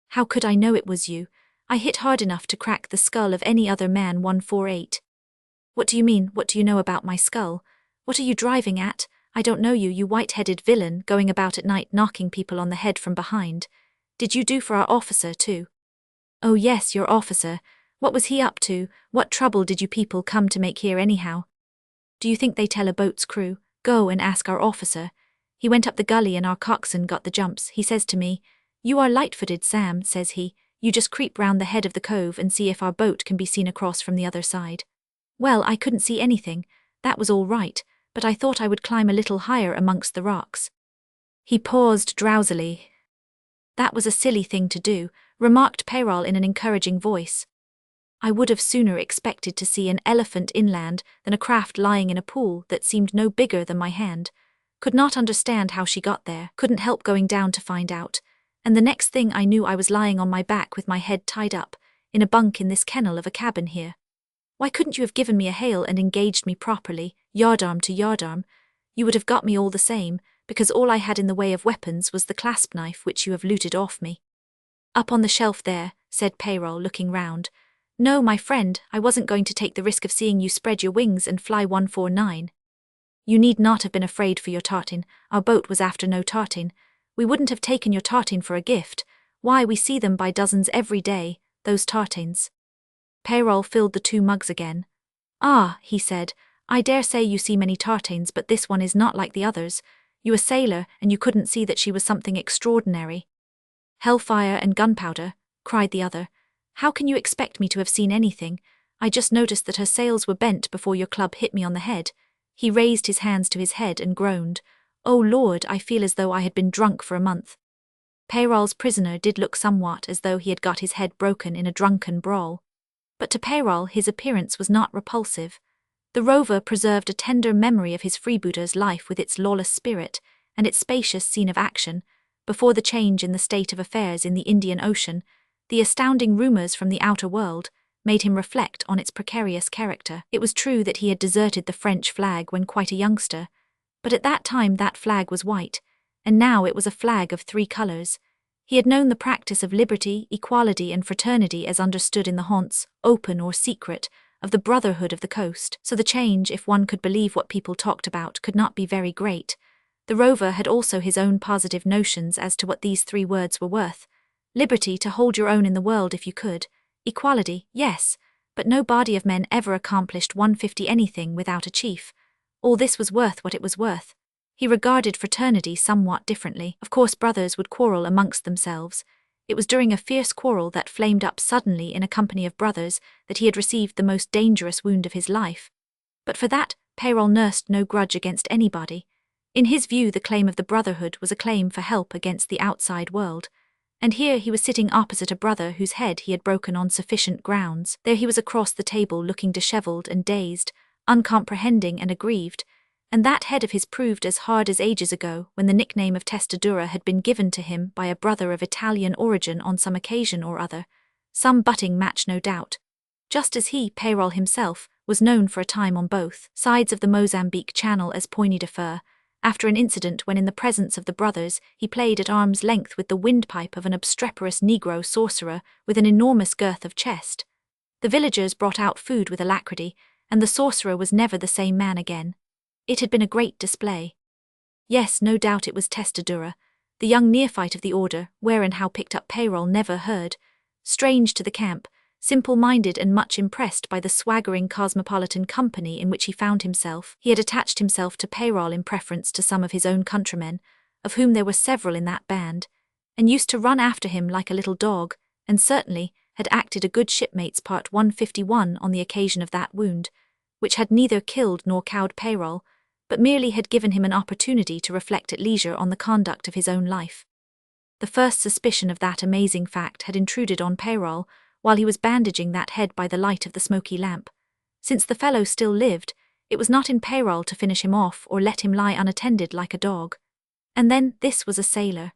"How could I know it was you? I hit hard enough to crack the skull of any other man 148. "What do you mean? What do you know about my skull? What are you driving at? I don't know you, you white-headed villain, going about at night knocking people on the head from behind. Did you do for our officer too?" "Oh yes, your officer. What was he up to? What trouble did you people come to make here anyhow?" "Do you think they tell a boat's crew? Go and ask our officer. He went up the gully and our coxswain got the jumps. He says to me, 'You are light-footed, Sam,' says he. 'You just creep round the head of the cove and see if our boat can be seen across from the other side.' Well, I couldn't see anything. That was all right, but I thought I would climb a little higher amongst the rocks." He paused drowsily. "That was a silly thing to do," remarked Peyrol in an encouraging voice. "I would have sooner expected to see an elephant inland than a craft lying in a pool that seemed no bigger than my hand. Could not understand how she got there, couldn't help going down to find out, and the next thing I knew I was lying on my back with my head tied up, in a bunk in this kennel of a cabin here. Why couldn't you have given me a hail and engaged me properly, yardarm to yardarm? You would have got me all the same, because all I had in the way of weapons was the clasp knife which you have looted off me." "Up on the shelf there," said Peyrol, looking round. "No, my friend, I wasn't going to take the risk of seeing you spread your wings and fly 149. You need not have been afraid for your tartane. Our boat was after no tartane. We wouldn't have taken your tartane for a gift. Why, we see them by dozens every day, those tartanes." Peyrol filled the 2 mugs again. "Ah," he said, "I dare say you see many tartanes, but this one is not like the others. You a sailor, and you couldn't see that she was something extraordinary." "Hellfire and gunpowder," cried the other. "How can you expect me to have seen anything? I just noticed that her sails were bent before your club hit me on the head." He raised his hands to his head and groaned. "Oh Lord, I feel as though I had been drunk for a month." Peyrol's prisoner did look somewhat as though he had got his head broken in a drunken brawl. But to Peyrol his appearance was not repulsive. The Rover preserved a tender memory of his freebooter's life with its lawless spirit and its spacious scene of action, before the change in the state of affairs in the Indian Ocean, the astounding rumours from the outer world, made him reflect on its precarious character. It was true that he had deserted the French flag when quite a youngster, but at that time that flag was white, and now it was a flag of 3 colours. He had known the practice of liberty, equality and fraternity as understood in the haunts, open or secret, of the brotherhood of the coast, so the change, if one could believe what people talked about, could not be very great. The Rover had also his own positive notions as to what these 3 words were worth. Liberty, to hold your own in the world if you could. Equality, yes, but no body of men ever accomplished 150 anything without a chief. All this was worth what it was worth. He regarded fraternity somewhat differently. Of course brothers would quarrel amongst themselves. It was during a fierce quarrel that flamed up suddenly in a company of brothers that he had received the most dangerous wound of his life. But for that, Peyrol nursed no grudge against anybody. In his view the claim of the brotherhood was a claim for help against the outside world. And here he was sitting opposite a brother whose head he had broken on sufficient grounds. There he was across the table looking dishevelled and dazed, uncomprehending and aggrieved, And that head of his proved as hard as ages ago, when the nickname of testadura had been given to him by a brother of Italian origin on some occasion or other. Some butting match, no doubt. Just as he, Peyrol himself, was known for a time on both sides of the Mozambique Channel as Poignée de Fer, after an incident when in the presence of the brothers he played at arm's length with the windpipe of an obstreperous Negro sorcerer with an enormous girth of chest. The villagers brought out food with alacrity, and the sorcerer was never the same man again. It had been a great display. Yes, no doubt it was testadura. The young neophyte of the order, where and how picked up Peyrol, never heard. Strange to the camp, simple-minded and much impressed by the swaggering cosmopolitan company in which he found himself, he had attached himself to Peyrol in preference to some of his own countrymen, of whom there were several in that band, and used to run after him like a little dog, and certainly had acted a good shipmate's part 151 on the occasion of that wound, which had neither killed nor cowed Peyrol, but merely had given him an opportunity to reflect at leisure on the conduct of his own life. The first suspicion of that amazing fact had intruded on Peyrol while he was bandaging that head by the light of the smoky lamp. Since the fellow still lived, it was not in Peyrol to finish him off or let him lie unattended like a dog. And then, this was a sailor.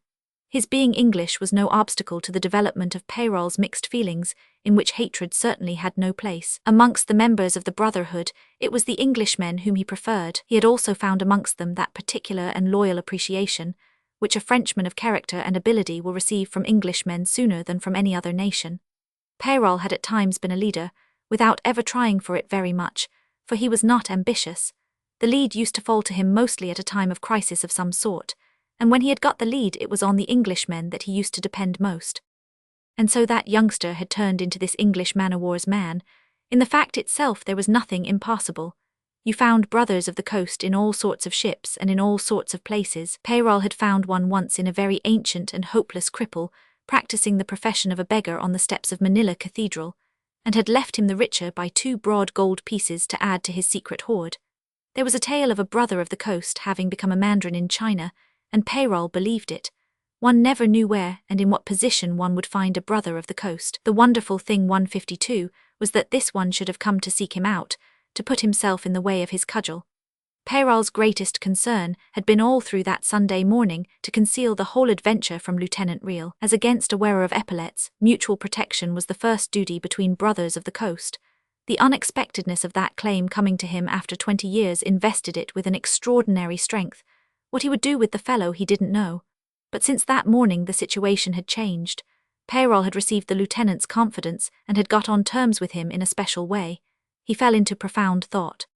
His being English was no obstacle to the development of Peyrol's mixed feelings, in which hatred certainly had no place. Amongst the members of the Brotherhood, it was the Englishmen whom he preferred. He had also found amongst them that particular and loyal appreciation, which a Frenchman of character and ability will receive from Englishmen sooner than from any other nation. Peyrol had at times been a leader, without ever trying for it very much, for he was not ambitious. The lead used to fall to him mostly at a time of crisis of some sort, and when he had got the lead it was on the Englishmen that he used to depend most. And so that youngster had turned into this English man-o'-war's man. In the fact itself there was nothing impossible. You found brothers of the coast in all sorts of ships and in all sorts of places. Peyrol had found one once in a very ancient and hopeless cripple, practicing the profession of a beggar on the steps of Manila Cathedral, and had left him the richer by 2 broad gold pieces to add to his secret hoard. There was a tale of a brother of the coast having become a mandarin in China, and Peyrol believed it. One never knew where and in what position one would find a brother of the coast. The wonderful thing 152 was that this one should have come to seek him out, to put himself in the way of his cudgel. Peyrol's greatest concern had been all through that Sunday morning to conceal the whole adventure from Lieutenant Real. As against a wearer of epaulets, mutual protection was the first duty between brothers of the coast. The unexpectedness of that claim coming to him after 20 years invested it with an extraordinary strength. What he would do with the fellow he didn't know. But since that morning the situation had changed. Peyrol had received the lieutenant's confidence and had got on terms with him in a special way. He fell into profound thought.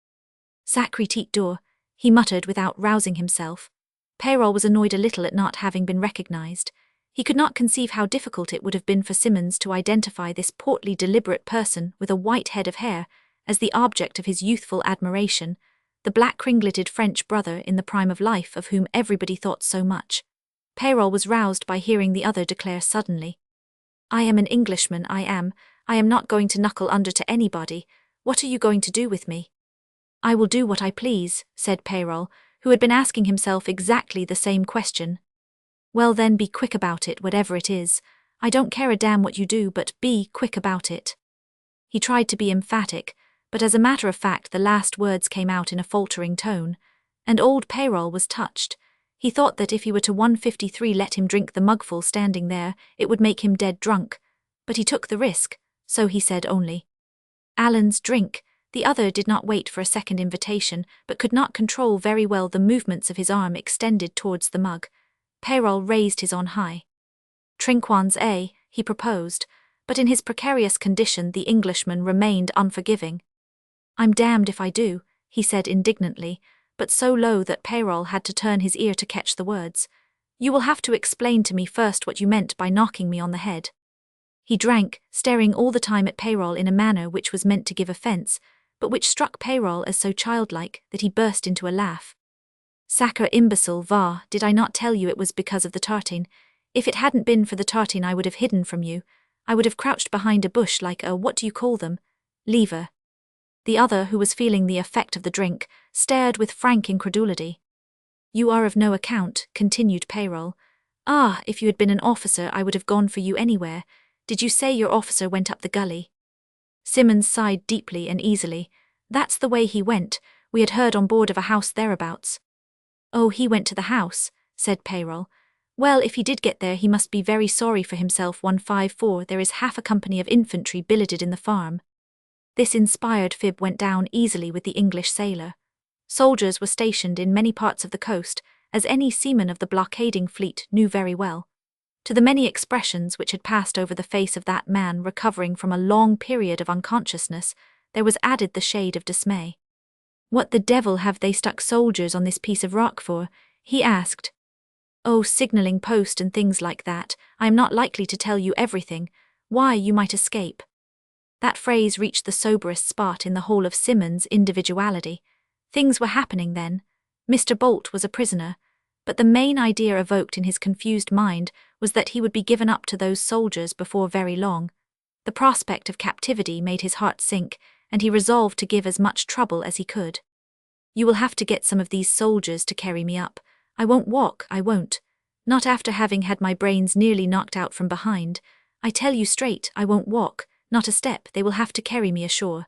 Sacré tête d'or, he muttered without rousing himself. Peyrol was annoyed a little at not having been recognized. He could not conceive how difficult it would have been for Simmons to identify this portly, deliberate person with a white head of hair as the object of his youthful admiration, the black-ringleted French brother in the prime of life of whom everybody thought so much. Peyrol was roused by hearing the other declare suddenly, "I am an Englishman, I am not going to knuckle under to anybody. What are you going to do with me?" "I will do what I please," said Peyrol, who had been asking himself exactly the same question. "Well then, be quick about it, whatever it is. I don't care a damn what you do, but be quick about it." He tried to be emphatic, but as a matter of fact the last words came out in a faltering tone, and old Peyrol was touched. He thought that if he were to 153 let him drink the mugful standing there, it would make him dead drunk, but he took the risk, so he said only, "Alan's drink." The other did not wait for a second invitation, but could not control very well the movements of his arm extended towards the mug. Peyrol raised his on high. "Trinquons, eh?" he proposed, but in his precarious condition the Englishman remained unforgiving. "I'm damned if I do," he said indignantly, but so low that Peyrol had to turn his ear to catch the words. "You will have to explain to me first what you meant by knocking me on the head." He drank, staring all the time at Peyrol in a manner which was meant to give offence, but which struck Peyrol as so childlike that he burst into a laugh. "Sacre imbecile, va, did I not tell you it was because of the tartine? If it hadn't been for the tartine I would have hidden from you. I would have crouched behind a bush like a, what do you call them? Lever." The other, who was feeling the effect of the drink, stared with frank incredulity. "You are of no account," continued Peyrol. "Ah, if you had been an officer I would have gone for you anywhere. Did you say your officer went up the gully?" Simmons sighed deeply and easily. "That's the way he went. We had heard on board of a house thereabouts. Oh, he went to the house, said Peyrol. Well, if he did get there, he must be very sorry for himself. 154. There is half a company of infantry billeted in the farm. This inspired fib went down easily with the English sailor. Soldiers were stationed in many parts of the coast, as any seaman of the blockading fleet knew very well. To the many expressions which had passed over the face of that man recovering from a long period of unconsciousness, there was added the shade of dismay. What the devil have they stuck soldiers on this piece of rock for? He asked. Oh, signalling post and things like that. I am not likely to tell you everything. Why, you might escape. That phrase reached the soberest spot in the whole of Simmons' individuality. Things were happening then. Mr. Bolt was a prisoner, but the main idea evoked in his confused mind was that he would be given up to those soldiers before very long. The prospect of captivity made his heart sink, and he resolved to give as much trouble as he could. You will have to get some of these soldiers to carry me up. I won't walk, I won't. Not after having had my brains nearly knocked out from behind. I tell you straight, I won't walk, not a step. They will have to carry me ashore.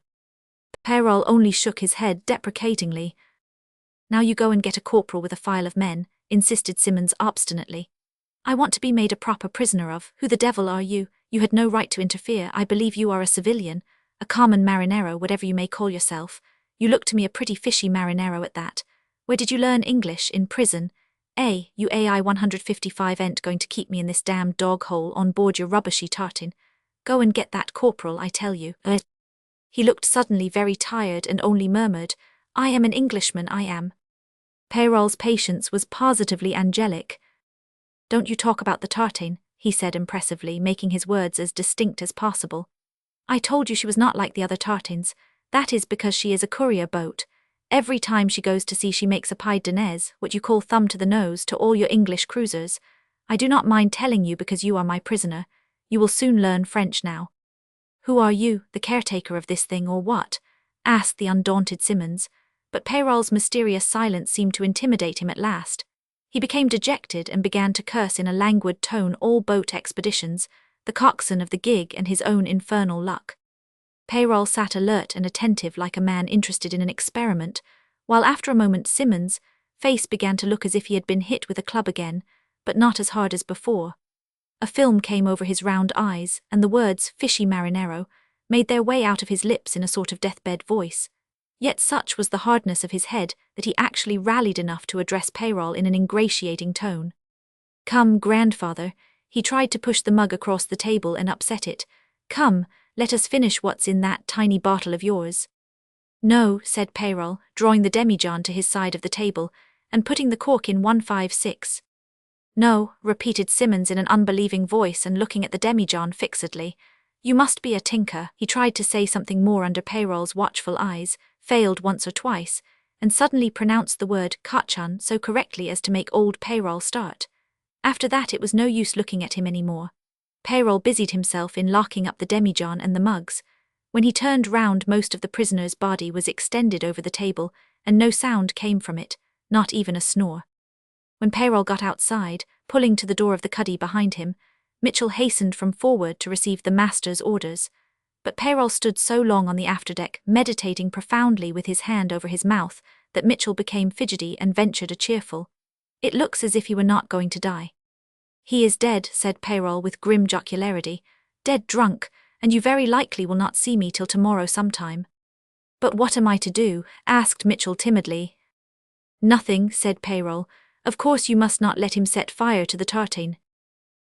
Peyrol only shook his head deprecatingly. Now you go and get a corporal with a file of men, insisted Simmons obstinately. I want to be made a proper prisoner of. Who the devil are you? You had no right to interfere. I believe you are a civilian, a common marinero, whatever you may call yourself. You look to me a pretty fishy marinero at that. Where did you learn English? In prison? You AI 155 ain't going to keep me in this damned dog hole on board your rubbishy tartan. Go and get that corporal, I tell you. He looked suddenly very tired and only murmured, I am an Englishman, I am. Peyrol's patience was positively angelic. Don't you talk about the tartan, he said impressively, making his words as distinct as possible. I told you she was not like the other tartans. That is because she is a courier boat. Every time she goes to sea she makes a pied de nez, what you call thumb to the nose, to all your English cruisers. I do not mind telling you because you are my prisoner. You will soon learn French now. Who are you, the caretaker of this thing or what? Asked the undaunted Simmons, but Peyrol's mysterious silence seemed to intimidate him at last. He became dejected and began to curse in a languid tone all boat expeditions, the coxswain of the gig and his own infernal luck. Peyrol sat alert and attentive like a man interested in an experiment, while after a moment Simmons' face began to look as if he had been hit with a club again, but not as hard as before. A film came over his round eyes, and the words fishy marinero made their way out of his lips in a sort of deathbed voice. Yet such was the hardness of his head that he actually rallied enough to address Peyrol in an ingratiating tone. Come, grandfather. He tried to push the mug across the table and upset it. Come, let us finish what's in that tiny bottle of yours. No, said Peyrol, drawing the demijohn to his side of the table, and putting the cork in 156. No, repeated Simmons in an unbelieving voice and looking at the demijohn fixedly. You must be a tinker. He tried to say something more under Peyrol's watchful eyes, failed once or twice, and suddenly pronounced the word kachan so correctly as to make old Peyrol start. After that it was no use looking at him any more. Peyrol busied himself in locking up the demijohn and the mugs. When he turned round, most of the prisoner's body was extended over the table, and no sound came from it, not even a snore. When Peyrol got outside, pulling to the door of the cuddy behind him, Mitchell hastened from forward to receive the master's orders. But Peyrol stood so long on the afterdeck, meditating profoundly with his hand over his mouth, that Mitchell became fidgety and ventured a cheerful, It looks as if he were not going to die. He is dead, said Peyrol with grim jocularity. Dead drunk, and you very likely will not see me till tomorrow sometime. But what am I to do? Asked Mitchell timidly. Nothing, said Peyrol. Of course you must not let him set fire to the tartan.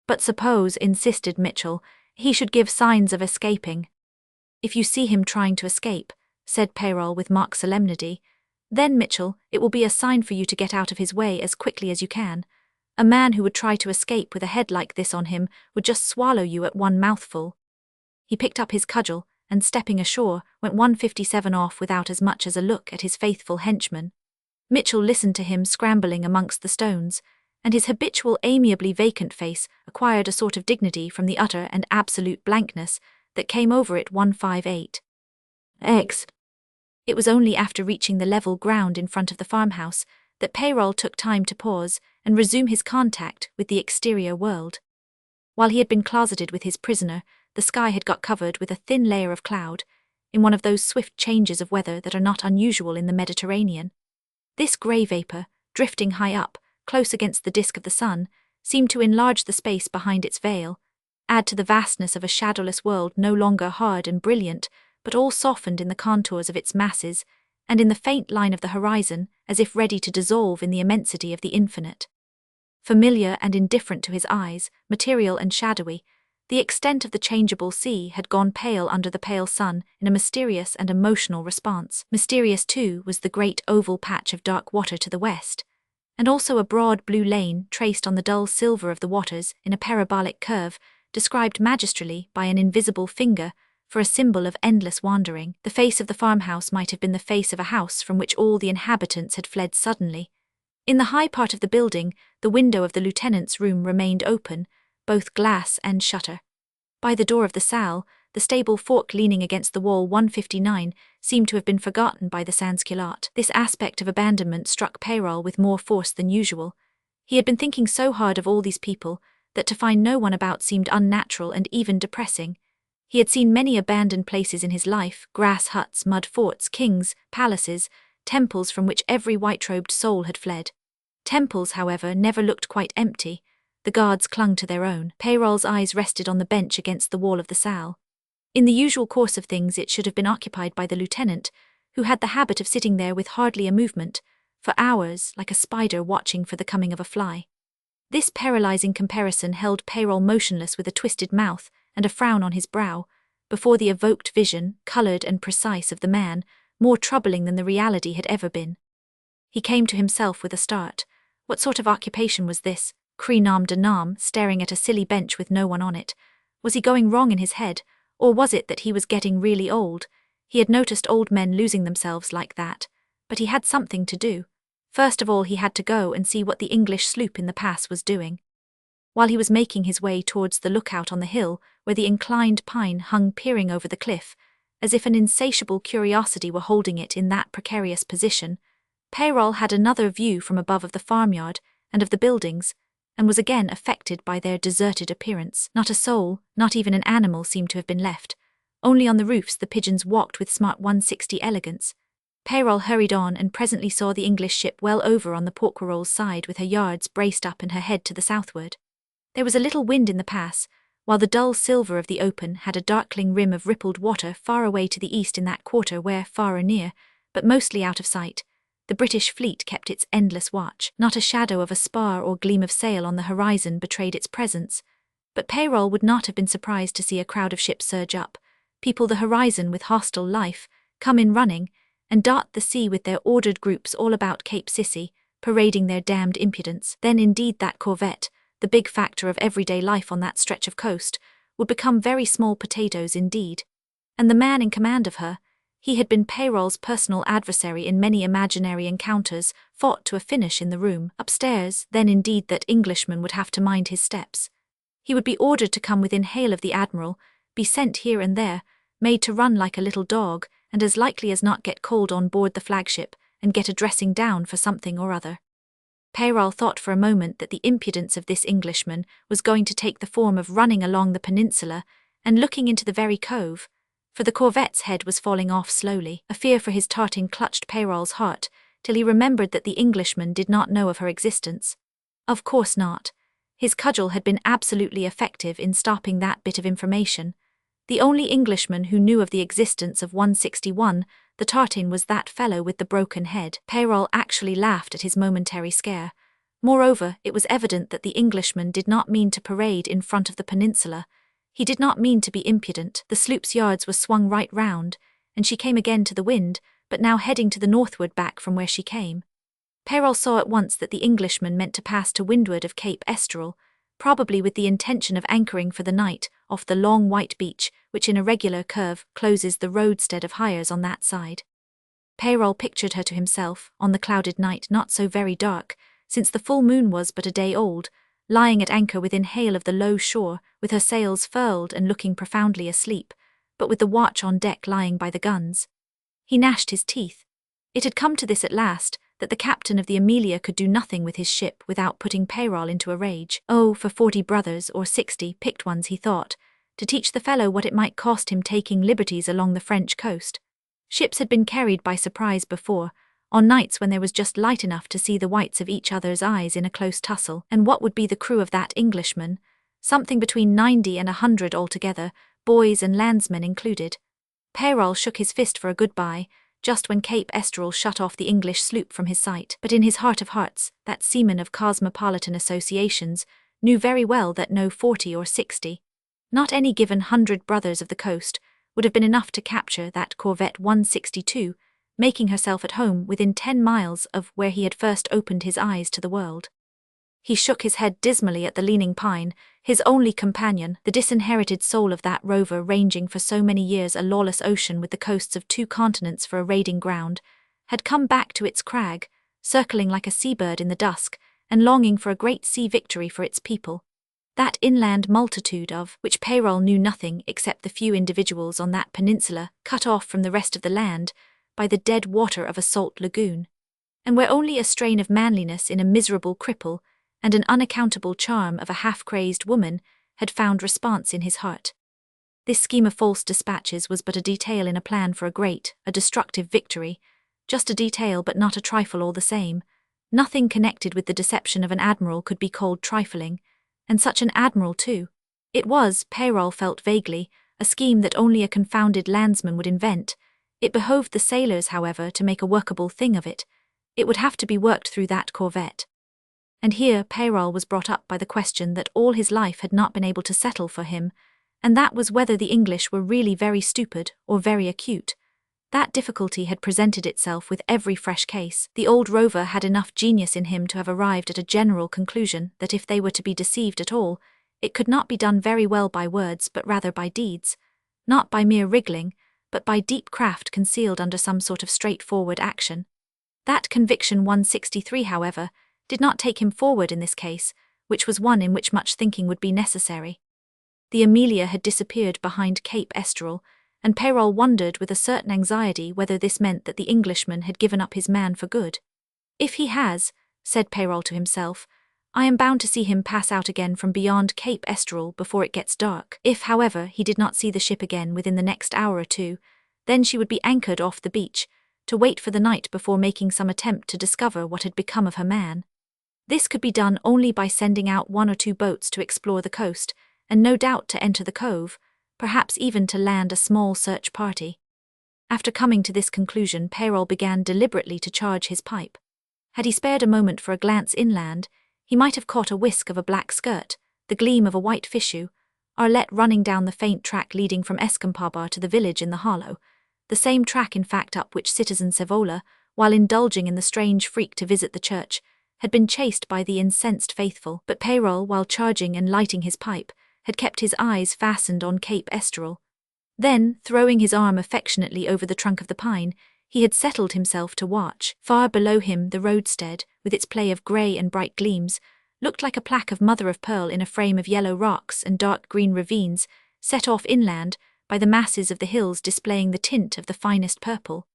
But suppose, insisted Mitchell, he should give signs of escaping. If you see him trying to escape, said Peyrol with mock solemnity, then, Mitchell, it will be a sign for you to get out of his way as quickly as you can. A man who would try to escape with a head like this on him would just swallow you at one mouthful. He picked up his cudgel, and stepping ashore, went 157 off without as much as a look at his faithful henchman. Mitchell listened to him scrambling amongst the stones, and his habitual amiably vacant face acquired a sort of dignity from the utter and absolute blankness that came over it. 158. It was only after reaching the level ground in front of the farmhouse that Peyrol took time to pause and resume his contact with the exterior world. While he had been closeted with his prisoner, the sky had got covered with a thin layer of cloud. in one of those swift changes of weather that are not unusual in the Mediterranean. This grey vapour, drifting high up, close against the disk of the sun, seemed to enlarge the space behind its veil, add to the vastness of a shadowless world no longer hard and brilliant, but all softened in the contours of its masses, and in the faint line of the horizon, as if ready to dissolve in the immensity of the infinite. Familiar and indifferent to his eyes, material and shadowy, the extent of the changeable sea had gone pale under the pale sun in a mysterious and emotional response. Mysterious, too, was the great oval patch of dark water to the west, and also a broad blue lane traced on the dull silver of the waters in a parabolic curve, described magistrally by an invisible finger for a symbol of endless wandering. The face of the farmhouse might have been the face of a house from which all the inhabitants had fled suddenly. In the high part of the building, the window of the lieutenant's room remained open, both glass and shutter. By the door of the salle, the stable fork leaning against the wall 159 seemed to have been forgotten by the sans-culotte. This aspect of abandonment struck Peyrol with more force than usual. He had been thinking so hard of all these people that to find no one about seemed unnatural and even depressing. He had seen many abandoned places in his life, grass huts, mud forts, kings, palaces, temples from which every white-robed soul had fled. Temples, however, never looked quite empty. The guards clung to their own. Peyrol's eyes rested on the bench against the wall of the salle. In the usual course of things it should have been occupied by the lieutenant, who had the habit of sitting there with hardly a movement, for hours, like a spider watching for the coming of a fly. This paralyzing comparison held Peyrol motionless with a twisted mouth and a frown on his brow, before the evoked vision, coloured and precise, of the man, more troubling than the reality had ever been. He came to himself with a start. What sort of occupation was this, cri nom de nom, staring at a silly bench with no one on it? Was he going wrong in his head, or was it that he was getting really old? He had noticed old men losing themselves like that, but he had something to do. First of all he had to go and see what the English sloop in the pass was doing. While he was making his way towards the lookout on the hill, where the inclined pine hung peering over the cliff, as if an insatiable curiosity were holding it in that precarious position, Peyrol had another view from above of the farmyard and of the buildings, and was again affected by their deserted appearance. Not a soul, not even an animal, seemed to have been left. Only on the roofs the pigeons walked with smart 160 elegance. Peyrol hurried on and presently saw the English ship well over on the Porquerolles side with her yards braced up and her head to the southward. There was a little wind in the pass, while the dull silver of the open had a darkling rim of rippled water far away to the east in that quarter where, far or near, but mostly out of sight, the British fleet kept its endless watch. Not a shadow of a spar or gleam of sail on the horizon betrayed its presence, but Peyrol would not have been surprised to see a crowd of ships surge up, people the horizon with hostile life, come in running, and dart the sea with their ordered groups all about Cape Sissy, parading their damned impudence. Then indeed that corvette, the big factor of everyday life on that stretch of coast, would become very small potatoes indeed. And the man in command of her, he had been Peyrol's personal adversary in many imaginary encounters, fought to a finish in the room upstairs. Then indeed that Englishman would have to mind his steps. He would be ordered to come within hail of the Admiral, be sent here and there, made to run like a little dog, and as likely as not get cold on board the flagship, and get a dressing down for something or other. Peyrol thought for a moment that the impudence of this Englishman was going to take the form of running along the peninsula and looking into the very cove, for the corvette's head was falling off slowly. A fear for his tartan clutched Peyrol's heart, till he remembered that the Englishman did not know of her existence. Of course not. His cudgel had been absolutely effective in stopping that bit of information. The only Englishman who knew of the existence of 161, the tartan, was that fellow with the broken head. Peyrol actually laughed at his momentary scare. Moreover, it was evident that the Englishman did not mean to parade in front of the peninsula. He did not mean to be impudent. The sloop's yards were swung right round, and she came again to the wind, but now heading to the northward back from where she came. Peyrol saw at once that the Englishman meant to pass to windward of Cape Esterel, probably with the intention of anchoring for the night off the long white beach which in a regular curve closes the roadstead of Hyères on that side. Peyrol pictured her to himself, on the clouded night not so very dark, since the full moon was but a day old, lying at anchor within hail of the low shore, with her sails furled and looking profoundly asleep, but with the watch on deck lying by the guns. He gnashed his teeth. It had come to this at last, that the captain of the Amelia could do nothing with his ship without putting Peyrol into a rage. Oh, for 40 brothers, or 60 picked ones, he thought, to teach the fellow what it might cost him taking liberties along the French coast. Ships had been carried by surprise before, on nights when there was just light enough to see the whites of each other's eyes in a close tussle, and what would be the crew of that Englishman? Something between 90 and 100 altogether, boys and landsmen included. Peyrol shook his fist for a goodbye, just when Cape Estrel shut off the English sloop from his sight, but in his heart of hearts, that seaman of cosmopolitan associations knew very well that no 40 or 60, not any given 100 brothers of the coast, would have been enough to capture that corvette 162, making herself at home within 10 miles of where he had first opened his eyes to the world. He shook his head dismally at the leaning pine, his only companion, the disinherited soul of that rover ranging for so many years a lawless ocean with the coasts of 2 continents for a raiding ground, had come back to its crag, circling like a seabird in the dusk, and longing for a great sea victory for its people. That inland multitude of which Peyrol knew nothing except the few individuals on that peninsula cut off from the rest of the land by the dead water of a salt lagoon, and where only a strain of manliness in a miserable cripple and an unaccountable charm of a half-crazed woman had found response in his heart. This scheme of false dispatches was but a detail in a plan for a destructive victory, just a detail but not a trifle all the same. Nothing connected with the deception of an admiral could be called trifling, and such an admiral too. It was, Peyrol felt vaguely, a scheme that only a confounded landsman would invent. It behoved the sailors, however, to make a workable thing of it. It would have to be worked through that corvette. And here Peyrol was brought up by the question that all his life had not been able to settle for him, and that was whether the English were really very stupid or very acute. That difficulty had presented itself with every fresh case. The old rover had enough genius in him to have arrived at a general conclusion that if they were to be deceived at all, it could not be done very well by words but rather by deeds, not by mere wriggling, but by deep craft concealed under some sort of straightforward action. That conviction 163, however, did not take him forward in this case, which was one in which much thinking would be necessary. The Amelia had disappeared behind Cape Estrel, and Peyrol wondered with a certain anxiety whether this meant that the Englishman had given up his man for good. If he has, said Peyrol to himself, I am bound to see him pass out again from beyond Cape Estrel before it gets dark. If, however, he did not see the ship again within the next hour or two, then she would be anchored off the beach, to wait for the night before making some attempt to discover what had become of her man. This could be done only by sending out 1 or 2 boats to explore the coast, and no doubt to enter the cove, perhaps even to land a small search party. After coming to this conclusion, Peyrol began deliberately to charge his pipe. Had he spared a moment for a glance inland, he might have caught a whisk of a black skirt, the gleam of a white fichu, Arlette running down the faint track leading from Escampaba to the village in the hollow, the same track in fact up which citizen Cevola, while indulging in the strange freak to visit the church, had been chased by the incensed faithful. But Peyrol, while charging and lighting his pipe, had kept his eyes fastened on Cape Estrel. Then, throwing his arm affectionately over the trunk of the pine, he had settled himself to watch. Far below him the roadstead, with its play of grey and bright gleams, looked like a plaque of mother-of-pearl in a frame of yellow rocks and dark green ravines, set off inland by the masses of the hills displaying the tint of the finest purple.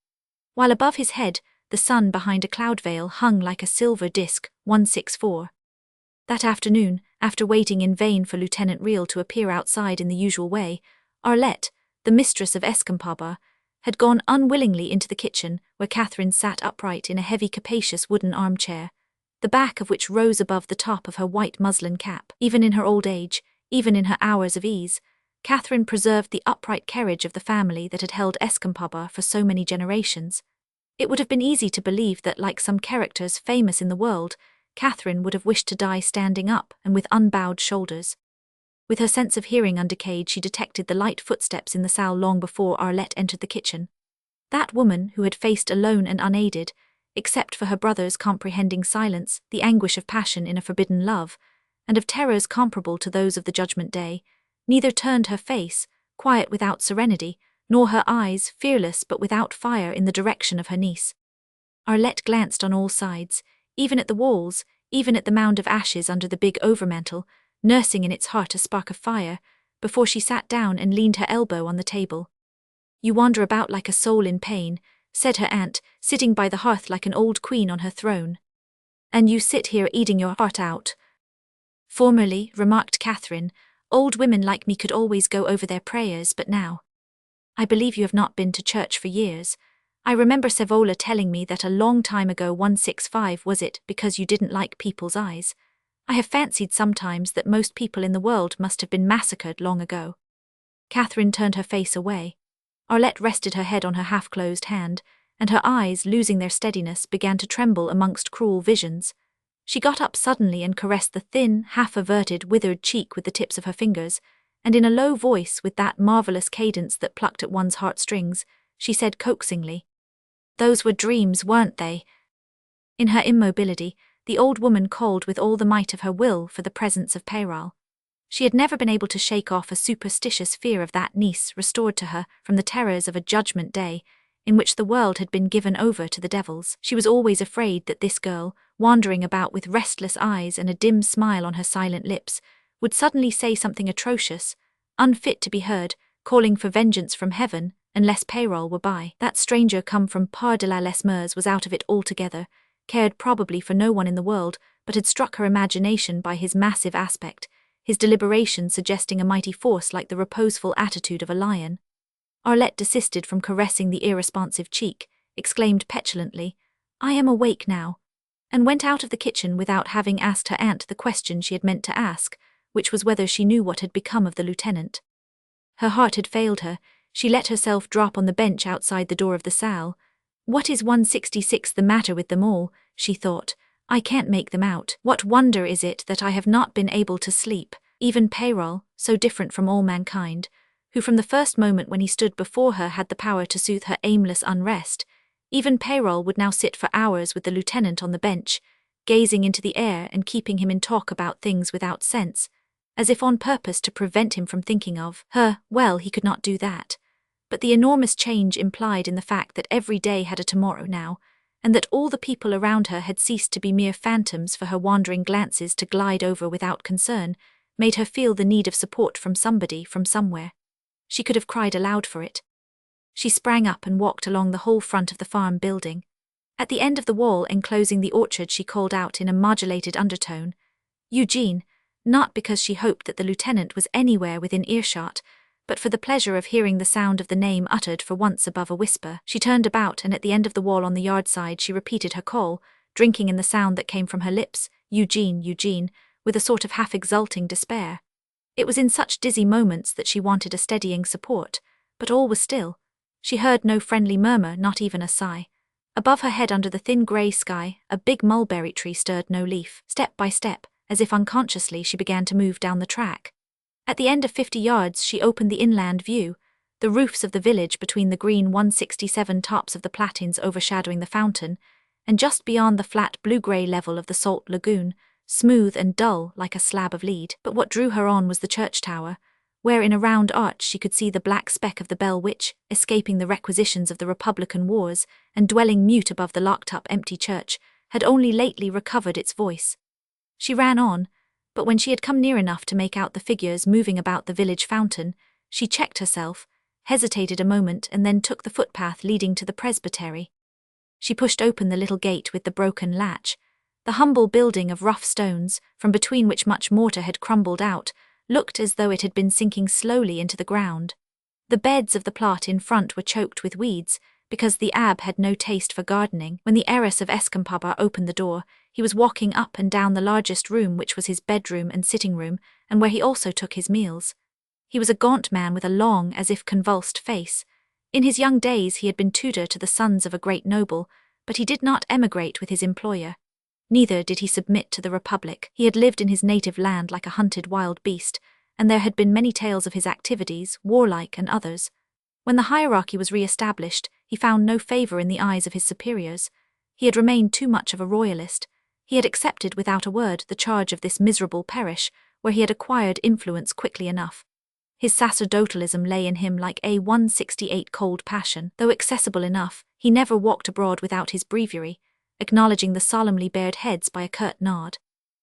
While above his head, the sun behind a cloud veil hung like a silver disk, 164. That afternoon, after waiting in vain for Lieutenant Riel to appear outside in the usual way, Arlette, the mistress of Escampaba, had gone unwillingly into the kitchen, where Catherine sat upright in a heavy capacious wooden armchair, the back of which rose above the top of her white muslin cap. Even in her old age, even in her hours of ease, Catherine preserved the upright carriage of the family that had held Escampaba for so many generations. It would have been easy to believe that, like some characters famous in the world, Catherine would have wished to die standing up and with unbowed shoulders. With her sense of hearing undecayed, she detected the light footsteps in the salle long before Arlette entered the kitchen. That woman, who had faced alone and unaided, except for her brother's comprehending silence, the anguish of passion in a forbidden love, and of terrors comparable to those of the Judgment Day, neither turned her face, quiet without serenity, nor her eyes, fearless but without fire, in the direction of her niece. Arlette glanced on all sides, even at the walls, even at the mound of ashes under the big overmantel, nursing in its heart a spark of fire, before she sat down and leaned her elbow on the table. You wander about like a soul in pain, said her aunt, sitting by the hearth like an old queen on her throne. And you sit here eating your heart out. Formerly, remarked Catherine, Old women like me could always go over their prayers, but now. I believe you have not been to church for years. I remember Sevola telling me that a long time ago 165 was it because you didn't like people's eyes. I have fancied sometimes that most people in the world must have been massacred long ago. Catherine turned her face away. Arlette rested her head on her half-closed hand, and her eyes, losing their steadiness, began to tremble amongst cruel visions. She got up suddenly and caressed the thin, half-averted, withered cheek with the tips of her fingers, and in a low voice, with that marvelous cadence that plucked at one's heartstrings, she said coaxingly, "Those were dreams, weren't they?" In her immobility, the old woman called with all the might of her will for the presence of Peyrol. She had never been able to shake off a superstitious fear of that niece restored to her from the terrors of a judgment day, in which the world had been given over to the devils. She was always afraid that this girl, wandering about with restless eyes and a dim smile on her silent lips, would suddenly say something atrocious, unfit to be heard, calling for vengeance from heaven, unless Peyrol were by. That stranger come from Par de la Les Mers was out of it altogether, cared probably for no one in the world, but had struck her imagination by his massive aspect, his deliberation suggesting a mighty force like the reposeful attitude of a lion. Arlette desisted from caressing the irresponsive cheek, exclaimed petulantly, "I am awake now," and went out of the kitchen without having asked her aunt the question she had meant to ask, which was whether she knew what had become of the lieutenant. Her heart had failed her. She let herself drop on the bench outside the door of the salle. "What is 166 the matter with them all?" she thought. "I can't make them out. What wonder is it that I have not been able to sleep?" Even Peyrol, so different from all mankind, who from the first moment when he stood before her had the power to soothe her aimless unrest, even Peyrol would now sit for hours with the lieutenant on the bench, gazing into the air and keeping him in talk about things without sense, as if on purpose to prevent him from thinking of her. Well, he could not do that. But the enormous change implied in the fact that every day had a tomorrow now, and that all the people around her had ceased to be mere phantoms for her wandering glances to glide over without concern, made her feel the need of support from somebody, from somewhere. She could have cried aloud for it. She sprang up and walked along the whole front of the farm building. At the end of the wall enclosing the orchard she called out in a modulated undertone, "Eugene," not because she hoped that the lieutenant was anywhere within earshot, but for the pleasure of hearing the sound of the name uttered for once above a whisper. She turned about, and at the end of the wall on the yard side she repeated her call, drinking in the sound that came from her lips, "Eugene, Eugene," with a sort of half-exulting despair. It was in such dizzy moments that she wanted a steadying support, but all was still. She heard no friendly murmur, not even a sigh. Above her head under the thin grey sky, a big mulberry tree stirred no leaf. Step by step, as if unconsciously, she began to move down the track. At the end of 50 yards she opened the inland view, the roofs of the village between the green 167 tops of the platines overshadowing the fountain, and just beyond the flat blue-grey level of the salt lagoon, smooth and dull like a slab of lead. But what drew her on was the church tower, where in a round arch she could see the black speck of the bell which, escaping the requisitions of the Republican wars and dwelling mute above the locked-up empty church, had only lately recovered its voice. She ran on, but when she had come near enough to make out the figures moving about the village fountain, she checked herself, hesitated a moment, and then took the footpath leading to the presbytery. She pushed open the little gate with the broken latch. The humble building of rough stones, from between which much mortar had crumbled out, looked as though it had been sinking slowly into the ground. The beds of the plot in front were choked with weeds, because the abbé had no taste for gardening. When the heiress of Escampaba opened the door, he was walking up and down the largest room, which was his bedroom and sitting room, and where he also took his meals. He was a gaunt man with a long, as if convulsed face. In his young days he had been tutor to the sons of a great noble, but he did not emigrate with his employer. Neither did he submit to the Republic. He had lived in his native land like a hunted wild beast, and there had been many tales of his activities, warlike and others. When the hierarchy was re-established, he found no favour in the eyes of his superiors. He had remained too much of a royalist. He had accepted without a word the charge of this miserable parish, where he had acquired influence quickly enough. His sacerdotalism lay in him like a 168 cold passion. Though accessible enough, he never walked abroad without his breviary, acknowledging the solemnly bared heads by a curt nod.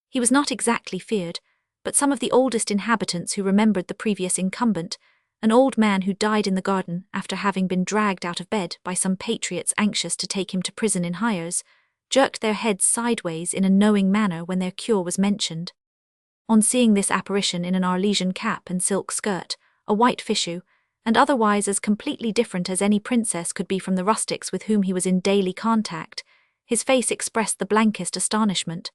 He was not exactly feared, but some of the oldest inhabitants who remembered the previous incumbent, an old man who died in the garden after having been dragged out of bed by some patriots anxious to take him to prison in Hyers, jerked their heads sideways in a knowing manner when their cure was mentioned. On seeing this apparition in an Arlesian cap and silk skirt, a white fichu, and otherwise as completely different as any princess could be from the rustics with whom he was in daily contact, his face expressed the blankest astonishment.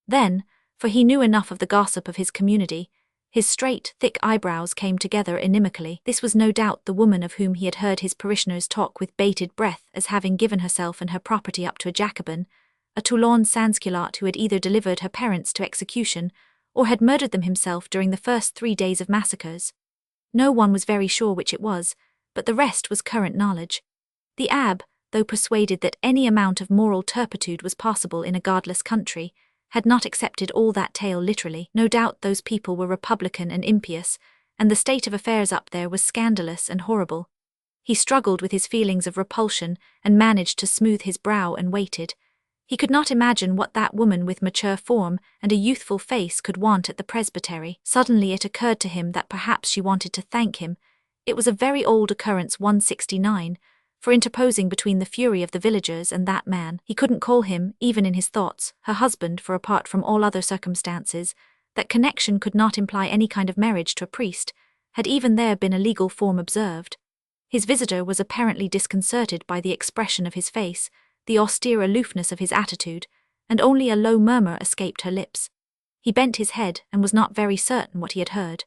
Then, for he knew enough of the gossip of his community, his straight, thick eyebrows came together inimically. This was no doubt the woman of whom he had heard his parishioners talk with bated breath as having given herself and her property up to a Jacobin, a Toulon sansculotte who had either delivered her parents to execution or had murdered them himself during the first 3 days of massacres. No one was very sure which it was, but the rest was current knowledge. The abbe, though persuaded that any amount of moral turpitude was possible in a godless country, had not accepted all that tale literally. No doubt those people were republican and impious, and the state of affairs up there was scandalous and horrible. He struggled with his feelings of repulsion and managed to smooth his brow and waited. He could not imagine what that woman with mature form and a youthful face could want at the presbytery. Suddenly it occurred to him that perhaps she wanted to thank him. It was a very old occurrence 169, for interposing between the fury of the villagers and that man. He couldn't call him, even in his thoughts, her husband, for apart from all other circumstances, that connection could not imply any kind of marriage to a priest, had even there been a legal form observed. His visitor was apparently disconcerted by the expression of his face, the austere aloofness of his attitude, and only a low murmur escaped her lips. He bent his head and was not very certain what he had heard.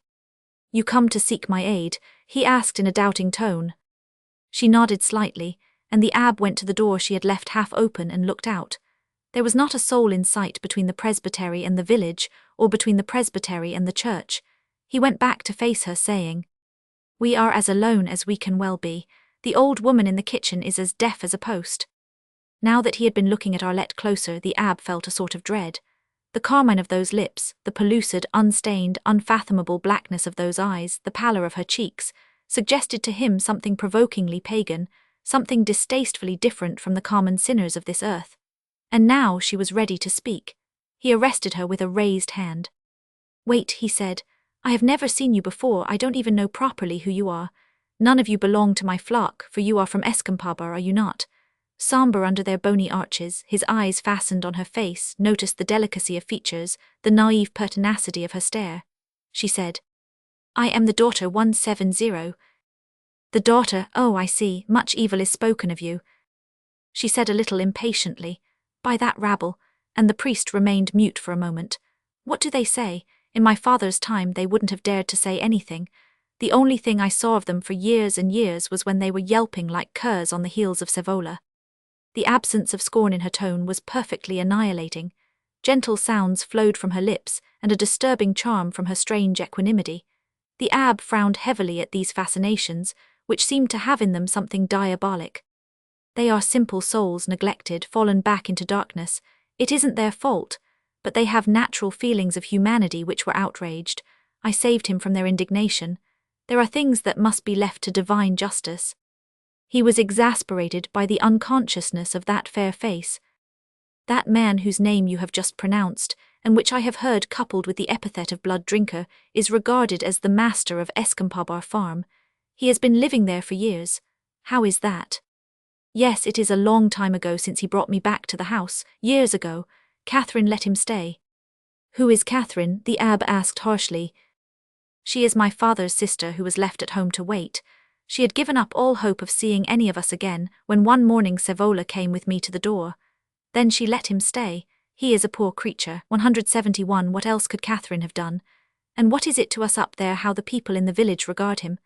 "You come to seek my aid?" he asked in a doubting tone. She nodded slightly, and the abbe went to the door she had left half open and looked out. There was not a soul in sight between the presbytery and the village, or between the presbytery and the church. He went back to face her, saying, "We are as alone as we can well be. The old woman in the kitchen is as deaf as a post." Now that he had been looking at Arlette closer, the abbe felt a sort of dread. The carmine of those lips, the pellucid, unstained, unfathomable blackness of those eyes, the pallor of her cheeks, suggested to him something provokingly pagan, something distastefully different from the common sinners of this earth. And now she was ready to speak. He arrested her with a raised hand. "Wait," he said. "I have never seen you before. I don't even know properly who you are. None of you belong to my flock, for you are from Escampaba, are you not?" Sombre under their bony arches, his eyes fastened on her face, noticed the delicacy of features, the naive pertinacity of her stare. She said, "I am the daughter 170. "The daughter, oh, I see, much evil is spoken of you," she said a little impatiently, "by that rabble," and the priest remained mute for a moment. "What do they say? In my father's time they wouldn't have dared to say anything. The only thing I saw of them for years and years was when they were yelping like curs on the heels of Savola." The absence of scorn in her tone was perfectly annihilating. Gentle sounds flowed from her lips, and a disturbing charm from her strange equanimity. The abbe frowned heavily at these fascinations, which seemed to have in them something diabolic. "They are simple souls neglected, fallen back into darkness. It isn't their fault, but they have natural feelings of humanity which were outraged. I saved him from their indignation. There are things that must be left to divine justice." He was exasperated by the unconsciousness of that fair face. "That man whose name you have just pronounced, and which I have heard coupled with the epithet of blood drinker, is regarded as the master of Escampabar farm. He has been living there for years. How is that?" "Yes, it is a long time ago since he brought me back to the house. Years ago. Catherine let him stay." "Who is Catherine?" the abbe asked harshly. "She is my father's sister who was left at home to wait. She had given up all hope of seeing any of us again when one morning Savola came with me to the door. Then she let him stay. He is a poor creature. 171. What else could Catherine have done? And what is it to us up there how the people in the village regard him?"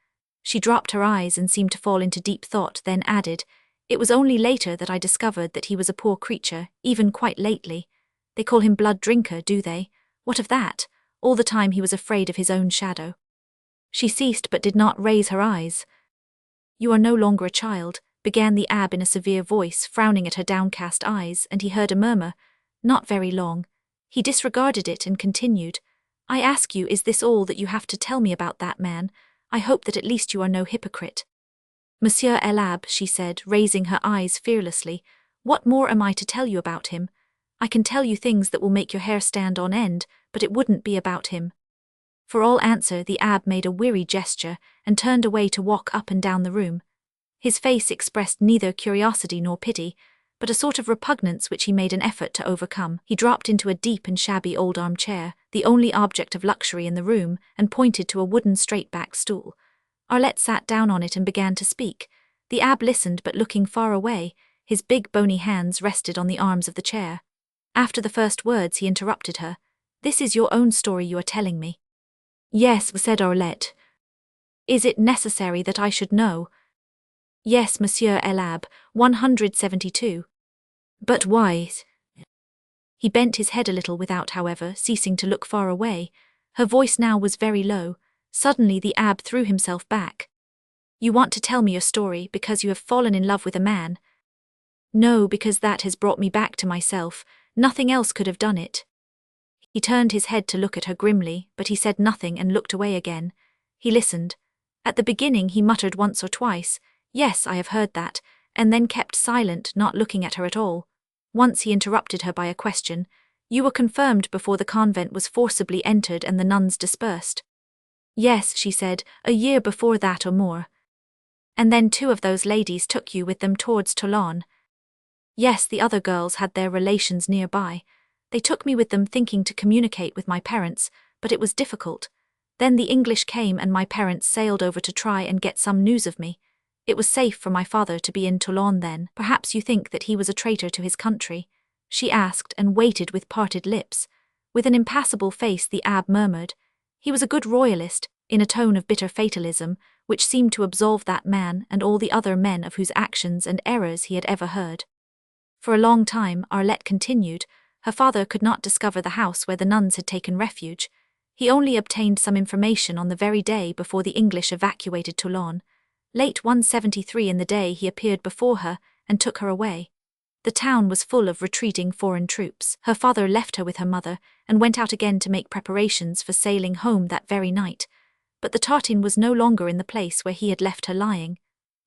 She dropped her eyes and seemed to fall into deep thought, then added, "It was only later that I discovered that he was a poor creature, even quite lately. They call him blood drinker, do they? What of that? All the time he was afraid of his own shadow." She ceased but did not raise her eyes. "You are no longer a child," began the abbe in a severe voice, frowning at her downcast eyes, and he heard a murmur. "Not very long." He disregarded it and continued, "I ask you, is this all that you have to tell me about that man? I hope that at least you are no hypocrite." "Monsieur el Abbe," she said, raising her eyes fearlessly, "what more am I to tell you about him? I can tell you things that will make your hair stand on end, but it wouldn't be about him." For all answer, the abbe made a weary gesture and turned away to walk up and down the room. His face expressed neither curiosity nor pity, but a sort of repugnance which he made an effort to overcome. He dropped into a deep and shabby old armchair, the only object of luxury in the room, and pointed to a wooden straight-backed stool. Arlette sat down on it and began to speak. The abbe listened, but looking far away. His big bony hands rested on the arms of the chair. After the first words he interrupted her. "This is your own story you are telling me." "Yes," said Arlette. "Is it necessary that I should know?" "Yes, Monsieur l'Abbe, 172. "But why?" He bent his head a little without, however, ceasing to look far away. Her voice now was very low. Suddenly the abbe threw himself back. "You want to tell me your story because you have fallen in love with a man?" "No, because that has brought me back to myself. Nothing else could have done it." He turned his head to look at her grimly, but he said nothing and looked away again. He listened. At the beginning he muttered once or twice, "Yes, I have heard that," and then kept silent, not looking at her at all. Once he interrupted her by a question. "You were confirmed before the convent was forcibly entered and the nuns dispersed?" "Yes," she said, "a year before that or more." "And then 2 of those ladies took you with them towards Toulon?" "Yes, the other girls had their relations nearby. They took me with them thinking to communicate with my parents, but it was difficult. Then the English came and my parents sailed over to try and get some news of me. It was safe for my father to be in Toulon then. Perhaps you think that he was a traitor to his country?" she asked, and waited with parted lips. With an impassible face the abbe murmured, "He was a good royalist," in a tone of bitter fatalism, which seemed to absolve that man and all the other men of whose actions and errors he had ever heard. For a long time, Arlette continued, her father could not discover the house where the nuns had taken refuge. He only obtained some information on the very day before the English evacuated Toulon. Late 173 in the day he appeared before her and took her away. The town was full of retreating foreign troops. Her father left her with her mother and went out again to make preparations for sailing home that very night. But the tartan was no longer in the place where he had left her lying.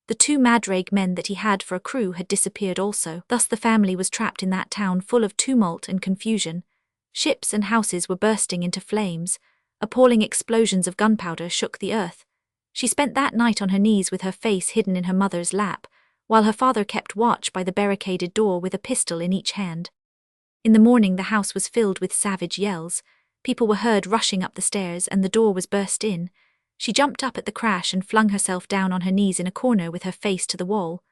The 2 Madrague men that he had for a crew had disappeared also. Thus the family was trapped in that town full of tumult and confusion. Ships and houses were bursting into flames. Appalling explosions of gunpowder shook the earth. She spent that night on her knees with her face hidden in her mother's lap, while her father kept watch by the barricaded door with a pistol in each hand. In the morning the house was filled with savage yells. People were heard rushing up the stairs and the door was burst in. She jumped up at the crash and flung herself down on her knees in a corner with her face to the wall.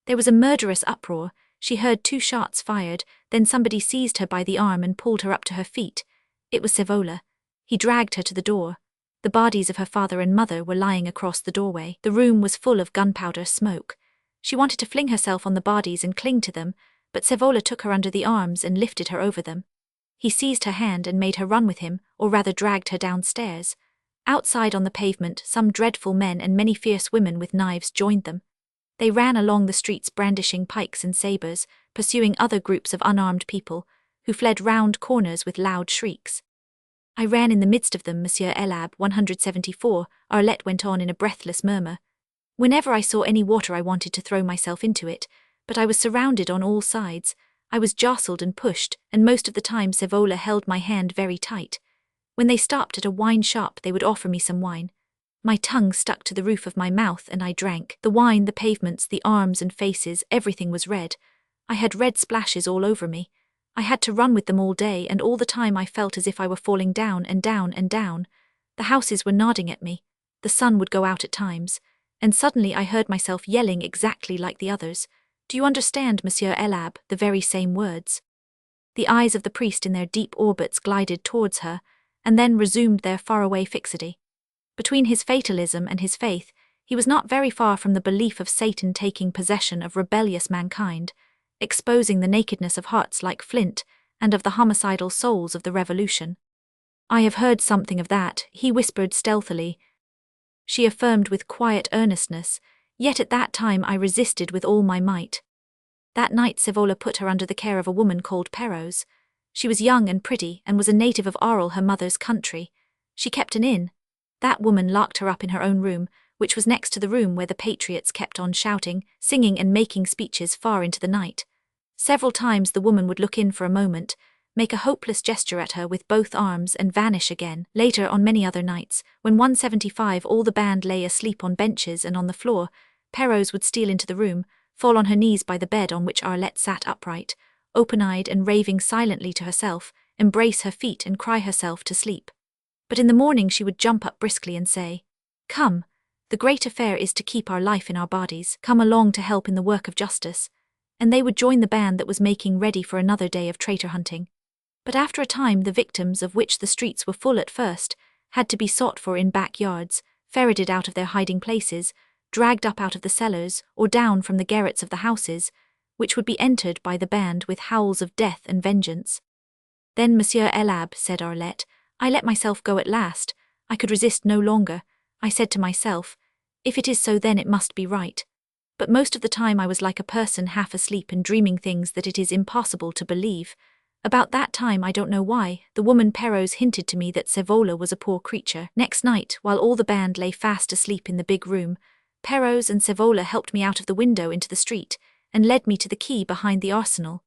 There was a murderous uproar. She heard 2 shots fired, then somebody seized her by the arm and pulled her up to her feet. It was Sevola. He dragged her to the door. The bodies of her father and mother were lying across the doorway. The room was full of gunpowder smoke. She wanted to fling herself on the bodies and cling to them, but Sevola took her under the arms and lifted her over them. He seized her hand and made her run with him, or rather dragged her downstairs. Outside on the pavement, some dreadful men and many fierce women with knives joined them. They ran along the streets brandishing pikes and sabres, pursuing other groups of unarmed people, who fled round corners with loud shrieks. "I ran in the midst of them, Monsieur l'Abbe, 174, Arlette went on in a breathless murmur. "Whenever I saw any water I wanted to throw myself into it, but I was surrounded on all sides. I was jostled and pushed, and most of the time Sevola held my hand very tight. When they stopped at a wine shop they would offer me some wine. My tongue stuck to the roof of my mouth and I drank. The wine, the pavements, the arms and faces, everything was red. I had red splashes all over me. I had to run with them all day, and all the time I felt as if I were falling down and down and down. The houses were nodding at me. The sun would go out at times. And suddenly I heard myself yelling exactly like the others. Do you understand, Monsieur l'Abbe, the very same words?" The eyes of the priest in their deep orbits glided towards her, and then resumed their faraway fixity. Between his fatalism and his faith, he was not very far from the belief of Satan taking possession of rebellious mankind, exposing the nakedness of hearts like flint, and of the homicidal souls of the revolution. "I have heard something of that," he whispered stealthily. She affirmed with quiet earnestness, "Yet at that time I resisted with all my might." That night Sevola put her under the care of a woman called Peyrol. She was young and pretty, and was a native of Peyrol, her mother's country. She kept an inn. That woman locked her up in her own room, which was next to the room where the patriots kept on shouting, singing and making speeches far into the night. Several times the woman would look in for a moment, make a hopeless gesture at her with both arms and vanish again. Later, on many other nights, when 175 all the band lay asleep on benches and on the floor, Peyrol would steal into the room, fall on her knees by the bed on which Arlette sat upright, open-eyed and raving silently to herself, embrace her feet and cry herself to sleep. But in the morning she would jump up briskly and say, "Come, the great affair is to keep our life in our bodies, come along to help in the work of justice," and they would join the band that was making ready for another day of traitor hunting. But after a time the victims, of which the streets were full at first, had to be sought for in backyards, ferreted out of their hiding places, dragged up out of the cellars or down from the garrets of the houses, which would be entered by the band with howls of death and vengeance. "Then, Monsieur l'Abbé," said Arlette, "I let myself go at last. I could resist no longer. I said to myself, if it is so then it must be right. But most of the time I was like a person half asleep and dreaming things that it is impossible to believe. About that time, I don't know why, the woman Peyrol hinted to me that Sevola was a poor creature. Next night, while all the band lay fast asleep in the big room, Peyrol and Sevola helped me out of the window into the street and led me to the quay behind the arsenal.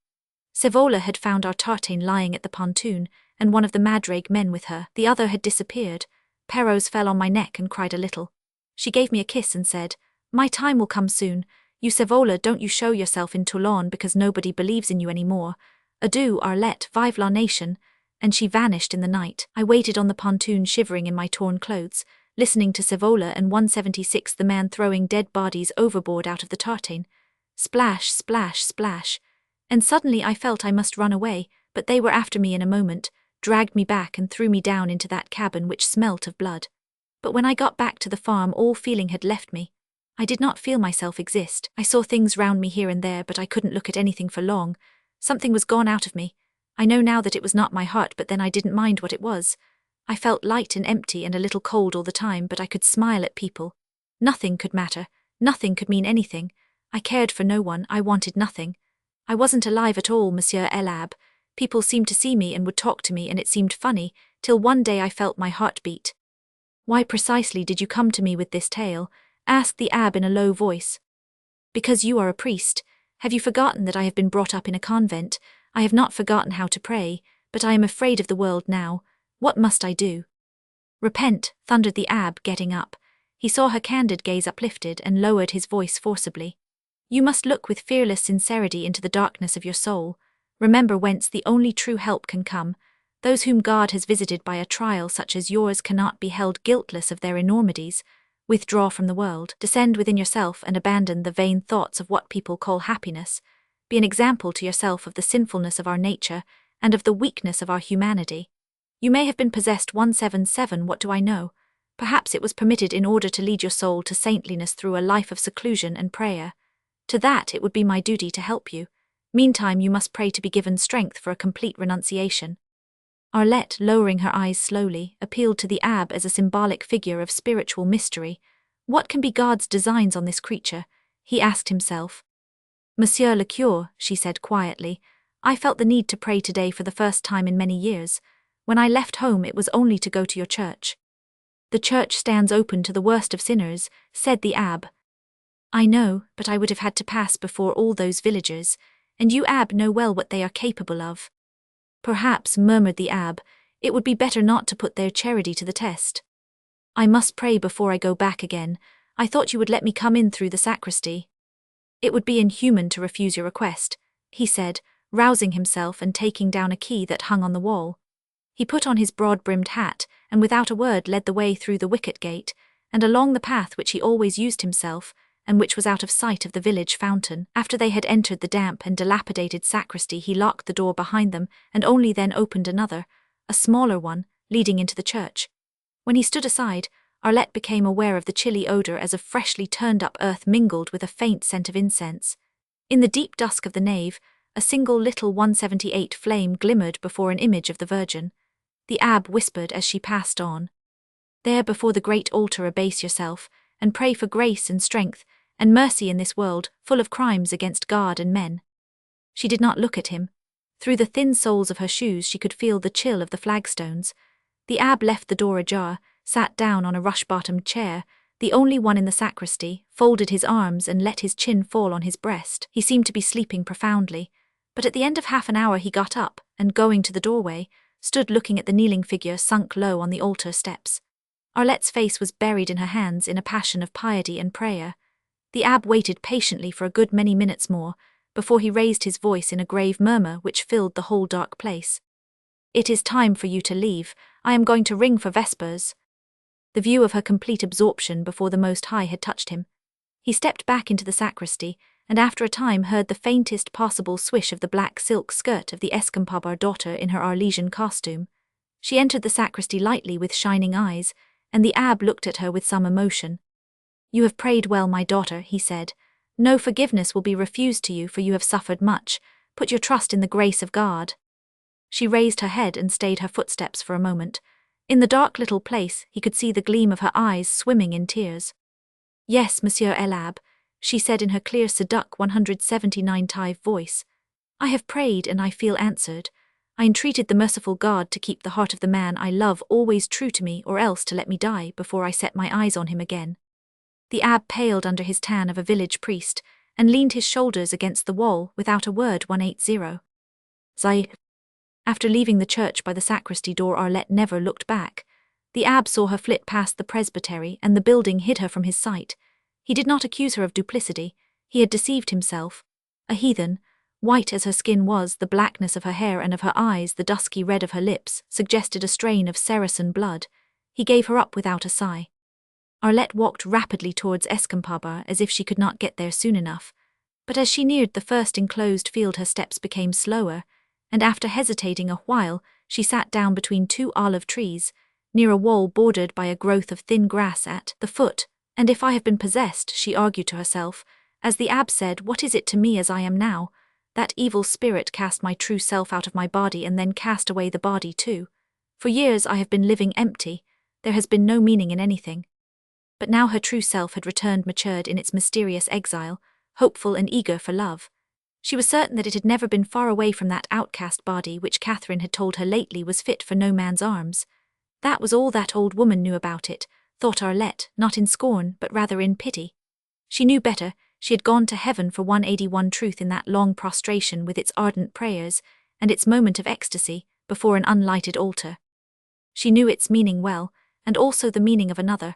Sevola had found our tartane lying at the pontoon, and one of the Madrague men with her. The other had disappeared. Peyrol fell on my neck and cried a little. She gave me a kiss and said, 'My time will come soon. You Sevola, don't you show yourself in Toulon because nobody believes in you any more. Adieu, Arlette, vive la nation,' and she vanished in the night. I waited on the pontoon shivering in my torn clothes, listening to Sevola and 176 the man throwing dead bodies overboard out of the tartane. Splash, splash, splash. And suddenly I felt I must run away, but they were after me in a moment, dragged me back and threw me down into that cabin which smelt of blood. But when I got back to the farm all feeling had left me. I did not feel myself exist. I saw things round me here and there, but I couldn't look at anything for long. Something was gone out of me. I know now that it was not my heart, but then I didn't mind what it was. I felt light and empty and a little cold all the time, but I could smile at people. Nothing could matter. Nothing could mean anything. I cared for no one. I wanted nothing. I wasn't alive at all, Monsieur l'Abbé. People seemed to see me and would talk to me, and it seemed funny, till one day I felt my heart beat." "Why precisely did you come to me with this tale?" asked the abbé in a low voice. "Because you are a priest. Have you forgotten that I have been brought up in a convent? I have not forgotten how to pray, but I am afraid of the world now. What must I do?" "Repent," thundered the abbé, getting up. He saw her candid gaze uplifted and lowered his voice forcibly. "You must look with fearless sincerity into the darkness of your soul. Remember whence the only true help can come. Those whom God has visited by a trial such as yours cannot be held guiltless of their enormities. Withdraw from the world, descend within yourself and abandon the vain thoughts of what people call happiness. Be an example to yourself of the sinfulness of our nature and of the weakness of our humanity. You may have been possessed 177, what do I know? Perhaps it was permitted in order to lead your soul to saintliness through a life of seclusion and prayer. To that it would be my duty to help you. Meantime you must pray to be given strength for a complete renunciation." Arlette, lowering her eyes slowly, appealed to the abbé as a symbolic figure of spiritual mystery. What can be God's designs on this creature? He asked himself. "Monsieur le curé," she said quietly, "I felt the need to pray today for the first time in many years. When I left home it was only to go to your church." "The church stands open to the worst of sinners," said the abbé. "I know, but I would have had to pass before all those villagers, and you abbé know well what they are capable of." "Perhaps," murmured the abbé, "it would be better not to put their charity to the test. I must pray before I go back again. I thought you would let me come in through the sacristy." "It would be inhuman to refuse your request," he said, rousing himself and taking down a key that hung on the wall. He put on his broad-brimmed hat, and without a word led the way through the wicket gate, and along the path which he always used himself, and which was out of sight of the village fountain. After they had entered the damp and dilapidated sacristy, he locked the door behind them and only then opened another, a smaller one, leading into the church. When he stood aside, Arlette became aware of the chilly odor as of freshly turned-up earth mingled with a faint scent of incense. In the deep dusk of the nave, a single little 178 flame glimmered before an image of the Virgin. The abbé whispered as she passed on, "There before the great altar abase yourself, and pray for grace and strength, and mercy in this world, full of crimes against God and men." She did not look at him. Through the thin soles of her shoes she could feel the chill of the flagstones. The abbé left the door ajar, sat down on a rush-bottomed chair, the only one in the sacristy, folded his arms and let his chin fall on his breast. He seemed to be sleeping profoundly, but at the end of half an hour he got up, and going to the doorway, stood looking at the kneeling figure sunk low on the altar steps. Arlette's face was buried in her hands in a passion of piety and prayer. The abbe waited patiently for a good many minutes more, before he raised his voice in a grave murmur which filled the whole dark place. "It is time for you to leave. I am going to ring for vespers." The view of her complete absorption before the Most High had touched him. He stepped back into the sacristy, and after a time heard the faintest possible swish of the black silk skirt of the escompabar daughter in her Arlesian costume. She entered the sacristy lightly with shining eyes, and the abbe looked at her with some emotion. "You have prayed well, my daughter," he said. "No forgiveness will be refused to you, for you have suffered much. Put your trust in the grace of God." She raised her head and stayed her footsteps for a moment. In the dark little place he could see the gleam of her eyes swimming in tears. "Yes, Monsieur l'Abbe," she said in her clear Seduc 179 Tive voice. "I have prayed and I feel answered. I entreated the merciful God to keep the heart of the man I love always true to me, or else to let me die before I set my eyes on him again." The abbe paled under his tan of a village priest, and leaned his shoulders against the wall without a word. 180. Zai. After leaving the church by the sacristy door, Arlette never looked back. The abbe saw her flit past the presbytery, and the building hid her from his sight. He did not accuse her of duplicity. He had deceived himself. A heathen, white as her skin was, the blackness of her hair and of her eyes, the dusky red of her lips, suggested a strain of Saracen blood. He gave her up without a sigh. Arlette walked rapidly towards Escampaba as if she could not get there soon enough. But as she neared the first enclosed field her steps became slower, and after hesitating a while, she sat down between two olive trees, near a wall bordered by a growth of thin grass at the foot. "And if I have been possessed," she argued to herself, "as the abbe said, what is it to me as I am now? That evil spirit cast my true self out of my body and then cast away the body too. For years I have been living empty. There has been no meaning in anything." But now her true self had returned, matured in its mysterious exile, hopeful and eager for love. She was certain that it had never been far away from that outcast body which Catherine had told her lately was fit for no man's arms. That was all that old woman knew about it, thought Arlette, not in scorn, but rather in pity. She knew better. She had gone to heaven for 181 truth in that long prostration with its ardent prayers, and its moment of ecstasy, before an unlighted altar. She knew its meaning well, and also the meaning of another,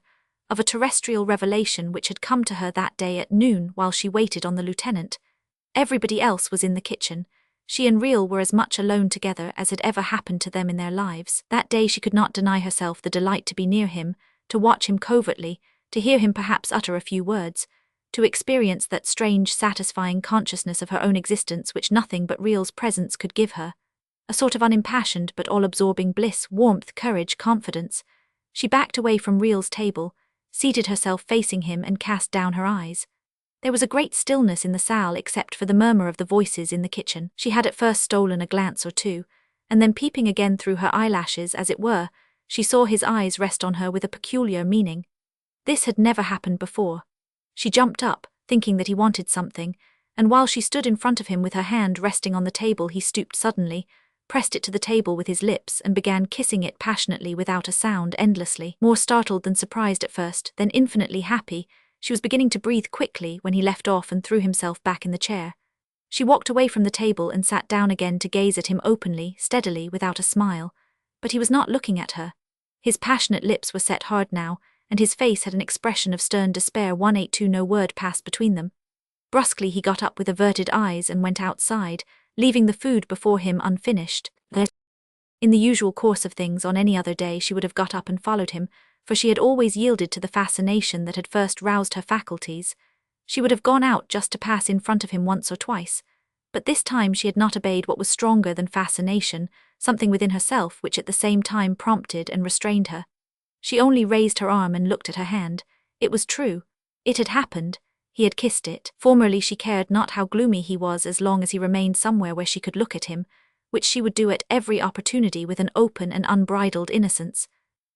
of a terrestrial revelation which had come to her that day at noon while she waited on the lieutenant. Everybody else was in the kitchen. She and Real were as much alone together as had ever happened to them in their lives. That day she could not deny herself the delight to be near him, to watch him covertly, to hear him perhaps utter a few words, to experience that strange, satisfying consciousness of her own existence which nothing but Real's presence could give her. A sort of unimpassioned but all-absorbing bliss, warmth, courage, confidence. She backed away from Real's table, seated herself facing him and cast down her eyes. There was a great stillness in the salle except for the murmur of the voices in the kitchen. She had at first stolen a glance or two, and then peeping again through her eyelashes, as it were, she saw his eyes rest on her with a peculiar meaning. This had never happened before. She jumped up, thinking that he wanted something, and while she stood in front of him with her hand resting on the table, he stooped suddenly, pressed it to the table with his lips, and began kissing it passionately without a sound, endlessly. More startled than surprised at first, then infinitely happy, she was beginning to breathe quickly when he left off and threw himself back in the chair. She walked away from the table and sat down again to gaze at him openly, steadily, without a smile. But he was not looking at her. His passionate lips were set hard now, and his face had an expression of stern despair. 182. No word passed between them. Brusquely he got up with averted eyes and went outside, leaving the food before him unfinished. In the usual course of things on any other day she would have got up and followed him, for she had always yielded to the fascination that had first roused her faculties. She would have gone out just to pass in front of him once or twice. But this time she had not obeyed what was stronger than fascination, something within herself which at the same time prompted and restrained her. She only raised her arm and looked at her hand. It was true. It had happened. He had kissed it. Formerly she cared not how gloomy he was as long as he remained somewhere where she could look at him, which she would do at every opportunity with an open and unbridled innocence.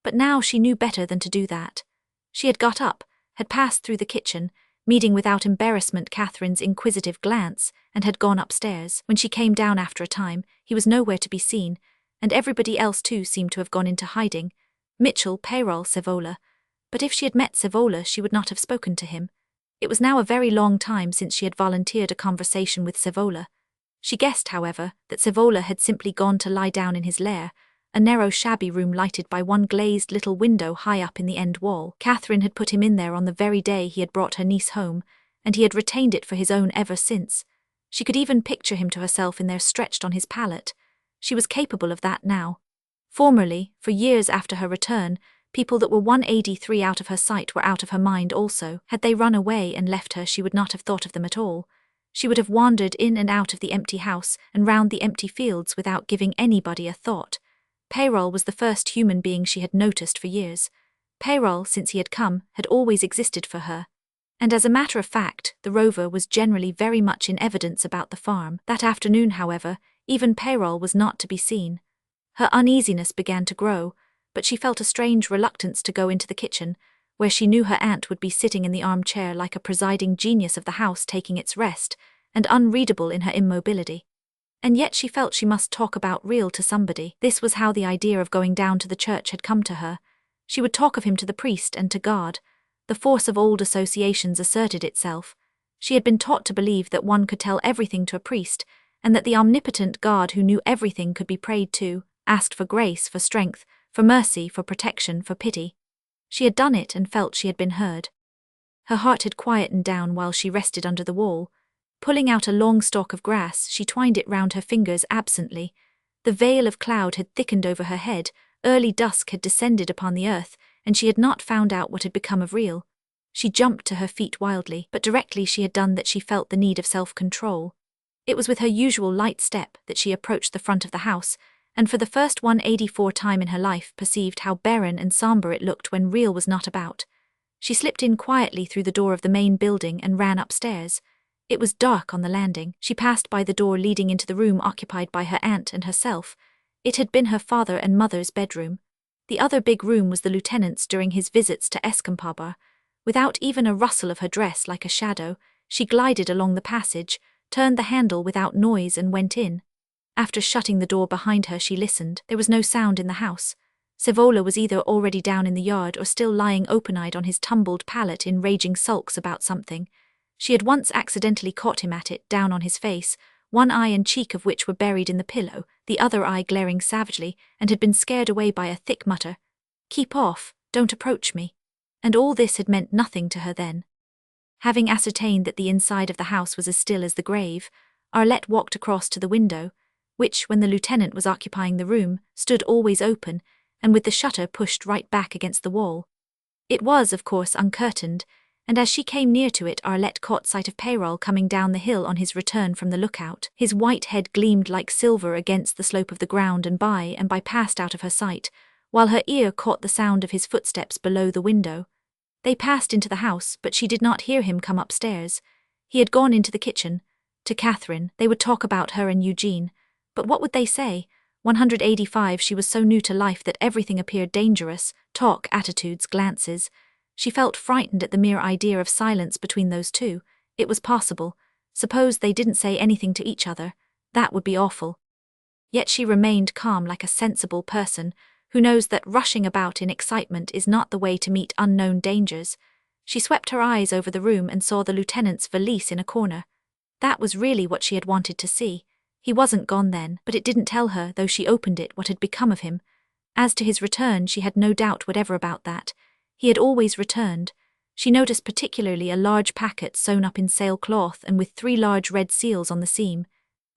But now she knew better than to do that. She had got up, had passed through the kitchen, meeting without embarrassment Catherine's inquisitive glance, and had gone upstairs. When she came down after a time, he was nowhere to be seen, and everybody else too seemed to have gone into hiding. Mitchell, Peyrol, Cevola. But if she had met Cevola she would not have spoken to him. It was now a very long time since she had volunteered a conversation with Cevola. She guessed, however, that Cevola had simply gone to lie down in his lair, a narrow shabby room lighted by one glazed little window high up in the end wall. Catherine had put him in there on the very day he had brought her niece home, and he had retained it for his own ever since. She could even picture him to herself in there stretched on his pallet. She was capable of that now. Formerly, for years after her return, people that were 183 out of her sight were out of her mind also. Had they run away and left her, she would not have thought of them at all. She would have wandered in and out of the empty house and round the empty fields without giving anybody a thought. Peyrol was the first human being she had noticed for years. Peyrol, since he had come, had always existed for her. And as a matter of fact, the Rover was generally very much in evidence about the farm. That afternoon, however, even Peyrol was not to be seen. Her uneasiness began to grow, but she felt a strange reluctance to go into the kitchen, where she knew her aunt would be sitting in the armchair like a presiding genius of the house taking its rest, and unreadable in her immobility. And yet she felt she must talk about Real to somebody. This was how the idea of going down to the church had come to her. She would talk of him to the priest and to God. The force of old associations asserted itself. She had been taught to believe that one could tell everything to a priest, and that the omnipotent God who knew everything could be prayed to, asked for grace, for strength, for mercy, for protection, for pity. She had done it and felt she had been heard. Her heart had quietened down while she rested under the wall. Pulling out a long stalk of grass, she twined it round her fingers absently. The veil of cloud had thickened over her head, early dusk had descended upon the earth, and she had not found out what had become of Real. She jumped to her feet wildly, but directly she had done that she felt the need of self-control. It was with her usual light step that she approached the front of the house, and for the first 184 time in her life perceived how barren and sombre it looked when Real was not about. She slipped in quietly through the door of the main building and ran upstairs. It was dark on the landing. She passed by the door leading into the room occupied by her aunt and herself. It had been her father and mother's bedroom. The other big room was the lieutenant's during his visits to Escampada. Without even a rustle of her dress like a shadow, she glided along the passage, turned the handle without noise and went in. After shutting the door behind her, she listened. There was no sound in the house. Savola was either already down in the yard or still lying open-eyed on his tumbled pallet in raging sulks about something. She had once accidentally caught him at it, down on his face, one eye and cheek of which were buried in the pillow, the other eye glaring savagely, and had been scared away by a thick mutter. "Keep off, don't approach me." And all this had meant nothing to her then. Having ascertained that the inside of the house was as still as the grave, Arlette walked across to the window, which, when the lieutenant was occupying the room, stood always open, and with the shutter pushed right back against the wall. It was, of course, uncurtained, and as she came near to it, Arlette caught sight of Peyrol coming down the hill on his return from the lookout. His white head gleamed like silver against the slope of the ground, and by passed out of her sight, while her ear caught the sound of his footsteps below the window. They passed into the house, but she did not hear him come upstairs. He had gone into the kitchen. To Catherine, they would talk about her and Eugene. But what would they say? 185, she was so new to life that everything appeared dangerous, talk, attitudes, glances. She felt frightened at the mere idea of silence between those two. It was possible. Suppose they didn't say anything to each other. That would be awful. Yet she remained calm like a sensible person, who knows that rushing about in excitement is not the way to meet unknown dangers. She swept her eyes over the room and saw the lieutenant's valise in a corner. That was really what she had wanted to see. He wasn't gone then, but it didn't tell her, though she opened it, what had become of him. As to his return, she had no doubt whatever about that. He had always returned. She noticed particularly a large packet sewn up in sailcloth and with 3 large red seals on the seam.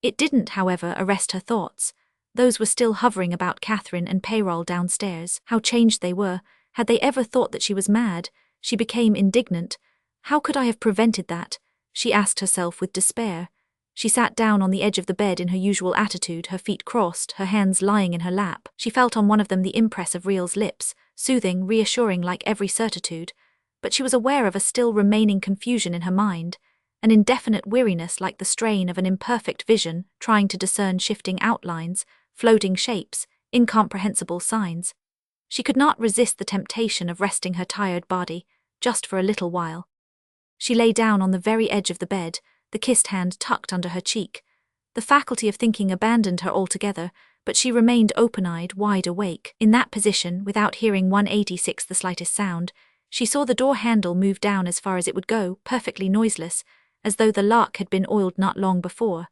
It didn't, however, arrest her thoughts. Those were still hovering about Catherine and Peyrol downstairs. How changed they were. Had they ever thought that she was mad? She became indignant. How could I have prevented that? She asked herself with despair. She sat down on the edge of the bed in her usual attitude, her feet crossed, her hands lying in her lap. She felt on one of them the impress of Real's lips, soothing, reassuring like every certitude. But she was aware of a still remaining confusion in her mind, an indefinite weariness like the strain of an imperfect vision, trying to discern shifting outlines, floating shapes, incomprehensible signs. She could not resist the temptation of resting her tired body, just for a little while. She lay down on the very edge of the bed, the kissed hand tucked under her cheek. The faculty of thinking abandoned her altogether, but she remained open-eyed, wide awake. In that position, without hearing 186 the slightest sound, she saw the door handle move down as far as it would go, perfectly noiseless, as though the lock had been oiled not long before.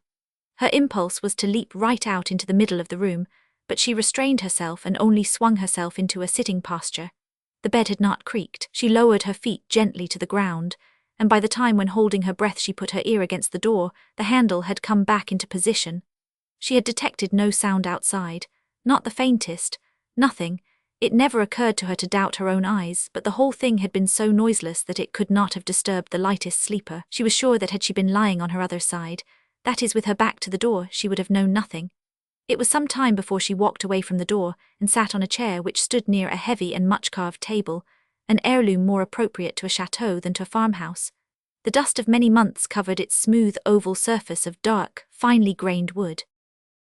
Her impulse was to leap right out into the middle of the room, but she restrained herself and only swung herself into a sitting posture. The bed had not creaked. She lowered her feet gently to the ground, and by the time when holding her breath she put her ear against the door, the handle had come back into position. She had detected no sound outside, not the faintest, nothing. It never occurred to her to doubt her own eyes, but the whole thing had been so noiseless that it could not have disturbed the lightest sleeper. She was sure that had she been lying on her other side, that is with her back to the door, she would have known nothing. It was some time before she walked away from the door and sat on a chair which stood near a heavy and much-carved table, an heirloom more appropriate to a chateau than to a farmhouse. The dust of many months covered its smooth oval surface of dark, finely grained wood.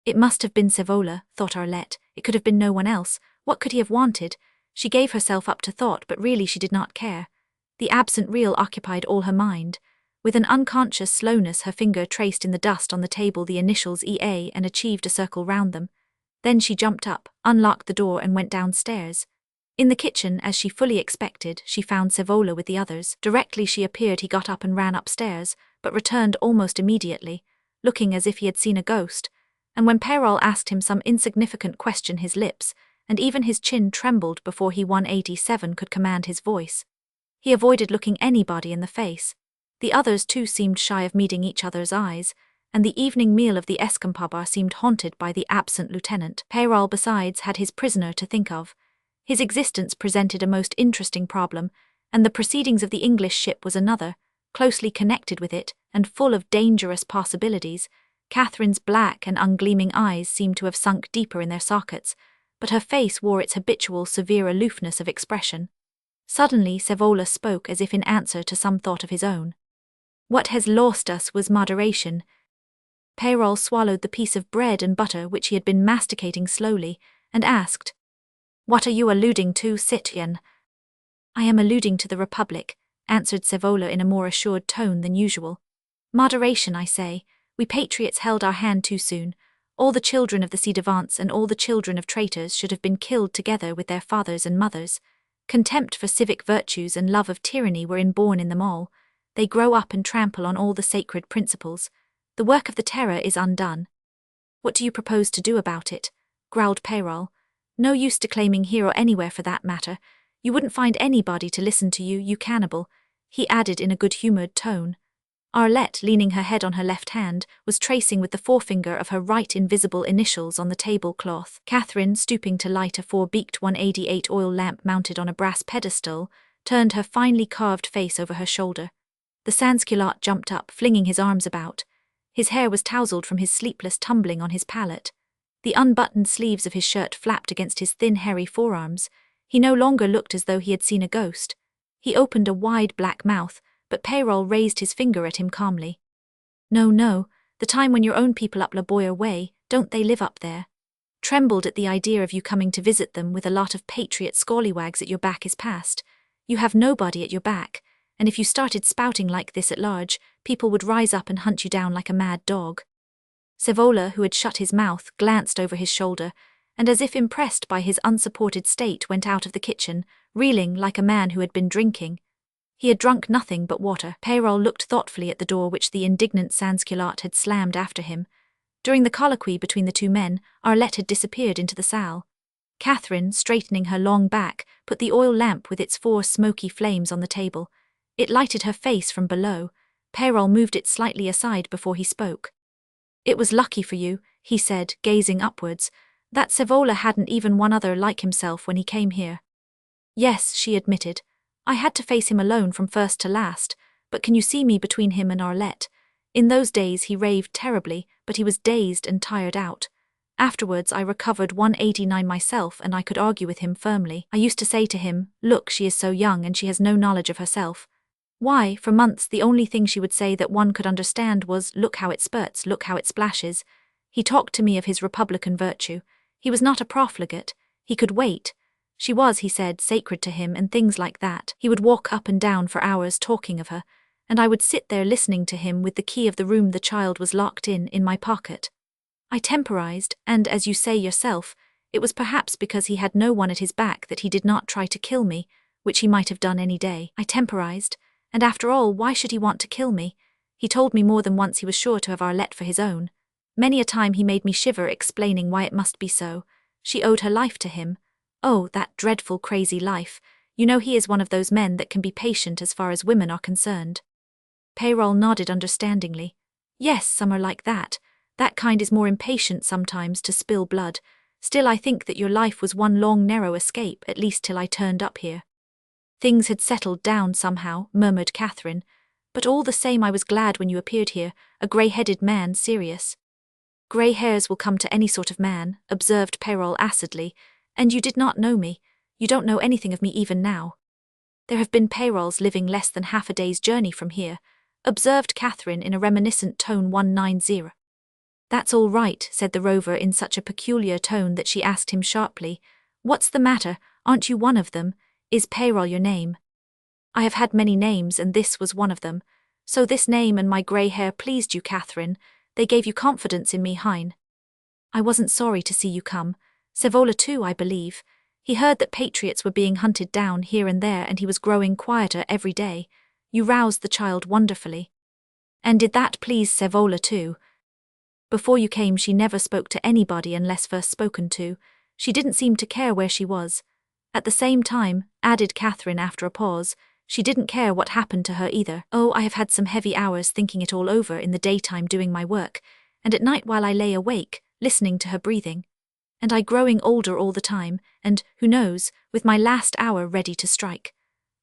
It must have been Savola, thought Arlette. It could have been no one else. What could he have wanted? She gave herself up to thought, but really she did not care. The absent real occupied all her mind. With an unconscious slowness her finger traced in the dust on the table the initials EA and achieved a circle round them. Then she jumped up, unlocked the door and went downstairs. In the kitchen, as she fully expected, she found Savola with the others. Directly she appeared he got up and ran upstairs, but returned almost immediately, looking as if he had seen a ghost, and when Peyrol asked him some insignificant question his lips, and even his chin trembled before he 187 could command his voice. He avoided looking anybody in the face. The others too seemed shy of meeting each other's eyes, and the evening meal of the Escampabar seemed haunted by the absent lieutenant. Peyrol besides had his prisoner to think of. His existence presented a most interesting problem, and the proceedings of the English ship was another, closely connected with it, and full of dangerous possibilities. Catherine's black and ungleaming eyes seemed to have sunk deeper in their sockets, but her face wore its habitual severe aloofness of expression. Suddenly Savola spoke as if in answer to some thought of his own. What has lost us was moderation. Peyrol swallowed the piece of bread and butter which he had been masticating slowly, and asked, "What are you alluding to, citoyen?" "I am alluding to the Republic," answered Savola in a more assured tone than usual. "Moderation, I say. We patriots held our hand too soon. All the children of the ci-devants and all the children of traitors should have been killed together with their fathers and mothers. Contempt for civic virtues and love of tyranny were inborn in them all. They grow up and trample on all the sacred principles. The work of the terror is undone." "What do you propose to do about it?" growled Peyrol. "No use declaiming here or anywhere for that matter. You wouldn't find anybody to listen to you, you cannibal," he added in a good-humoured tone. Arlette, leaning her head on her left hand, was tracing with the forefinger of her right invisible initials on the tablecloth. Catherine, stooping to light a 4-beaked 188 oil lamp mounted on a brass pedestal, turned her finely carved face over her shoulder. The sans-culotte jumped up, flinging his arms about. His hair was tousled from his sleepless tumbling on his pallet. The unbuttoned sleeves of his shirt flapped against his thin, hairy forearms. He no longer looked as though he had seen a ghost. He opened a wide black mouth, but Peyrol raised his finger at him calmly. "No, no, the time when your own people up La Boyer way, don't they live up there? Trembled at the idea of you coming to visit them with a lot of patriot scallywags at your back is past. You have nobody at your back, and if you started spouting like this at large, people would rise up and hunt you down like a mad dog." Savola, who had shut his mouth, glanced over his shoulder, and as if impressed by his unsupported state went out of the kitchen, reeling like a man who had been drinking. He had drunk nothing but water. Peyrol looked thoughtfully at the door which the indignant sans-culotte had slammed after him. During the colloquy between the two men, Arlette had disappeared into the salle. Catherine, straightening her long back, put the oil lamp with its 4 smoky flames on the table. It lighted her face from below. Peyrol moved it slightly aside before he spoke. "It was lucky for you," he said, gazing upwards, "that Savola hadn't even one other like himself when he came here." "Yes," she admitted. "I had to face him alone from first to last, but can you see me between him and Arlette? In those days he raved terribly, but he was dazed and tired out. Afterwards I recovered 189 myself and I could argue with him firmly. I used to say to him, 'Look, she is so young and she has no knowledge of herself.' Why, for months the only thing she would say that one could understand was, 'Look how it spurts, look how it splashes.' He talked to me of his republican virtue. He was not a profligate. He could wait. She was, he said, sacred to him and things like that. He would walk up and down for hours talking of her, and I would sit there listening to him with the key of the room the child was locked in my pocket. I temporized, and as you say yourself, it was perhaps because he had no one at his back that he did not try to kill me, which he might have done any day. I temporized, and after all, why should he want to kill me? He told me more than once he was sure to have Arlette for his own. Many a time he made me shiver explaining why it must be so. She owed her life to him. Oh, that dreadful crazy life. You know he is one of those men that can be patient as far as women are concerned. Peyrol nodded understandingly. Yes, some are like that. That kind is more impatient sometimes to spill blood. Still, I think that your life was one long narrow escape, at least till I turned up here. Things had settled down somehow, murmured Catherine. But all the same I was glad when you appeared here, a grey-headed man, serious. Grey hairs will come to any sort of man, observed Peyrol acidly, and you did not know me. You don't know anything of me even now. There have been Peyrols living less than half a day's journey from here, observed Catherine in a reminiscent tone 190. That's all right, said the Rover in such a peculiar tone that she asked him sharply, What's the matter, aren't you one of them? Is Peyrol your name? I have had many names and this was one of them. So this name and my grey hair pleased you, Catherine. They gave you confidence in me, Hein. I wasn't sorry to see you come. Sevola too, I believe. He heard that patriots were being hunted down here and there and he was growing quieter every day. You roused the child wonderfully. And did that please Sevola too? Before you came she never spoke to anybody unless first spoken to. She didn't seem to care where she was. At the same time, added Catherine after a pause, she didn't care what happened to her either. Oh, I have had some heavy hours thinking it all over in the daytime doing my work, and at night while I lay awake, listening to her breathing. And I growing older all the time, and, who knows, with my last hour ready to strike.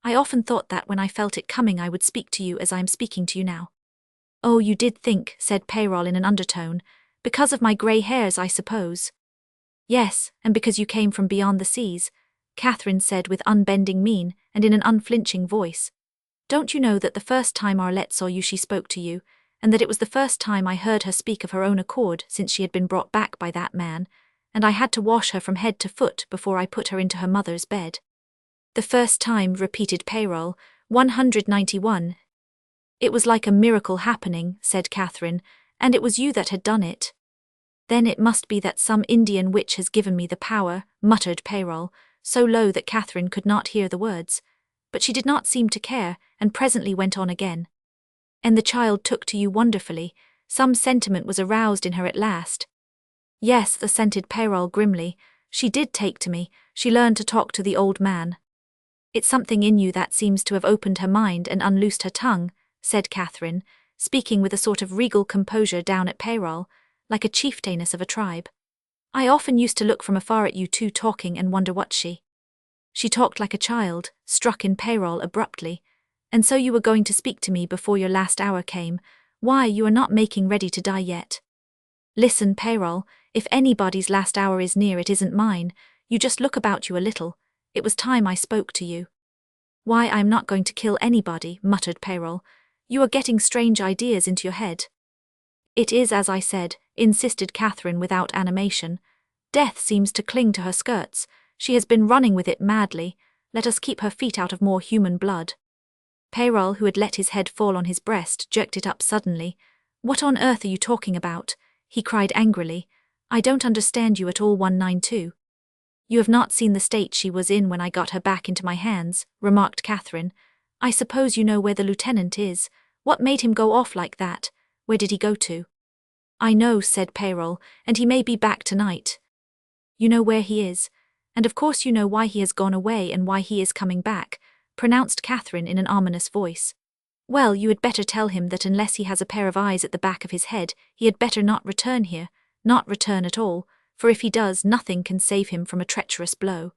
I often thought that when I felt it coming I would speak to you as I am speaking to you now. Oh, you did think, said Peyrol in an undertone, because of my grey hairs, I suppose. Yes, and because you came from beyond the seas, Catherine said with unbending mien and in an unflinching voice. Don't you know that the first time Arlette saw you she spoke to you, and that it was the first time I heard her speak of her own accord since she had been brought back by that man, and I had to wash her from head to foot before I put her into her mother's bed. The first time, repeated Peyrol, 191. It was like a miracle happening, said Catherine, and it was you that had done it. Then it must be that some Indian witch has given me the power, muttered Peyrol, so low that Catherine could not hear the words. But she did not seem to care, and presently went on again. And the child took to you wonderfully. Some sentiment was aroused in her at last. Yes, assented Peyrol grimly. She did take to me. She learned to talk to the old man. It's something in you that seems to have opened her mind and unloosed her tongue, said Catherine, speaking with a sort of regal composure down at Peyrol, like a chieftainess of a tribe. I often used to look from afar at you two talking and wonder what she talked like a child, struck in Peyrol abruptly. And so you were going to speak to me before your last hour came. Why, you are not making ready to die yet. Listen, Peyrol, if anybody's last hour is near it isn't mine. You just look about you a little. It was time I spoke to you. Why, I'm not going to kill anybody, muttered Peyrol. You are getting strange ideas into your head. It is as I said, insisted Catherine without animation. Death seems to cling to her skirts. She has been running with it madly. Let us keep her feet out of more human blood. Peyrol, who had let his head fall on his breast, jerked it up suddenly. What on earth are you talking about? He cried angrily. I don't understand you at all, 192. You have not seen the state she was in when I got her back into my hands, remarked Catherine. I suppose you know where the lieutenant is. What made him go off like that? Where did he go to? I know, said Peyrol, and he may be back tonight. You know where he is, and of course you know why he has gone away and why he is coming back, pronounced Catherine in an ominous voice. Well, you had better tell him that unless he has a pair of eyes at the back of his head, he had better not return here, not return at all, for if he does, nothing can save him from a treacherous blow.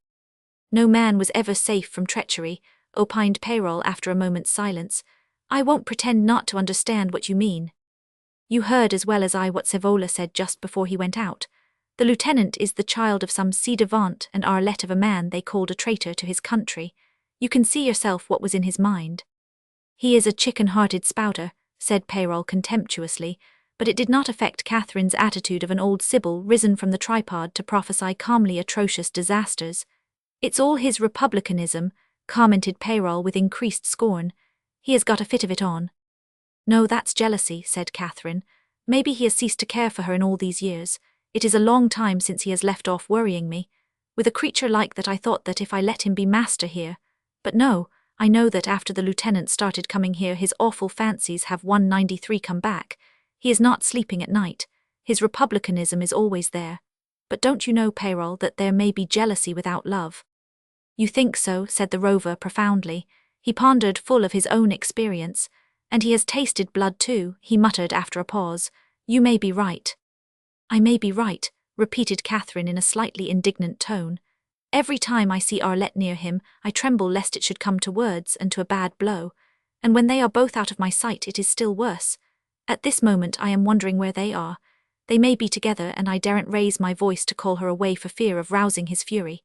No man was ever safe from treachery, opined Peyrol after a moment's silence. I won't pretend not to understand what you mean. You heard as well as I what Sevola said just before he went out. The lieutenant is the child of some ci-devant and Arlette of a man they called a traitor to his country. You can see yourself what was in his mind. He is a chicken-hearted spouter, said Peyrol contemptuously, but it did not affect Catherine's attitude of an old sibyl risen from the tripod to prophesy calmly atrocious disasters. It's all his republicanism, commented Peyrol with increased scorn. He has got a fit of it on. No, that's jealousy, said Catherine. Maybe he has ceased to care for her in all these years. It is a long time since he has left off worrying me. With a creature like that I thought that if I let him be master here. But no, I know that after the lieutenant started coming here his awful fancies have 193 come back. He is not sleeping at night. His republicanism is always there. But don't you know, Peyrol, that there may be jealousy without love? You think so, said the Rover profoundly. He pondered full of his own experience. And he has tasted blood too, he muttered after a pause. You may be right. I may be right, repeated Catherine in a slightly indignant tone. Every time I see Arlette near him, I tremble lest it should come to words and to a bad blow. And when they are both out of my sight, it is still worse. At this moment I am wondering where they are. They may be together, and I daren't raise my voice to call her away for fear of rousing his fury.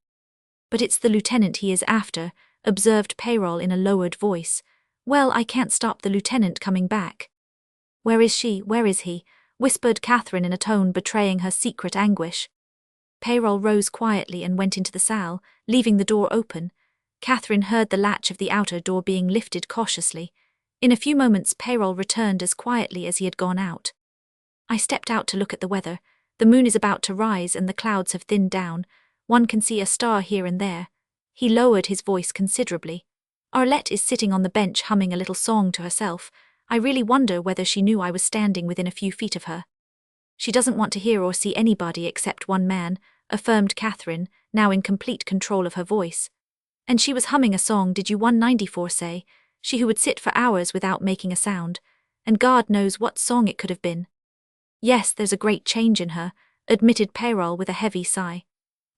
But it's the lieutenant he is after, observed Peyrol in a lowered voice. Well, I can't stop the lieutenant coming back. Where is she? Where is he? Whispered Catherine in a tone betraying her secret anguish. Peyrol rose quietly and went into the salle, leaving the door open. Catherine heard the latch of the outer door being lifted cautiously. In a few moments Peyrol returned as quietly as he had gone out. I stepped out to look at the weather. The moon is about to rise and the clouds have thinned down. One can see a star here and there. He lowered his voice considerably. Arlette is sitting on the bench humming a little song to herself. I really wonder whether she knew I was standing within a few feet of her. She doesn't want to hear or see anybody except one man, affirmed Catherine, now in complete control of her voice. And she was humming a song, did you 194 say? She who would sit for hours without making a sound. And God knows what song it could have been. Yes, there's a great change in her, admitted Peyrol with a heavy sigh.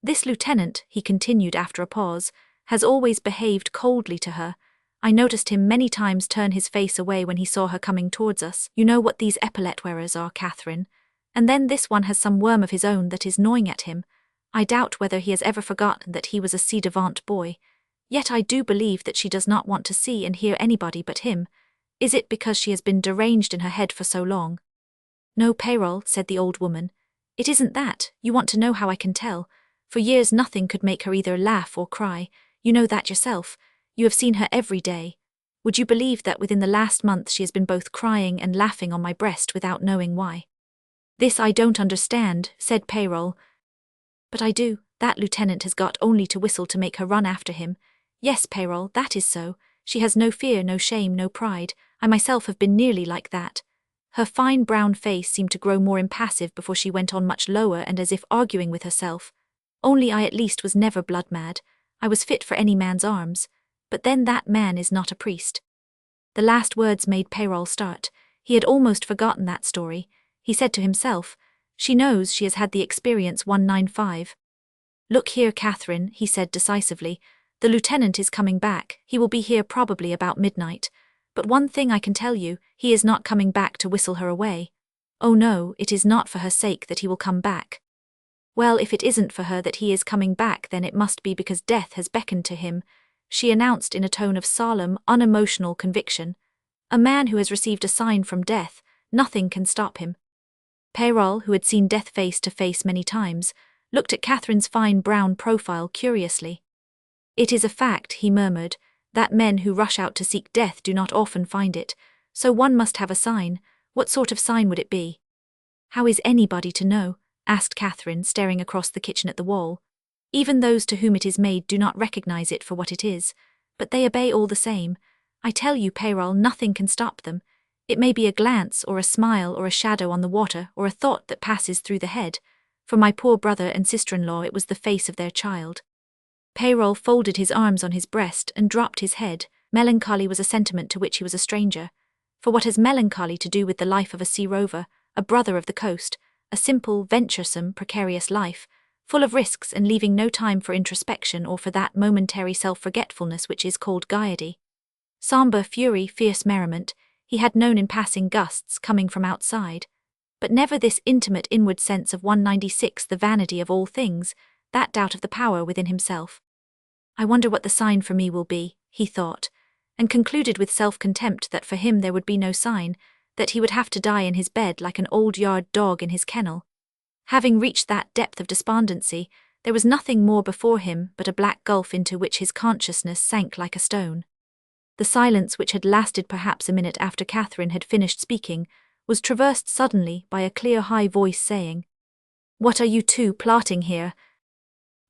This lieutenant, he continued after a pause, has always behaved coldly to her. I noticed him many times turn his face away when he saw her coming towards us. You know what these epaulette wearers are, Catherine. And then this one has some worm of his own that is gnawing at him. I doubt whether he has ever forgotten that he was a ci devant boy. Yet I do believe that she does not want to see and hear anybody but him. Is it because she has been deranged in her head for so long? No, Peyrol, said the old woman. It isn't that. You want to know how I can tell. For years nothing could make her either laugh or cry. You know that yourself. You have seen her every day. Would you believe that within the last month she has been both crying and laughing on my breast without knowing why? This I don't understand, said Peyrol. But I do. That lieutenant has got only to whistle to make her run after him. Yes, Peyrol, that is so. She has no fear, no shame, no pride. I myself have been nearly like that. Her fine brown face seemed to grow more impassive before she went on much lower and as if arguing with herself. Only I at least was never blood mad. I was fit for any man's arms. But then that man is not a priest. The last words made Peyrol start. He had almost forgotten that story. He said to himself, she knows she has had the experience 195. Look here, Catherine, he said decisively. The lieutenant is coming back. He will be here probably about midnight. But one thing I can tell you, he is not coming back to whistle her away. Oh no, it is not for her sake that he will come back. Well, if it isn't for her that he is coming back, then it must be because death has beckoned to him, she announced in a tone of solemn, unemotional conviction. A man who has received a sign from death, nothing can stop him. Peyrol, who had seen death face to face many times, looked at Catherine's fine brown profile curiously. It is a fact, he murmured, that men who rush out to seek death do not often find it, so one must have a sign. What sort of sign would it be? How is anybody to know? Asked Catherine, staring across the kitchen at the wall. Even those to whom it is made do not recognize it for what it is, but they obey all the same. I tell you, Peyrol, nothing can stop them. It may be a glance or a smile or a shadow on the water or a thought that passes through the head. For my poor brother and sister-in-law it was the face of their child. Peyrol folded his arms on his breast and dropped his head. Melancholy was a sentiment to which he was a stranger. For what has melancholy to do with the life of a sea rover, a brother of the coast, a simple, venturesome, precarious life, full of risks and leaving no time for introspection or for that momentary self-forgetfulness which is called gaiety? Sombre fury, fierce merriment, he had known in passing gusts coming from outside, but never this intimate inward sense of 196, the vanity of all things, that doubt of the power within himself. I wonder what the sign for me will be, he thought, and concluded with self-contempt that for him there would be no sign, that he would have to die in his bed like an old yard dog in his kennel. Having reached that depth of despondency, there was nothing more before him but a black gulf into which his consciousness sank like a stone. The silence, which had lasted perhaps a minute after Catherine had finished speaking, was traversed suddenly by a clear high voice saying, "What are you two plotting here?"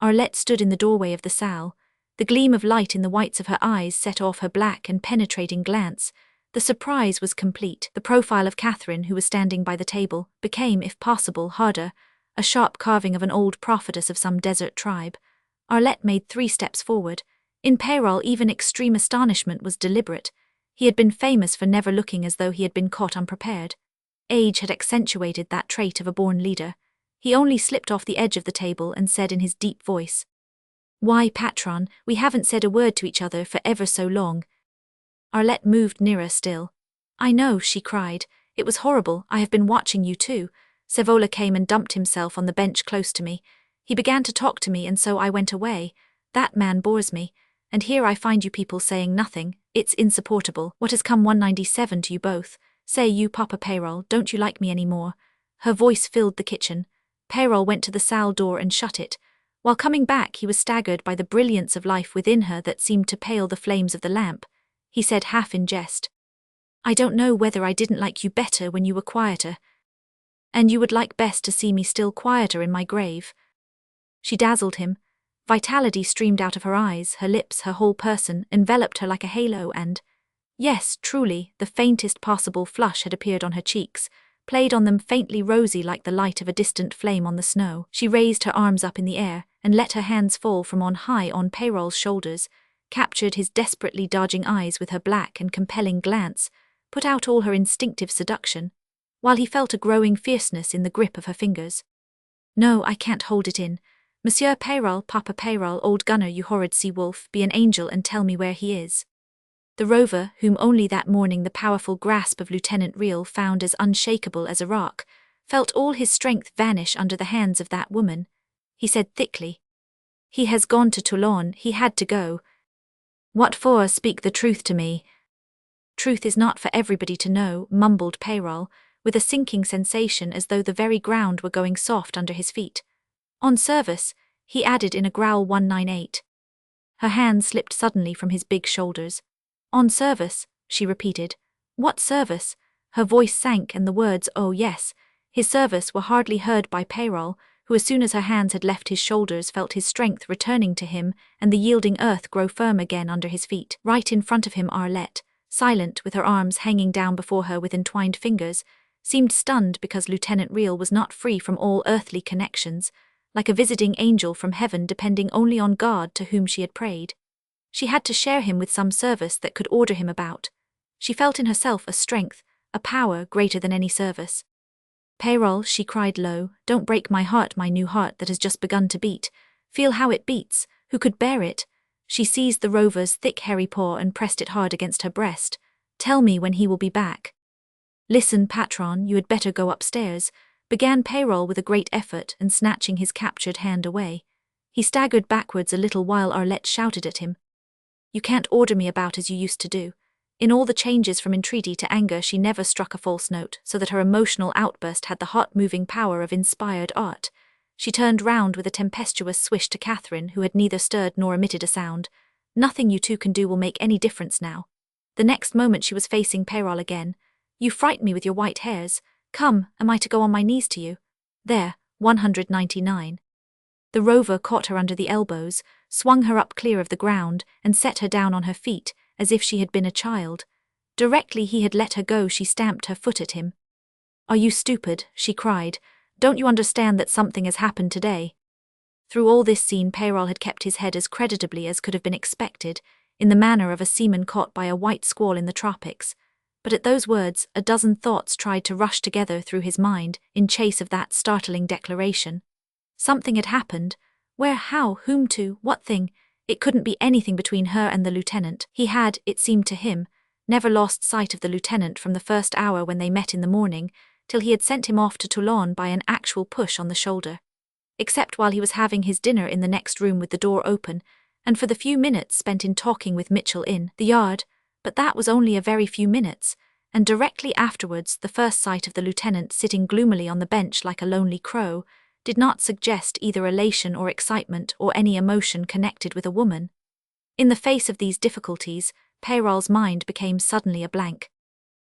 Arlette stood in the doorway of the salle. The gleam of light in the whites of her eyes set off her black and penetrating glance. The surprise was complete. The profile of Catherine, who was standing by the table, became, if possible, harder, a sharp carving of an old prophetess of some desert tribe. Arlette made 3 steps forward. In Peyrol even extreme astonishment was deliberate. He had been famous for never looking as though he had been caught unprepared. Age had accentuated that trait of a born leader. He only slipped off the edge of the table and said in his deep voice, "Why, patron, we haven't said a word to each other for ever so long." Arlette moved nearer still. "I know," she cried. "It was horrible. I have been watching you too." Sevola came and dumped himself on the bench close to me. He began to talk to me and so I went away. That man bores me. And here I find you people saying nothing. It's insupportable. What has come 197 to you both? Say you, Papa Peyrol, don't you like me any more? Her voice filled the kitchen. Peyrol went to the salle door and shut it. While coming back he was staggered by the brilliance of life within her that seemed to pale the flames of the lamp. He said half in jest, "I don't know whether I didn't like you better when you were quieter. And you would like best to see me still quieter in my grave." She dazzled him. Vitality streamed out of her eyes, her lips, her whole person, enveloped her like a halo and, yes, truly, the faintest possible flush had appeared on her cheeks, played on them faintly rosy like the light of a distant flame on the snow. She raised her arms up in the air and let her hands fall from on high on Peyrol's shoulders, captured his desperately dodging eyes with her black and compelling glance, put out all her instinctive seduction, while he felt a growing fierceness in the grip of her fingers. "No, I can't hold it in. Monsieur Peyrol, Papa Peyrol, old gunner, you horrid sea-wolf, be an angel and tell me where he is." The Rover, whom only that morning the powerful grasp of Lieutenant Riel found as unshakable as a rock, felt all his strength vanish under the hands of that woman. He said thickly, "He has gone to Toulon, he had to go." "What for? Speak the truth to me." "Truth is not for everybody to know," mumbled Peyrol, with a sinking sensation as though the very ground were going soft under his feet. "On service," he added in a growl 198. Her hand slipped suddenly from his big shoulders. "On service," she repeated. "What service?" Her voice sank and the words, "Oh yes, his service," were hardly heard by Peyrol, who as soon as her hands had left his shoulders felt his strength returning to him and the yielding earth grow firm again under his feet. Right in front of him Arlette, silent with her arms hanging down before her with entwined fingers, seemed stunned because Lieutenant Riel was not free from all earthly connections, like a visiting angel from heaven depending only on God to whom she had prayed. She had to share him with some service that could order him about. She felt in herself a strength, a power greater than any service. "Peyrol," she cried low, "don't break my heart, my new heart that has just begun to beat. Feel how it beats, who could bear it?" She seized the Rover's thick hairy paw and pressed it hard against her breast. "Tell me when he will be back." "Listen, patron, you had better go upstairs," began Peyrol with a great effort and snatching his captured hand away. He staggered backwards a little while Arlette shouted at him, "You can't order me about as you used to do." In all the changes from entreaty to anger she never struck a false note, so that her emotional outburst had the hot moving power of inspired art. She turned round with a tempestuous swish to Catherine, who had neither stirred nor emitted a sound. "Nothing you two can do will make any difference now." The next moment she was facing Peyrol again. "You fright me with your white hairs. Come, am I to go on my knees to you?" "There, 199. The Rover caught her under the elbows, swung her up clear of the ground, and set her down on her feet, as if she had been a child. Directly he had let her go she stamped her foot at him. "Are you stupid?" she cried. "Don't you understand that something has happened today?" Through all this scene Peyrol had kept his head as creditably as could have been expected, in the manner of a seaman caught by a white squall in the tropics. But at those words a dozen thoughts tried to rush together through his mind in chase of that startling declaration. Something had happened. Where, how, whom to, what thing? It couldn't be anything between her and the lieutenant. He had, it seemed to him, never lost sight of the lieutenant from the first hour when they met in the morning, till he had sent him off to Toulon by an actual push on the shoulder. Except while he was having his dinner in the next room with the door open, and for the few minutes spent in talking with Mitchell in the yard, but that was only a very few minutes, and directly afterwards the first sight of the lieutenant sitting gloomily on the bench like a lonely crow did not suggest either elation or excitement or any emotion connected with a woman. In the face of these difficulties, Peyrol's mind became suddenly a blank.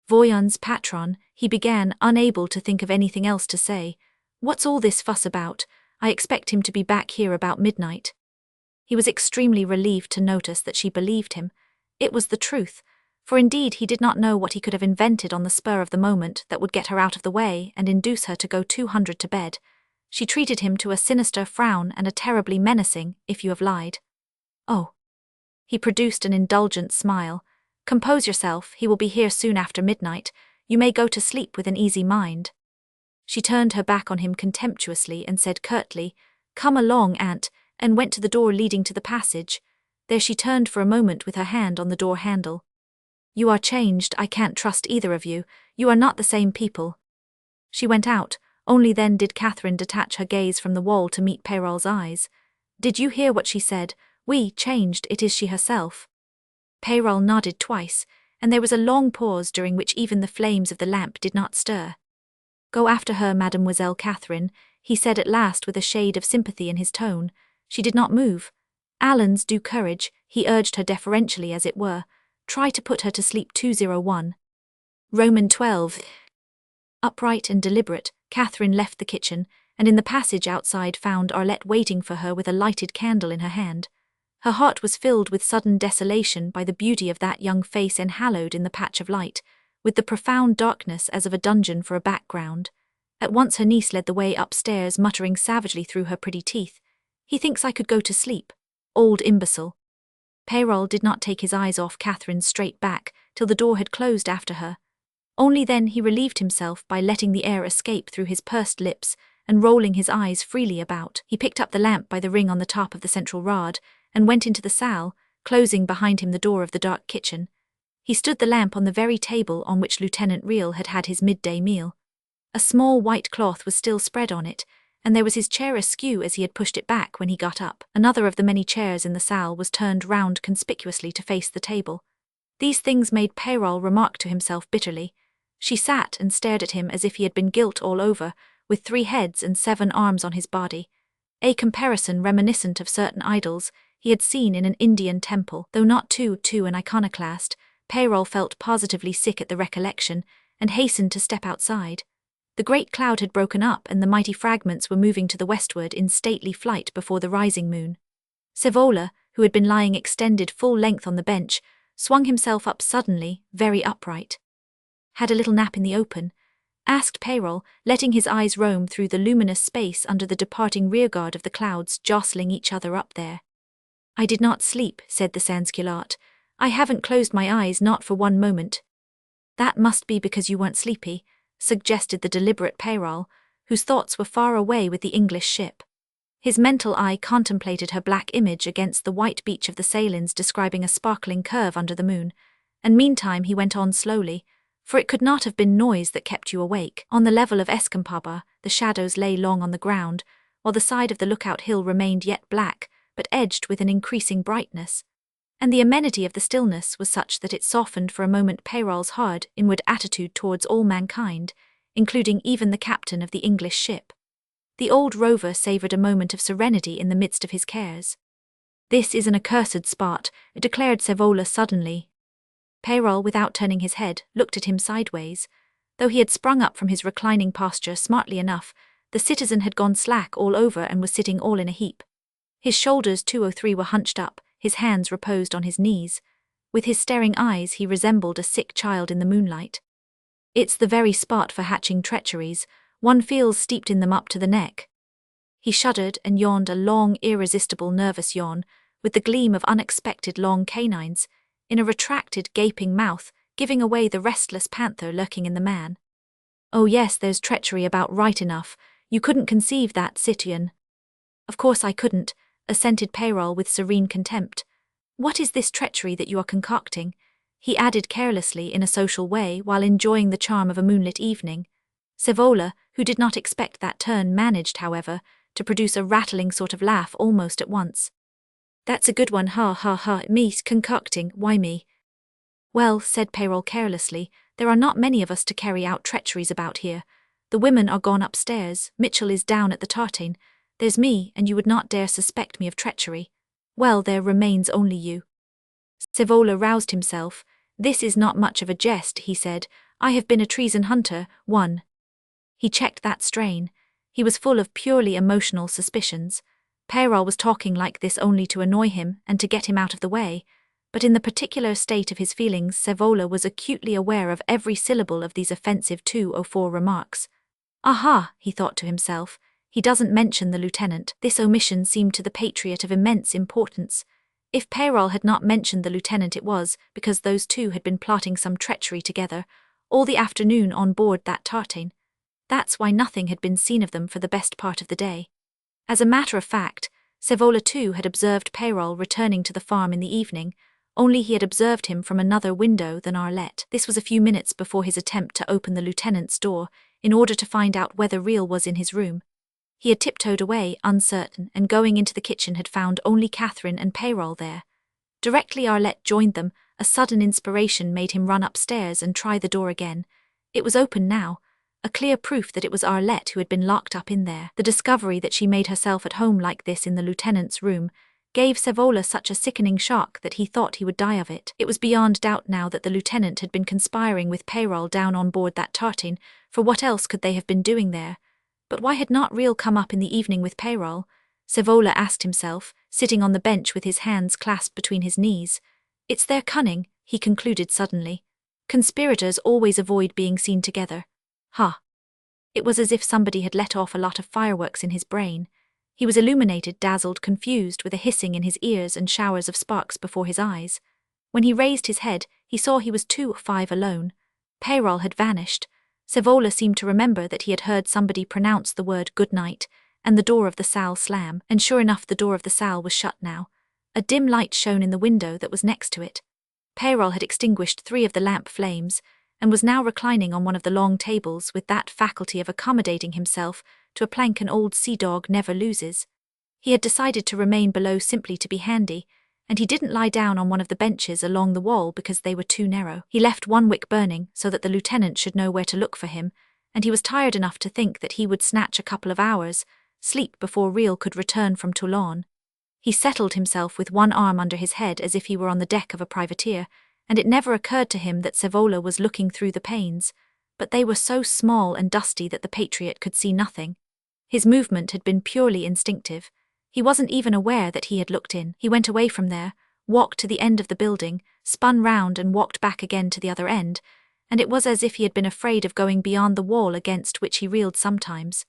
"Voyons, patron," he began, unable to think of anything else to say. "What's all this fuss about? I expect him to be back here about midnight." He was extremely relieved to notice that she believed him. It was the truth, for indeed he did not know what he could have invented on the spur of the moment that would get her out of the way and induce her to go 200 to bed. She treated him to a sinister frown and a terribly menacing, "If you have lied." "Oh." He produced an indulgent smile. Compose yourself, he will be here soon after midnight. You may go to sleep with an easy mind. She turned her back on him contemptuously and said curtly, "Come along, Aunt," and went to the door leading to the passage. There she turned for a moment with her hand on the door handle. "You are changed, I can't trust either of you. You are not the same people." She went out. Only then did Catherine detach her gaze from the wall to meet Peyrol's eyes. "Did you hear what she said? We changed, it is she herself." Peyrol nodded twice, and there was a long pause during which even the flames of the lamp did not stir. "Go after her, Mademoiselle Catherine," he said at last with a shade of sympathy in his tone. She did not move. "Allens, do courage," he urged her deferentially as it were. "Try to put her to sleep 201. Roman 12. Upright and deliberate, Catherine left the kitchen, and in the passage outside found Arlette waiting for her with a lighted candle in her hand. Her heart was filled with sudden desolation by the beauty of that young face enhaloed in the patch of light, with the profound darkness as of a dungeon for a background. At once her niece led the way upstairs, muttering savagely through her pretty teeth, "He thinks I could go to sleep. Old imbecile." Peyrol did not take his eyes off Catherine's straight back till the door had closed after her. Only then he relieved himself by letting the air escape through his pursed lips and rolling his eyes freely about. He picked up the lamp by the ring on the top of the central rod and went into the salle, closing behind him the door of the dark kitchen. He stood the lamp on the very table on which Lieutenant Riel had had his midday meal. A small white cloth was still spread on it, and there was his chair askew as he had pushed it back when he got up. Another of the many chairs in the salle was turned round conspicuously to face the table. These things made Peyrol remark to himself bitterly. She sat and stared at him as if he had been gilt all over, with 3 heads and 7 arms on his body. A comparison reminiscent of certain idols he had seen in an Indian temple. Though not to an iconoclast, Peyrol felt positively sick at the recollection, and hastened to step outside. The great cloud had broken up, and the mighty fragments were moving to the westward in stately flight before the rising moon. Scevola, who had been lying extended full length on the bench, swung himself up suddenly, very upright. "Had a little nap in the open?" asked Peyrol, letting his eyes roam through the luminous space under the departing rearguard of the clouds jostling each other up there. "I did not sleep," said the sans-culotte. "I haven't closed my eyes, not for one moment." "That must be because you weren't sleepy," suggested the deliberate Peyrol, whose thoughts were far away with the English ship. His mental eye contemplated her black image against the white beach of the Salins, describing a sparkling curve under the moon, and meantime he went on slowly, "For it could not have been noise that kept you awake. On the level of Escampaba, the shadows lay long on the ground, while the side of the lookout hill remained yet black, but edged with an increasing brightness. And the amenity of the stillness was such that it softened for a moment Peyrol's hard, inward attitude towards all mankind, including even the captain of the English ship. The old Rover savoured a moment of serenity in the midst of his cares. "This is an accursed spot," declared Scevola suddenly. Peyrol, without turning his head, looked at him sideways. Though he had sprung up from his reclining posture smartly enough, the citizen had gone slack all over and was sitting all in a heap. His shoulders 203 were hunched up, his hands reposed on his knees. With his staring eyes he resembled a sick child in the moonlight. "It's the very spot for hatching treacheries. One feels steeped in them up to the neck." He shuddered and yawned a long, irresistible nervous yawn, with the gleam of unexpected long canines, in a retracted, gaping mouth, giving away the restless panther lurking in the man. "Oh yes, there's treachery about right enough. You couldn't conceive that, citoyen." "Of course I couldn't," assented Peyrol with serene contempt. "What is this treachery that you are concocting?" he added carelessly in a social way while enjoying the charm of a moonlit evening. Scevola, who did not expect that turn, managed, however, to produce a rattling sort of laugh almost at once. "That's a good one, ha ha ha, me concocting, why me?" "Well," said Peyrol carelessly, "there are not many of us to carry out treacheries about here. The women are gone upstairs, Mitchell is down at the tartane. There's me, and you would not dare suspect me of treachery. Well, there remains only you." Scevola roused himself. "This is not much of a jest," he said. "I have been a treason hunter, one." He checked that strain. He was full of purely emotional suspicions. Peyrol was talking like this only to annoy him and to get him out of the way, but in the particular state of his feelings Scevola was acutely aware of every syllable of these offensive 204 remarks. "Aha," he thought to himself, "he doesn't mention the lieutenant." This omission seemed to the patriot of immense importance. If Peyrol had not mentioned the lieutenant, it was because those two had been plotting some treachery together all the afternoon on board that tartan. That's why nothing had been seen of them for the best part of the day. As a matter of fact, Sævola too had observed Peyrol returning to the farm in the evening, only he had observed him from another window than Arlette. This was a few minutes before his attempt to open the lieutenant's door in order to find out whether Real was in his room. He had tiptoed away, uncertain, and going into the kitchen had found only Catherine and Peyrol there. Directly Arlette joined them, a sudden inspiration made him run upstairs and try the door again. It was open now, a clear proof that it was Arlette who had been locked up in there. The discovery that she made herself at home like this in the lieutenant's room gave Sævola such a sickening shock that he thought he would die of it. It was beyond doubt now that the lieutenant had been conspiring with Peyrol down on board that tartan, for what else could they have been doing there? But why had not Real come up in the evening with Peyrol? Sævola asked himself, sitting on the bench with his hands clasped between his knees. It's their cunning, he concluded suddenly. Conspirators always avoid being seen together. It was as if somebody had let off a lot of fireworks in his brain. He was illuminated, dazzled, confused, with a hissing in his ears and showers of sparks before his eyes. When he raised his head, he saw he was 2-5 alone. Peyrol had vanished. Sævola seemed to remember that he had heard somebody pronounce the word good night, and the door of the salle slam, and sure enough the door of the salle was shut now. A dim light shone in the window that was next to it. Peyrol had extinguished 3 of the lamp flames, and was now reclining on one of the long tables with that faculty of accommodating himself to a plank an old sea dog never loses. He had decided to remain below simply to be handy, and he didn't lie down on one of the benches along the wall because they were too narrow. He left one wick burning so that the lieutenant should know where to look for him, and he was tired enough to think that he would snatch a couple of hours' sleep before Real could return from Toulon. He settled himself with one arm under his head as if he were on the deck of a privateer, and it never occurred to him that Sævola was looking through the panes, but they were so small and dusty that the patriot could see nothing. His movement had been purely instinctive. He wasn't even aware that he had looked in. He went away from there, walked to the end of the building, spun round and walked back again to the other end, and it was as if he had been afraid of going beyond the wall against which he reeled sometimes.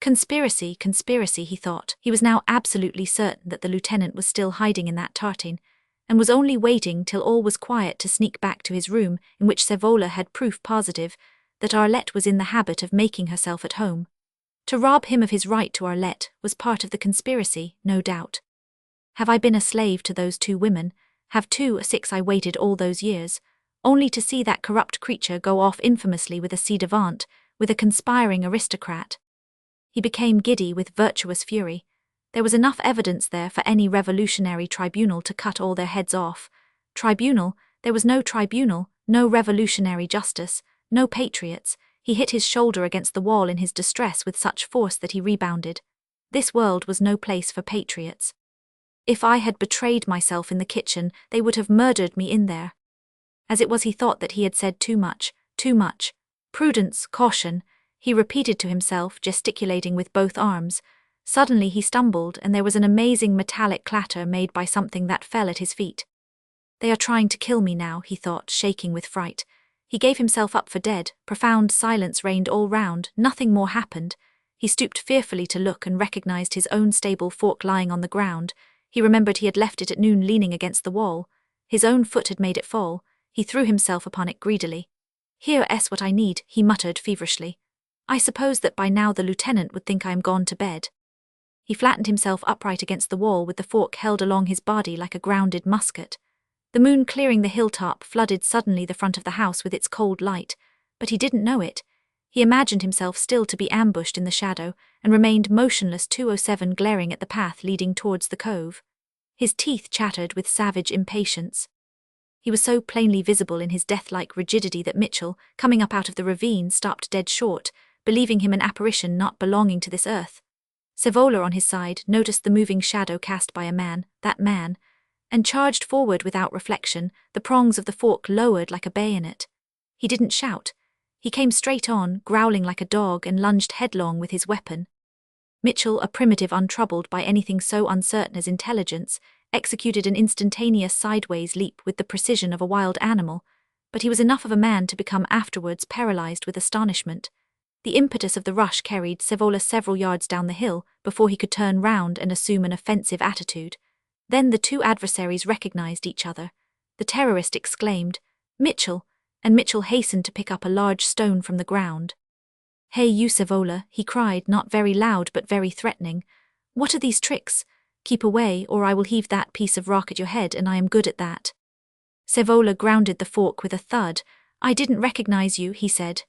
Conspiracy, conspiracy, he thought. He was now absolutely certain that the lieutenant was still hiding in that tartan, and was only waiting till all was quiet to sneak back to his room, in which Sævola had proof positive that Arlette was in the habit of making herself at home. To rob him of his right to Arlette was part of the conspiracy, no doubt. Have I been a slave to those 2 women? Have 2-6 I waited all those years, only to see that corrupt creature go off infamously with a ci-devant, with a conspiring aristocrat? He became giddy with virtuous fury. There was enough evidence there for any revolutionary tribunal to cut all their heads off. Tribunal? There was no tribunal, no revolutionary justice, no patriots. He hit his shoulder against the wall in his distress with such force that he rebounded. This world was no place for patriots. If I had betrayed myself in the kitchen, they would have murdered me in there. As it was, he thought that he had said too much, too much. Prudence, caution, he repeated to himself, gesticulating with both arms. Suddenly he stumbled, and there was an amazing metallic clatter made by something that fell at his feet. They are trying to kill me now, he thought, shaking with fright. He gave himself up for dead. Profound silence reigned all round. Nothing more happened. He stooped fearfully to look and recognized his own stable fork lying on the ground. He remembered he had left it at noon leaning against the wall. His own foot had made it fall. He threw himself upon it greedily. Here's what I need, he muttered feverishly. I suppose that by now the lieutenant would think I am gone to bed. He flattened himself upright against the wall with the fork held along his body like a grounded musket. The moon clearing the hilltop flooded suddenly the front of the house with its cold light, but he didn't know it. He imagined himself still to be ambushed in the shadow, and remained motionless 207 glaring at the path leading towards the cove. His teeth chattered with savage impatience. He was so plainly visible in his death-like rigidity that Mitchell, coming up out of the ravine, stopped dead short, believing him an apparition not belonging to this earth. Sævola, on his side, noticed the moving shadow cast by a man, that man, and charged forward without reflection, the prongs of the fork lowered like a bayonet. He didn't shout. He came straight on, growling like a dog, and lunged headlong with his weapon. Mitchell, a primitive untroubled by anything so uncertain as intelligence, executed an instantaneous sideways leap with the precision of a wild animal, but he was enough of a man to become afterwards paralyzed with astonishment. The impetus of the rush carried Sævola several yards down the hill before he could turn round and assume an offensive attitude. Then the two adversaries recognized each other. The terrorist exclaimed, "Mitchell," and Mitchell hastened to pick up a large stone from the ground. "Hey you Savola," he cried, not very loud but very threatening. "What are these tricks? Keep away, or I will heave that piece of rock at your head, and I am good at that." Savola grounded the fork with a thud. "I didn't recognize you," he said.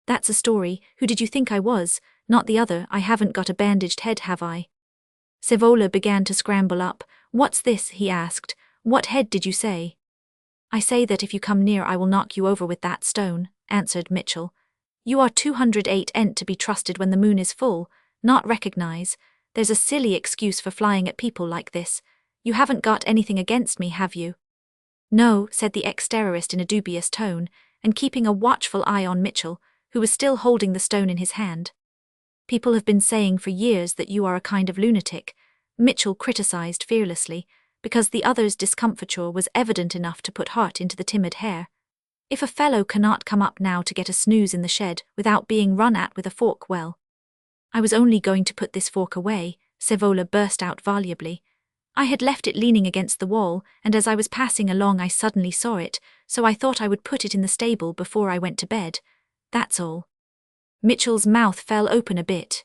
"That's a story. Who did you think I was? Not the other. I haven't got a bandaged head, have I?" Savola began to scramble up. "What's this?" he asked. "What head did you say?" "I say that if you come near I will knock you over with that stone," answered Mitchell. "You are 208 ent to be trusted when the moon is full, not recognize. There's a silly excuse for flying at people like this. You haven't got anything against me, have you?" "No," said the ex-terrorist in a dubious tone, and keeping a watchful eye on Mitchell, who was still holding the stone in his hand. "People have been saying for years that you are a kind of lunatic," Mitchell criticized fearlessly, because the other's discomfiture was evident enough to put heart into the timid hare. "If a fellow cannot come up now to get a snooze in the shed without being run at with a fork, well—" "I was only going to put this fork away," Savola burst out volubly. "I had left it leaning against the wall, and as I was passing along I suddenly saw it, so I thought I would put it in the stable before I went to bed. That's all." Mitchell's mouth fell open a bit.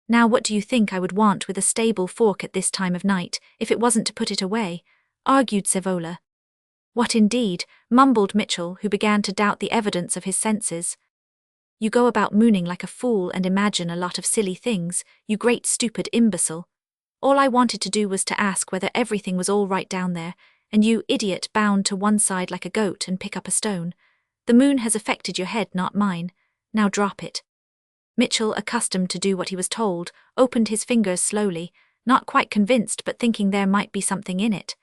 "Now what do you think I would want with a stable fork at this time of night, if it wasn't to put it away?" argued Savola. "What indeed?" mumbled Mitchell, who began to doubt the evidence of his senses. "You go about mooning like a fool and imagine a lot of silly things, you great stupid imbecile. All I wanted to do was to ask whether everything was all right down there, and you idiot bound to one side like a goat and pick up a stone. The moon has affected your head, not mine. Now drop it." Mitchell, accustomed to do what he was told, opened his fingers slowly, not quite convinced but thinking there might be something in it.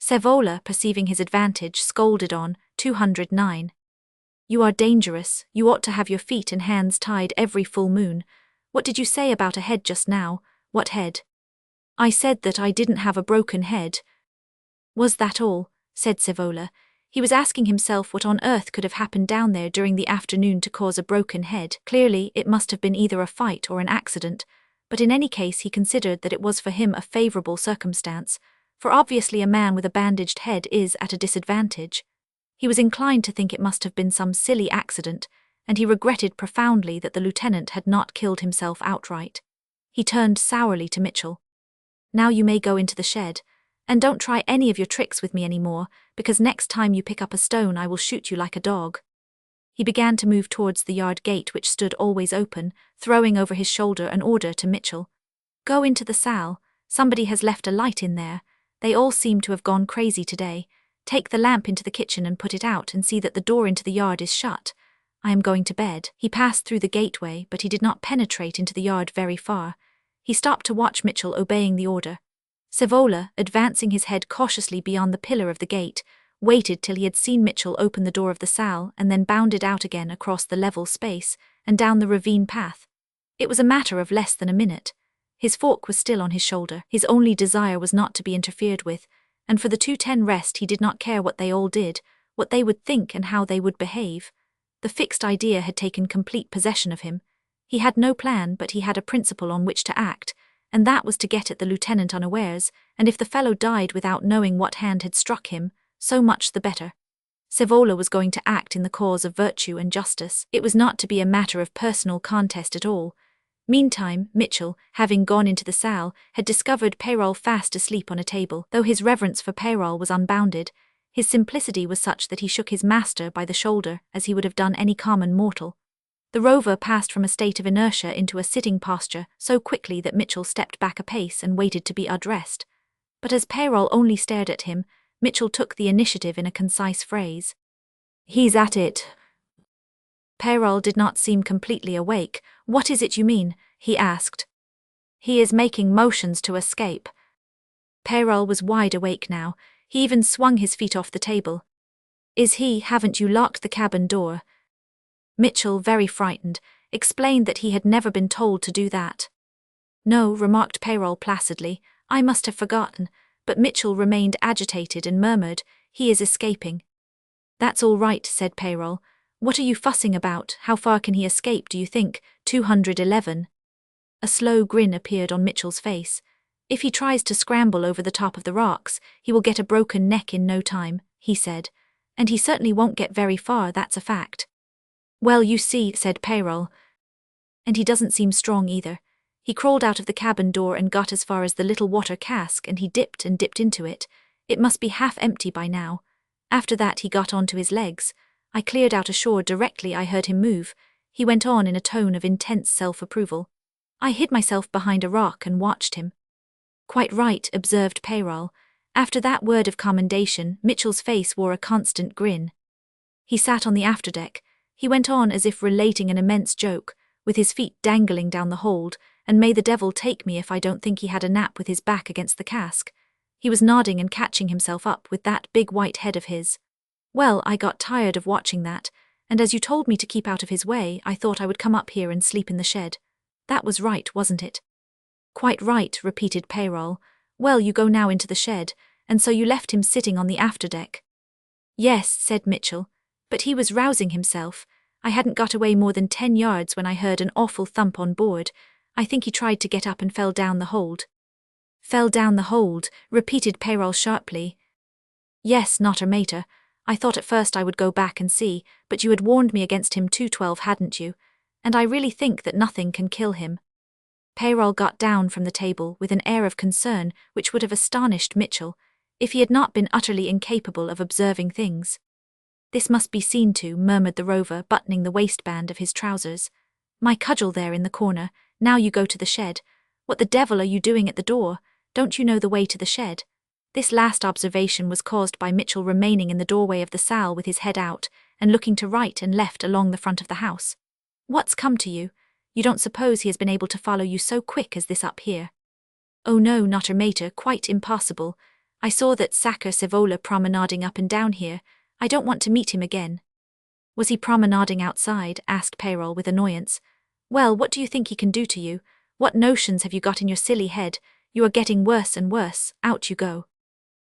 Savola, perceiving his advantage, scolded on, 209. "You are dangerous. You ought to have your feet and hands tied every full moon. What did you say about a head just now? What head?" "I said that I didn't have a broken head." "Was that all?" said Savola. He was asking himself what on earth could have happened down there during the afternoon to cause a broken head. Clearly, it must have been either a fight or an accident, but in any case he considered that it was for him a favorable circumstance, for obviously a man with a bandaged head is at a disadvantage. He was inclined to think it must have been some silly accident, and he regretted profoundly that the lieutenant had not killed himself outright. He turned sourly to Mitchell. "Now you may go into the shed. And don't try any of your tricks with me any more, because next time you pick up a stone I will shoot you like a dog." He began to move towards the yard gate which stood always open, throwing over his shoulder an order to Mitchell. "Go into the salle. Somebody has left a light in there. They all seem to have gone crazy today. Take the lamp into the kitchen and put it out and see that the door into the yard is shut. I am going to bed." He passed through the gateway, but he did not penetrate into the yard very far. He stopped to watch Mitchell obeying the order. Savola, advancing his head cautiously beyond the pillar of the gate, waited till he had seen Mitchell open the door of the salle and then bounded out again across the level space and down the ravine path. It was a matter of less than a minute. His fork was still on his shoulder. His only desire was not to be interfered with, and for the 210 rest he did not care what they all did, what they would think and how they would behave. The fixed idea had taken complete possession of him. He had no plan, but he had a principle on which to act, and that was to get at the lieutenant unawares, and if the fellow died without knowing what hand had struck him, so much the better. Savola was going to act in the cause of virtue and justice. It was not to be a matter of personal contest at all. Meantime, Mitchell, having gone into the salle, had discovered Peyrol fast asleep on a table. Though his reverence for Peyrol was unbounded, his simplicity was such that he shook his master by the shoulder as he would have done any common mortal. The Rover passed from a state of inertia into a sitting posture so quickly that Mitchell stepped back a pace and waited to be addressed. But as Peyrol only stared at him, Mitchell took the initiative in a concise phrase. "He's at it." Peyrol did not seem completely awake. "What is it you mean?" he asked. "He is making motions to escape." Peyrol was wide awake now. He even swung his feet off the table. "Is he? Haven't you locked the cabin door?" Mitchell, very frightened, explained that he had never been told to do that. "No," remarked Peyrol placidly, "I must have forgotten," but Mitchell remained agitated and murmured, "He is escaping." "That's all right," said Peyrol. "What are you fussing about? How far can he escape, do you think? 211. A slow grin appeared on Mitchell's face. If he tries to scramble over the top of the rocks, he will get a broken neck in no time, he said. And he certainly won't get very far, that's a fact. Well, you see, said Peyrol. And he doesn't seem strong either. He crawled out of the cabin door and got as far as the little water cask, and he dipped and dipped into it. It must be half empty by now. After that he got onto his legs. I cleared out ashore directly I heard him move. He went on in a tone of intense self-approval. I hid myself behind a rock and watched him. Quite right, observed Peyrol. After that word of commendation, Mitchell's face wore a constant grin. He sat on the afterdeck. He went on as if relating an immense joke, with his feet dangling down the hold, and may the devil take me if I don't think he had a nap with his back against the cask. He was nodding and catching himself up with that big white head of his. Well, I got tired of watching that, and as you told me to keep out of his way, I thought I would come up here and sleep in the shed. That was right, wasn't it? Quite right, repeated Peyrol. Well, you go now into the shed, and so you left him sitting on the afterdeck. Yes, said Mitchell, but he was rousing himself. I hadn't got away more than 10 yards when I heard an awful thump on board. I think he tried to get up and fell down the hold. Fell down the hold, repeated Peyrol sharply. Yes, notter mater. I thought at first I would go back and see, but you had warned me against him 212, hadn't you? And I really think that nothing can kill him. Peyrol got down from the table with an air of concern which would have astonished Mitchell, if he had not been utterly incapable of observing things. This must be seen to, murmured the Rover, buttoning the waistband of his trousers. My cudgel there in the corner, now you go to the shed. What the devil are you doing at the door? Don't you know the way to the shed? This last observation was caused by Mitchell remaining in the doorway of the salle with his head out, and looking to right and left along the front of the house. What's come to you? You don't suppose he has been able to follow you so quick as this up here? Oh no, notter mater, quite impossible. I saw that Sacher Sevola promenading up and down here. I don't want to meet him again. Was he promenading outside? Asked Peyrol with annoyance. Well, what do you think he can do to you? What notions have you got in your silly head? You are getting worse and worse. Out you go.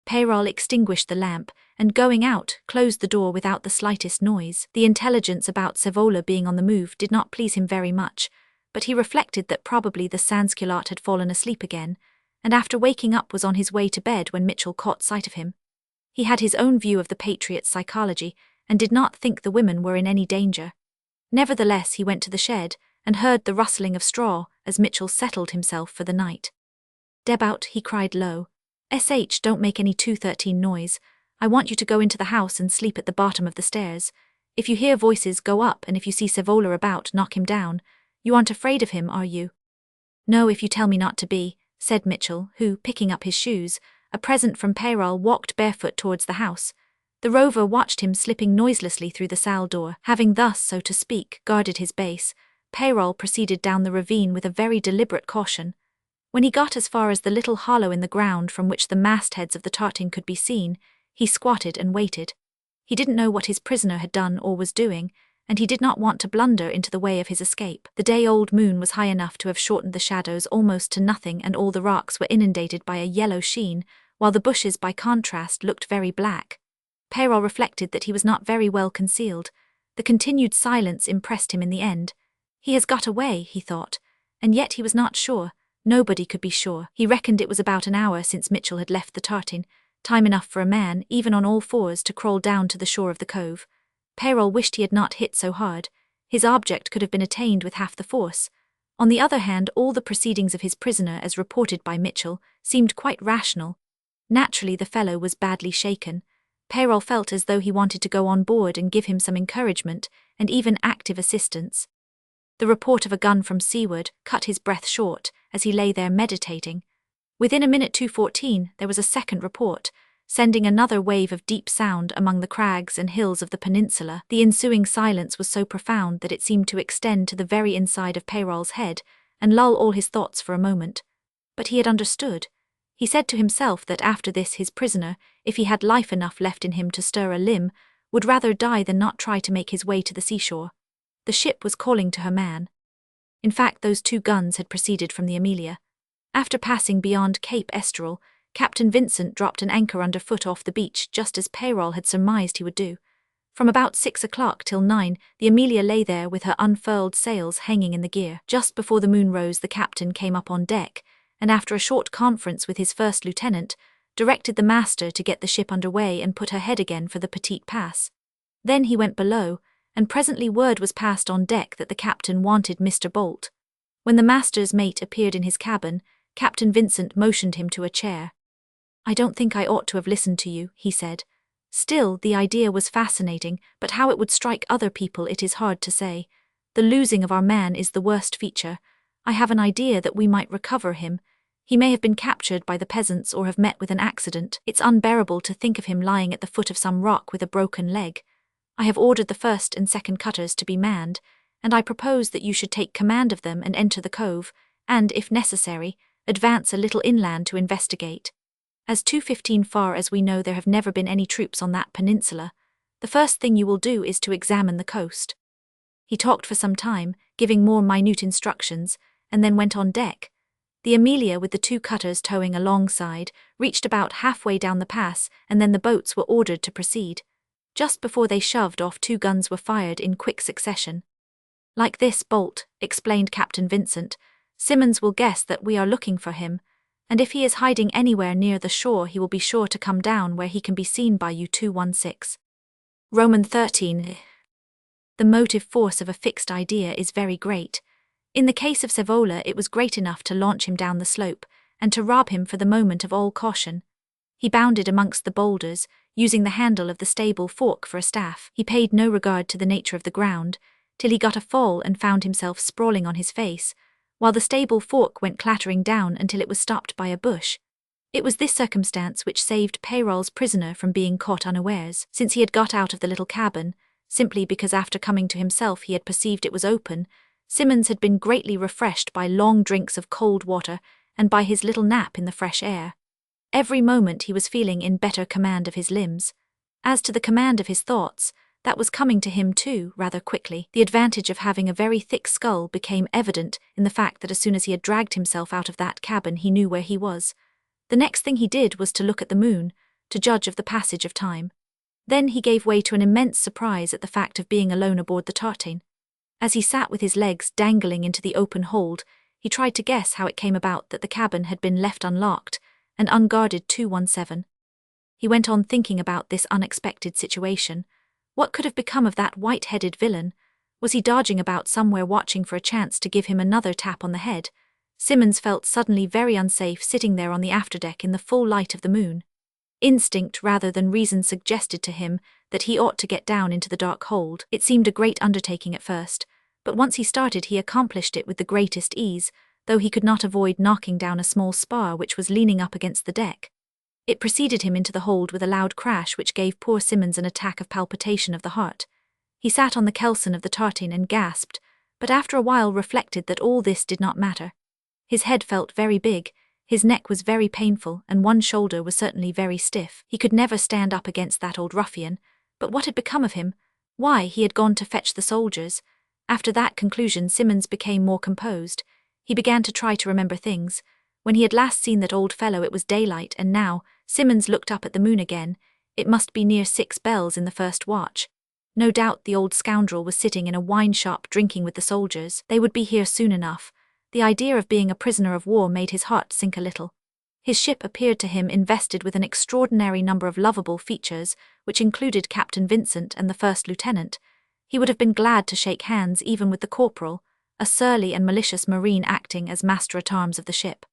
Peyrol extinguished the lamp, and going out, closed the door without the slightest noise. The intelligence about Sevola being on the move did not please him very much, but he reflected that probably the sansculotte had fallen asleep again, and after waking up was on his way to bed when Mitchell caught sight of him. He had his own view of the patriot's psychology, and did not think the women were in any danger. Nevertheless, he went to the shed, and heard the rustling of straw as Mitchell settled himself for the night. Debout, he cried low. Don't make any 213 noise. I want you to go into the house and sleep at the bottom of the stairs. If you hear voices, go up, and if you see Sevola about, knock him down. You aren't afraid of him, are you? No, if you tell me not to be, said Mitchell, who, picking up his shoes, a present from Peyrol, walked barefoot towards the house. The Rover watched him slipping noiselessly through the salle door. Having thus, so to speak, guarded his base, Peyrol proceeded down the ravine with a very deliberate caution. When he got as far as the little hollow in the ground from which the mastheads of the tartan could be seen, he squatted and waited. He didn't know what his prisoner had done or was doing, and he did not want to blunder into the way of his escape. The day-old moon was high enough to have shortened the shadows almost to nothing, and all the rocks were inundated by a yellow sheen, while the bushes by contrast looked very black. Peyrol reflected that he was not very well concealed. The continued silence impressed him in the end. He has got away, he thought, and yet he was not sure. Nobody could be sure. He reckoned it was about an hour since Mitchell had left the tartan, time enough for a man, even on all fours, to crawl down to the shore of the cove. Peyrol wished he had not hit so hard. His object could have been attained with half the force. On the other hand, all the proceedings of his prisoner, as reported by Mitchell, seemed quite rational. Naturally, the fellow was badly shaken. Peyrol felt as though he wanted to go on board and give him some encouragement, and even active assistance. The report of a gun from seaward cut his breath short as he lay there meditating. Within a minute 2:14 there was a second report, sending another wave of deep sound among the crags and hills of the peninsula. The ensuing silence was so profound that it seemed to extend to the very inside of Peyrol's head and lull all his thoughts for a moment. But he had understood. He said to himself that after this his prisoner, if he had life enough left in him to stir a limb, would rather die than not try to make his way to the seashore. The ship was calling to her man. In fact, those 2 guns had proceeded from the Amelia. After passing beyond Cape Esterel, Captain Vincent dropped an anchor underfoot off the beach, just as Peyrol had surmised he would do. From about 6 o'clock till 9, the Amelia lay there with her unfurled sails hanging in the gear. Just before the moon rose, the captain came up on deck, and after a short conference with his first lieutenant, directed the master to get the ship under way and put her head again for the Petite Pass. Then he went below, and presently word was passed on deck that the captain wanted Mr. Bolt. When the master's mate appeared in his cabin, Captain Vincent motioned him to a chair. "I don't think I ought to have listened to you," he said. "Still, the idea was fascinating, but how it would strike other people it is hard to say. The losing of our man is the worst feature. I have an idea that we might recover him. He may have been captured by the peasants or have met with an accident. It's unbearable to think of him lying at the foot of some rock with a broken leg. I have ordered the first and second cutters to be manned, and I propose that you should take command of them and enter the cove, and, if necessary, advance a little inland to investigate. As 2:15 far as we know there have never been any troops on that peninsula, the first thing you will do is to examine the coast." He talked for some time, giving more minute instructions, and then went on deck. The Amelia, with the 2 cutters towing alongside, reached about halfway down the pass, and then the boats were ordered to proceed. Just before they shoved off, 2 guns were fired in quick succession. "Like this, Bolt," explained Captain Vincent, "Simmons will guess that we are looking for him, and if he is hiding anywhere near the shore he will be sure to come down where he can be seen by you 216. Roman 13. The motive force of a fixed idea is very great. In the case of Savola it was great enough to launch him down the slope, and to rob him for the moment of all caution. He bounded amongst the boulders, using the handle of the stable fork for a staff. He paid no regard to the nature of the ground, till he got a fall and found himself sprawling on his face, while the stable fork went clattering down until it was stopped by a bush. It was this circumstance which saved Peyrol's prisoner from being caught unawares, since he had got out of the little cabin, simply because after coming to himself he had perceived it was open. Simmons had been greatly refreshed by long drinks of cold water and by his little nap in the fresh air. Every moment he was feeling in better command of his limbs. As to the command of his thoughts, that was coming to him too, rather quickly. The advantage of having a very thick skull became evident in the fact that as soon as he had dragged himself out of that cabin he knew where he was. The next thing he did was to look at the moon, to judge of the passage of time. Then he gave way to an immense surprise at the fact of being alone aboard the tartan. As he sat with his legs dangling into the open hold, he tried to guess how it came about that the cabin had been left unlocked and unguarded 217. He went on thinking about this unexpected situation. What could have become of that white-headed villain? Was he dodging about somewhere watching for a chance to give him another tap on the head? Simmons felt suddenly very unsafe sitting there on the afterdeck in the full light of the moon. Instinct rather than reason suggested to him that he ought to get down into the dark hold. It seemed a great undertaking at first, but once he started he accomplished it with the greatest ease, though he could not avoid knocking down a small spar which was leaning up against the deck. It preceded him into the hold with a loud crash which gave poor Simmons an attack of palpitation of the heart. He sat on the kelson of the tartan and gasped, but after a while reflected that all this did not matter. His head felt very big, his neck was very painful, and one shoulder was certainly very stiff. He could never stand up against that old ruffian, but what had become of him? Why, he had gone to fetch the soldiers. After that conclusion Simmons became more composed. He began to try to remember things. When he had last seen that old fellow it was daylight, and now, Simmons looked up at the moon again. It must be near 6 bells in the first watch. No doubt the old scoundrel was sitting in a wine shop drinking with the soldiers. They would be here soon enough. The idea of being a prisoner of war made his heart sink a little. His ship appeared to him invested with an extraordinary number of lovable features, which included Captain Vincent and the first lieutenant. He would have been glad to shake hands even with the corporal, a surly and malicious marine acting as master-at-arms of the ship.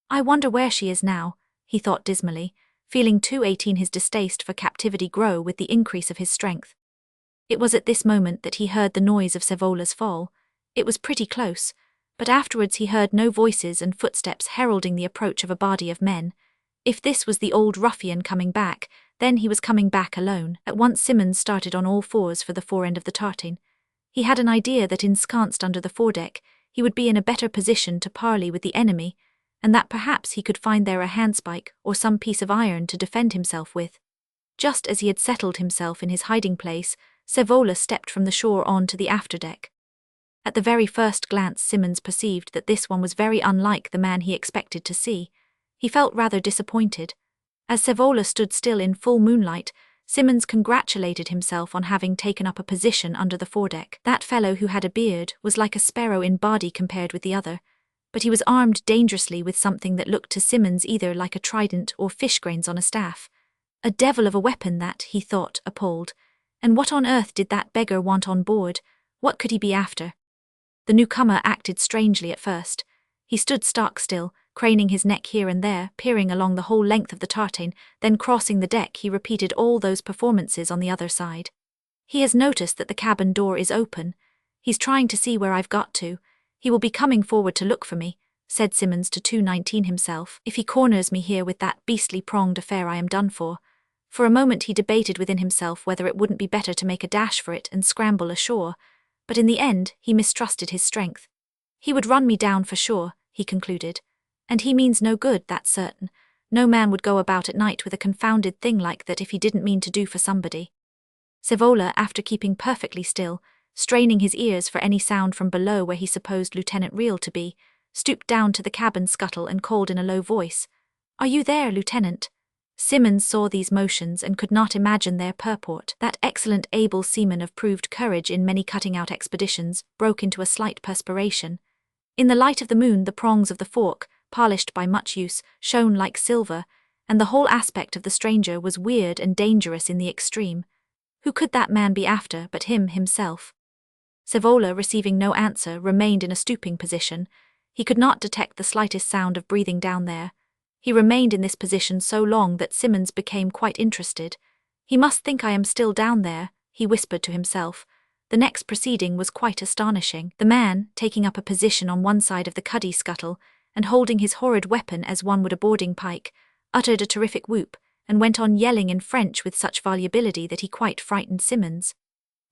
"I wonder where she is now," he thought dismally, feeling 218 his distaste for captivity grow with the increase of his strength. It was at this moment that he heard the noise of Savola's fall. It was pretty close, but afterwards he heard no voices and footsteps heralding the approach of a body of men. If this was the old ruffian coming back, then he was coming back alone. At once Simmons started on all fours for the fore end of the tartan. He had an idea that ensconced under the foredeck, he would be in a better position to parley with the enemy, and that perhaps he could find there a handspike or some piece of iron to defend himself with. Just as he had settled himself in his hiding place, Savola stepped from the shore on to the afterdeck. At the very first glance Simmons perceived that this one was very unlike the man he expected to see. He felt rather disappointed. As Savola stood still in full moonlight, Simmons congratulated himself on having taken up a position under the foredeck. That fellow who had a beard was like a sparrow in body compared with the other. but he was armed dangerously with something that looked to Simmons either like a trident or fish grains on a staff. A devil of a weapon that, he thought, appalled. And what on earth did that beggar want on board? What could he be after? The newcomer acted strangely at first. He stood stark still, craning his neck here and there, peering along the whole length of the tartan, then crossing the deck he repeated all those performances on the other side. He has noticed that the cabin door is open. He's trying to see where I've got to. He will be coming forward to look for me, said Simmons to 219 himself. If he corners me here with that beastly pronged affair, I am done for. For a moment he debated within himself whether it wouldn't be better to make a dash for it and scramble ashore, but in the end he mistrusted his strength. He would run me down for sure, he concluded. And he means no good, that's certain. No man would go about at night with a confounded thing like that if he didn't mean to do for somebody. Savola, after keeping perfectly still, straining his ears for any sound from below where he supposed Lieutenant Reel to be, stooped down to the cabin scuttle and called in a low voice, "Are you there, Lieutenant?" Simmons saw these motions and could not imagine their purport. That excellent able seaman of proved courage in many cutting-out expeditions broke into a slight perspiration. In the light of the moon the prongs of the fork, polished by much use, shone like silver, and the whole aspect of the stranger was weird and dangerous in the extreme. Who could that man be after but him himself? Savola, receiving no answer, remained in a stooping position. He could not detect the slightest sound of breathing down there. He remained in this position so long that Simmons became quite interested. "He must think I am still down there," he whispered to himself. The next proceeding was quite astonishing. The man, taking up a position on one side of the cuddy scuttle, and holding his horrid weapon as one would a boarding pike, uttered a terrific whoop, and went on yelling in French with such volubility that he quite frightened Simmons.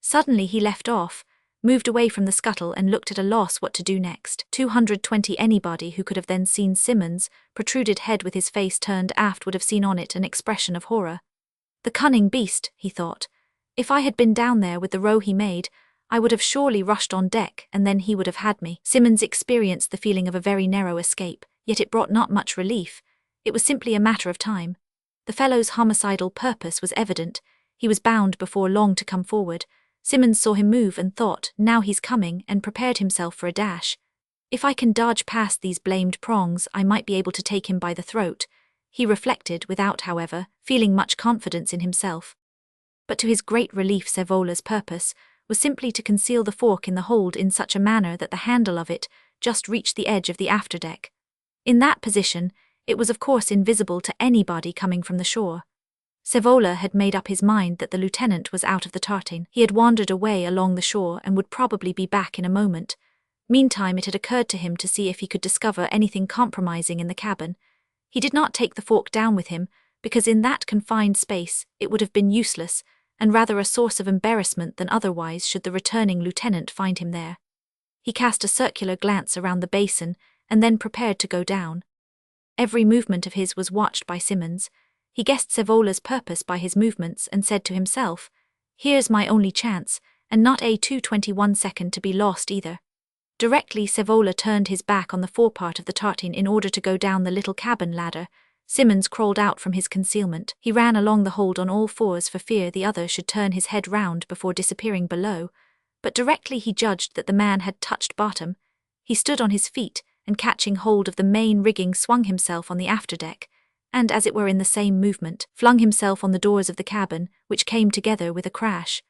Suddenly he left off, moved away from the scuttle and looked at a loss what to do next. 220 anybody who could have then seen Simmons' protruded head with his face turned aft would have seen on it an expression of horror. The cunning beast, he thought. If I had been down there with the row he made, I would have surely rushed on deck and then he would have had me. Simmons experienced the feeling of a very narrow escape, yet it brought not much relief. It was simply a matter of time. The fellow's homicidal purpose was evident. He was bound before long to come forward. Simmons saw him move and thought, now he's coming, and prepared himself for a dash. If I can dodge past these blamed prongs, I might be able to take him by the throat, he reflected, without, however, feeling much confidence in himself. But to his great relief Savola's purpose was simply to conceal the fork in the hold in such a manner that the handle of it just reached the edge of the afterdeck. In that position, it was of course invisible to anybody coming from the shore. Savola had made up his mind that the lieutenant was out of the tartan. He had wandered away along the shore and would probably be back in a moment. Meantime it had occurred to him to see if he could discover anything compromising in the cabin. He did not take the fork down with him, because in that confined space it would have been useless, and rather a source of embarrassment than otherwise should the returning lieutenant find him there. He cast a circular glance around the basin, and then prepared to go down. Every movement of his was watched by Simmons. He guessed Savola's purpose by his movements and said to himself, "Here's my only chance, and not a 2:21 second to be lost either." Directly Savola turned his back on the forepart of the tartan in order to go down the little cabin ladder, Simmons crawled out from his concealment. He ran along the hold on all fours for fear the other should turn his head round before disappearing below, but directly he judged that the man had touched bottom, he stood on his feet and catching hold of the main rigging swung himself on the afterdeck, and, as it were in the same movement, flung himself on the doors of the cabin, which came together with a crash.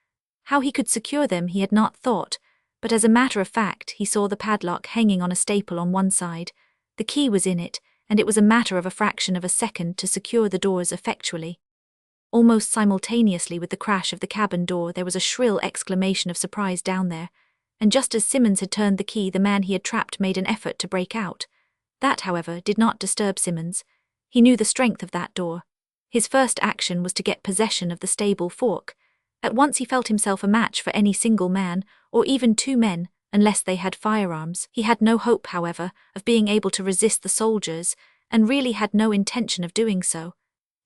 How he could secure them he had not thought, but as a matter of fact he saw the padlock hanging on a staple on one side. The key was in it, and it was a matter of a fraction of a second to secure the doors effectually. Almost simultaneously with the crash of the cabin door there was a shrill exclamation of surprise down there, and just as Simmons had turned the key the man he had trapped made an effort to break out. That, however, did not disturb Simmons. He knew the strength of that door. His first action was to get possession of the stable fork. At once he felt himself a match for any single man, or even two men, unless they had firearms. He had no hope, however, of being able to resist the soldiers, and really had no intention of doing so.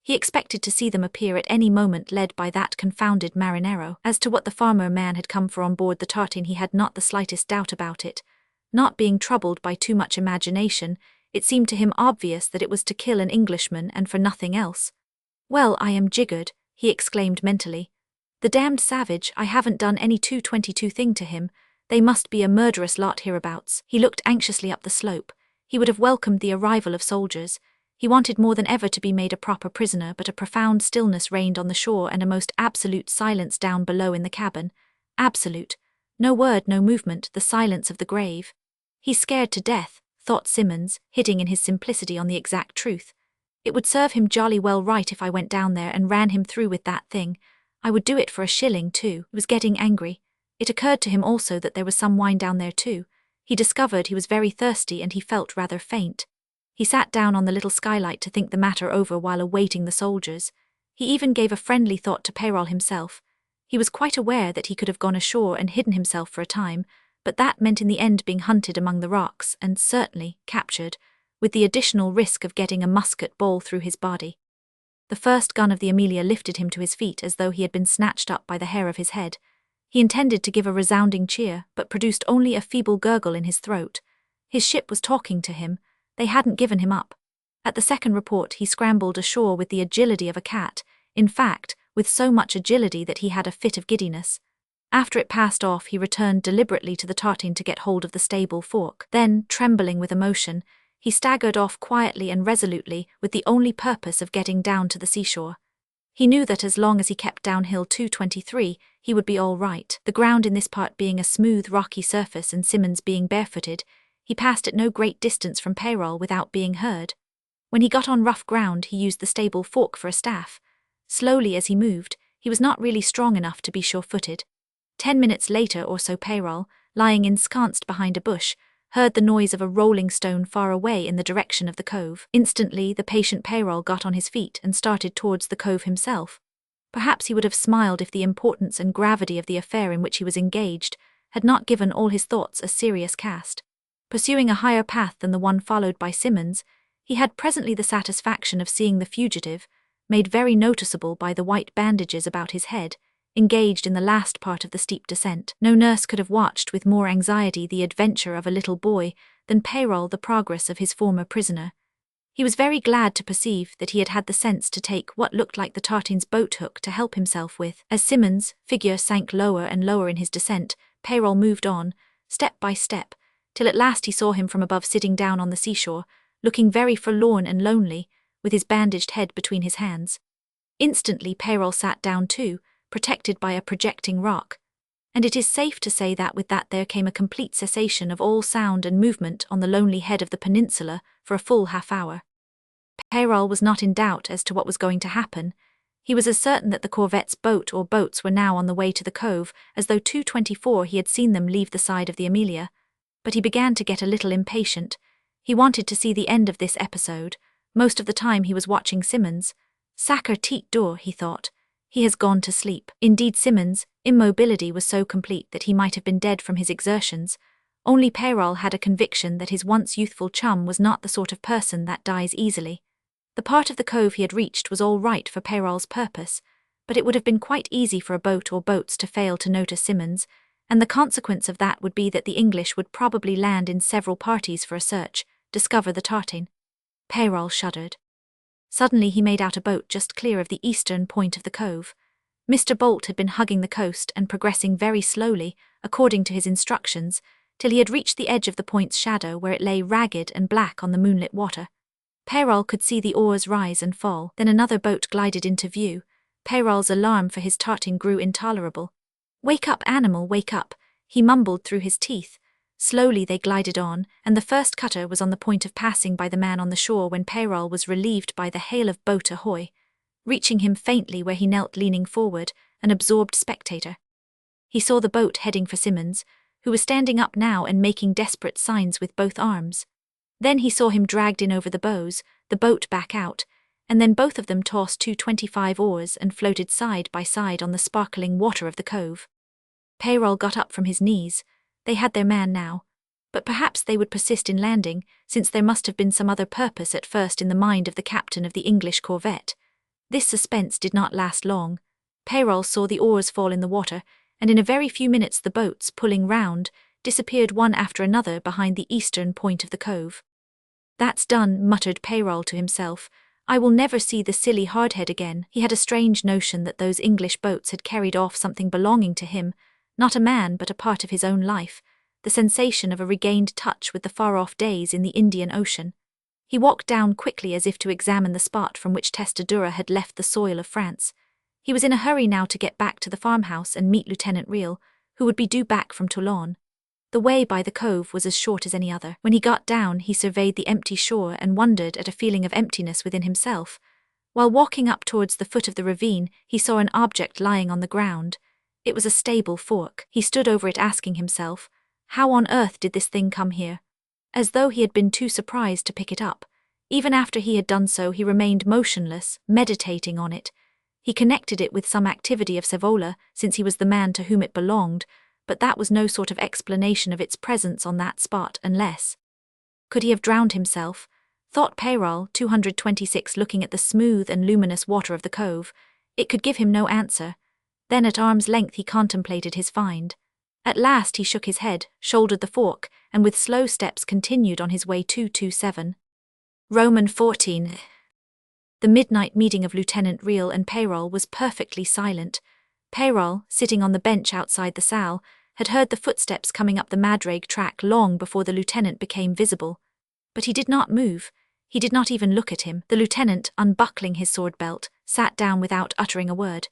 He expected to see them appear at any moment led by that confounded marinero. As to what the farmer man had come for on board the tartan he had not the slightest doubt about it. Not being troubled by too much imagination, it seemed to him obvious that it was to kill an Englishman and for nothing else. "Well, I am jiggered," he exclaimed mentally. "The damned savage, I haven't done any 222 thing to him. They must be a murderous lot hereabouts." He looked anxiously up the slope. He would have welcomed the arrival of soldiers. He wanted more than ever to be made a proper prisoner, but a profound stillness reigned on the shore and a most absolute silence down below in the cabin. Absolute. No word, no movement, the silence of the grave. He's scared to death, thought Simmons, hitting in his simplicity on the exact truth. It would serve him jolly well right if I went down there and ran him through with that thing. I would do it for a shilling too. He was getting angry. It occurred to him also that there was some wine down there too. He discovered he was very thirsty and he felt rather faint. He sat down on the little skylight to think the matter over while awaiting the soldiers. He even gave a friendly thought to Peyrol himself. He was quite aware that he could have gone ashore and hidden himself for a time, but that meant in the end being hunted among the rocks and certainly captured, with the additional risk of getting a musket ball through his body. The first gun of the Amelia lifted him to his feet as though he had been snatched up by the hair of his head. He intended to give a resounding cheer, but produced only a feeble gurgle in his throat. His ship was talking to him. They hadn't given him up. At the second report he scrambled ashore with the agility of a cat, in fact, with so much agility that he had a fit of giddiness. After it passed off he returned deliberately to the tartan to get hold of the stable fork. Then, trembling with emotion, he staggered off quietly and resolutely with the only purpose of getting down to the seashore. He knew that as long as he kept downhill 223, he would be all right. The ground in this part being a smooth, rocky surface and Simmons being barefooted, he passed at no great distance from Peyrol without being heard. When he got on rough ground, he used the stable fork for a staff. Slowly as he moved, he was not really strong enough to be sure-footed. 10 minutes later or so Peyrol, lying ensconced behind a bush, heard the noise of a rolling stone far away in the direction of the cove. Instantly, the patient Peyrol got on his feet and started towards the cove himself. Perhaps he would have smiled if the importance and gravity of the affair in which he was engaged had not given all his thoughts a serious cast. Pursuing a higher path than the one followed by Simmons, he had presently the satisfaction of seeing the fugitive, made very noticeable by the white bandages about his head, engaged in the last part of the steep descent. No nurse could have watched with more anxiety the adventure of a little boy than Peyrol the progress of his former prisoner. He was very glad to perceive that he had had the sense to take what looked like the tartan's boat hook to help himself with. As Simmons' figure sank lower and lower in his descent, Peyrol moved on, step by step, till at last he saw him from above sitting down on the seashore, looking very forlorn and lonely, with his bandaged head between his hands. Instantly Peyrol sat down too, protected by a projecting rock, and it is safe to say that with that there came a complete cessation of all sound and movement on the lonely head of the peninsula for a full half-hour. Peyrol was not in doubt as to what was going to happen. He was as certain that the corvette's boat or boats were now on the way to the cove as though 224 he had seen them leave the side of the Amelia, but he began to get a little impatient. He wanted to see the end of this episode. Most of the time he was watching Simmons. Sacre tête d'or, he thought. He has gone to sleep. Indeed, Simmons' immobility was so complete that he might have been dead from his exertions. Only Peyrol had a conviction that his once youthful chum was not the sort of person that dies easily. The part of the cove he had reached was all right for Peyrol's purpose, but it would have been quite easy for a boat or boats to fail to notice Simmons, and the consequence of that would be that the English would probably land in several parties for a search, discover the tartan. Peyrol shuddered. Suddenly he made out a boat just clear of the eastern point of the cove. Mr. Bolt had been hugging the coast and progressing very slowly, according to his instructions, till he had reached the edge of the point's shadow where it lay ragged and black on the moonlit water. Peyrol could see the oars rise and fall. Then another boat glided into view. Peyrol's alarm for his tartan grew intolerable. "Wake up, animal, wake up," he mumbled through his teeth. Slowly they glided on, and the first cutter was on the point of passing by the man on the shore when Peyrol was relieved by the hail of "Boat ahoy!" reaching him faintly where he knelt leaning forward, an absorbed spectator. He saw the boat heading for Simmons, who was standing up now and making desperate signs with both arms. Then he saw him dragged in over the bows, the boat back out, and then both of them tossed 225 oars and floated side by side on the sparkling water of the cove. Peyrol got up from his knees. They had their man now, but perhaps they would persist in landing, since there must have been some other purpose at first in the mind of the captain of the English corvette. This suspense did not last long. Peyrol saw the oars fall in the water, and in a very few minutes the boats, pulling round, disappeared one after another behind the eastern point of the cove. "That's done," muttered Peyrol to himself. "I will never see the silly hardhead again." He had a strange notion that those English boats had carried off something belonging to him, not a man but a part of his own life. the sensation of a regained touch with the far-off days in the Indian Ocean. He walked down quickly as if to examine the spot from which Testadura had left the soil of France. He was in a hurry now to get back to the farmhouse and meet Lieutenant Riel, who would be due back from Toulon. The way by the cove was as short as any other. When he got down, he surveyed the empty shore and wondered at a feeling of emptiness within himself. While walking up towards the foot of the ravine, he saw an object lying on the ground. It was a stable fork. He stood over it asking himself, how on earth did this thing come here? As though he had been too surprised to pick it up. Even after he had done so, he remained motionless, meditating on it. He connected it with some activity of Savola, since he was the man to whom it belonged, but that was no sort of explanation of its presence on that spot unless... Could he have drowned himself? Thought Peyrol, 226, looking at the smooth and luminous water of the cove. It could give him no answer. Then at arm's length he contemplated his find. At last he shook his head, shouldered the fork, and with slow steps continued on his way 227. Roman 14. The midnight meeting of Lieutenant Riel and Peyrol was perfectly silent. Peyrol, sitting on the bench outside the salle, had heard the footsteps coming up the Madrague track long before the lieutenant became visible. But he did not move. He did not even look at him. The lieutenant, unbuckling his sword belt, sat down without uttering a word.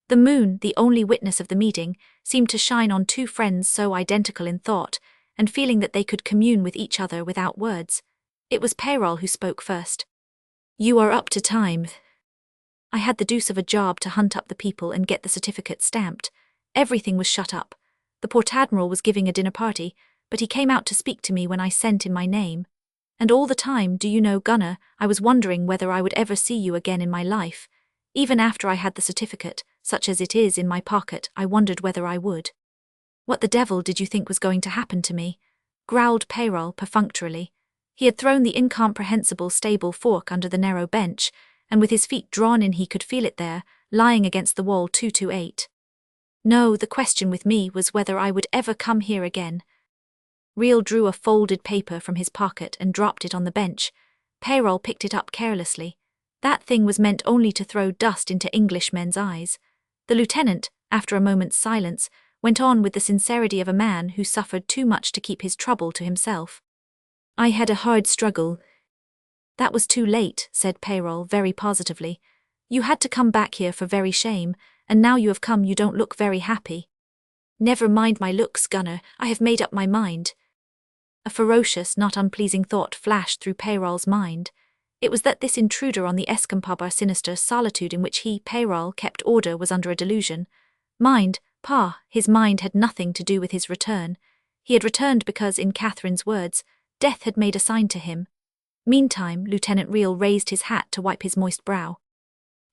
The moon, the only witness of the meeting, seemed to shine on two friends so identical in thought, and feeling that they could commune with each other without words. It was Peyrol who spoke first. "You are up to time. I had the deuce of a job to hunt up the people and get the certificate stamped. Everything was shut up. The Port Admiral was giving a dinner party, but he came out to speak to me when I sent in my name. And all the time, do you know, Gunner, I was wondering whether I would ever see you again in my life. Even after I had the certificate, such as it is, in my pocket, I wondered whether I would." "What the devil did you think was going to happen to me?" growled Peyrol perfunctorily. He had thrown the incomprehensible stable fork under the narrow bench, and with his feet drawn in he could feel it there, lying against the wall 228. "No, the question with me was whether I would ever come here again." Riel drew a folded paper from his pocket and dropped it on the bench. Peyrol picked it up carelessly. That thing was meant only to throw dust into Englishmen's eyes. The lieutenant, after a moment's silence, went on with the sincerity of a man who suffered too much to keep his trouble to himself. "I had a hard struggle." "That was too late," said Peyrol very positively. "You had to come back here for very shame, and now you have come you don't look very happy." "Never mind my looks, Gunner, I have made up my mind." A ferocious, not unpleasing thought flashed through Peyrol's mind. It was that this intruder on the escampada sinister solitude in which he, Peyrol, kept order was under a delusion. Mind, his mind had nothing to do with his return. He had returned because, in Catherine's words, death had made a sign to him. Meantime, Lieutenant Riel raised his hat to wipe his moist brow.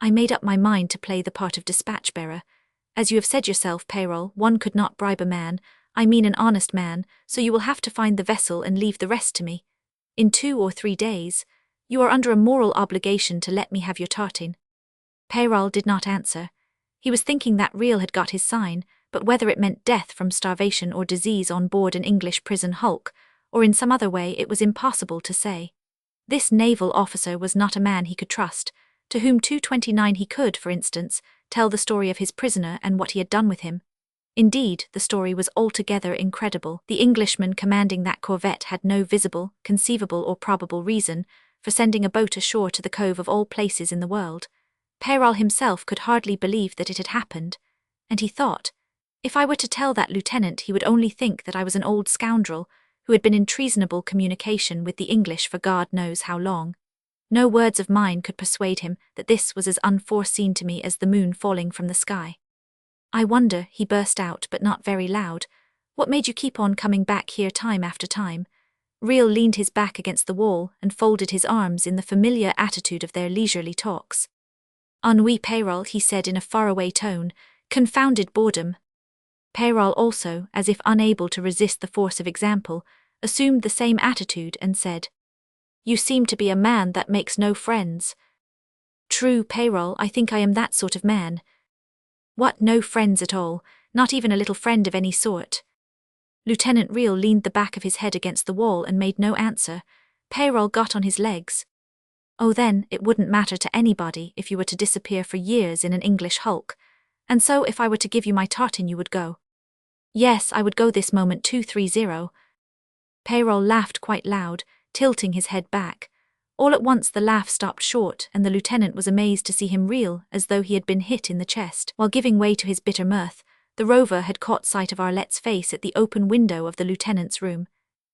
"I made up my mind to play the part of dispatch-bearer. As you have said yourself, Peyrol, one could not bribe a man, I mean an honest man, so you will have to find the vessel and leave the rest to me. In 2 or 3 days. You are under a moral obligation to let me have your tartine." Peyrol did not answer. He was thinking that Riel had got his sign, but whether it meant death from starvation or disease on board an English prison hulk, or in some other way, it was impossible to say. This naval officer was not a man he could trust, to whom 229 he could, for instance, tell the story of his prisoner and what he had done with him. Indeed, the story was altogether incredible. The Englishman commanding that corvette had no visible, conceivable or probable reason for sending a boat ashore to the cove of all places in the world. Peyrol himself could hardly believe that it had happened, and he thought, if I were to tell that lieutenant he would only think that I was an old scoundrel who had been in treasonable communication with the English for God knows how long. No words of mine could persuade him that this was as unforeseen to me as the moon falling from the sky. "I wonder," he burst out, but not very loud, "what made you keep on coming back here time after time?" Riel leaned his back against the wall and folded his arms in the familiar attitude of their leisurely talks. "Ennui, Peyrol," he said in a faraway tone, "confounded boredom." Peyrol also, as if unable to resist the force of example, assumed the same attitude and said, "You seem to be a man that makes no friends." "True, Peyrol, I think I am that sort of man." "What, no friends at all, not even a little friend of any sort?" Lieutenant Riel leaned the back of his head against the wall and made no answer. Peyrol got on his legs. "Oh then, it wouldn't matter to anybody if you were to disappear for years in an English hulk, and so if I were to give you my tartan you would go." Yes, I would go this moment 230. Peyrol laughed quite loud, tilting his head back. All at once the laugh stopped short, and the lieutenant was amazed to see him reel, as though he had been hit in the chest. While giving way to his bitter mirth, the Rover had caught sight of Arlette's face at the open window of the lieutenant's room.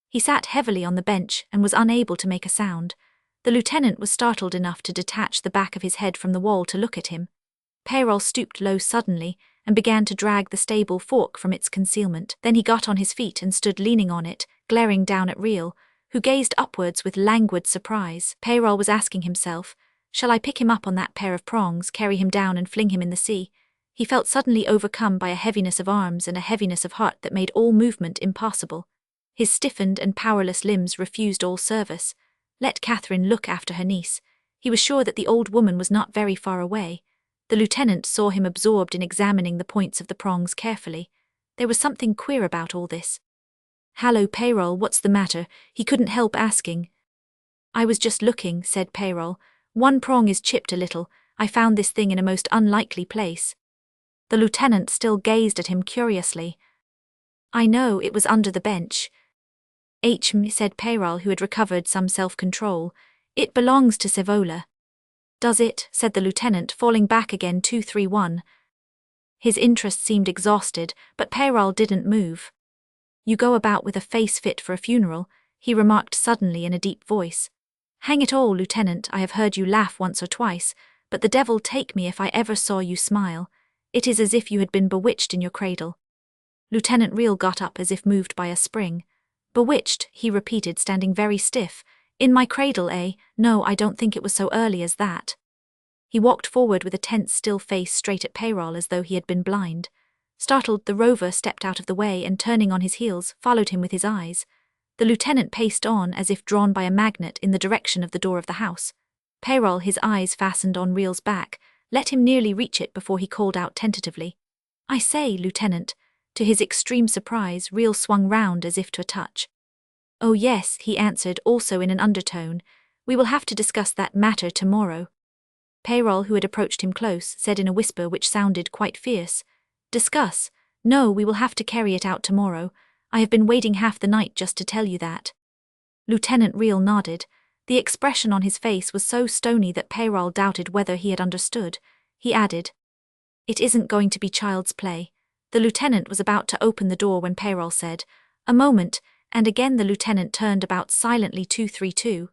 He sat heavily on the bench and was unable to make a sound. The lieutenant was startled enough to detach the back of his head from the wall to look at him. Peyrol stooped low suddenly and began to drag the stable fork from its concealment. Then he got on his feet and stood leaning on it, glaring down at Riel, who gazed upwards with languid surprise. Peyrol was asking himself, shall I pick him up on that pair of prongs, carry him down and fling him in the sea? He felt suddenly overcome by a heaviness of arms and a heaviness of heart that made all movement impossible. His stiffened and powerless limbs refused all service. Let Catherine look after her niece. He was sure that the old woman was not very far away. The lieutenant saw him absorbed in examining the points of the prongs carefully. There was something queer about all this. Hallo, Peyrol, what's the matter? He couldn't help asking. I was just looking, said Peyrol. One prong is chipped a little. I found this thing in a most unlikely place. The lieutenant still gazed at him curiously. I know, it was under the bench. Said Peyrol, who had recovered some self-control. It belongs to Sevola. Does it? Said the lieutenant, falling back again 231. His interest seemed exhausted, but Peyrol didn't move. You go about with a face fit for a funeral, he remarked suddenly in a deep voice. Hang it all, Lieutenant, I have heard you laugh once or twice, but the devil take me if I ever saw you smile. It is as if you had been bewitched in your cradle. Lieutenant Riel got up as if moved by a spring. Bewitched, he repeated, standing very stiff. In my cradle, eh? No, I don't think it was so early as that. He walked forward with a tense, still face straight at Peyrol as though he had been blind. Startled, the Rover stepped out of the way and, turning on his heels, followed him with his eyes. The lieutenant paced on as if drawn by a magnet in the direction of the door of the house. Peyrol, his eyes fastened on Riel's back, let him nearly reach it before he called out tentatively. I say, Lieutenant. To his extreme surprise, Riel swung round as if to a touch. Oh yes, he answered, also in an undertone. We will have to discuss that matter tomorrow. Peyrol, who had approached him close, said in a whisper which sounded quite fierce. Discuss? No, we will have to carry it out tomorrow. I have been waiting half the night just to tell you that. Lieutenant Riel nodded. The expression on his face was so stony that Peyrol doubted whether he had understood. He added, It isn't going to be child's play. The lieutenant was about to open the door when Peyrol said, A moment, and again the lieutenant turned about silently 232.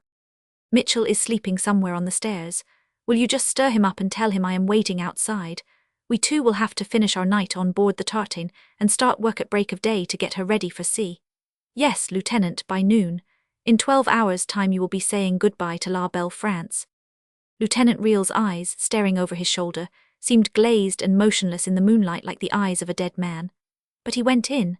Mitchell is sleeping somewhere on the stairs. Will you just stir him up and tell him I am waiting outside? We too will have to finish our night on board the tartan and start work at break of day to get her ready for sea. Yes, Lieutenant, by noon. In 12 hours' time you will be saying goodbye to La Belle France. Lieutenant Riel's eyes, staring over his shoulder, seemed glazed and motionless in the moonlight like the eyes of a dead man. But he went in.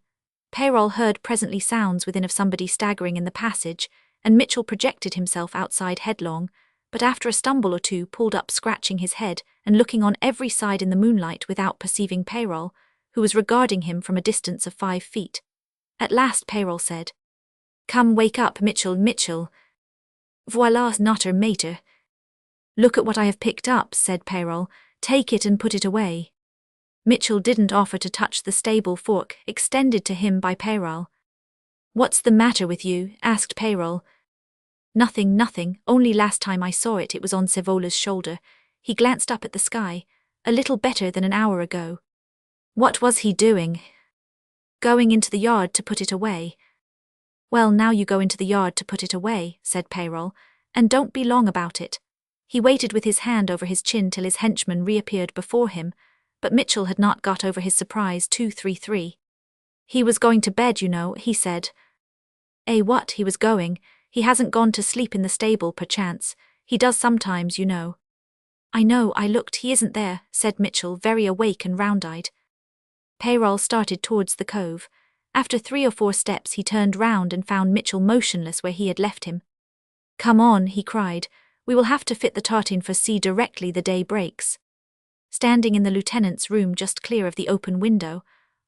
Peyrol heard presently sounds within of somebody staggering in the passage, and Mitchell projected himself outside headlong, but after a stumble or two pulled up scratching his head and looking on every side in the moonlight without perceiving Peyrol, who was regarding him from a distance of 5 feet. At last Peyrol said, Come, wake up, Mitchell, Mitchell. Voilà notre maître. Look at what I have picked up, said Peyrol. Take it and put it away. Mitchell didn't offer to touch the stable fork extended to him by Peyrol. What's the matter with you? Asked Peyrol. Nothing, nothing, only last time I saw it was on Sevola's shoulder. He glanced up at the sky. A little better than an hour ago. What was he doing? Going into the yard to put it away. Well, now you go into the yard to put it away, said Peyrol, and don't be long about it. He waited with his hand over his chin till his henchman reappeared before him, but Mitchell had not got over his surprise 233. He was going to bed, you know, he said. What, he was going? He hasn't gone to sleep in the stable, perchance. He does sometimes, you know. I know, I looked, he isn't there, said Mitchell, very awake and round-eyed. Peyrol started towards the cove. After 3 or 4 steps he turned round and found Mitchell motionless where he had left him. Come on, he cried. We will have to fit the tartan for sea directly the day breaks. Standing in the lieutenant's room just clear of the open window,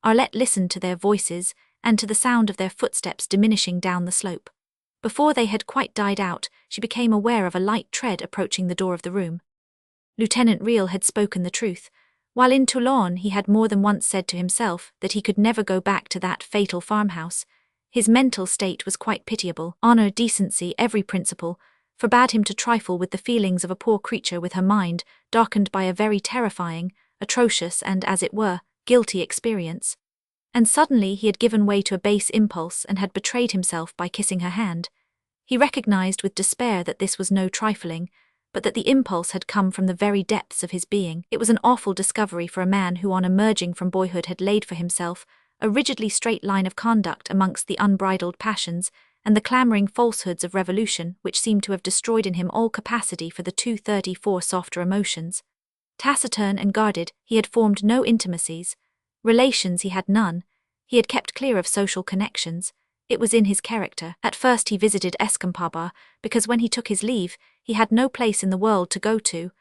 Arlette listened to their voices and to the sound of their footsteps diminishing down the slope. Before they had quite died out, she became aware of a light tread approaching the door of the room. Lieutenant Riel had spoken the truth. While in Toulon, he had more than once said to himself that he could never go back to that fatal farmhouse. His mental state was quite pitiable. Honor, decency, every principle forbade him to trifle with the feelings of a poor creature with her mind darkened by a very terrifying, atrocious and, as it were, guilty experience. And suddenly he had given way to a base impulse and had betrayed himself by kissing her hand. He recognized with despair that this was no trifling, but that the impulse had come from the very depths of his being. It was an awful discovery for a man who on emerging from boyhood had laid for himself a rigidly straight line of conduct amongst the unbridled passions and the clamouring falsehoods of revolution which seemed to have destroyed in him all capacity for the 234 softer emotions. Taciturn and guarded, he had formed no intimacies. Relations he had none. He had kept clear of social connections. It was in his character. At first he visited Escampaba, because when he took his leave, he had no place in the world to go to,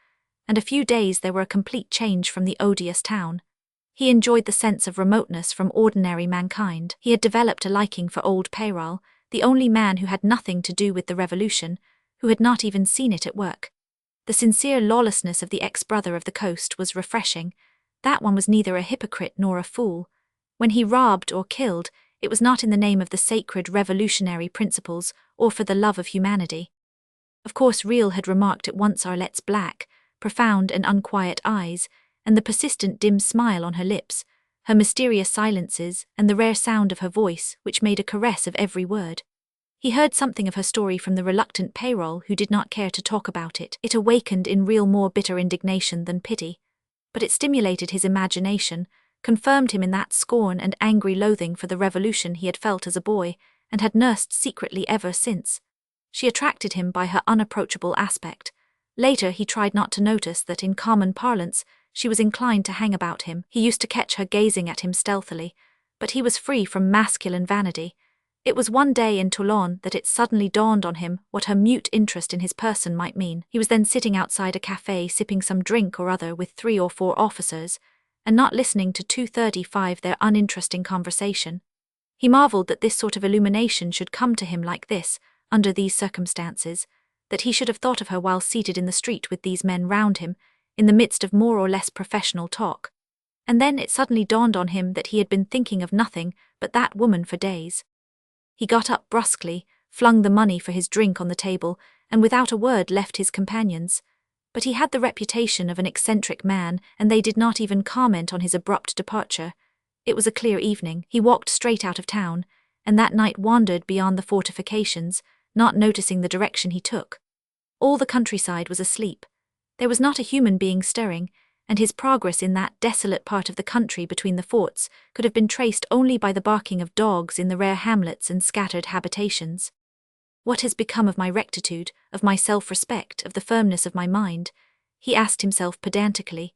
and a few days there were a complete change from the odious town. He enjoyed the sense of remoteness from ordinary mankind. He had developed a liking for old Peyrol, the only man who had nothing to do with the revolution, who had not even seen it at work. The sincere lawlessness of the ex-brother of the coast was refreshing. That one was neither a hypocrite nor a fool. When he robbed or killed, it was not in the name of the sacred revolutionary principles or for the love of humanity. Of course Real had remarked at once Arlette's black, profound and unquiet eyes, and the persistent dim smile on her lips, her mysterious silences, and the rare sound of her voice, which made a caress of every word. He heard something of her story from the reluctant Peyrol, who did not care to talk about it. It awakened in Real more bitter indignation than pity. But it stimulated his imagination, confirmed him in that scorn and angry loathing for the revolution he had felt as a boy, and had nursed secretly ever since. She attracted him by her unapproachable aspect. Later he tried not to notice that in common parlance she was inclined to hang about him. He used to catch her gazing at him stealthily, but he was free from masculine vanity. It was one day in Toulon that it suddenly dawned on him what her mute interest in his person might mean. He was then sitting outside a café sipping some drink or other with 3 or 4 officers, and not listening to 235 their uninteresting conversation. He marvelled that this sort of illumination should come to him like this, under these circumstances, that he should have thought of her while seated in the street with these men round him, in the midst of more or less professional talk. And then it suddenly dawned on him that he had been thinking of nothing but that woman for days. He got up brusquely, flung the money for his drink on the table, and without a word left his companions. But he had the reputation of an eccentric man, and they did not even comment on his abrupt departure. It was a clear evening. He walked straight out of town, and that night wandered beyond the fortifications, not noticing the direction he took. All the countryside was asleep. There was not a human being stirring, and his progress in that desolate part of the country between the forts could have been traced only by the barking of dogs in the rare hamlets and scattered habitations. What has become of my rectitude, of my self-respect, of the firmness of my mind? He asked himself pedantically.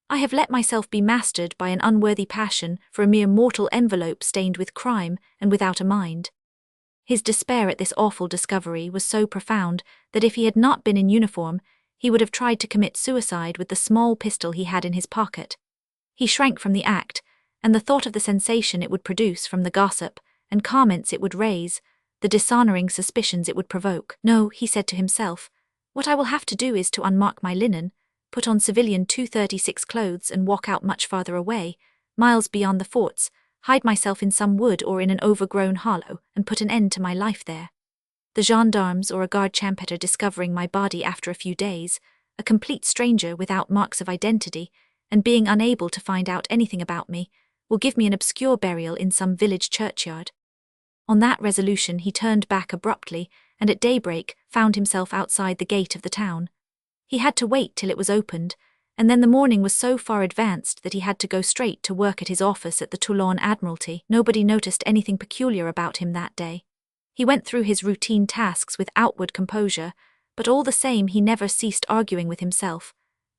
I have let myself be mastered by an unworthy passion for a mere mortal envelope stained with crime and without a mind. His despair at this awful discovery was so profound that if he had not been in uniform, he would have tried to commit suicide with the small pistol he had in his pocket. He shrank from the act, and the thought of the sensation it would produce from the gossip and comments it would raise, the dishonouring suspicions it would provoke. No, he said to himself, what I will have to do is to unmark my linen, put on civilian 236 clothes and walk out much farther away, miles beyond the forts, hide myself in some wood or in an overgrown hollow, and put an end to my life there. The gendarmes or a guard champeter discovering my body after a few days, a complete stranger without marks of identity, and being unable to find out anything about me, will give me an obscure burial in some village churchyard. On that resolution he turned back abruptly, and at daybreak found himself outside the gate of the town. He had to wait till it was opened, and then the morning was so far advanced that he had to go straight to work at his office at the Toulon Admiralty. Nobody noticed anything peculiar about him that day. He went through his routine tasks with outward composure, but all the same he never ceased arguing with himself.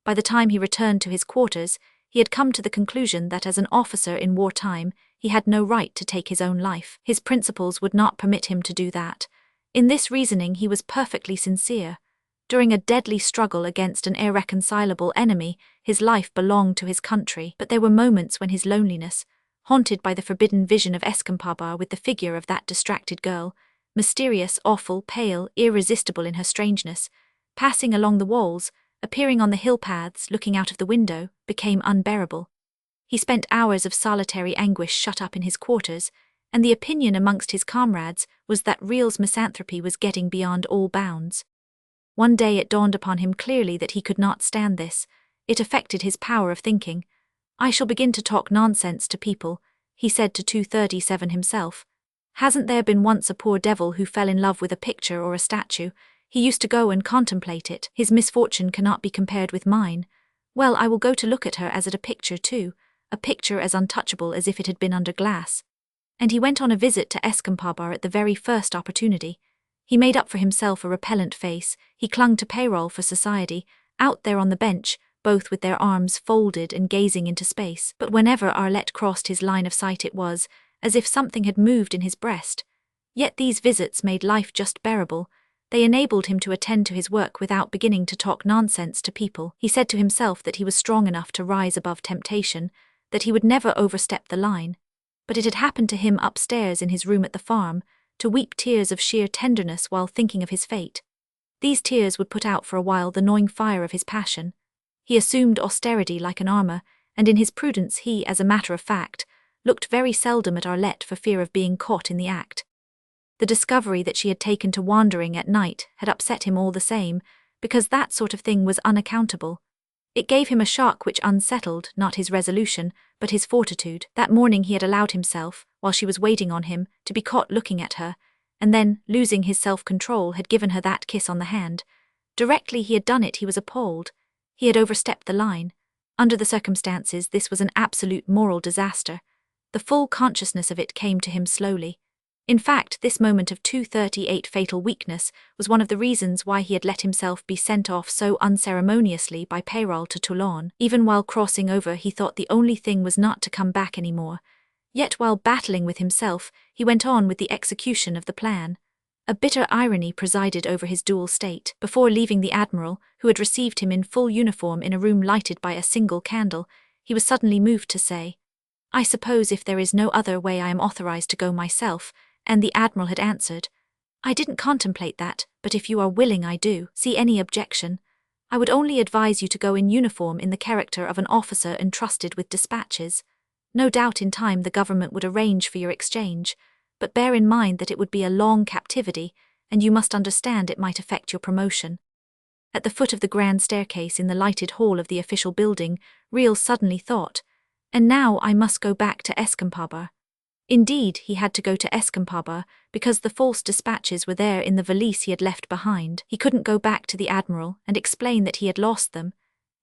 By the time he returned to his quarters, he had come to the conclusion that as an officer in wartime, he had no right to take his own life. His principles would not permit him to do that. In this reasoning he was perfectly sincere. During a deadly struggle against an irreconcilable enemy, his life belonged to his country, but there were moments when his loneliness, haunted by the forbidden vision of Escampaba with the figure of that distracted girl, mysterious, awful, pale, irresistible in her strangeness, passing along the walls, appearing on the hill paths, looking out of the window, became unbearable. He spent hours of solitary anguish shut up in his quarters, and the opinion amongst his comrades was that Real's misanthropy was getting beyond all bounds. One day it dawned upon him clearly that he could not stand this. It affected his power of thinking. "I shall begin to talk nonsense to people," he said to 237 himself. "Hasn't there been once a poor devil who fell in love with a picture or a statue? He used to go and contemplate it. His misfortune cannot be compared with mine. Well, I will go to look at her as at a picture too, a picture as untouchable as if it had been under glass." And he went on a visit to Escampabar at the very first opportunity. He made up for himself a repellent face. He clung to Peyrol for society, out there on the bench, both with their arms folded and gazing into space. But whenever Arlette crossed his line of sight it was as if something had moved in his breast. Yet these visits made life just bearable. They enabled him to attend to his work without beginning to talk nonsense to people. He said to himself that he was strong enough to rise above temptation, that he would never overstep the line. But it had happened to him upstairs in his room at the farm, to weep tears of sheer tenderness while thinking of his fate. These tears would put out for a while the gnawing fire of his passion. He assumed austerity like an armor, and in his prudence he, as a matter of fact, looked very seldom at Arlette for fear of being caught in the act. The discovery that she had taken to wandering at night had upset him all the same, because that sort of thing was unaccountable. It gave him a shock which unsettled not his resolution, but his fortitude. That morning he had allowed himself, while she was waiting on him, to be caught looking at her, and then, losing his self-control, had given her that kiss on the hand. Directly he had done it he was appalled. He had overstepped the line. Under the circumstances this was an absolute moral disaster. The full consciousness of it came to him slowly. In fact, this moment of 238 fatal weakness was one of the reasons why he had let himself be sent off so unceremoniously by Peyrol to Toulon. Even while crossing over he thought the only thing was not to come back any more. Yet while battling with himself, he went on with the execution of the plan. A bitter irony presided over his dual state. Before leaving the Admiral, who had received him in full uniform in a room lighted by a single candle, he was suddenly moved to say, "I suppose if there is no other way I am authorized to go myself," and the Admiral had answered, "I didn't contemplate that, but if you are willing I do see any objection. I would only advise you to go in uniform in the character of an officer entrusted with dispatches. No doubt in time the government would arrange for your exchange, but bear in mind that it would be a long captivity, and you must understand it might affect your promotion." At the foot of the grand staircase in the lighted hall of the official building, Real suddenly thought, "And now I must go back to Escampabar." Indeed, he had to go to Escampabar because the false dispatches were there in the valise he had left behind. He couldn't go back to the Admiral and explain that he had lost them.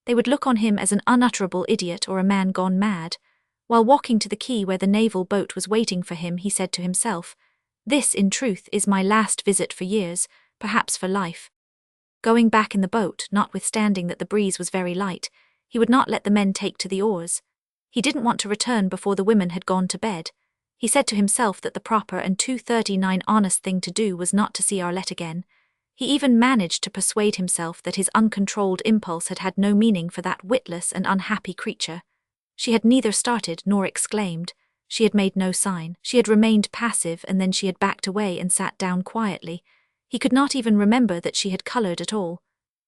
They would look on him as an unutterable idiot or a man gone mad. While walking to the quay where the naval boat was waiting for him, he said to himself, "This, in truth, is my last visit for years, perhaps for life." Going back in the boat, notwithstanding that the breeze was very light, he would not let the men take to the oars. He didn't want to return before the women had gone to bed. He said to himself that the proper and 239 honest thing to do was not to see Arlette again. He even managed to persuade himself that his uncontrolled impulse had had no meaning for that witless and unhappy creature. She had neither started nor exclaimed. She had made no sign. She had remained passive, and then she had backed away and sat down quietly. He could not even remember that she had colored at all.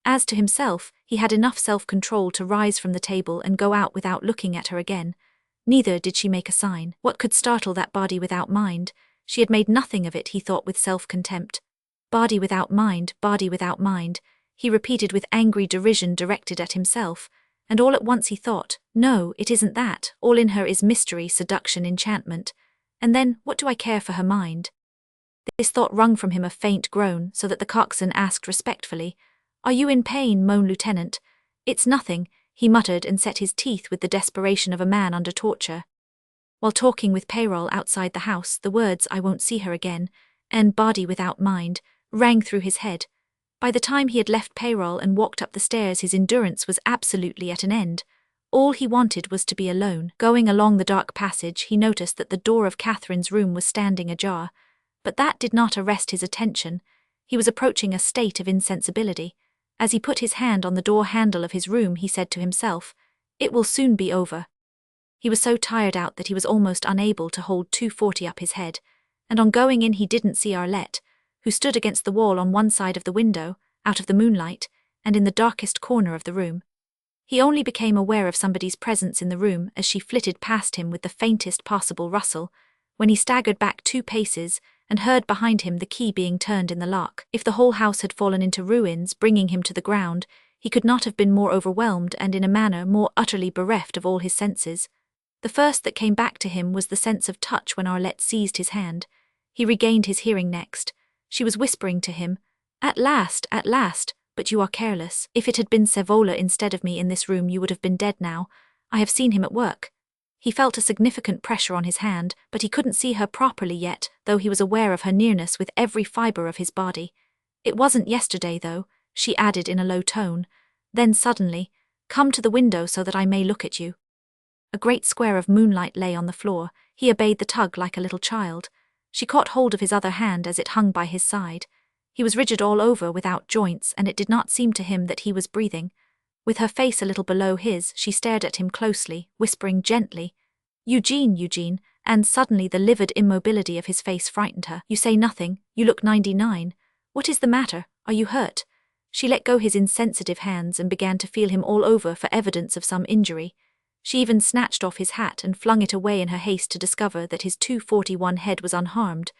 As to himself, he had enough self-control to rise from the table and go out without looking at her again. Neither did she make a sign. What could startle that body without mind? She had made nothing of it, he thought with self-contempt. Body without mind, he repeated with angry derision directed at himself, and all at once he thought, "No, it isn't that, all in her is mystery, seduction, enchantment. And then, what do I care for her mind?" This thought wrung from him a faint groan, so that the coxswain asked respectfully, "Are you in pain, mon lieutenant?" "It's nothing," he muttered and set his teeth with the desperation of a man under torture. While talking with Peyrol outside the house, the words "I won't see her again," and "body without mind," rang through his head. By the time he had left Peyrol and walked up the stairs his endurance was absolutely at an end. All he wanted was to be alone. Going along the dark passage he noticed that the door of Catherine's room was standing ajar, but that did not arrest his attention. He was approaching a state of insensibility. As he put his hand on the door handle of his room he said to himself, "It will soon be over." He was so tired out that he was almost unable to hold 240 up his head, and on going in he didn't see Arlette, who stood against the wall on one side of the window, out of the moonlight, and in the darkest corner of the room. He only became aware of somebody's presence in the room as she flitted past him with the faintest possible rustle, when he staggered back 2 paces and heard behind him the key being turned in the lock. If the whole house had fallen into ruins, bringing him to the ground, he could not have been more overwhelmed and in a manner more utterly bereft of all his senses. The first that came back to him was the sense of touch when Arlette seized his hand. He regained his hearing next. She was whispering to him, at last, but you are careless. If it had been Sevola instead of me in this room, you would have been dead now. I have seen him at work." He felt a significant pressure on his hand, but he couldn't see her properly yet, though he was aware of her nearness with every fibre of his body. "It wasn't yesterday, though," she added in a low tone. Then suddenly, "Come to the window so that I may look at you." A great square of moonlight lay on the floor. He obeyed the tug like a little child. She caught hold of his other hand as it hung by his side. He was rigid all over, without joints, and it did not seem to him that he was breathing. With her face a little below his, she stared at him closely, whispering gently, "Eugene, Eugene," and suddenly the livid immobility of his face frightened her. "You say nothing, you look 99. What is the matter? Are you hurt?" She let go his insensitive hands and began to feel him all over for evidence of some injury. She even snatched off his hat and flung it away in her haste to discover that his 241 head was unharmed,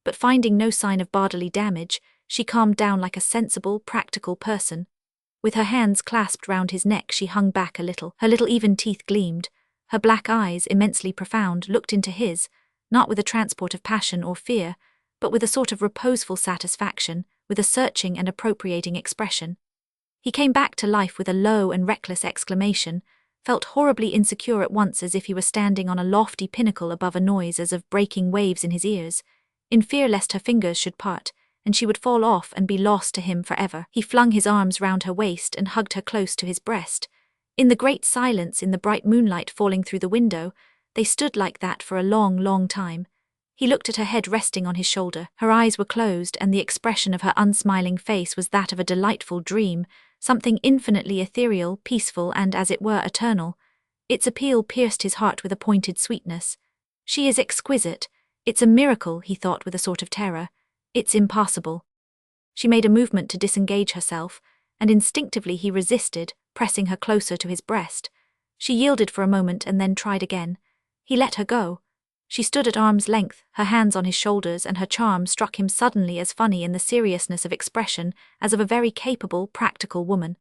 but finding no sign of bodily damage, she calmed down like a sensible, practical person. With her hands clasped round his neck, she hung back a little. Her little even teeth gleamed. Her black eyes, immensely profound, looked into his, not with a transport of passion or fear, but with a sort of reposeful satisfaction, with a searching and appropriating expression. He came back to life with a low and reckless exclamation, felt horribly insecure at once, as if he were standing on a lofty pinnacle above a noise as of breaking waves in his ears, in fear lest her fingers should part, and she would fall off and be lost to him forever. He flung his arms round her waist and hugged her close to his breast. In the great silence, in the bright moonlight falling through the window, they stood like that for a long, long time. He looked at her head resting on his shoulder. Her eyes were closed, and the expression of her unsmiling face was that of a delightful dream, something infinitely ethereal, peaceful, and, as it were, eternal. Its appeal pierced his heart with a pointed sweetness. "She is exquisite. It's a miracle," he thought with a sort of terror. "It's impossible." She made a movement to disengage herself, and instinctively he resisted, pressing her closer to his breast. She yielded for a moment and then tried again. He let her go. She stood at arm's length, her hands on his shoulders, and her charm struck him suddenly as funny in the seriousness of expression as of a very capable, practical woman.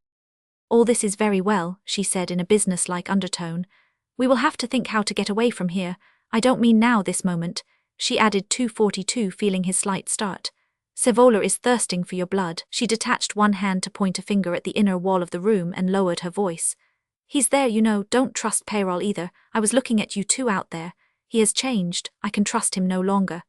"All this is very well," she said in a business-like undertone. "We will have to think how to get away from here. I don't mean now, this moment," she added, 242, feeling his slight start. "Sevola is thirsting for your blood." She detached one hand to point a finger at the inner wall of the room and lowered her voice. "He's there, you know. Don't trust Peyrol either. I was looking at you two out there. He has changed. I can trust him no longer."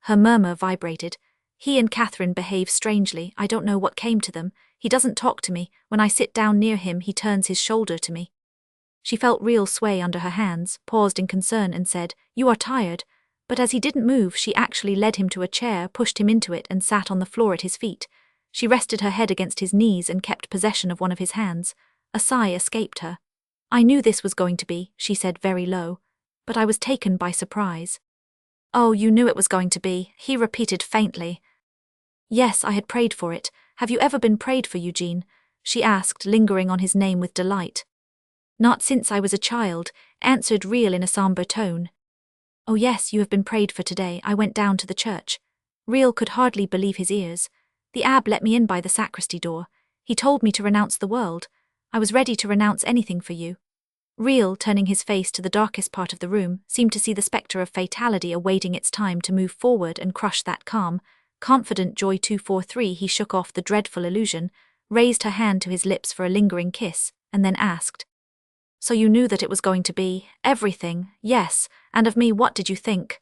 Her murmur vibrated. "He and Catherine behave strangely. I don't know what came to them. He doesn't talk to me. When I sit down near him, he turns his shoulder to me." She felt real sway under her hands, paused in concern and said, "You are tired." But as he didn't move, she actually led him to a chair, pushed him into it, and sat on the floor at his feet. She rested her head against his knees and kept possession of one of his hands. A sigh escaped her. "I knew this was going to be," she said very low, "but I was taken by surprise." "Oh, you knew it was going to be," he repeated faintly. "Yes, I had prayed for it. Have you ever been prayed for, Eugene?" she asked, lingering on his name with delight. "Not since I was a child," answered Real in a sombre tone. "Oh yes, you have been prayed for today. I went down to the church." Real could hardly believe his ears. "The abb let me in by the sacristy door. He told me to renounce the world. I was ready to renounce anything for you." Real, turning his face to the darkest part of the room, seemed to see the spectre of fatality awaiting its time to move forward and crush that calm, confident Joy 243. He shook off the dreadful illusion, raised her hand to his lips for a lingering kiss, and then asked, "So you knew that it was going to be everything?" "Yes, and of me what did you think?"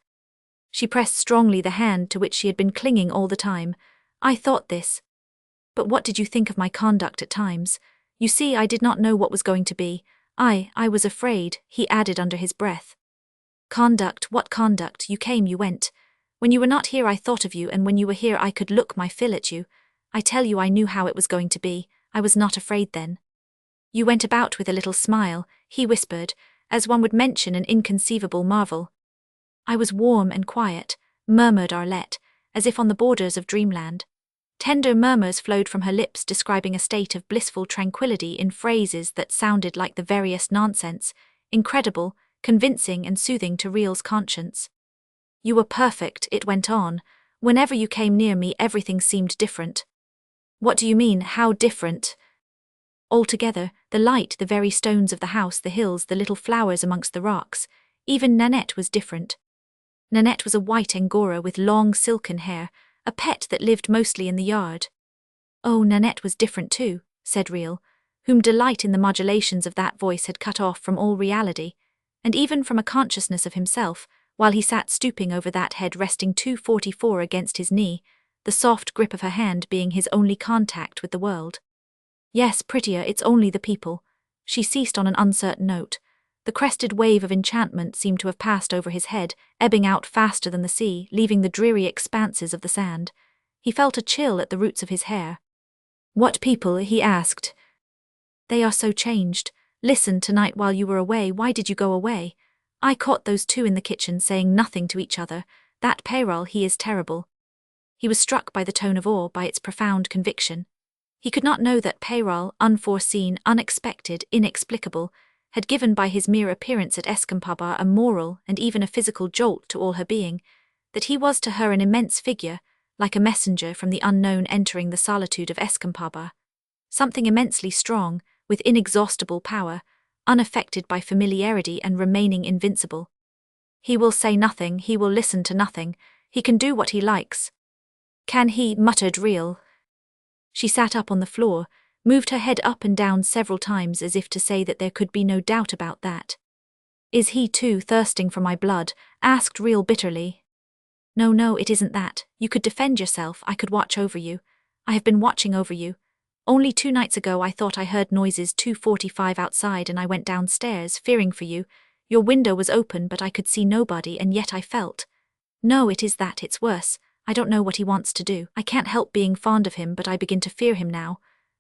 She pressed strongly the hand to which she had been clinging all the time. "I thought this. But what did you think of my conduct at times? You see, I did not know what was going to be. I was afraid," he added under his breath. "Conduct? What conduct? You came, you went. When you were not here I thought of you, and when you were here I could look my fill at you. I tell you I knew how it was going to be. I was not afraid then." "You went about with a little smile," he whispered, as one would mention an inconceivable marvel. "I was warm and quiet," murmured Arlette, as if on the borders of dreamland. Tender murmurs flowed from her lips describing a state of blissful tranquility in phrases that sounded like the veriest nonsense, incredible, convincing and soothing to Real's conscience. You were perfect, it went on. Whenever you came near me everything seemed different. What do you mean, how different? Altogether, the light, the very stones of the house, the hills, the little flowers amongst the rocks. Even Nanette was different. Nanette was a white Angora with long silken hair, a pet that lived mostly in the yard. Oh, Nanette was different too, said Real, whom delight in the modulations of that voice had cut off from all reality, and even from a consciousness of himself, while he sat stooping over that head resting 244 against his knee, the soft grip of her hand being his only contact with the world. Yes, prettier, it's only the people. She ceased on an uncertain note. The crested wave of enchantment seemed to have passed over his head, ebbing out faster than the sea, leaving the dreary expanses of the sand. He felt a chill at the roots of his hair. What people? He asked. They are so changed. Listen, tonight while you were away, why did you go away? I caught those two in the kitchen saying nothing to each other. That Peyrol, he is terrible. He was struck by the tone of awe, by its profound conviction. He could not know that Peyrol, unforeseen, unexpected, inexplicable, had given by his mere appearance at Escampaba a moral and even a physical jolt to all her being, that he was to her an immense figure, like a messenger from the unknown entering the solitude of Escampaba. Something immensely strong, with inexhaustible power, unaffected by familiarity and remaining invincible. He will say nothing, he will listen to nothing, he can do what he likes. Can he? Muttered Real. She sat up on the floor, moved her head up and down several times as if to say that there could be no doubt about that. Is he too thirsting for my blood? Asked Real bitterly. No, it isn't that. You could defend yourself, I could watch over you. I have been watching over you. Only 2 nights ago I thought I heard noises 2:45 outside and I went downstairs, fearing for you. Your window was open but I could see nobody and yet I felt. No, it is that, it's worse. I don't know what he wants to do. I can't help being fond of him but I begin to fear him now.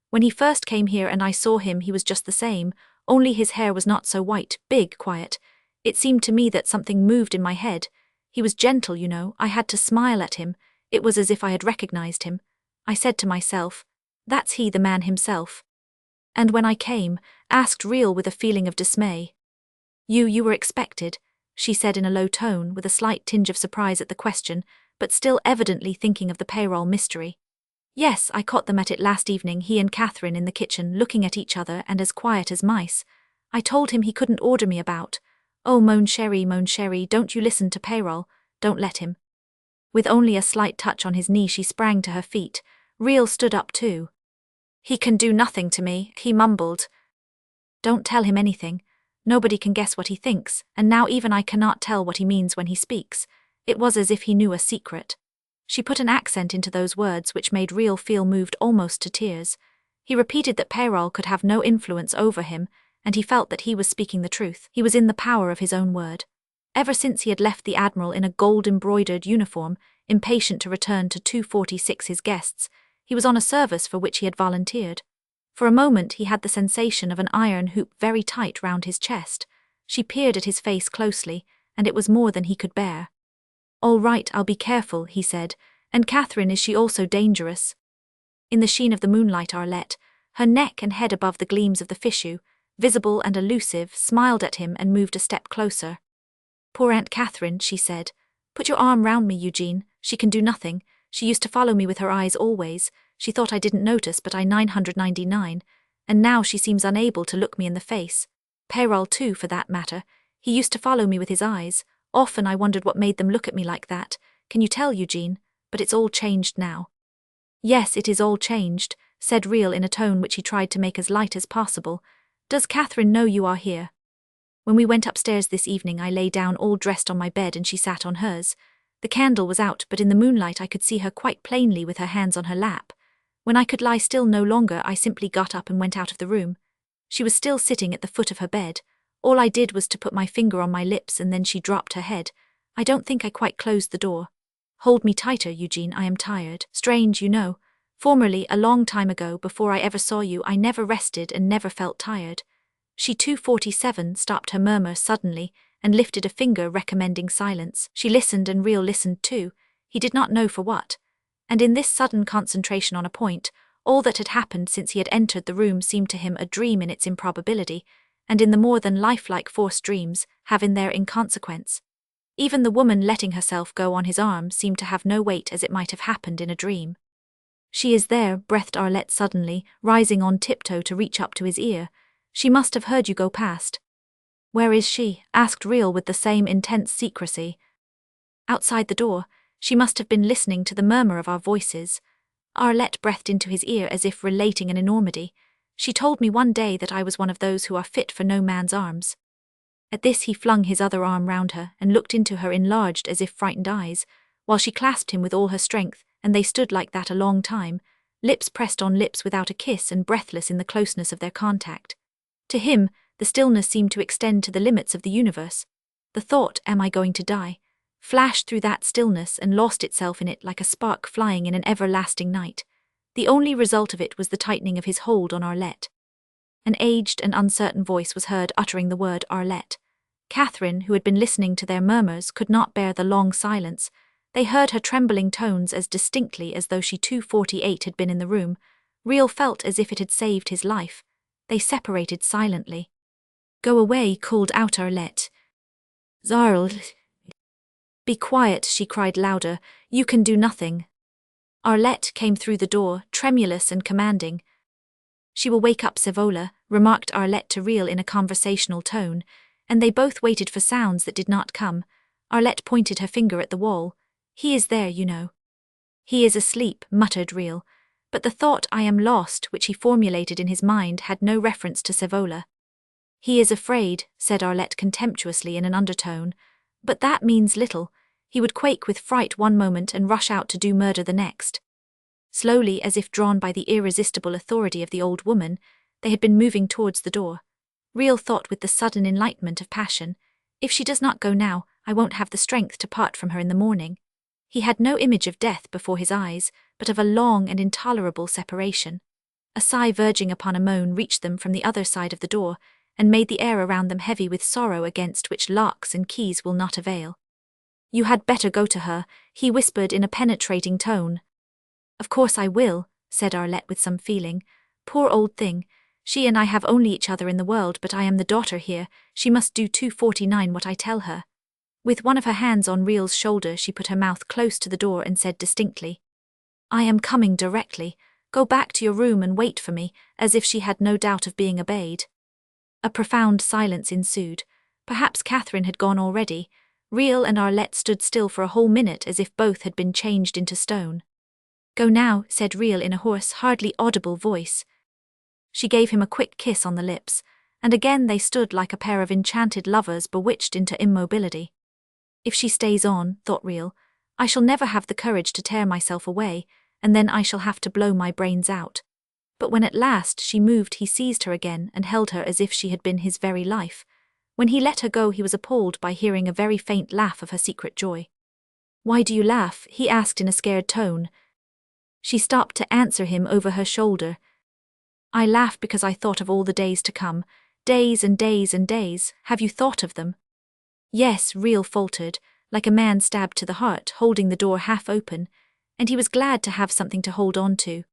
When he first came here and I saw him he was just the same, only his hair was not so white, big, quiet. It seemed to me that something moved in my head. He was gentle, you know, I had to smile at him. It was as if I had recognized him. I said to myself, that's he, the man himself. And when I came, asked Real with a feeling of dismay. You were expected, she said in a low tone with a slight tinge of surprise at the question, but still evidently thinking of the Peyrol mystery. Yes, I caught them at it last evening, he and Catherine in the kitchen, looking at each other and as quiet as mice. I told him he couldn't order me about. Oh, mon chéri, don't you listen to Peyrol, don't let him. With only a slight touch on his knee she sprang to her feet. Real stood up too. He can do nothing to me, he mumbled. Don't tell him anything. Nobody can guess what he thinks, and now even I cannot tell what he means when he speaks. It was as if he knew a secret. She put an accent into those words which made Real feel moved almost to tears. He repeated that Peyrol could have no influence over him, and he felt that he was speaking the truth. He was in the power of his own word. Ever since he had left the Admiral in a gold-embroidered uniform, impatient to return to 246 his guests, he was on a service for which he had volunteered. For a moment he had the sensation of an iron hoop very tight round his chest. She peered at his face closely, and it was more than he could bear. All right, I'll be careful, he said. And Catherine, is she also dangerous? In the sheen of the moonlight Arlette, her neck and head above the gleams of the fichu, visible and elusive, smiled at him and moved a step closer. Poor Aunt Catherine, she said. Put your arm round me, Eugene. She can do nothing. She used to follow me with her eyes always. She thought I didn't notice, but I 999. And now she seems unable to look me in the face. Peyrol too, for that matter. He used to follow me with his eyes. Often I wondered what made them look at me like that. Can you tell, Eugene? But it's all changed now. Yes, it is all changed, said Real in a tone which he tried to make as light as possible. Does Catherine know you are here? When we went upstairs this evening I lay down all dressed on my bed and she sat on hers. The candle was out, but in the moonlight I could see her quite plainly with her hands on her lap. When I could lie still no longer I simply got up and went out of the room. She was still sitting at the foot of her bed. All I did was to put my finger on my lips and then she dropped her head. I don't think I quite closed the door. Hold me tighter, Eugene, I am tired. Strange, you know. Formerly, a long time ago, before I ever saw you, I never rested and never felt tired. She 247 stopped her murmur suddenly and lifted a finger recommending silence. She listened and Real listened too. He did not know for what. And in this sudden concentration on a point, all that had happened since he had entered the room seemed to him a dream in its improbability, and in the more than lifelike force dreams have in their inconsequence. Even the woman letting herself go on his arm seemed to have no weight as it might have happened in a dream. She is there, breathed Arlette suddenly, rising on tiptoe to reach up to his ear. She must have heard you go past. Where is she? Asked Real with the same intense secrecy. Outside the door. She must have been listening to the murmur of our voices. Arlette breathed into his ear as if relating an enormity. She told me one day that I was one of those who are fit for no man's arms. At this he flung his other arm round her and looked into her enlarged as if frightened eyes, while she clasped him with all her strength, and they stood like that a long time, lips pressed on lips without a kiss and breathless in the closeness of their contact. To him, the stillness seemed to extend to the limits of the universe. The thought, am I going to die, flashed through that stillness and lost itself in it like a spark flying in an everlasting night. The only result of it was the tightening of his hold on Arlette. An aged and uncertain voice was heard uttering the word Arlette. Catherine, who had been listening to their murmurs, could not bear the long silence. They heard her trembling tones as distinctly as though she 248 had been in the room. Real felt as if it had saved his life. They separated silently. Go away, called out Arlette. Zarl. Be quiet, she cried louder. You can do nothing. Arlette came through the door, tremulous and commanding. She will wake up Sevola, remarked Arlette to Real in a conversational tone, and they both waited for sounds that did not come. Arlette pointed her finger at the wall. He is there, you know. He is asleep, muttered Real, but the thought I am lost which he formulated in his mind had no reference to Sevola. He is afraid, said Arlette contemptuously in an undertone, but that means little. He would quake with fright one moment and rush out to do murder the next. Slowly, as if drawn by the irresistible authority of the old woman, they had been moving towards the door. Real thought with the sudden enlightenment of passion, if she does not go now, I won't have the strength to part from her in the morning. He had no image of death before his eyes, but of a long and intolerable separation. A sigh verging upon a moan reached them from the other side of the door, and made the air around them heavy with sorrow against which locks and keys will not avail. You had better go to her, he whispered in a penetrating tone. Of course I will, said Arlette with some feeling. Poor old thing. She and I have only each other in the world, but I am the daughter here. She must do 249 what I tell her. With one of her hands on Real's shoulder, she put her mouth close to the door and said distinctly, I am coming directly. Go back to your room and wait for me, as if she had no doubt of being obeyed. A profound silence ensued. Perhaps Catherine had gone already. Real and Arlette stood still for a whole minute as if both had been changed into stone. Go now, said Real in a hoarse, hardly audible voice. She gave him a quick kiss on the lips, and again they stood like a pair of enchanted lovers bewitched into immobility. If she stays on, thought Real, I shall never have the courage to tear myself away, and then I shall have to blow my brains out. But when at last she moved, he seized her again and held her as if she had been his very life. When he let her go, he was appalled by hearing a very faint laugh of her secret joy. Why do you laugh? He asked in a scared tone. She stopped to answer him over her shoulder. I laugh because I thought of all the days to come. Days and days and days. Have you thought of them? Yes, Real faltered, like a man stabbed to the heart, holding the door half open, and he was glad to have something to hold on to.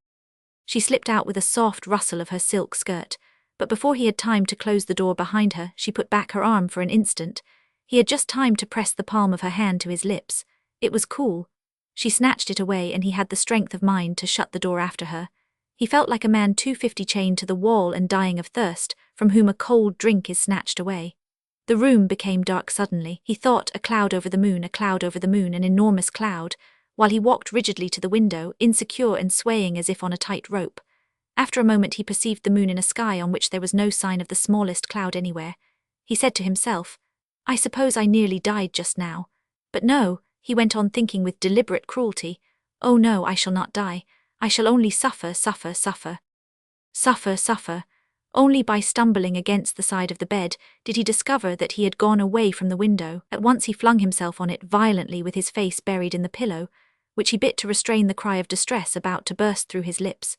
She slipped out with a soft rustle of her silk skirt, but before he had time to close the door behind her, she put back her arm for an instant. He had just time to press the palm of her hand to his lips. It was cool. She snatched it away, and he had the strength of mind to shut the door after her. He felt like a man 250 chained to the wall and dying of thirst, from whom a cold drink is snatched away. The room became dark suddenly. He thought, a cloud over the moon, an enormous cloud, while he walked rigidly to the window, insecure and swaying as if on a tight rope. After a moment he perceived the moon in a sky on which there was no sign of the smallest cloud anywhere. He said to himself, I suppose I nearly died just now. But no, he went on thinking with deliberate cruelty, oh no, I shall not die. I shall only suffer. Only by stumbling against the side of the bed did he discover that he had gone away from the window. At once he flung himself on it violently with his face buried in the pillow, which he bit to restrain the cry of distress about to burst through his lips.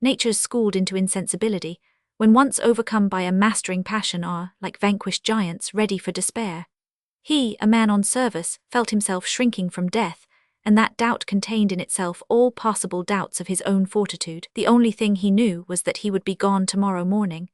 Natures schooled into insensibility, when once overcome by a mastering passion, are, like vanquished giants, ready for despair. He, a man on service, felt himself shrinking from death, and that doubt contained in itself all possible doubts of his own fortitude. The only thing he knew was that he would be gone tomorrow morning.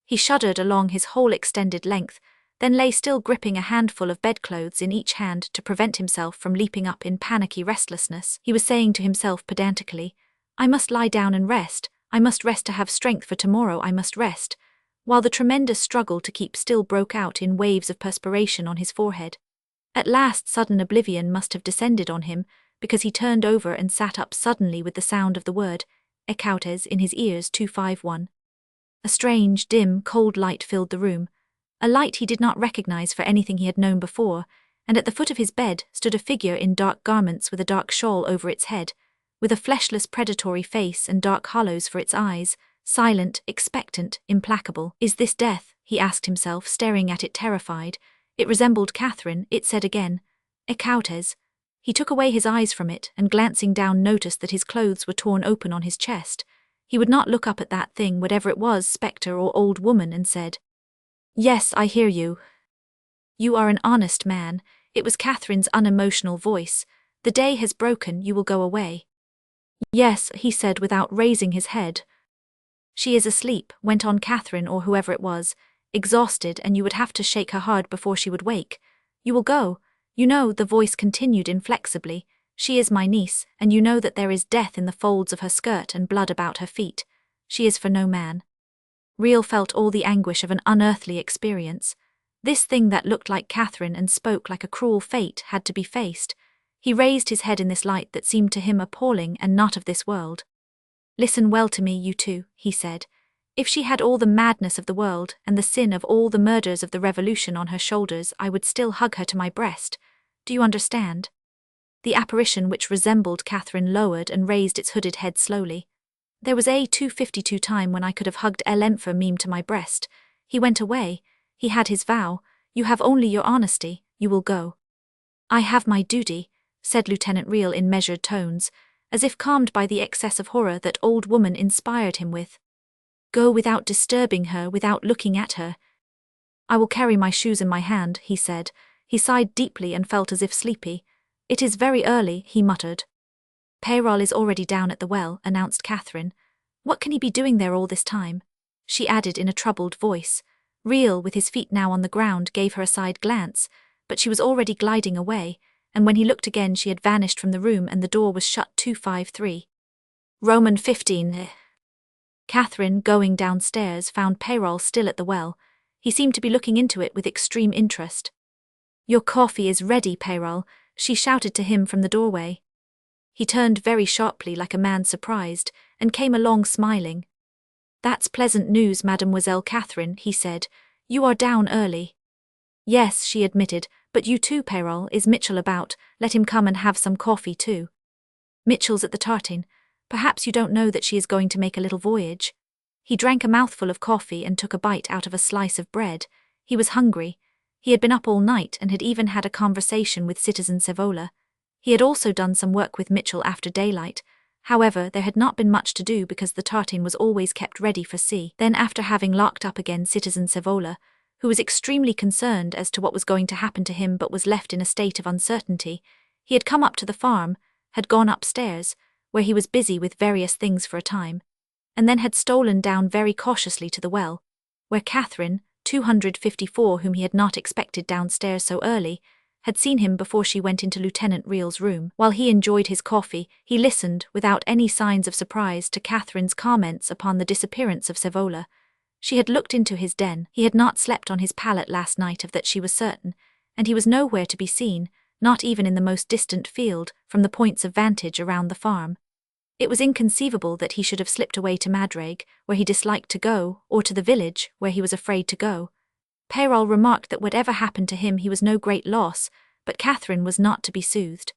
He shuddered along his whole extended length, then lay still gripping a handful of bedclothes in each hand to prevent himself from leaping up in panicky restlessness. He was saying to himself pedantically, "I must lie down and rest, I must rest to have strength for tomorrow, I must rest," while the tremendous struggle to keep still broke out in waves of perspiration on his forehead. At last sudden oblivion must have descended on him, because he turned over and sat up suddenly with the sound of the word, "ecautes," in his ears. 251. A strange, dim, cold light filled the room, a light he did not recognize for anything he had known before, and at the foot of his bed stood a figure in dark garments with a dark shawl over its head, with a fleshless predatory face and dark hollows for its eyes, silent, expectant, implacable. "Is this death?" he asked himself, staring at it terrified. It resembled Catherine, it said again, "ecautes." He took away his eyes from it, and glancing down noticed that his clothes were torn open on his chest. He would not look up at that thing, whatever it was, spectre or old woman, and said, "Yes, I hear you. You are an honest man." It was Catherine's unemotional voice. "The day has broken, you will go away." "Yes," he said without raising his head. "She is asleep," went on Catherine or whoever it was, "exhausted, and you would have to shake her hard before she would wake. You will go. You know," the voice continued inflexibly, "she is my niece, and you know that there is death in the folds of her skirt and blood about her feet. She is for no man." Real felt all the anguish of an unearthly experience. This thing that looked like Catherine and spoke like a cruel fate had to be faced. He raised his head in this light that seemed to him appalling and not of this world. "Listen well to me, you two," he said. "If she had all the madness of the world and the sin of all the murders of the revolution on her shoulders, I would still hug her to my breast. Do you understand?" The apparition, which resembled Catherine, lowered and raised its hooded head slowly. "There was a 252 time when I could have hugged l'enfer meme to my breast. He went away. He had his vow. You have only your honesty. You will go." "I have my duty," said Lieutenant Real in measured tones, as if calmed by the excess of horror that old woman inspired him with. "Go without disturbing her, without looking at her." "I will carry my shoes in my hand," he said. He sighed deeply and felt as if sleepy. "It is very early," he muttered. "Peyrol is already down at the well," announced Catherine. "What can he be doing there all this time?" she added in a troubled voice. Real, with his feet now on the ground, gave her a side glance, but she was already gliding away, and when he looked again she had vanished from the room and the door was shut. 253. Roman 15. Catherine, going downstairs, found Peyrol still at the well. He seemed to be looking into it with extreme interest. "Your coffee is ready, Peyrol," she shouted to him from the doorway. He turned very sharply like a man surprised, and came along smiling. "That's pleasant news, Mademoiselle Catherine," he said. "You are down early." "Yes," she admitted, "but you too, Peyrol. Is Mitchell about? Let him come and have some coffee too." "Mitchell's at the tartan. Perhaps you don't know that she is going to make a little voyage." He drank a mouthful of coffee and took a bite out of a slice of bread. He was hungry. He had been up all night and had even had a conversation with Citizen Cevola. He had also done some work with Mitchell after daylight. However, there had not been much to do because the tartan was always kept ready for sea. Then, after having locked up again Citizen Cevola, who was extremely concerned as to what was going to happen to him but was left in a state of uncertainty, he had come up to the farm, had gone upstairs, where he was busy with various things for a time, and then had stolen down very cautiously to the well, where Catherine, 254, whom he had not expected downstairs so early, had seen him before she went into Lieutenant Real's room. While he enjoyed his coffee, he listened, without any signs of surprise, to Catherine's comments upon the disappearance of Cevola. She had looked into his den. He had not slept on his pallet last night, of that she was certain, and he was nowhere to be seen, not even in the most distant field, from the points of vantage around the farm. It was inconceivable that he should have slipped away to Madrague, where he disliked to go, or to the village, where he was afraid to go. Peyrol remarked that whatever happened to him he was no great loss, but Catherine was not to be soothed.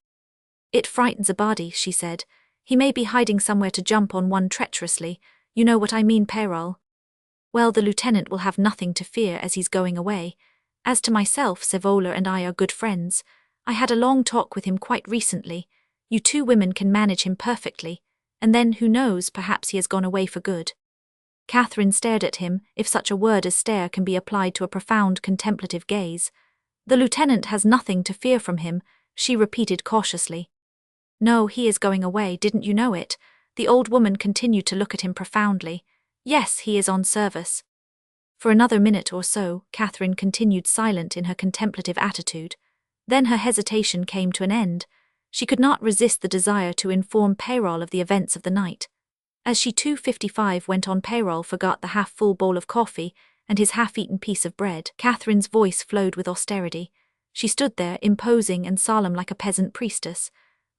"It frightens a body," she said. "He may be hiding somewhere to jump on one treacherously. You know what I mean, Peyrol. Well, the lieutenant will have nothing to fear as he's going away. As to myself, Cevola and I are good friends. I had a long talk with him quite recently. You two women can manage him perfectly, and then, who knows, perhaps he has gone away for good." Catherine stared at him, if such a word as stare can be applied to a profound contemplative gaze. "The lieutenant has nothing to fear from him," she repeated cautiously. No, he is going away, didn't you know it? The old woman continued to look at him profoundly. Yes, he is on service. For another minute or so, Catherine continued silent in her contemplative attitude. Then her hesitation came to an end. She could not resist the desire to inform Peyrol of the events of the night. As she 2:55 went on, Peyrol forgot the half-full bowl of coffee and his half-eaten piece of bread. Catherine's voice flowed with austerity. She stood there, imposing and solemn like a peasant priestess.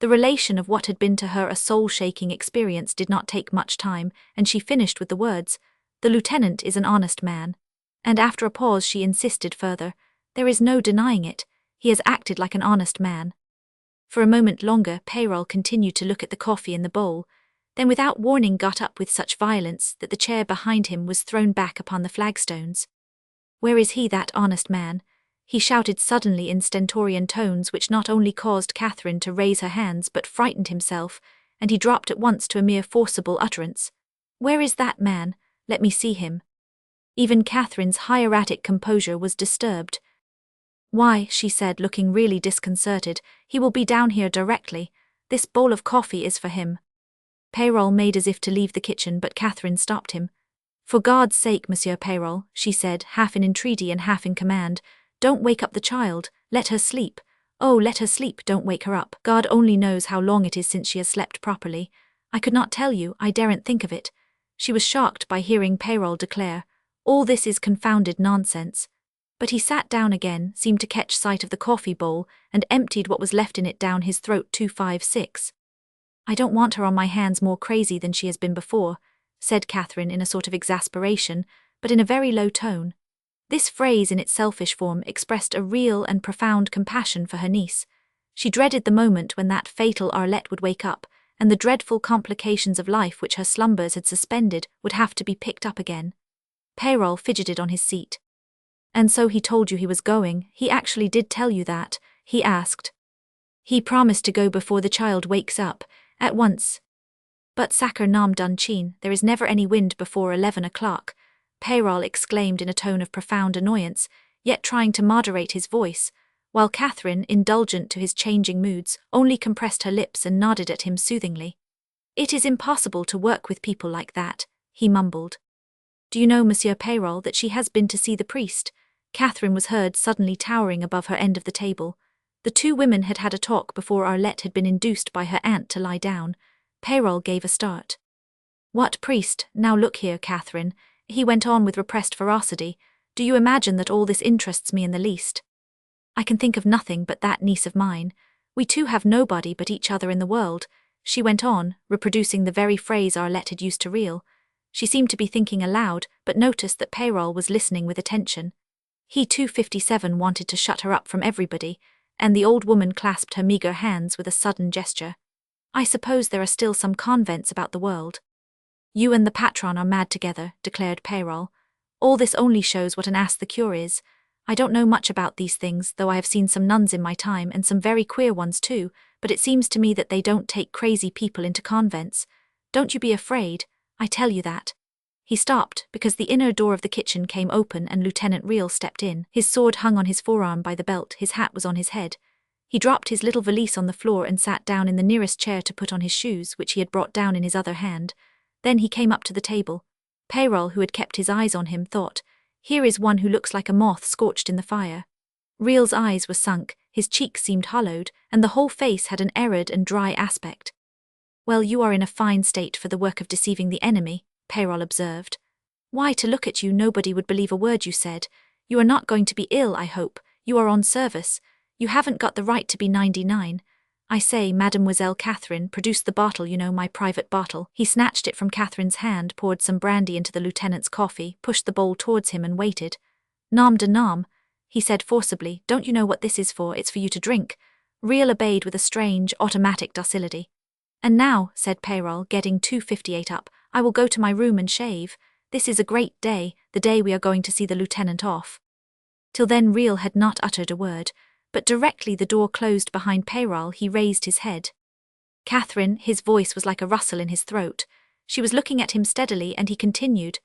The relation of what had been to her a soul-shaking experience did not take much time, and she finished with the words, "The lieutenant is an honest man." And after a pause she insisted further, "There is no denying it. He has acted like an honest man." For a moment longer, Peyrol continued to look at the coffee in the bowl, then without warning got up with such violence that the chair behind him was thrown back upon the flagstones. "Where is he, that honest man?" he shouted suddenly in stentorian tones which not only caused Catherine to raise her hands but frightened himself, and he dropped at once to a mere forcible utterance. "Where is that man? Let me see him." Even Catherine's hieratic composure was disturbed. "Why," she said, looking really disconcerted, "he will be down here directly. This bowl of coffee is for him." Peyrol made as if to leave the kitchen, but Catherine stopped him. "For God's sake, Monsieur Peyrol," she said, half in entreaty and half in command, "don't wake up the child, let her sleep. Oh, let her sleep, don't wake her up. God only knows how long it is since she has slept properly. I could not tell you, I daren't think of it." She was shocked by hearing Peyrol declare, "All this is confounded nonsense." But he sat down again, seemed to catch sight of the coffee bowl, and emptied what was left in it down his throat 256. "I don't want her on my hands more crazy than she has been before," said Catherine in a sort of exasperation, but in a very low tone. This phrase in its selfish form expressed a real and profound compassion for her niece. She dreaded the moment when that fatal Arlette would wake up, and the dreadful complications of life which her slumbers had suspended would have to be picked up again. Peyrol fidgeted on his seat. "And so he told you he was going? He actually did tell you that?" he asked. "He promised to go before the child wakes up, at once." "But sacre nom d'un chien, there is never any wind before 11 o'clock, Peyrol exclaimed in a tone of profound annoyance, yet trying to moderate his voice, while Catherine, indulgent to his changing moods, only compressed her lips and nodded at him soothingly. "It is impossible to work with people like that," he mumbled. "Do you know, Monsieur Peyrol, that she has been to see the priest?" Catherine was heard suddenly towering above her end of the table. The two women had had a talk before Arlette had been induced by her aunt to lie down. Peyrol gave a start. "What priest? Now look here, Catherine," he went on with repressed ferocity, "do you imagine that all this interests me in the least? I can think of nothing but that niece of mine. We two have nobody but each other in the world," she went on, reproducing the very phrase Arlette had used to reel. She seemed to be thinking aloud, but noticed that Peyrol was listening with attention. He 257 wanted to shut her up from everybody, and the old woman clasped her meagre hands with a sudden gesture. "I suppose there are still some convents about the world." "You and the patron are mad together," declared Peyrol. "All this only shows what an ass the cure is. I don't know much about these things, though I have seen some nuns in my time, and some very queer ones too, but it seems to me that they don't take crazy people into convents. Don't you be afraid, I tell you that." He stopped, because the inner door of the kitchen came open and Lieutenant Real stepped in. His sword hung on his forearm by the belt, his hat was on his head. He dropped his little valise on the floor and sat down in the nearest chair to put on his shoes, which he had brought down in his other hand. Then he came up to the table. Peyrol, who had kept his eyes on him, thought, "Here is one who looks like a moth scorched in the fire." Real's eyes were sunk, his cheeks seemed hollowed, and the whole face had an arid and dry aspect. "Well, you are in a fine state for the work of deceiving the enemy," Peyrol observed. "Why, to look at you, nobody would believe a word you said. You are not going to be ill, I hope. You are on service. You haven't got the right to be 99. I say, Mademoiselle Catherine, produce the bottle, you know, my private bottle." He snatched it from Catherine's hand, poured some brandy into the lieutenant's coffee, pushed the bowl towards him and waited. "Nom de nom," he said forcibly, "don't you know what this is for? It's for you to drink." Real obeyed with a strange, automatic docility. "And now," said Peyrol, getting 258 up, "I will go to my room and shave. This is a great day, the day we are going to see the lieutenant off." Till then Real had not uttered a word, but directly the door closed behind Peyrol he raised his head. "Catherine," his voice was like a rustle in his throat. She was looking at him steadily, and he continued,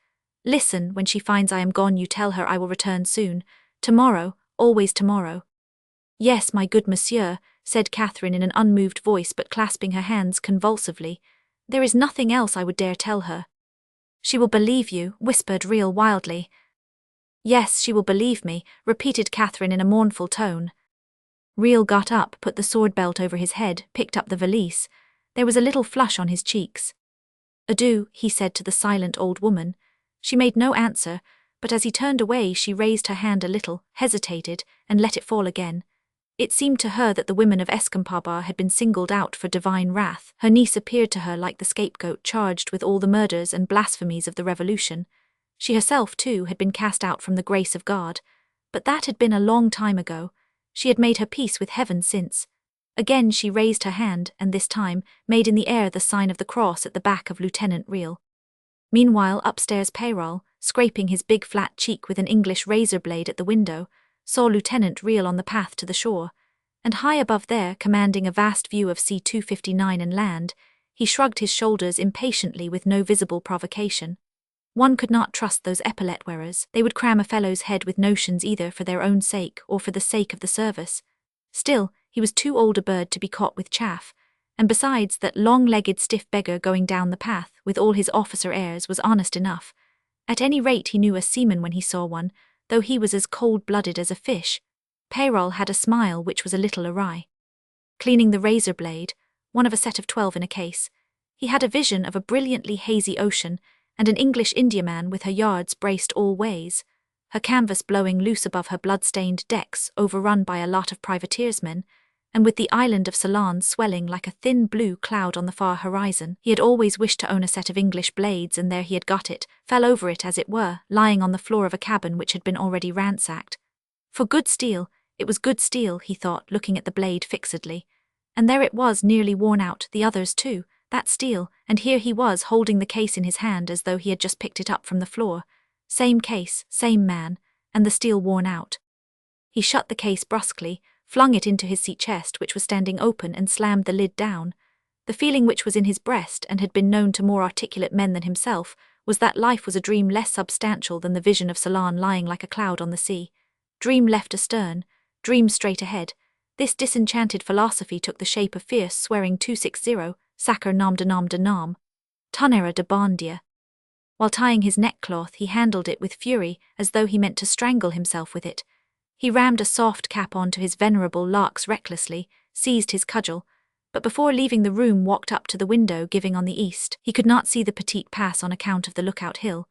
"Listen, when she finds I am gone you tell her I will return soon. Tomorrow, always tomorrow." "Yes, my good monsieur," said Catherine in an unmoved voice but clasping her hands convulsively. "There is nothing else I would dare tell her." "She will believe you," whispered Real wildly. "Yes, she will believe me," repeated Catherine in a mournful tone. Real got up, put the sword belt over his head, picked up the valise. There was a little flush on his cheeks. "Adieu," he said to the silent old woman. She made no answer, but as he turned away she raised her hand a little, hesitated, and let it fall again. It seemed to her that the women of Escampabar had been singled out for divine wrath. Her niece appeared to her like the scapegoat charged with all the murders and blasphemies of the Revolution. She herself, too, had been cast out from the grace of God. But that had been a long time ago. She had made her peace with heaven since. Again she raised her hand, and this time made in the air the sign of the cross at the back of Lieutenant Real. Meanwhile, upstairs Peyrol, scraping his big flat cheek with an English razor blade at the window, saw Lieutenant Real on the path to the shore, and high above there, commanding a vast view of C-259 and land, he shrugged his shoulders impatiently with no visible provocation. One could not trust those epaulet wearers. They would cram a fellow's head with notions either for their own sake or for the sake of the service. Still, he was too old a bird to be caught with chaff, and besides, that long-legged stiff beggar going down the path, with all his officer airs, was honest enough. At any rate he knew a seaman when he saw one, though he was as cold-blooded as a fish. Peyrol had a smile which was a little awry. Cleaning the razor blade, one of a set of 12 in a case, he had a vision of a brilliantly hazy ocean, and an English Indiaman with her yards braced all ways, her canvas blowing loose above her blood-stained decks overrun by a lot of privateersmen, and with the island of Ceylon swelling like a thin blue cloud on the far horizon. He had always wished to own a set of English blades, and there he had got it, fell over it as it were, lying on the floor of a cabin which had been already ransacked. For good steel, it was good steel, he thought, looking at the blade fixedly. And there it was, nearly worn out, the others too, that steel, and here he was holding the case in his hand as though he had just picked it up from the floor. Same case, same man, and the steel worn out. He shut the case brusquely, flung it into his sea chest which was standing open, and slammed the lid down. The feeling which was in his breast, and had been known to more articulate men than himself, was that life was a dream less substantial than the vision of Ceylon lying like a cloud on the sea. Dream left astern, dream straight ahead. This disenchanted philosophy took the shape of fierce swearing 260, Sacre nom de nom de nom. Tonnerre de bon Dieu. While tying his neckcloth he handled it with fury, as though he meant to strangle himself with it. He rammed a soft cap onto his venerable larks recklessly, seized his cudgel, but before leaving the room walked up to the window giving on the east. He could not see the Petite Pass on account of the lookout hill,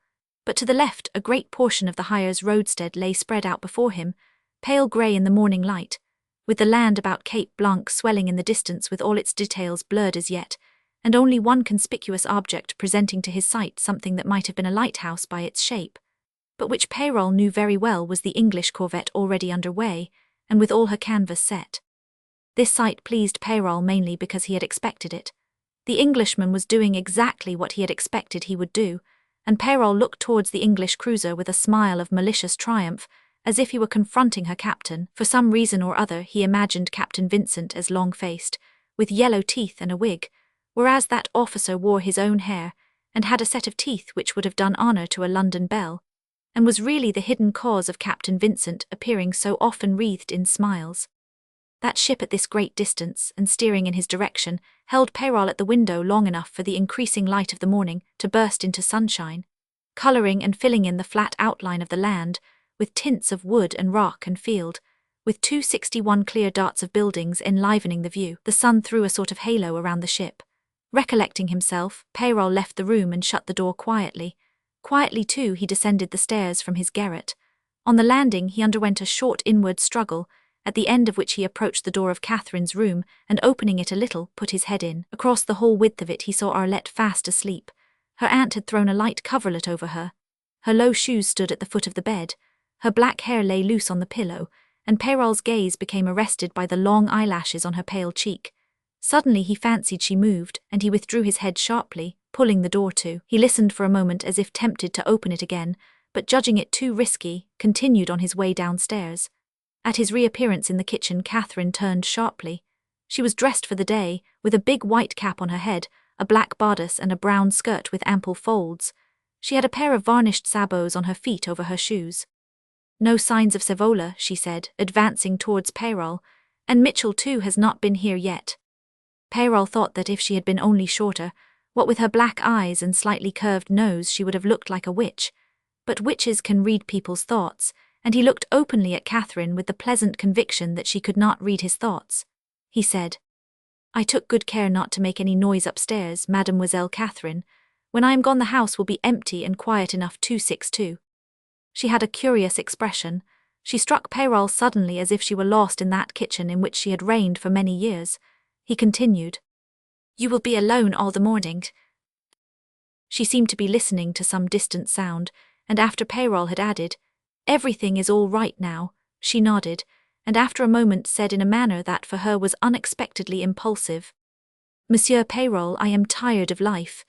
but to the left a great portion of the Hyers roadstead lay spread out before him, pale grey in the morning light, with the land about Cape Blanc swelling in the distance with all its details blurred as yet, and only one conspicuous object presenting to his sight something that might have been a lighthouse by its shape, but which Peyrol knew very well was the English corvette already under way, and with all her canvas set. This sight pleased Peyrol mainly because he had expected it. The Englishman was doing exactly what he had expected he would do, and Peyrol looked towards the English cruiser with a smile of malicious triumph, as if he were confronting her captain. For some reason or other he imagined Captain Vincent as long-faced, with yellow teeth and a wig, whereas that officer wore his own hair, and had a set of teeth which would have done honour to a London belle, and was really the hidden cause of Captain Vincent appearing so often wreathed in smiles. That ship at this great distance, and steering in his direction, held Peyrol at the window long enough for the increasing light of the morning to burst into sunshine, colouring and filling in the flat outline of the land, with tints of wood and rock and field, with 261 clear darts of buildings enlivening the view. The sun threw a sort of halo around the ship. Recollecting himself, Peyrol left the room and shut the door quietly. Quietly, too, he descended the stairs from his garret. On the landing he underwent a short inward struggle, at the end of which he approached the door of Catherine's room, and opening it a little, put his head in. Across the whole width of it he saw Arlette fast asleep. Her aunt had thrown a light coverlet over her. Her low shoes stood at the foot of the bed. Her black hair lay loose on the pillow, and Peyrol's gaze became arrested by the long eyelashes on her pale cheek. Suddenly he fancied she moved, and he withdrew his head sharply, pulling the door to. He listened for a moment as if tempted to open it again, but judging it too risky, continued on his way downstairs. At his reappearance in the kitchen, Catherine turned sharply. She was dressed for the day, with a big white cap on her head, a black bodice and a brown skirt with ample folds. She had a pair of varnished sabots on her feet over her shoes. "No signs of Savola," she said, advancing towards Peyrol, And Mitchell too has not been here yet. Peyrol thought that if she had been only shorter, what with her black eyes and slightly curved nose she would have looked like a witch. But witches can read people's thoughts, and he looked openly at Catherine with the pleasant conviction that she could not read his thoughts. He said, "I took good care not to make any noise upstairs, Mademoiselle Catherine. When I am gone the house will be empty and quiet enough 262. She had a curious expression. She struck Peyrol suddenly as if she were lost in that kitchen in which she had reigned for many years. He continued, "You will be alone all the morning." She seemed to be listening to some distant sound, and after Peyrol had added, "Everything is all right now," she nodded, and after a moment said in a manner that for her was unexpectedly impulsive, "Monsieur Peyrol, I am tired of life."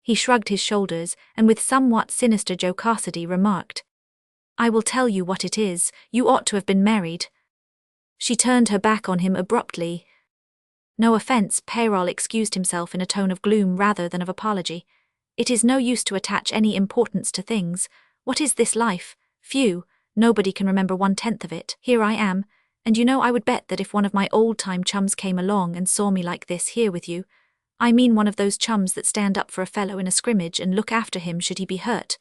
He shrugged his shoulders, and with somewhat sinister jocosity remarked, "I will tell you what it is, you ought to have been married." She turned her back on him abruptly. "No offence," Peyrol excused himself in a tone of gloom rather than of apology. "It is no use to attach any importance to things. What is this life? Phew, nobody can remember 1/10 of it. Here I am, and you know I would bet that if one of my old-time chums came along and saw me like this here with you, I mean one of those chums that stand up for a fellow in a scrimmage and look after him should he be hurt.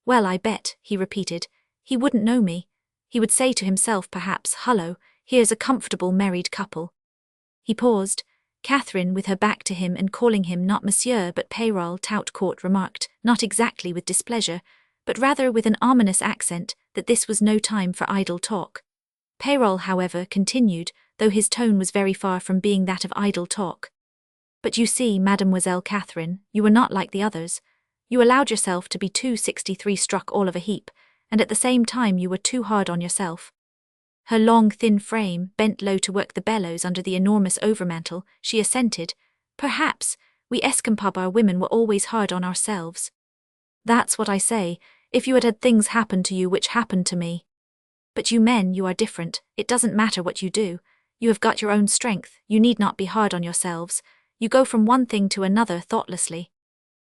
Well, I bet," he repeated, "he wouldn't know me. He would say to himself perhaps, 'Hullo, here's a comfortable married couple.'" He paused. Catherine, with her back to him and calling him not Monsieur but Peyrol, Toutcourt remarked, not exactly with displeasure, but rather with an ominous accent, that this was no time for idle talk. Peyrol, however, continued, though his tone was very far from being that of idle talk. "But you see, Mademoiselle Catherine, you were not like the others. You allowed yourself to be 263 struck all of a heap, and at the same time you were too hard on yourself." Her long, thin frame bent low to work the bellows under the enormous overmantle. She assented, "Perhaps, we Escampada women were always hard on ourselves." "That's what I say, if you had had things happen to you which happened to me. But you men, you are different. It doesn't matter what you do. You have got your own strength. You need not be hard on yourselves. You go from one thing to another thoughtlessly."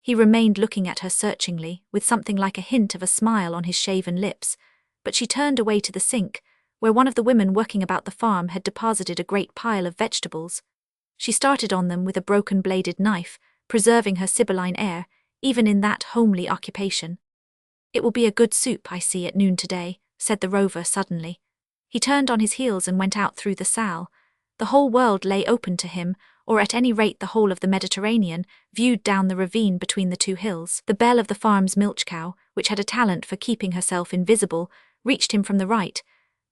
He remained looking at her searchingly, with something like a hint of a smile on his shaven lips, but she turned away to the sink, where one of the women working about the farm had deposited a great pile of vegetables. She started on them with a broken-bladed knife, preserving her sibylline air, even in that homely occupation. "It will be a good soup, I see, at noon today," said the Rover suddenly. He turned on his heels and went out through the salle. The whole world lay open to him, or at any rate the whole of the Mediterranean, viewed down the ravine between the two hills. The bell of the farm's milch cow, which had a talent for keeping herself invisible, reached him from the right,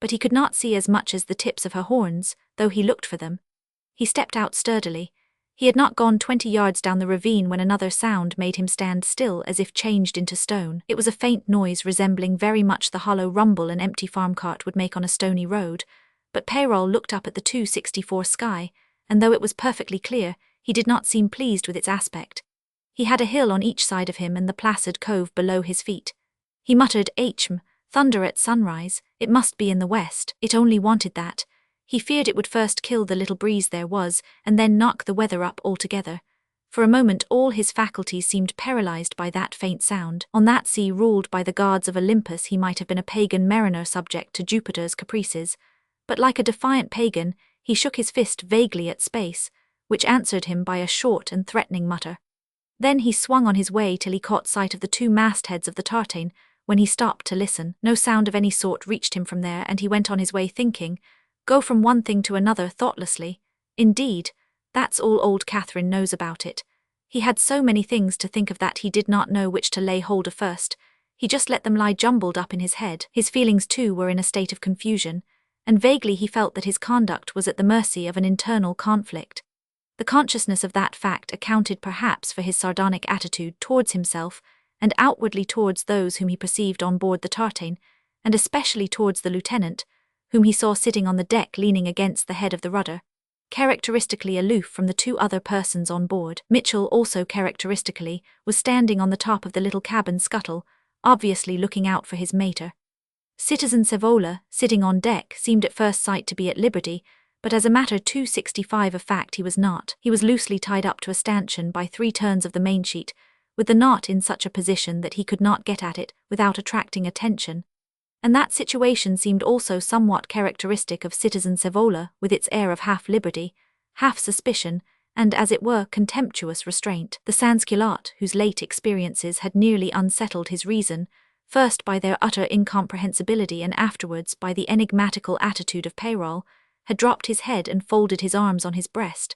but he could not see as much as the tips of her horns, though he looked for them. He stepped out sturdily. He had not gone 20 yards down the ravine when another sound made him stand still as if changed into stone. It was a faint noise resembling very much the hollow rumble an empty farm cart would make on a stony road, but Peyrol looked up at the 264 sky, and though it was perfectly clear, he did not seem pleased with its aspect. He had a hill on each side of him and the placid cove below his feet. He muttered, "Hm, thunder at sunrise, it must be in the west." It only wanted that. He feared it would first kill the little breeze there was, and then knock the weather up altogether. For a moment all his faculties seemed paralyzed by that faint sound. On that sea ruled by the gods of Olympus he might have been a pagan mariner subject to Jupiter's caprices, but like a defiant pagan, he shook his fist vaguely at space, which answered him by a short and threatening mutter. Then he swung on his way till he caught sight of the two mastheads of the tartan, when he stopped to listen. No sound of any sort reached him from there, and he went on his way thinking, go from one thing to another thoughtlessly. Indeed, that's all old Catherine knows about it. He had so many things to think of that he did not know which to lay hold of first. He just let them lie jumbled up in his head. His feelings too were in a state of confusion, and vaguely he felt that his conduct was at the mercy of an internal conflict. The consciousness of that fact accounted perhaps for his sardonic attitude towards himself, and outwardly towards those whom he perceived on board the tartan, and especially towards the lieutenant, whom he saw sitting on the deck leaning against the head of the rudder, characteristically aloof from the two other persons on board. Mitchell also characteristically was standing on the top of the little cabin scuttle, obviously looking out for his mater. Citizen Savola, sitting on deck, seemed at first sight to be at liberty, but as a matter 265 of fact he was not. He was loosely tied up to a stanchion by 3 turns of the mainsheet, with the knot in such a position that he could not get at it without attracting attention, And that situation seemed also somewhat characteristic of citizen Savola, with its air of half-liberty, half-suspicion, and, as it were, contemptuous restraint. The sans-culotte, whose late experiences had nearly unsettled his reason, first by their utter incomprehensibility and afterwards by the enigmatical attitude of Peyrol, had dropped his head and folded his arms on his breast.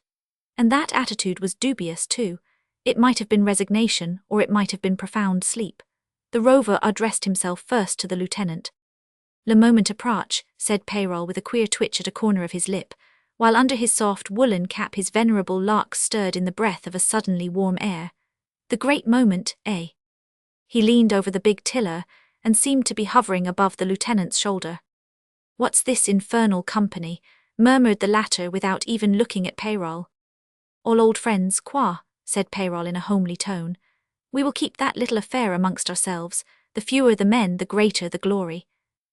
And that attitude was dubious too. It might have been resignation, or it might have been profound sleep. The Rover addressed himself first to the lieutenant. "Le moment approach," said Peyrol with a queer twitch at a corner of his lip, while under his soft woolen cap his venerable locks stirred in the breath of a suddenly warm air. "The great moment, eh?" He leaned over the big tiller, and seemed to be hovering above the lieutenant's shoulder. "What's this infernal company?" murmured the latter without even looking at Peyrol. "All old friends, quoi?" said Peyrol in a homely tone. "We will keep that little affair amongst ourselves. The fewer the men, the greater the glory.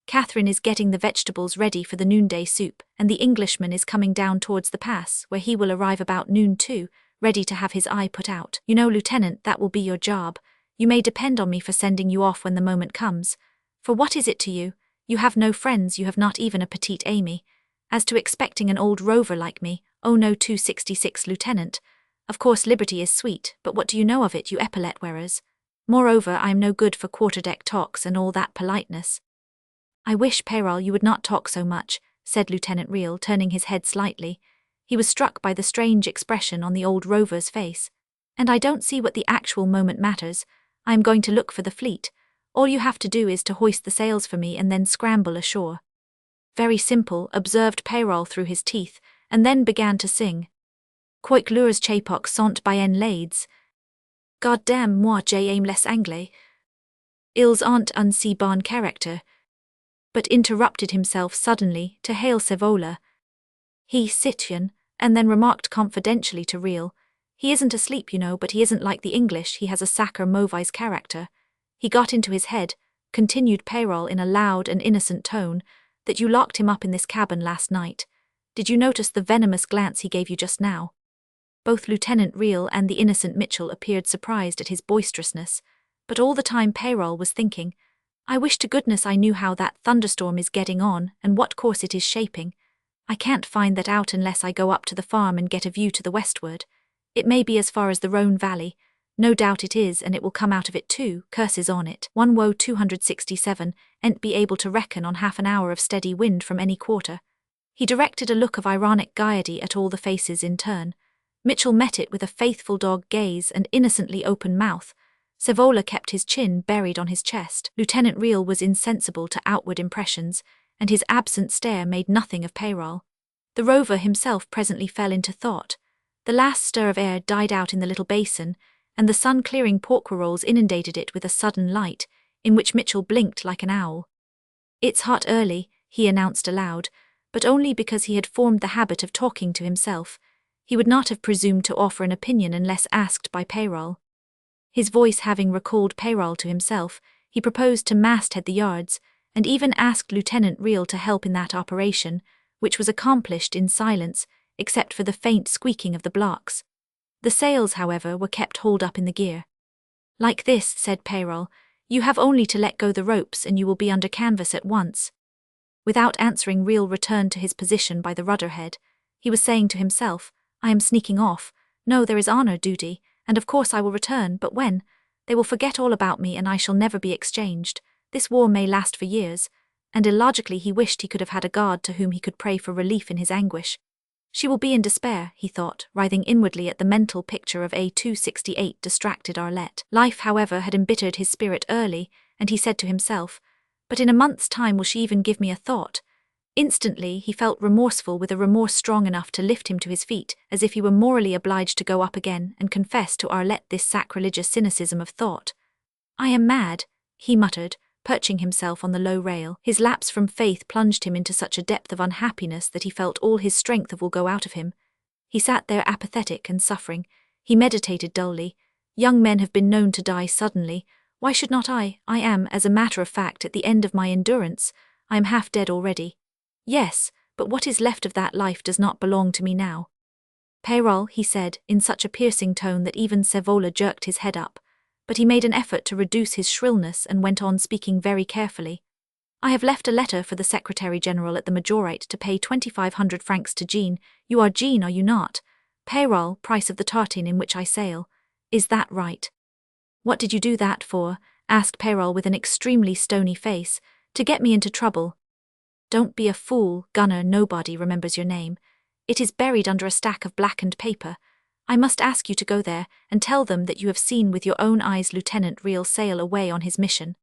Catherine is getting the vegetables ready for the noonday soup, and the Englishman is coming down towards the pass, where he will arrive about noon too, ready to have his eye put out. You know, Lieutenant, that will be your job. You may depend on me for sending you off when the moment comes. For what is it to you? You have no friends, you have not even a petite Amy. As to expecting an old rover like me, oh no, 266 Lieutenant. Of course liberty is sweet, but what do you know of it, you epaulette wearers? Moreover, I am no good for quarterdeck talks and all that politeness." "I wish, Peyrol, you would not talk so much," said Lieutenant Riel, turning his head slightly. He was struck by the strange expression on the old rover's face. "And I don't see what the actual moment matters. I am going to look for the fleet. All you have to do is to hoist the sails for me and then scramble ashore." "Very simple," observed Peyrol through his teeth, and then began to sing. "Quoique leurs chapocs sont bien laids. God damn moi j'aime les Anglais. Ils ont un si bon caractère." But interrupted himself suddenly to hail Savola. "He citoyen," and then remarked confidentially to Riel, "He isn't asleep, you know, but he isn't like the English, he has a sacre mauvaise character. He got into his head," continued Peyrol in a loud and innocent tone, "that you locked him up in this cabin last night. Did you notice the venomous glance he gave you just now?" Both Lieutenant Riel and the innocent Mitchell appeared surprised at his boisterousness, but all the time Peyrol was thinking, "I wish to goodness I knew how that thunderstorm is getting on and what course it is shaping. I can't find that out unless I go up to the farm and get a view to the westward. It may be as far as the Rhone Valley. No doubt it is, and it will come out of it too, curses on it. One woe 267, an't be able to reckon on half an hour of steady wind from any quarter." He directed a look of ironic gaiety at all the faces in turn. Mitchell met it with a faithful dog gaze and innocently open mouth. Savola kept his chin buried on his chest. Lieutenant Riel was insensible to outward impressions, and his absent stare made nothing of Peyrol. The Rover himself presently fell into thought. The last stir of air died out in the little basin, and the sun-clearing porquerolles inundated it with a sudden light, in which Mitchell blinked like an owl. "It's hot early," he announced aloud, but only because he had formed the habit of talking to himself. He would not have presumed to offer an opinion unless asked by Peyrol. His voice having recalled Peyrol to himself, he proposed to masthead the yards, and even asked Lieutenant Riel to help in that operation, which was accomplished in silence, except for the faint squeaking of the blocks. The sails, however, were kept hauled up in the gear. "Like this," said Peyrol, "you have only to let go the ropes and you will be under canvas at once." Without answering, Riel returned to his position by the rudder-head. He was saying to himself, "I am sneaking off. No, there is honor duty, and of course I will return, but when? They will forget all about me and I shall never be exchanged. This war may last for years." And illogically he wished he could have had a God to whom he could pray for relief in his anguish. "She will be in despair," he thought, writhing inwardly at the mental picture of a 268 distracted Arlette. Life, however, had embittered his spirit early, and he said to himself, "But in a month's time will she even give me a thought?" Instantly he felt remorseful, with a remorse strong enough to lift him to his feet, as if he were morally obliged to go up again and confess to Arlette this sacrilegious cynicism of thought. "I am mad," he muttered, perching himself on the low rail. His lapse from faith plunged him into such a depth of unhappiness that he felt all his strength will go out of him. He sat there apathetic and suffering. He meditated dully. Young men have been known to die suddenly. Why should not I? I am, as a matter of fact, at the end of my endurance. I am half dead already. Yes, but what is left of that life does not belong to me now. "Peyrol," he said, in such a piercing tone that even Savola jerked his head up, but he made an effort to reduce his shrillness and went on speaking very carefully. I have left a letter for the Secretary-General at the Majorate to pay 2,500 francs to Jean. You are Jean, are you not? Peyrol, price of the tartan in which I sail. Is that right? What did you do that for? Asked Peyrol with an extremely stony face. To get me into trouble. Don't be a fool, Gunner, nobody remembers your name. It is buried under a stack of blackened paper. I must ask you to go there and tell them that you have seen with your own eyes Lieutenant Real sail away on his mission.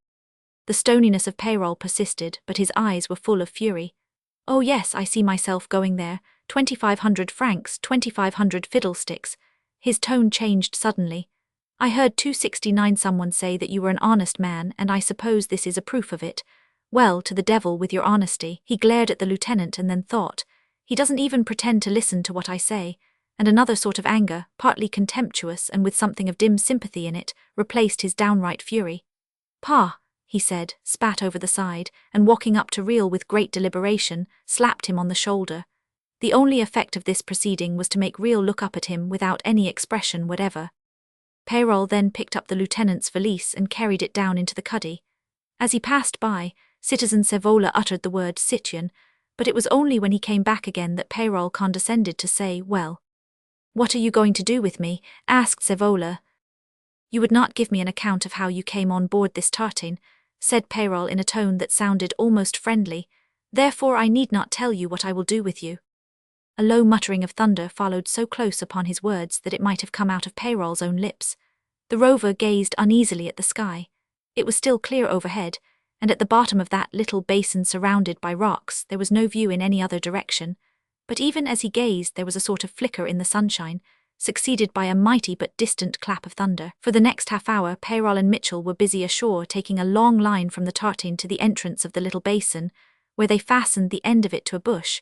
The stoniness of Peyrol persisted, but his eyes were full of fury. Oh yes, I see myself going there. 2,500 francs, 2,500 fiddlesticks. His tone changed suddenly. I heard 269 someone say that you were an honest man, and I suppose this is a proof of it. Well, to the devil with your honesty. He glared at the lieutenant and then thought, he doesn't even pretend to listen to what I say, and another sort of anger, partly contemptuous and with something of dim sympathy in it, replaced his downright fury. Pa, he said, spat over the side, and walking up to Real with great deliberation, slapped him on the shoulder. The only effect of this proceeding was to make Real look up at him without any expression whatever. Peyrol then picked up the lieutenant's valise and carried it down into the cuddy. As he passed by, Citizen Sevola uttered the word citoyen, but it was only when he came back again that Peyrol condescended to say, well, what are you going to do with me? Asked Sevola. You would not give me an account of how you came on board this tartan, said Peyrol in a tone that sounded almost friendly, therefore I need not tell you what I will do with you. A low muttering of thunder followed so close upon his words that it might have come out of Peyrol's own lips. The Rover gazed uneasily at the sky. It was still clear overhead, and at the bottom of that little basin surrounded by rocks there was no view in any other direction, but even as he gazed there was a sort of flicker in the sunshine, succeeded by a mighty but distant clap of thunder. For the next half-hour Peyrol and Mitchell were busy ashore taking a long line from the tartan to the entrance of the little basin, where they fastened the end of it to a bush.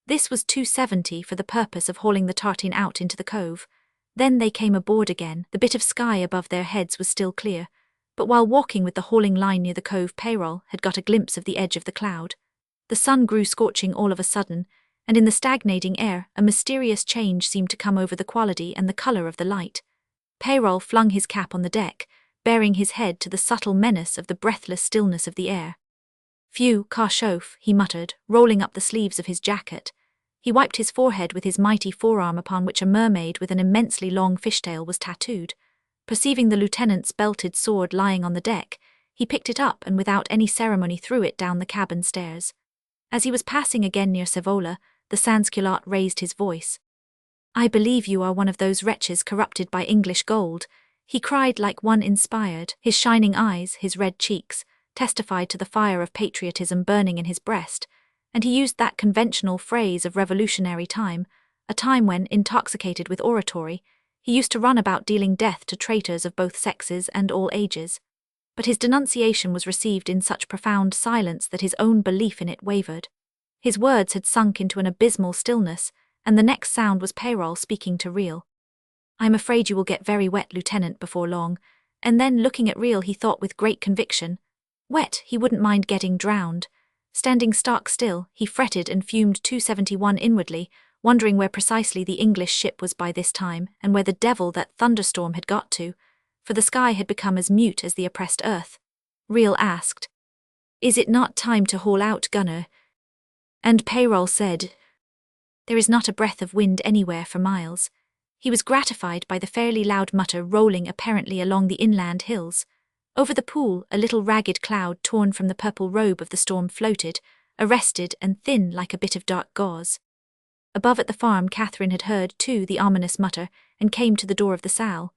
This was 270 for the purpose of hauling the tartan out into the cove. Then they came aboard again. The bit of sky above their heads was still clear, but while walking with the hauling line near the cove Peyrol had got a glimpse of the edge of the cloud. The sun grew scorching all of a sudden, and in the stagnating air a mysterious change seemed to come over the quality and the colour of the light. Peyrol flung his cap on the deck, baring his head to the subtle menace of the breathless stillness of the air. Phew, car chauffe, he muttered, rolling up the sleeves of his jacket. He wiped his forehead with his mighty forearm upon which a mermaid with an immensely long fishtail was tattooed. Perceiving the lieutenant's belted sword lying on the deck, he picked it up and without any ceremony threw it down the cabin stairs. As he was passing again near Sevola, the sans-culotte raised his voice. I believe you are one of those wretches corrupted by English gold, he cried like one inspired. His shining eyes, his red cheeks, testified to the fire of patriotism burning in his breast, and he used that conventional phrase of revolutionary time, a time when, intoxicated with oratory, he used to run about dealing death to traitors of both sexes and all ages. But his denunciation was received in such profound silence that his own belief in it wavered. His words had sunk into an abysmal stillness, and the next sound was Peyrol speaking to Real. I'm afraid you will get very wet, Lieutenant, before long. And then, looking at Real, he thought with great conviction. Wet, he wouldn't mind getting drowned. Standing stock still, he fretted and fumed 271 inwardly, wondering where precisely the English ship was by this time, and where the devil that thunderstorm had got to, for the sky had become as mute as the oppressed earth. Real asked, Is it not time to haul out, Gunner? And Peyrol said, There is not a breath of wind anywhere for miles. He was gratified by the fairly loud mutter rolling apparently along the inland hills. Over the pool, a little ragged cloud torn from the purple robe of the storm floated, arrested and thin like a bit of dark gauze. Above at the farm Catherine had heard, too, the ominous mutter, and came to the door of the salle.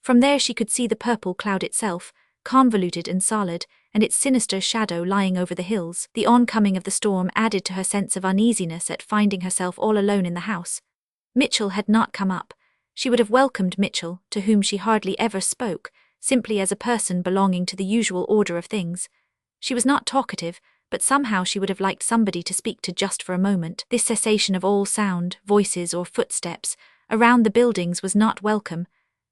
From there she could see the purple cloud itself, convoluted and solid, and its sinister shadow lying over the hills. The oncoming of the storm added to her sense of uneasiness at finding herself all alone in the house. Mitchell had not come up. She would have welcomed Mitchell, to whom she hardly ever spoke, simply as a person belonging to the usual order of things. She was not talkative, but somehow she would have liked somebody to speak to just for a moment. This cessation of all sound, voices or footsteps, around the buildings was not welcome,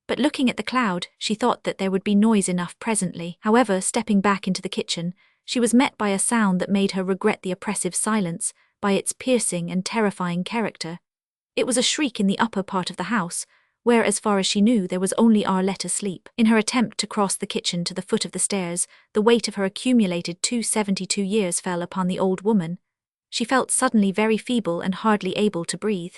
but looking at the cloud, she thought that there would be noise enough presently. However, stepping back into the kitchen, she was met by a sound that made her regret the oppressive silence, by its piercing and terrifying character. It was a shriek in the upper part of the house, where, as far as she knew, there was only Arlette asleep. In her attempt to cross the kitchen to the foot of the stairs, the weight of her accumulated 272 years fell upon the old woman. She felt suddenly very feeble and hardly able to breathe,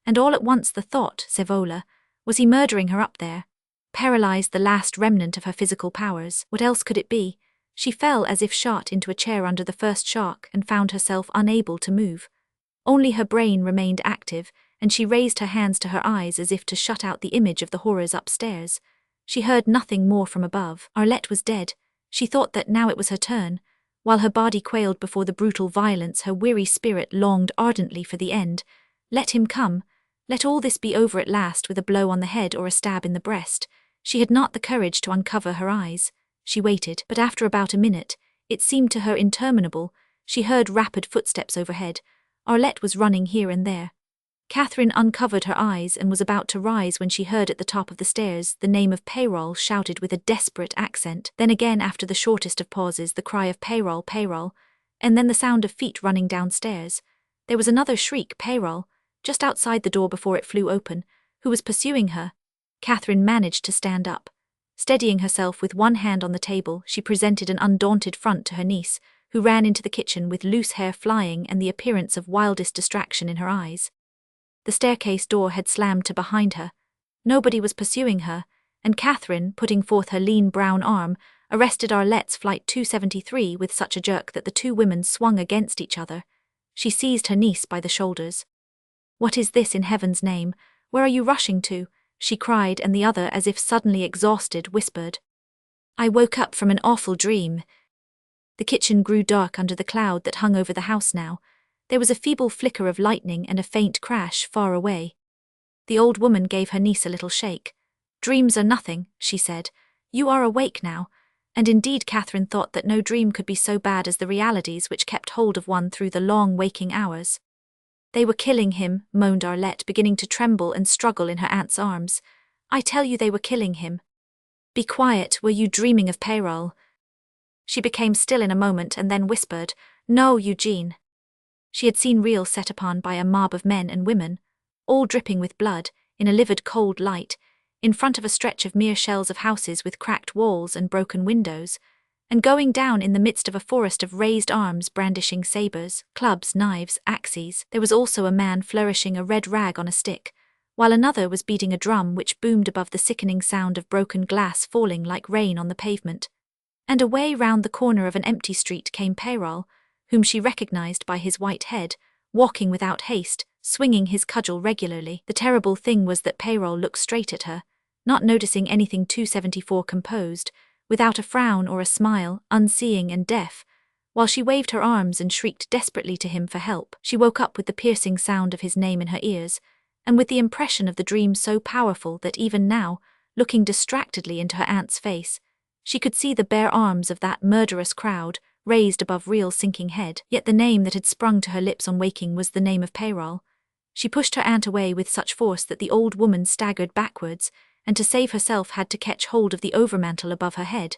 and all at once the thought, Sevola, was he murdering her up there? Paralyzed the last remnant of her physical powers. What else could it be? She fell as if shot into a chair under the first shock and found herself unable to move. Only her brain remained active, and she raised her hands to her eyes as if to shut out the image of the horrors upstairs. She heard nothing more from above. Arlette was dead. She thought that now it was her turn. While her body quailed before the brutal violence, her weary spirit longed ardently for the end. Let him come. Let all this be over at last, with a blow on the head or a stab in the breast. She had not the courage to uncover her eyes. She waited, but after about a minute, it seemed to her interminable, she heard rapid footsteps overhead. Arlette was running here and there. Catherine uncovered her eyes and was about to rise when she heard at the top of the stairs the name of Peyrol shouted with a desperate accent. Then again, after the shortest of pauses, the cry of Peyrol, Peyrol, and then the sound of feet running downstairs. There was another shriek, Peyrol, just outside the door before it flew open. Who was pursuing her? Catherine managed to stand up. Steadying herself with one hand on the table, she presented an undaunted front to her niece, who ran into the kitchen with loose hair flying and the appearance of wildest distraction in her eyes. The staircase door had slammed to behind her. Nobody was pursuing her, and Catherine, putting forth her lean brown arm, arrested Arlette's flight 273 with such a jerk that the two women swung against each other. She seized her niece by the shoulders. "What is this, in heaven's name? Where are you rushing to?" she cried, and the other, as if suddenly exhausted, whispered, "I woke up from an awful dream." The kitchen grew dark under the cloud that hung over the house now. There was a feeble flicker of lightning and a faint crash far away. The old woman gave her niece a little shake. "Dreams are nothing," she said. "You are awake now." And indeed Catherine thought that no dream could be so bad as the realities which kept hold of one through the long waking hours. "They were killing him," moaned Arlette, beginning to tremble and struggle in her aunt's arms. "I tell you they were killing him." "Be quiet, were you dreaming of Peyrol?" She became still in a moment and then whispered, "No, Eugene." She had seen Real set upon by a mob of men and women, all dripping with blood, in a livid cold light, in front of a stretch of mere shells of houses with cracked walls and broken windows, and going down in the midst of a forest of raised arms brandishing sabres, clubs, knives, axes. There was also a man flourishing a red rag on a stick, while another was beating a drum which boomed above the sickening sound of broken glass falling like rain on the pavement. And away round the corner of an empty street came Peyrol, whom she recognized by his white head, walking without haste, swinging his cudgel regularly. The terrible thing was that Peyrol looked straight at her, not noticing anything 274 composed, without a frown or a smile, unseeing and deaf, while she waved her arms and shrieked desperately to him for help. She woke up with the piercing sound of his name in her ears, and with the impression of the dream so powerful that even now, looking distractedly into her aunt's face, she could see the bare arms of that murderous crowd, raised above Real's sinking head. Yet the name that had sprung to her lips on waking was the name of Peyrol. She pushed her aunt away with such force that the old woman staggered backwards, and to save herself had to catch hold of the overmantel above her head.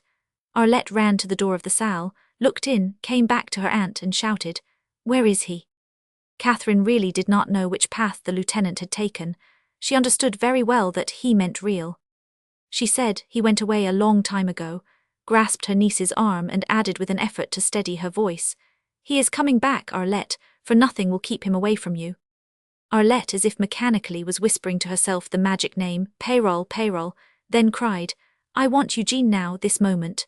Arlette ran to the door of the salle, looked in, came back to her aunt and shouted, "Where is he?" Catherine really did not know which path the lieutenant had taken. She understood very well that he meant Real. She said, "He went away a long time ago," grasped her niece's arm and added with an effort to steady her voice, "He is coming back, Arlette, for nothing will keep him away from you." Arlette, as if mechanically, was whispering to herself the magic name, Peyrol, Peyrol, then cried, "I want Eugene now, this moment."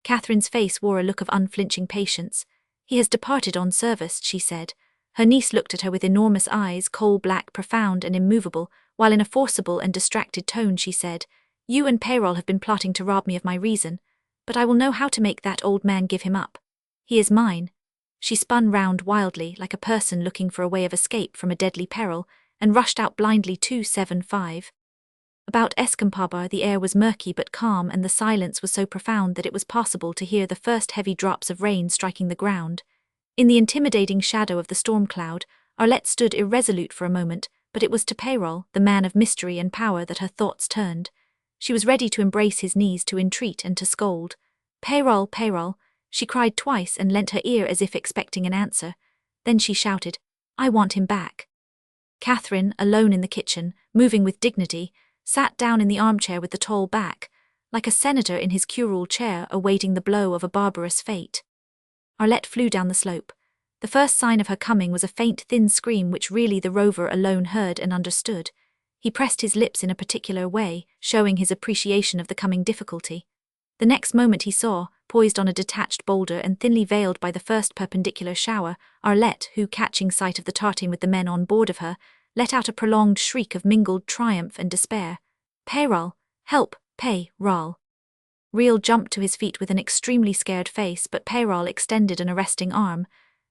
Catherine's face wore a look of unflinching patience. "He has departed on service," she said. Her niece looked at her with enormous eyes, coal-black, profound and immovable, while in a forcible and distracted tone she said, "You and Peyrol have been plotting to rob me of my reason, but I will know how to make that old man give him up. He is mine." She spun round wildly, like a person looking for a way of escape from a deadly peril, and rushed out blindly 275. About Escampabar the air was murky but calm, and the silence was so profound that it was possible to hear the first heavy drops of rain striking the ground. In the intimidating shadow of the storm cloud, Arlette stood irresolute for a moment, but it was to Peyrol, the man of mystery and power, that her thoughts turned. She was ready to embrace his knees, to entreat and to scold. "Peyrol, Peyrol," she cried twice and lent her ear as if expecting an answer. Then she shouted, "I want him back." Catherine, alone in the kitchen, moving with dignity, sat down in the armchair with the tall back, like a senator in his curule chair awaiting the blow of a barbarous fate. Arlette flew down the slope. The first sign of her coming was a faint, thin scream which really the Rover alone heard and understood. He pressed his lips in a particular way, showing his appreciation of the coming difficulty. The next moment he saw, poised on a detached boulder and thinly veiled by the first perpendicular shower, Arlette, who, catching sight of the tartan with the men on board of her, let out a prolonged shriek of mingled triumph and despair. "Peyrol! Help! Peyrol!" Riel jumped to his feet with an extremely scared face, but Peyrol extended an arresting arm.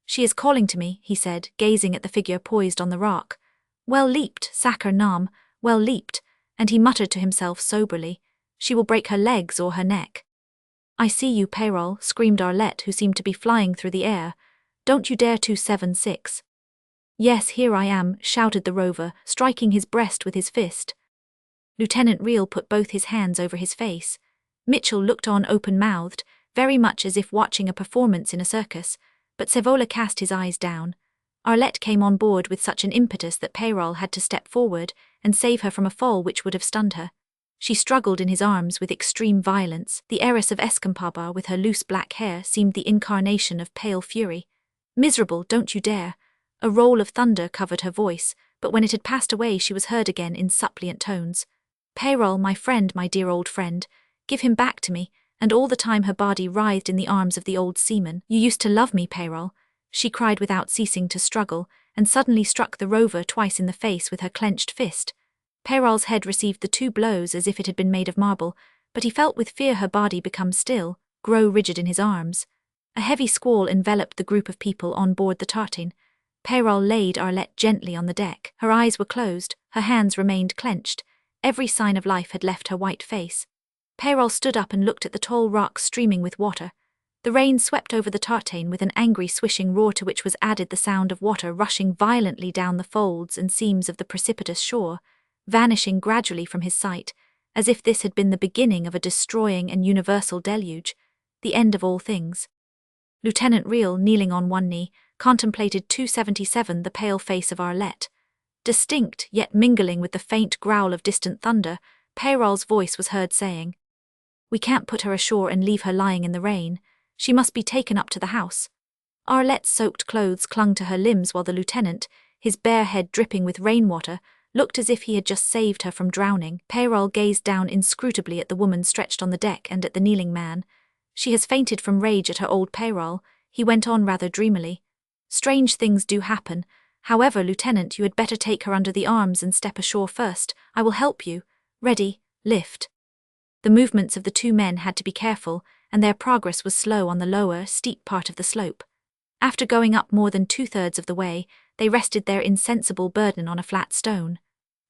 "She is calling to me," he said, gazing at the figure poised on the rock. "Well leaped, Sacher Nam, well leaped," and he muttered to himself soberly, "She will break her legs or her neck." "I see you, Peyrol," screamed Arlette, who seemed to be flying through the air. "Don't you dare 276. "Yes, here I am," shouted the Rover, striking his breast with his fist. Lieutenant Riel put both his hands over his face. Mitchell looked on open-mouthed, very much as if watching a performance in a circus, but Savola cast his eyes down. Arlette came on board with such an impetus that Peyrol had to step forward and save her from a fall which would have stunned her. She struggled in his arms with extreme violence. The heiress of Escampaba with her loose black hair seemed the incarnation of pale fury. "Miserable, don't you dare!" A roll of thunder covered her voice, but when it had passed away she was heard again in suppliant tones. "Peyrol, my friend, my dear old friend, give him back to me," and all the time her body writhed in the arms of the old seaman. "You used to love me, Peyrol," she cried without ceasing to struggle, and suddenly struck the Rover twice in the face with her clenched fist. Peyrol's head received the 2 blows as if it had been made of marble, but he felt with fear her body become still, grow rigid in his arms. A heavy squall enveloped the group of people on board the tartan. Peyrol laid Arlette gently on the deck. Her eyes were closed, her hands remained clenched. Every sign of life had left her white face. Peyrol stood up and looked at the tall rocks streaming with water. The rain swept over the tartan with an angry swishing roar to which was added the sound of water rushing violently down the folds and seams of the precipitous shore, vanishing gradually from his sight, as if this had been the beginning of a destroying and universal deluge, the end of all things. Lieutenant Riel, kneeling on one knee, contemplated 277 the pale face of Arlette. Distinct, yet mingling with the faint growl of distant thunder, Peyrol's voice was heard saying, "We can't put her ashore and leave her lying in the rain. She must be taken up to the house." Arlette's soaked clothes clung to her limbs while the lieutenant, his bare head dripping with rainwater, looked as if he had just saved her from drowning. Peyrol gazed down inscrutably at the woman stretched on the deck and at the kneeling man. "She has fainted from rage at her old Peyrol," he went on rather dreamily. "Strange things do happen. However, Lieutenant, you had better take her under the arms and step ashore first. I will help you. Ready, lift." The movements of the 2 men had to be careful, and their progress was slow on the lower, steep part of the slope. After going up more than 2/3 of the way, they rested their insensible burden on a flat stone.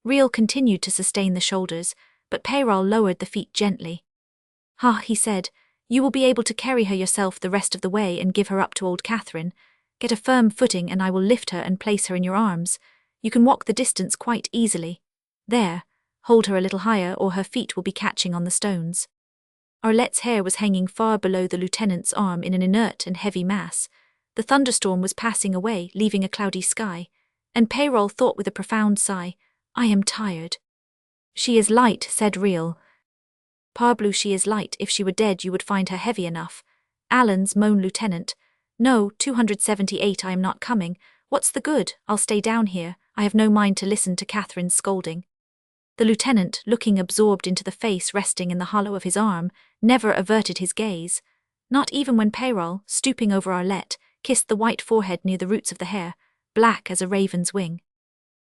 Riel continued to sustain the shoulders, but Peyrol lowered the feet gently. "Ah," he said, "you will be able to carry her yourself the rest of the way and give her up to old Catherine. Get a firm footing and I will lift her and place her in your arms. You can walk the distance quite easily. There, hold her a little higher or her feet will be catching on the stones." Arlette's hair was hanging far below the lieutenant's arm in an inert and heavy mass. The thunderstorm was passing away, leaving a cloudy sky, and Peyrol thought with a profound sigh, "I am tired." "She is light," said Riel. "Parbleu, she is light. If she were dead you would find her heavy enough." "Allons," moaned Lieutenant. "No, 278 I am not coming. What's the good? I'll stay down here. I have no mind to listen to Catherine's scolding." The lieutenant, looking absorbed into the face resting in the hollow of his arm, never averted his gaze. Not even when Peyrol, stooping over Arlette, kissed the white forehead near the roots of the hair, black as a raven's wing.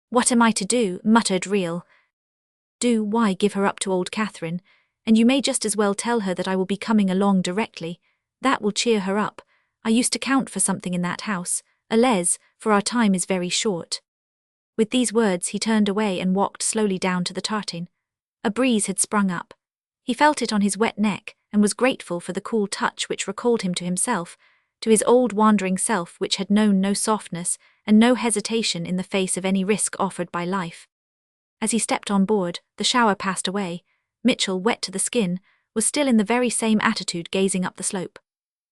"What am I to do?" muttered Riel. "Do? Why, give her up to old Catherine, and you may just as well tell her that I will be coming along directly. That will cheer her up. I used to count for something in that house, Allez, for our time is very short." With these words he turned away and walked slowly down to the tartan. A breeze had sprung up. He felt it on his wet neck and was grateful for the cool touch which recalled him to himself, to his old wandering self which had known no softness and no hesitation in the face of any risk offered by life. As he stepped on board, the shower passed away. Mitchell, wet to the skin, was still in the very same attitude gazing up the slope.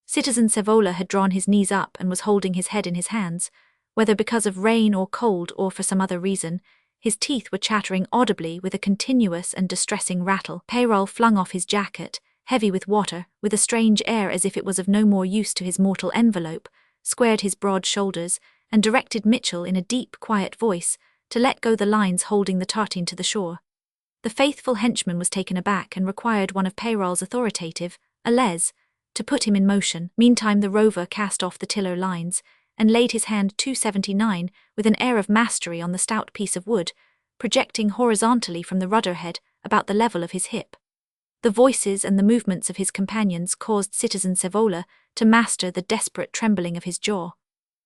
Citizen Savola had drawn his knees up and was holding his head in his hands. Whether because of rain or cold or for some other reason, His teeth were chattering audibly with a continuous and distressing rattle. Peyrol flung off his jacket, heavy with water, with a strange air as if it was of no more use to his mortal envelope, squared his broad shoulders, and directed Mitchell in a deep, quiet voice to let go the lines holding the tartine to the shore. The faithful henchman was taken aback and required one of Peyrol's authoritative, illuminate, to put him in motion. Meantime the Rover cast off the tiller lines, and laid his hand 279 with an air of mastery on the stout piece of wood, projecting horizontally from the rudder head about the level of his hip. The voices and the movements of his companions caused Citizen Savola to master the desperate trembling of his jaw.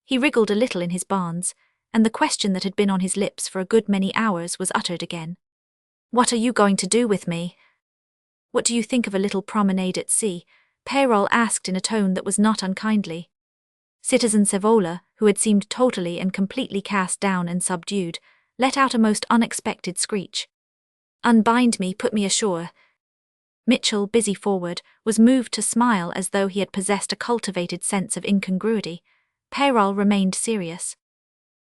He wriggled a little in his bonds, and the question that had been on his lips for a good many hours was uttered again. "What are you going to do with me?" "What do you think of a little promenade at sea?" Peyrol asked in a tone that was not unkindly. Citizen Savola, who had seemed totally and completely cast down and subdued, let out a most unexpected screech. "Unbind me, put me ashore." Mitchell, busy forward, was moved to smile as though he had possessed a cultivated sense of incongruity. Peyrol remained serious.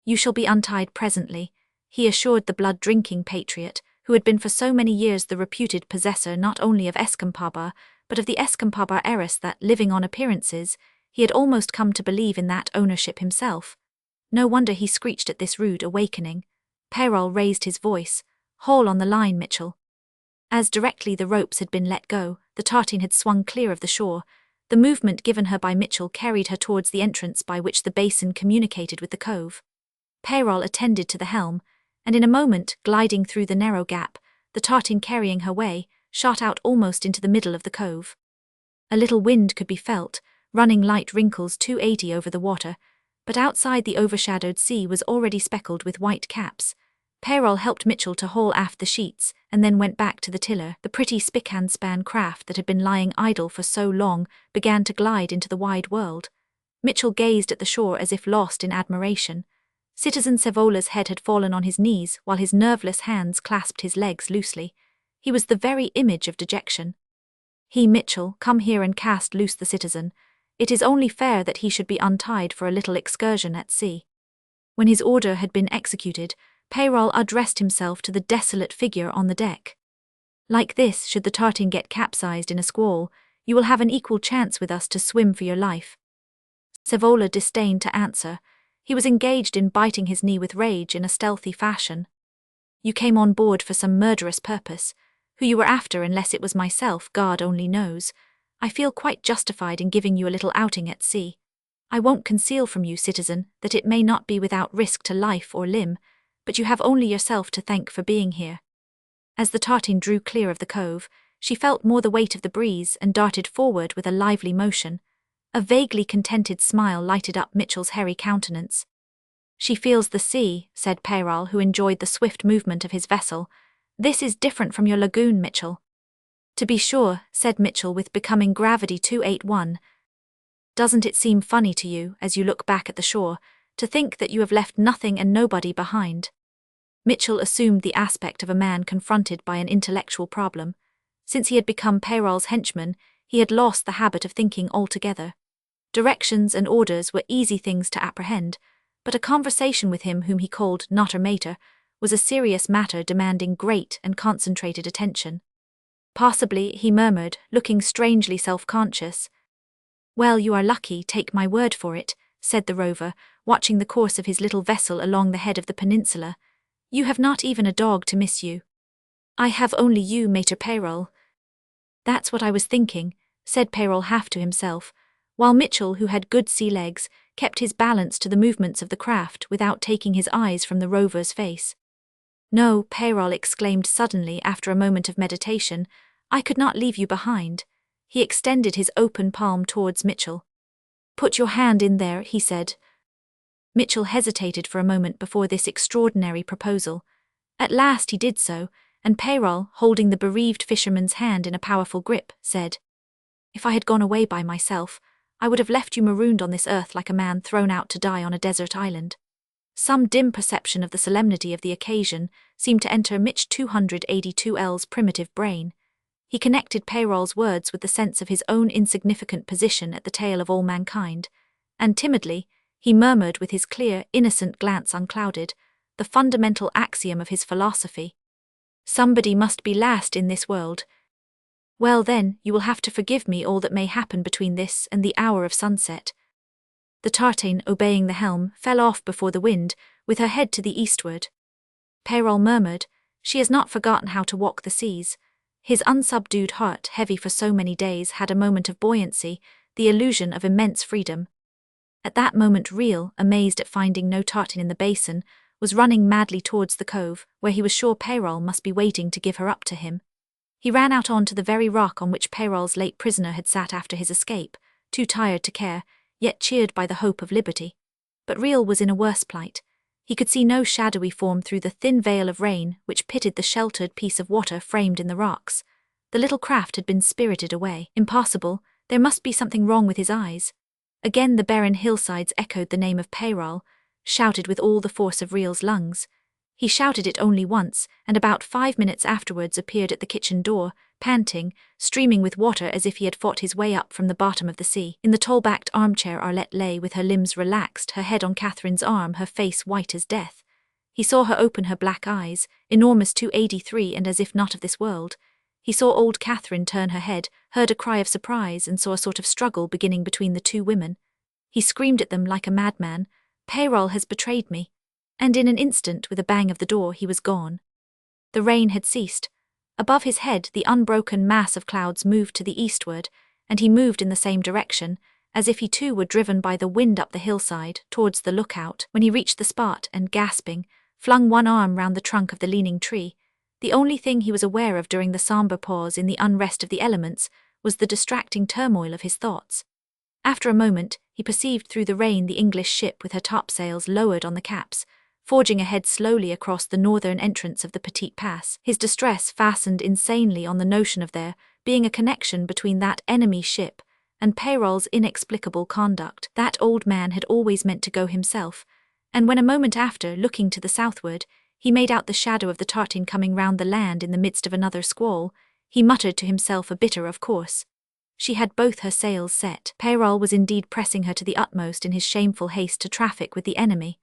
"You shall be untied presently," he assured the blood-drinking patriot, who had been for so many years the reputed possessor not only of Escampaba, but of the Escampaba heiress that, living on appearances, he had almost come to believe in that ownership himself. No wonder he screeched at this rude awakening. Peyrol raised his voice. "Haul on the line, Mitchell." As directly the ropes had been let go, the tartine had swung clear of the shore. The movement given her by Mitchell carried her towards the entrance by which the basin communicated with the cove. Peyrol attended to the helm, and in a moment, gliding through the narrow gap, the tartine carrying her way, shot out almost into the middle of the cove. A little wind could be felt, running light wrinkles 280 over the water, but outside the overshadowed sea was already speckled with white caps. Peyrol helped Mitchell to haul aft the sheets, and then went back to the tiller. The pretty spick-and-span craft that had been lying idle for so long began to glide into the wide world. Mitchell gazed at the shore as if lost in admiration. Citizen Savola's head had fallen on his knees while his nerveless hands clasped his legs loosely. He was the very image of dejection. "He, Mitchell, come here and cast loose the citizen. It is only fair that he should be untied for a little excursion at sea." When his order had been executed, Peyrol addressed himself to the desolate figure on the deck. "Like this, should the tartine get capsized in a squall, you will have an equal chance with us to swim for your life." Savola disdained to answer. He was engaged in biting his knee with rage in a stealthy fashion. "You came on board for some murderous purpose. Who you were after, unless it was myself, God only knows. I feel quite justified in giving you a little outing at sea. I won't conceal from you, citizen, that it may not be without risk to life or limb, but you have only yourself to thank for being here." As the tartine drew clear of the cove, she felt more the weight of the breeze and darted forward with a lively motion. A vaguely contented smile lighted up Mitchell's hairy countenance. "She feels the sea," said Peyrol, who enjoyed the swift movement of his vessel. "This is different from your lagoon, Mitchell." "To be sure," said Mitchell with becoming gravity 281. "Doesn't it seem funny to you, as you look back at the shore, to think that you have left nothing and nobody behind?" Mitchell assumed the aspect of a man confronted by an intellectual problem. Since he had become Peyrol's henchman, he had lost the habit of thinking altogether. Directions and orders were easy things to apprehend, but a conversation with him whom he called Notter Mater was a serious matter demanding great and concentrated attention. "Possibly," he murmured, looking strangely self-conscious. "Well, you are lucky, take my word for it," said the Rover, watching the course of his little vessel along the head of the peninsula. "You have not even a dog to miss you." "I have only you, Mater Peyrol." "That's what I was thinking," said Peyrol half to himself, while Mitchell, who had good sea legs, kept his balance to the movements of the craft without taking his eyes from the Rover's face. "No," Peyrol exclaimed suddenly after a moment of meditation, "I could not leave you behind." He extended his open palm towards Mitchell. "Put your hand in there," he said. Mitchell hesitated for a moment before this extraordinary proposal. At last he did so, and Peyrol, holding the bereaved fisherman's hand in a powerful grip, said, "If I had gone away by myself, I would have left you marooned on this earth like a man thrown out to die on a desert island." Some dim perception of the solemnity of the occasion seemed to enter Mitch 282L's primitive brain. He connected Peyrol's words with the sense of his own insignificant position at the tail of all mankind, and timidly, he murmured with his clear, innocent glance unclouded, the fundamental axiom of his philosophy. Somebody must be last in this world. Well then, you will have to forgive me all that may happen between this and the hour of sunset. The tartan, obeying the helm, fell off before the wind, with her head to the eastward. Peyrol murmured, "She has not forgotten how to walk the seas." His unsubdued heart, heavy for so many days, had a moment of buoyancy, the illusion of immense freedom. At that moment Reel, amazed at finding no tartan in the basin, was running madly towards the cove, where he was sure Peyrol must be waiting to give her up to him. He ran out on to the very rock on which Peyrol's late prisoner had sat after his escape, too tired to care, yet cheered by the hope of liberty. But Reel was in a worse plight. He could see no shadowy form through the thin veil of rain which pitted the sheltered piece of water framed in the rocks. The little craft had been spirited away. Impossible, there must be something wrong with his eyes. Again the barren hillsides echoed the name of Peyrol, shouted with all the force of Reel's lungs. He shouted it only once, and about 5 minutes afterwards appeared at the kitchen door, panting, streaming with water as if he had fought his way up from the bottom of the sea. In the tall-backed armchair Arlette lay with her limbs relaxed, her head on Catherine's arm, her face white as death. He saw her open her black eyes, enormous 283 and as if not of this world. He saw old Catherine turn her head, heard a cry of surprise, and saw a sort of struggle beginning between the two women. He screamed at them like a madman, "Peyrol has betrayed me." And in an instant, with a bang of the door, he was gone. The rain had ceased. Above his head the unbroken mass of clouds moved to the eastward, and he moved in the same direction, as if he too were driven by the wind up the hillside, towards the lookout, when he reached the spot and, gasping, flung one arm round the trunk of the leaning tree. The only thing he was aware of during the sombre pause in the unrest of the elements was the distracting turmoil of his thoughts. After a moment, he perceived through the rain the English ship with her topsails lowered on the caps, forging ahead slowly across the northern entrance of the Petite Pass. His distress fastened insanely on the notion of there being a connection between that enemy ship and Peyrol's inexplicable conduct. That old man had always meant to go himself, and when a moment after, looking to the southward, he made out the shadow of the tartan coming round the land in the midst of another squall, he muttered to himself a bitter of course. She had both her sails set. Peyrol was indeed pressing her to the utmost in his shameful haste to traffic with the enemy.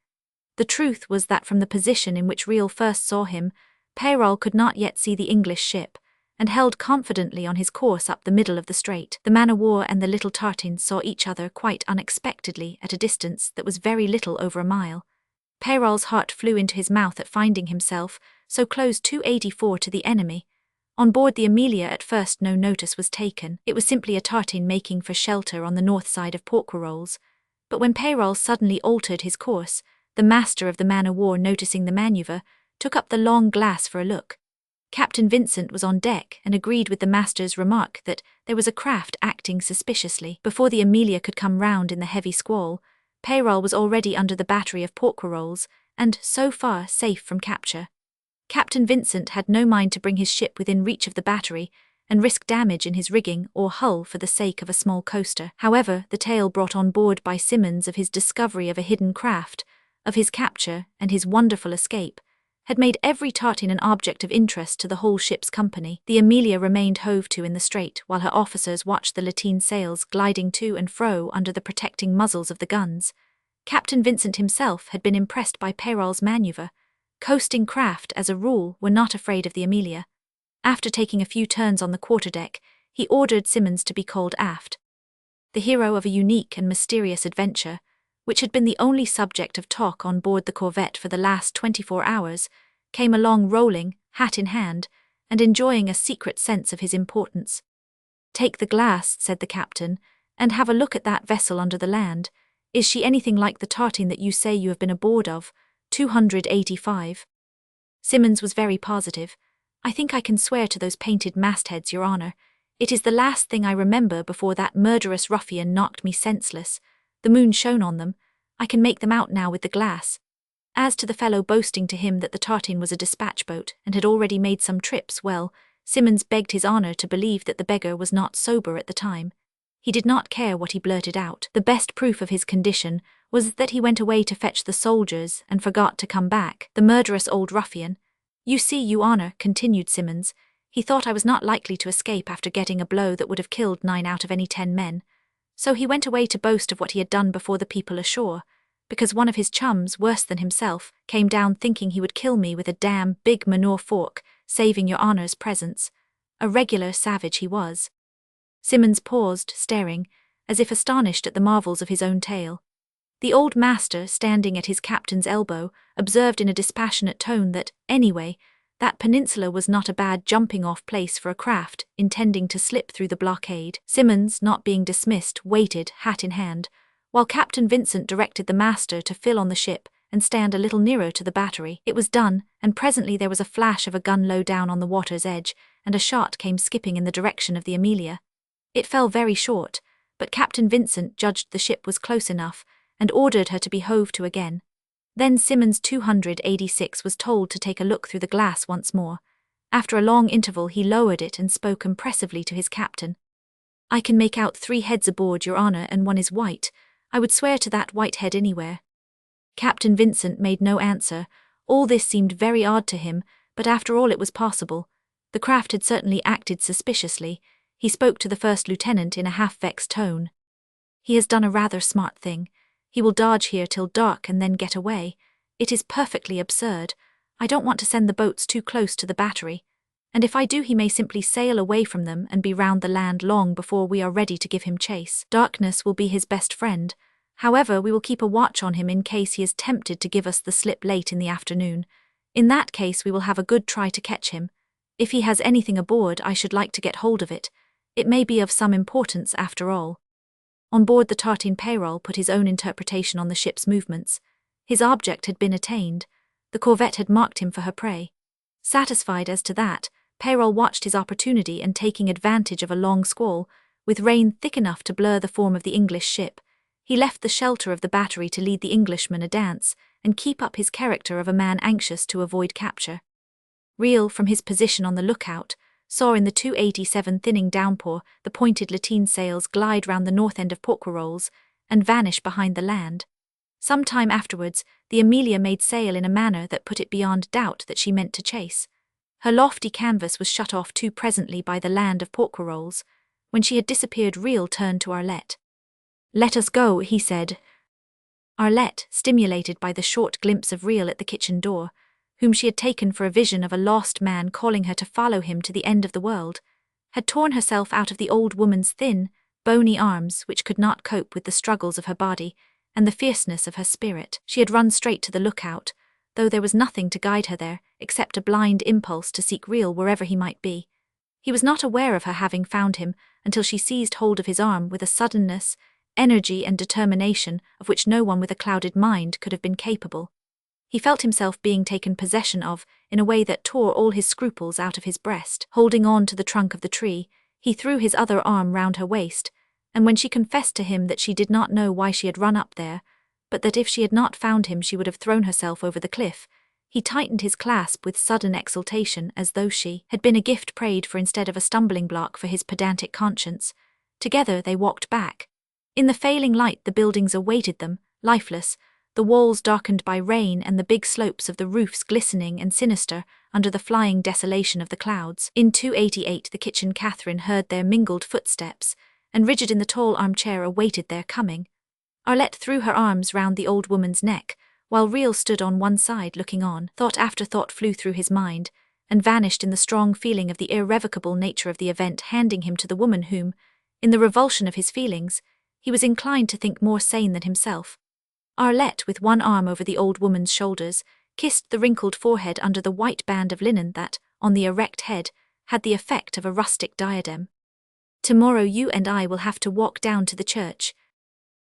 The truth was that from the position in which Reel first saw him, Peyrol could not yet see the English ship, and held confidently on his course up the middle of the strait. The man-o'-war and the little tartan saw each other quite unexpectedly at a distance that was very little over a mile. Peyrol's heart flew into his mouth at finding himself so close 284 to the enemy. On board the Amelia at first no notice was taken. It was simply a tartan making for shelter on the north side of Port-Rolls. But when Peyrol suddenly altered his course, the master of the man-o'-war, noticing the manoeuvre, took up the long glass for a look. Captain Vincent was on deck and agreed with the master's remark that there was a craft acting suspiciously. Before the Amelia could come round in the heavy squall, Peyrol was already under the battery of Port-Rolls and, so far, safe from capture. Captain Vincent had no mind to bring his ship within reach of the battery and risk damage in his rigging or hull for the sake of a small coaster. However, the tale brought on board by Simmons of his discovery of a hidden craft, of his capture and his wonderful escape, had made every tartan an object of interest to the whole ship's company. The Amelia remained hove to in the strait, while her officers watched the lateen sails gliding to and fro under the protecting muzzles of the guns. Captain Vincent himself had been impressed by Peyrol's manoeuvre. Coasting craft, as a rule, were not afraid of the Amelia. After taking a few turns on the quarterdeck, he ordered Simmons to be called aft. The hero of a unique and mysterious adventure, which had been the only subject of talk on board the corvette for the last 24 hours, came along rolling, hat in hand, and enjoying a secret sense of his importance. "Take the glass," said the captain, "and have a look at that vessel under the land. Is she anything like the tartan that you say you have been aboard of, 285? Simmons was very positive. "I think I can swear to those painted mastheads, Your Honour. It is the last thing I remember before that murderous ruffian knocked me senseless. The moon shone on them. I can make them out now with the glass." As to the fellow boasting to him that the tartan was a dispatch boat and had already made some trips, well, Simmons begged his honour to believe that the beggar was not sober at the time. He did not care what he blurted out. The best proof of his condition was that he went away to fetch the soldiers and forgot to come back. The murderous old ruffian. "You see, Your Honour," continued Simmons, "he thought I was not likely to escape after getting a blow that would have killed 9 out of any 10 men. So he went away to boast of what he had done before the people ashore. because one of his chums, worse than himself, came down thinking he would kill me with a damn big manure fork, saving your honour's presence. A regular savage he was. Simmons paused, staring, as if astonished at the marvels of his own tale. The old master, standing at his captain's elbow, observed in a dispassionate tone that, anyway, that peninsula was not a bad jumping-off place for a craft intending to slip through the blockade. Simmons, not being dismissed, waited, hat in hand, while Captain Vincent directed the master to fill on the ship and stand a little nearer to the battery. It was done, and presently there was a flash of a gun low down on the water's edge, and a shot came skipping in the direction of the Amelia. It fell very short, but Captain Vincent judged the ship was close enough, and ordered her to be hove to again. Then Simmons 286 was told to take a look through the glass once more. After a long interval he lowered it and spoke impressively to his captain. "I can make out 3 heads aboard, your honour, and one is white. I would swear to that white head anywhere." Captain Vincent made no answer. All this seemed very odd to him, but after all it was possible. The craft had certainly acted suspiciously. He spoke to the first lieutenant in a half-vexed tone. "He has done a rather smart thing. He will dodge here till dark and then get away. It is perfectly absurd. I don't want to send the boats too close to the battery. And if I do, he may simply sail away from them and be round the land long before we are ready to give him chase. Darkness will be his best friend. However, we will keep a watch on him in case he is tempted to give us the slip late in the afternoon. In that case we will have a good try to catch him. If he has anything aboard, I should like to get hold of it. It may be of some importance after all." On board the tartan Peyrol put his own interpretation on the ship's movements. His object had been attained. The corvette had marked him for her prey. Satisfied as to that, Peyrol watched his opportunity and, taking advantage of a long squall, with rain thick enough to blur the form of the English ship, he left the shelter of the battery to lead the Englishman a dance and keep up his character of a man anxious to avoid capture. Real, from his position on the lookout, saw in the 287 thinning downpour the pointed lateen sails glide round the north end of Porquerolles and vanish behind the land. Some time afterwards, the Amelia made sail in a manner that put it beyond doubt that she meant to chase. Her lofty canvas was shut off too presently by the land of Porquerolles. When she had disappeared, Real turned to Arlette. "Let us go," he said. Arlette, stimulated by the short glimpse of Real at the kitchen door, whom she had taken for a vision of a lost man calling her to follow him to the end of the world, had torn herself out of the old woman's thin, bony arms, which could not cope with the struggles of her body and the fierceness of her spirit. She had run straight to the lookout, though there was nothing to guide her there except a blind impulse to seek Real wherever he might be. He was not aware of her having found him until she seized hold of his arm with a suddenness, energy and determination of which no one with a clouded mind could have been capable. He felt himself being taken possession of in a way that tore all his scruples out of his breast. Holding on to the trunk of the tree, he threw his other arm round her waist, and when she confessed to him that she did not know why she had run up there, but that if she had not found him she would have thrown herself over the cliff, he tightened his clasp with sudden exultation as though she had been a gift prayed for instead of a stumbling block for his pedantic conscience. Together they walked back. In the failing light the buildings awaited them, lifeless, the walls darkened by rain and the big slopes of the roofs glistening and sinister under the flying desolation of the clouds. In 288 the kitchen Catherine heard their mingled footsteps, and rigid in the tall armchair awaited their coming. Arlette threw her arms round the old woman's neck, while Real stood on one side looking on. Thought after thought flew through his mind, and vanished in the strong feeling of the irrevocable nature of the event handing him to the woman whom, in the revulsion of his feelings, he was inclined to think more sane than himself. Arlette, with one arm over the old woman's shoulders, kissed the wrinkled forehead under the white band of linen that, on the erect head, had the effect of a rustic diadem. "Tomorrow you and I will have to walk down to the church."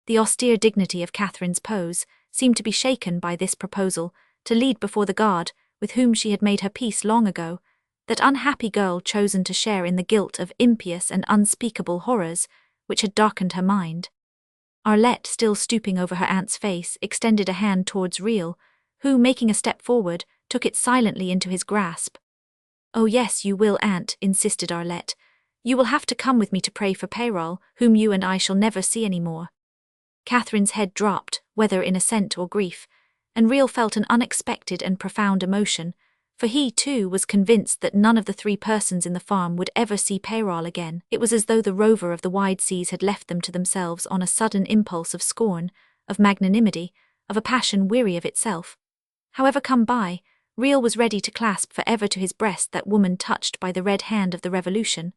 The austere dignity of Catherine's pose seemed to be shaken by this proposal to lead before the God with whom she had made her peace long ago, that unhappy girl chosen to share in the guilt of impious and unspeakable horrors which had darkened her mind. Arlette, still stooping over her aunt's face, extended a hand towards Real, who, making a step forward, took it silently into his grasp. "Oh yes, you will, aunt," insisted Arlette. "You will have to come with me to pray for Peyrol, whom you and I shall never see any more." Catherine's head dropped, whether in assent or grief, and Real felt an unexpected and profound emotion, for he, too, was convinced that none of the 3 persons in the farm would ever see Peyrol again. It was as though the Rover of the wide seas had left them to themselves on a sudden impulse of scorn, of magnanimity, of a passion weary of itself. However come by, Real was ready to clasp forever to his breast that woman touched by the red hand of the revolution,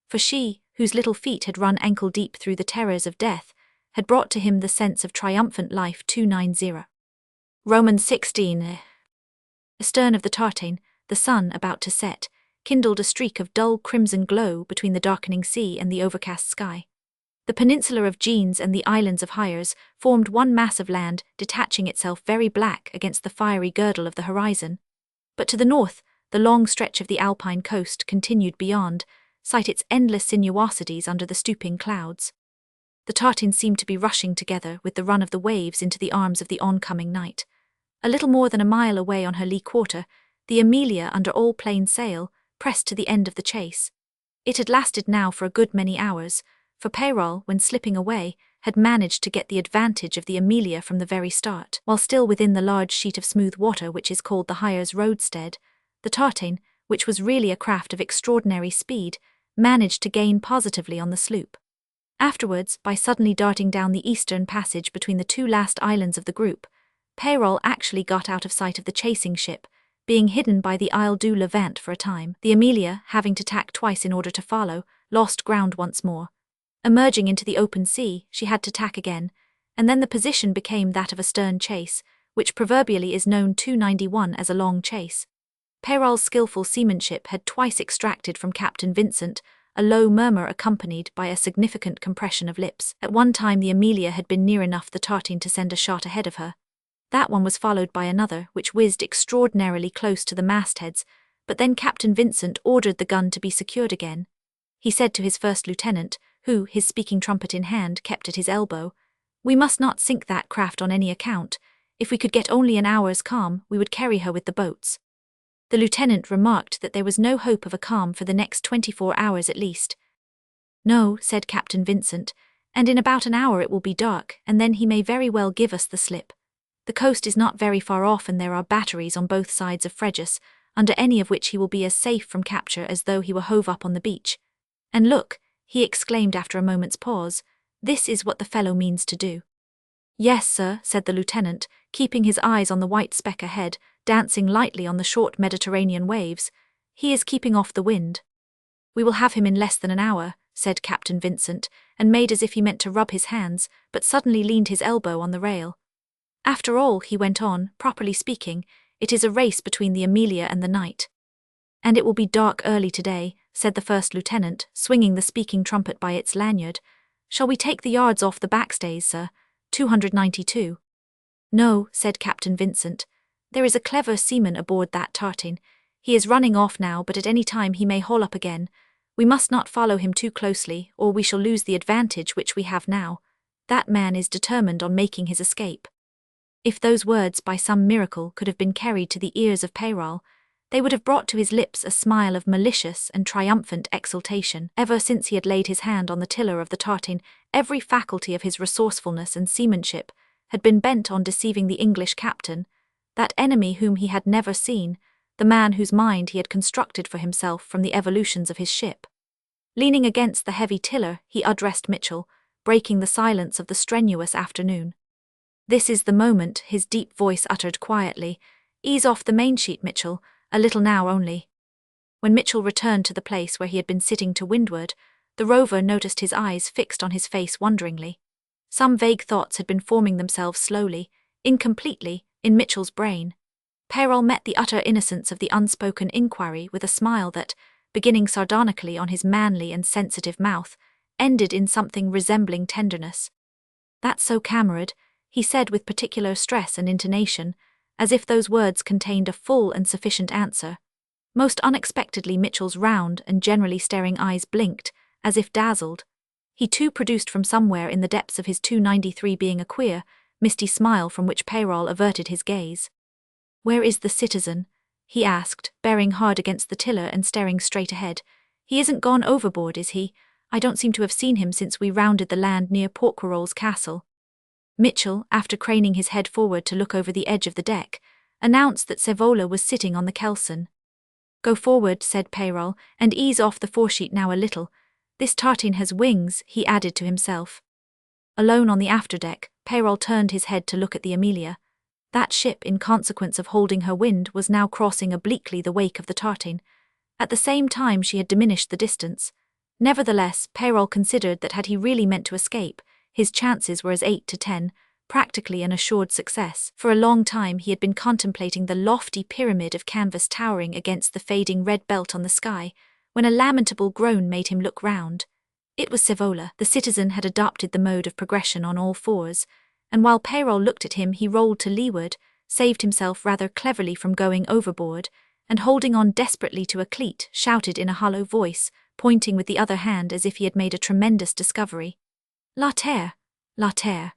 for she, whose little feet had run ankle-deep through the terrors of death, had brought to him the sense of triumphant life 290. Romans 16. Astern of the tartan, the sun, about to set, kindled a streak of dull crimson glow between the darkening sea and the overcast sky. The peninsula of Jeans and the islands of Hyers formed one mass of land, detaching itself very black against the fiery girdle of the horizon. But to the north, the long stretch of the Alpine coast continued beyond, sight its endless sinuosities under the stooping clouds. The tartan seemed to be rushing together with the run of the waves into the arms of the oncoming night. A little more than a mile away on her lee quarter, the Amelia, under all plain sail, pressed to the end of the chase. It had lasted now for a good many hours, for Peyrol, when slipping away, had managed to get the advantage of the Amelia from the very start. While still within the large sheet of smooth water which is called the Hyers roadstead, the tartan, which was really a craft of extraordinary speed, managed to gain positively on the sloop. Afterwards, by suddenly darting down the eastern passage between the two last islands of the group, Peyrol actually got out of sight of the chasing ship, being hidden by the Isle du Levant for a time. The Amelia, having to tack twice in order to follow, lost ground once more. Emerging into the open sea, she had to tack again, and then the position became that of a stern chase, which proverbially is known 291 as a long chase. Peyrol's skillful seamanship had twice extracted from Captain Vincent a low murmur accompanied by a significant compression of lips. At one time the Amelia had been near enough the tartan to send a shot ahead of her. That one was followed by another, which whizzed extraordinarily close to the mastheads, but then Captain Vincent ordered the gun to be secured again. He said to his first lieutenant, who, his speaking trumpet in hand, kept at his elbow, "We must not sink that craft on any account. If we could get only an hour's calm, we would carry her with the boats." The lieutenant remarked that there was no hope of a calm for the next 24 hours at least. "No," said Captain Vincent, "and in about an hour it will be dark, and then he may very well give us the slip. The coast is not very far off and there are batteries on both sides of Frejus, under any of which he will be as safe from capture as though he were hove up on the beach. And look," he exclaimed after a moment's pause, "this is what the fellow means to do." "Yes, sir," said the lieutenant, keeping his eyes on the white speck ahead, dancing lightly on the short Mediterranean waves. "He is keeping off the wind." "We will have him in less than an hour," said Captain Vincent, and made as if he meant to rub his hands, but suddenly leaned his elbow on the rail. "After all," he went on, "properly speaking, it is a race between the Amelia and the night." "And it will be dark early today," said the first lieutenant, swinging the speaking trumpet by its lanyard. "Shall we take the yards off the backstays, sir? 292. "No," said Captain Vincent. "There is a clever seaman aboard that tartan. He is running off now, but at any time he may haul up again. We must not follow him too closely, or we shall lose the advantage which we have now. That man is determined on making his escape." If those words by some miracle could have been carried to the ears of Peyrol, they would have brought to his lips a smile of malicious and triumphant exultation. Ever since he had laid his hand on the tiller of the tartan, every faculty of his resourcefulness and seamanship had been bent on deceiving the English captain, that enemy whom he had never seen, the man whose mind he had constructed for himself from the evolutions of his ship. Leaning against the heavy tiller, he addressed Mitchell, breaking the silence of the strenuous afternoon. "This is the moment," his deep voice uttered quietly. "Ease off the mainsheet, Mitchell, a little now only." When Mitchell returned to the place where he had been sitting to windward, the Rover noticed his eyes fixed on his face wonderingly. Some vague thoughts had been forming themselves slowly, incompletely, in Mitchell's brain. Peyrol met the utter innocence of the unspoken inquiry with a smile that, beginning sardonically on his manly and sensitive mouth, ended in something resembling tenderness. "That's so, Conrad," he said with particular stress and intonation, as if those words contained a full and sufficient answer. Most unexpectedly Mitchell's round and generally staring eyes blinked, as if dazzled. He too produced from somewhere in the depths of his 293 being a queer, misty smile from which Peyrol averted his gaze. "Where is the citizen?" he asked, bearing hard against the tiller and staring straight ahead. "He isn't gone overboard, is he? I don't seem to have seen him since we rounded the land near Peyrol's castle." Mitchell, after craning his head forward to look over the edge of the deck, announced that Sevola was sitting on the kelson. "Go forward," said Peyrol, "and ease off the foresheet now a little. This tartan has wings," he added to himself. Alone on the afterdeck, Peyrol turned his head to look at the Amelia. That ship, in consequence of holding her wind, was now crossing obliquely the wake of the tartan. At the same time she had diminished the distance. Nevertheless, Peyrol considered that had he really meant to escape, his chances were as 8 to 10, practically an assured success. For a long time he had been contemplating the lofty pyramid of canvas towering against the fading red belt on the sky, when a lamentable groan made him look round. It was Savola. The citizen had adopted the mode of progression on all fours, and while Peyrol looked at him he rolled to leeward, saved himself rather cleverly from going overboard, and holding on desperately to a cleat, shouted in a hollow voice, pointing with the other hand as if he had made a tremendous discovery. La terre! La terre!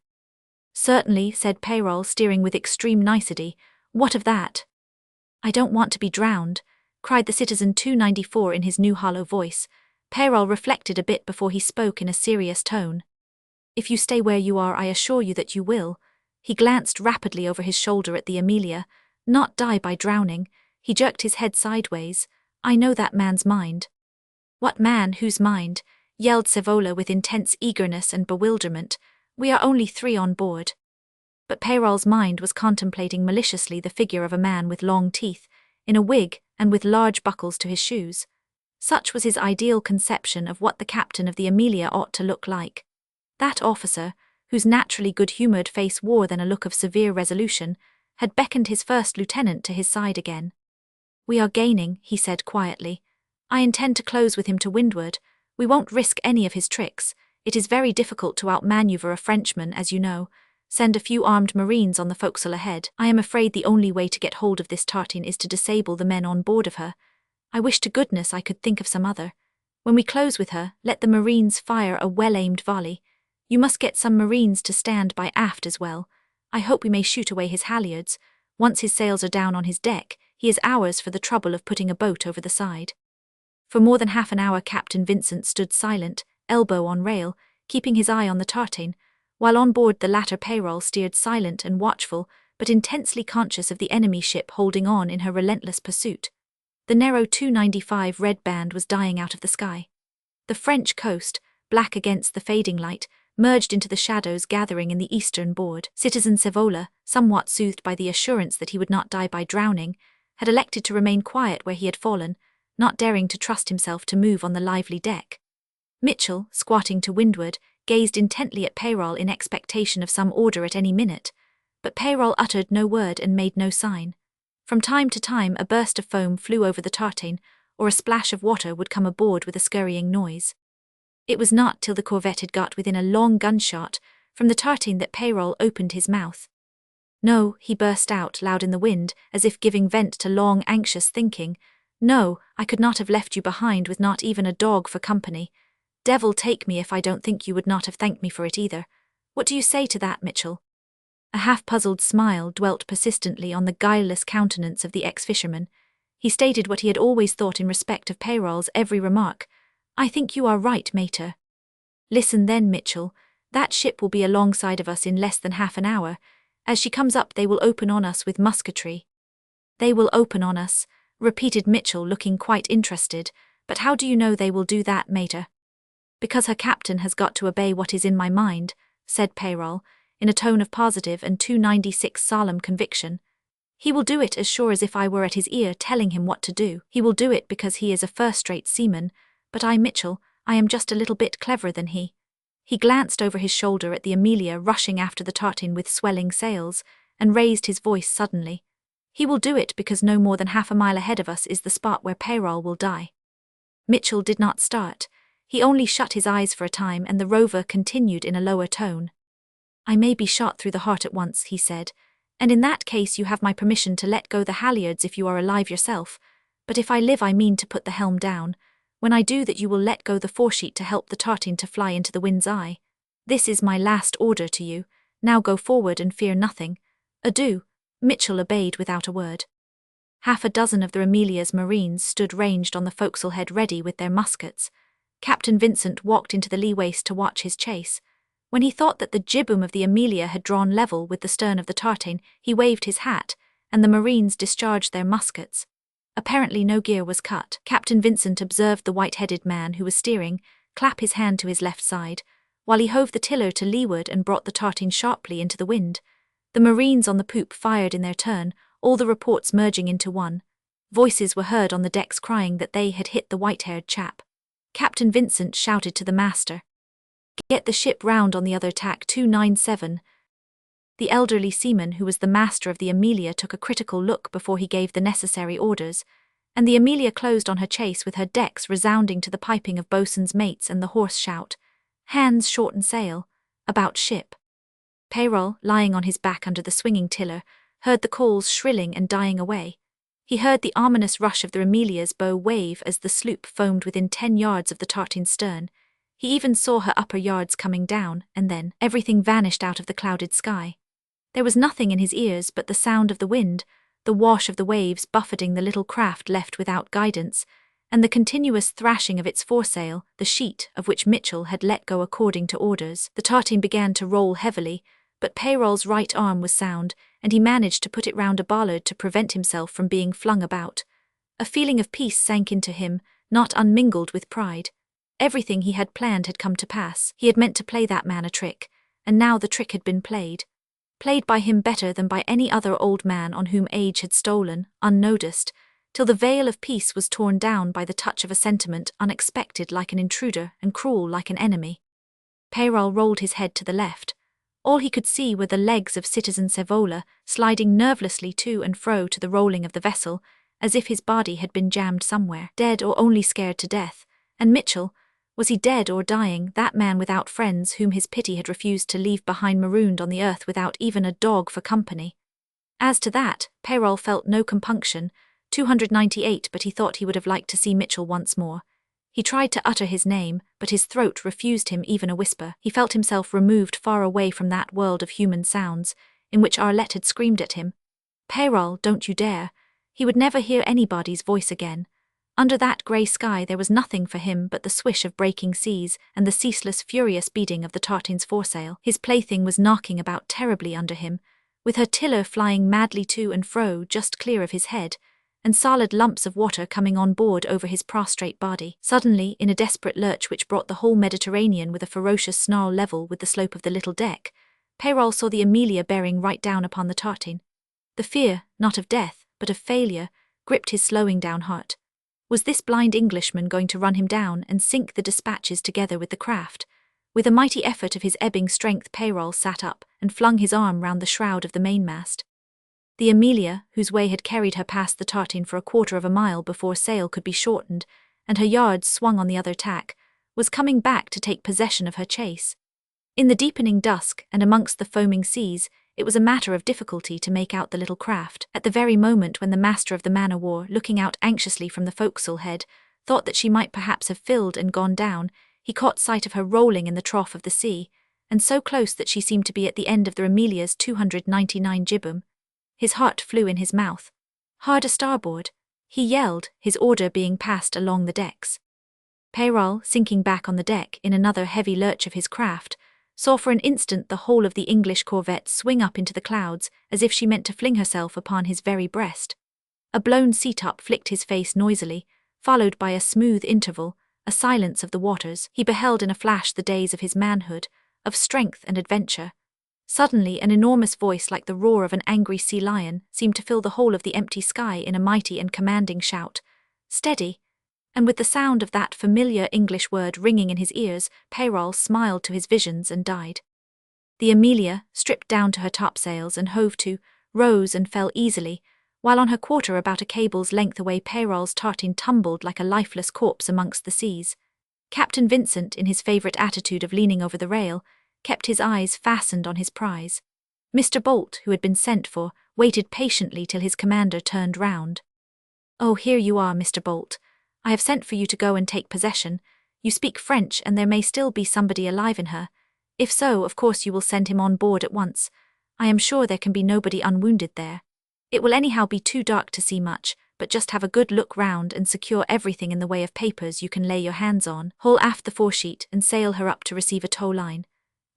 Certainly, said Peyrol, steering with extreme nicety. What of that? I don't want to be drowned, cried the citizen 294 in his new hollow voice. Peyrol reflected a bit before he spoke in a serious tone. If you stay where you are, I assure you that you will. He glanced rapidly over his shoulder at the Amelia. Not die by drowning. He jerked his head sideways. I know that man's mind. What man? Whose mind? Yelled Savola with intense eagerness and bewilderment. We are only 3 on board. But Peyrol's mind was contemplating maliciously the figure of a man with long teeth, in a wig, and with large buckles to his shoes. Such was his ideal conception of what the captain of the Amelia ought to look like. That officer, whose naturally good-humoured face wore then a look of severe resolution, had beckoned his first lieutenant to his side again. We are gaining, he said quietly. I intend to close with him to windward. We won't risk any of his tricks. It is very difficult to outmaneuver a Frenchman, as you know. Send a few armed marines on the forecastle ahead. I am afraid the only way to get hold of this tartan is to disable the men on board of her. I wish to goodness I could think of some other. When we close with her, let the marines fire a well-aimed volley. You must get some marines to stand by aft as well. I hope we may shoot away his halyards. Once his sails are down on his deck, he is ours for the trouble of putting a boat over the side. For more than half an hour Captain Vincent stood silent, elbow on rail, keeping his eye on the tartan, while on board the latter Peyrol steered silent and watchful, but intensely conscious of the enemy ship holding on in her relentless pursuit. The narrow 295 red band was dying out of the sky. The French coast, black against the fading light, merged into the shadows gathering in the eastern board. Citizen Savola, somewhat soothed by the assurance that he would not die by drowning, had elected to remain quiet where he had fallen, not daring to trust himself to move on the lively deck. Mitchell, squatting to windward, gazed intently at Peyrol in expectation of some order at any minute, but Peyrol uttered no word and made no sign. From time to time a burst of foam flew over the tartan, or a splash of water would come aboard with a scurrying noise. It was not till the corvette had got within a long gunshot from the tartan that Peyrol opened his mouth. No, he burst out loud in the wind, as if giving vent to long anxious thinking. No, I could not have left you behind with not even a dog for company. Devil take me if I don't think you would not have thanked me for it either. What do you say to that, Mitchell? A half-puzzled smile dwelt persistently on the guileless countenance of the ex-fisherman. He stated what he had always thought in respect of Peyrol's every remark. I think you are right, mater. Listen then, Mitchell. That ship will be alongside of us in less than half an hour. As she comes up they will open on us with musketry. They will open on us, repeated Mitchell, looking quite interested. But how do you know they will do that, mater? Because her captain has got to obey what is in my mind, said Peyrol, in a tone of positive and 296 solemn conviction. He will do it as sure as if I were at his ear telling him what to do. He will do it because he is a first-rate seaman, but I, Mitchell, I am just a little bit cleverer than he. He glanced over his shoulder at the Amelia rushing after the tartan with swelling sails, and raised his voice suddenly. He will do it because no more than half a mile ahead of us is the spot where Peyrol will die. Mitchell did not start. He only shut his eyes for a time, and the Rover continued in a lower tone. I may be shot through the heart at once, he said, and in that case you have my permission to let go the halyards if you are alive yourself, but if I live I mean to put the helm down. When I do that you will let go the foresheet to help the tartan to fly into the wind's eye. This is my last order to you. Now go forward and fear nothing. Adieu. Mitchell obeyed without a word. Half a dozen of the Amelia's marines stood ranged on the forecastle head ready with their muskets. Captain Vincent walked into the lee waist to watch his chase. When he thought that the jibboom of the Amelia had drawn level with the stern of the tartan, he waved his hat, and the marines discharged their muskets. Apparently no gear was cut. Captain Vincent observed the white-headed man who was steering clap his hand to his left side, while he hove the tiller to leeward and brought the tartan sharply into the wind. The Marines on the poop fired in their turn, all the reports merging into one. Voices were heard on the decks crying that they had hit the white-haired chap. Captain Vincent shouted to the master, "Get the ship round on the other tack 297. The elderly seaman who was the master of the Amelia took a critical look before he gave the necessary orders, and the Amelia closed on her chase with her decks resounding to the piping of boatswain's mates and the hoarse shout, "Hands shorten sail, about ship." Peyrol, lying on his back under the swinging tiller, heard the calls shrilling and dying away. He heard the ominous rush of the Amelia's bow wave as the sloop foamed within 10 yards of the tartan's stern. He even saw her upper yards coming down, and then everything vanished out of the clouded sky. There was nothing in his ears but the sound of the wind, the wash of the waves buffeting the little craft left without guidance, and the continuous thrashing of its foresail, the sheet of which Mitchell had let go according to orders. The tartan began to roll heavily, but Peyrol's right arm was sound, and he managed to put it round a bollard to prevent himself from being flung about. A feeling of peace sank into him, not unmingled with pride. Everything he had planned had come to pass. He had meant to play that man a trick, and now the trick had been played. Played by him better than by any other old man on whom age had stolen, unnoticed, till the veil of peace was torn down by the touch of a sentiment unexpected like an intruder and cruel like an enemy. Peyrol rolled his head to the left. All he could see were the legs of citizen Sevola sliding nervelessly to and fro to the rolling of the vessel, as if his body had been jammed somewhere, dead or only scared to death. And Mitchell, was he dead or dying, that man without friends whom his pity had refused to leave behind marooned on the earth without even a dog for company? As to that, Peyrol felt no compunction. 298, but he thought he would have liked to see Mitchell once more. He tried to utter his name, but his throat refused him even a whisper. He felt himself removed far away from that world of human sounds, in which Arlette had screamed at him, "Peyrol, don't you dare." He would never hear anybody's voice again. Under that grey sky there was nothing for him but the swish of breaking seas and the ceaseless furious beating of the tartan's foresail. His plaything was knocking about terribly under him, with her tiller flying madly to and fro just clear of his head, and solid lumps of water coming on board over his prostrate body. Suddenly, in a desperate lurch which brought the whole Mediterranean with a ferocious snarl level with the slope of the little deck, Peyrol saw the Amelia bearing right down upon the tartan. The fear, not of death, but of failure, gripped his slowing down heart. Was this blind Englishman going to run him down and sink the dispatches together with the craft? With a mighty effort of his ebbing strength, Peyrol sat up and flung his arm round the shroud of the mainmast. The Amelia, whose way had carried her past the tartan for a quarter of a mile before sail could be shortened, and her yards swung on the other tack, was coming back to take possession of her chase. In the deepening dusk and amongst the foaming seas, it was a matter of difficulty to make out the little craft. At the very moment when the master of the man-o'-war, looking out anxiously from the forecastle head, thought that she might perhaps have filled and gone down, he caught sight of her rolling in the trough of the sea, and so close that she seemed to be at the end of the Amelia's 299 jibboom. His heart flew in his mouth. "Hard a starboard," he yelled, his order being passed along the decks. Peyrol, sinking back on the deck in another heavy lurch of his craft, saw for an instant the whole of the English corvette swing up into the clouds as if she meant to fling herself upon his very breast. A blown sea-top flicked his face noisily, followed by a smooth interval, a silence of the waters. He beheld in a flash the days of his manhood, of strength and adventure. Suddenly an enormous voice like the roar of an angry sea lion seemed to fill the whole of the empty sky in a mighty and commanding shout. "Steady!" And with the sound of that familiar English word ringing in his ears, Peyrol smiled to his visions and died. The Amelia, stripped down to her topsails and hove to, rose and fell easily, while on her quarter about a cable's length away Peyrol's tartan tumbled like a lifeless corpse amongst the seas. Captain Vincent, in his favourite attitude of leaning over the rail, kept his eyes fastened on his prize. Mr. Bolt, who had been sent for, waited patiently till his commander turned round. "Oh, here you are, Mr. Bolt. I have sent for you to go and take possession. You speak French, and there may still be somebody alive in her. If so, of course you will send him on board at once. I am sure there can be nobody unwounded there. It will anyhow be too dark to see much, but just have a good look round and secure everything in the way of papers you can lay your hands on. Haul aft the foresheet and sail her up to receive a tow line.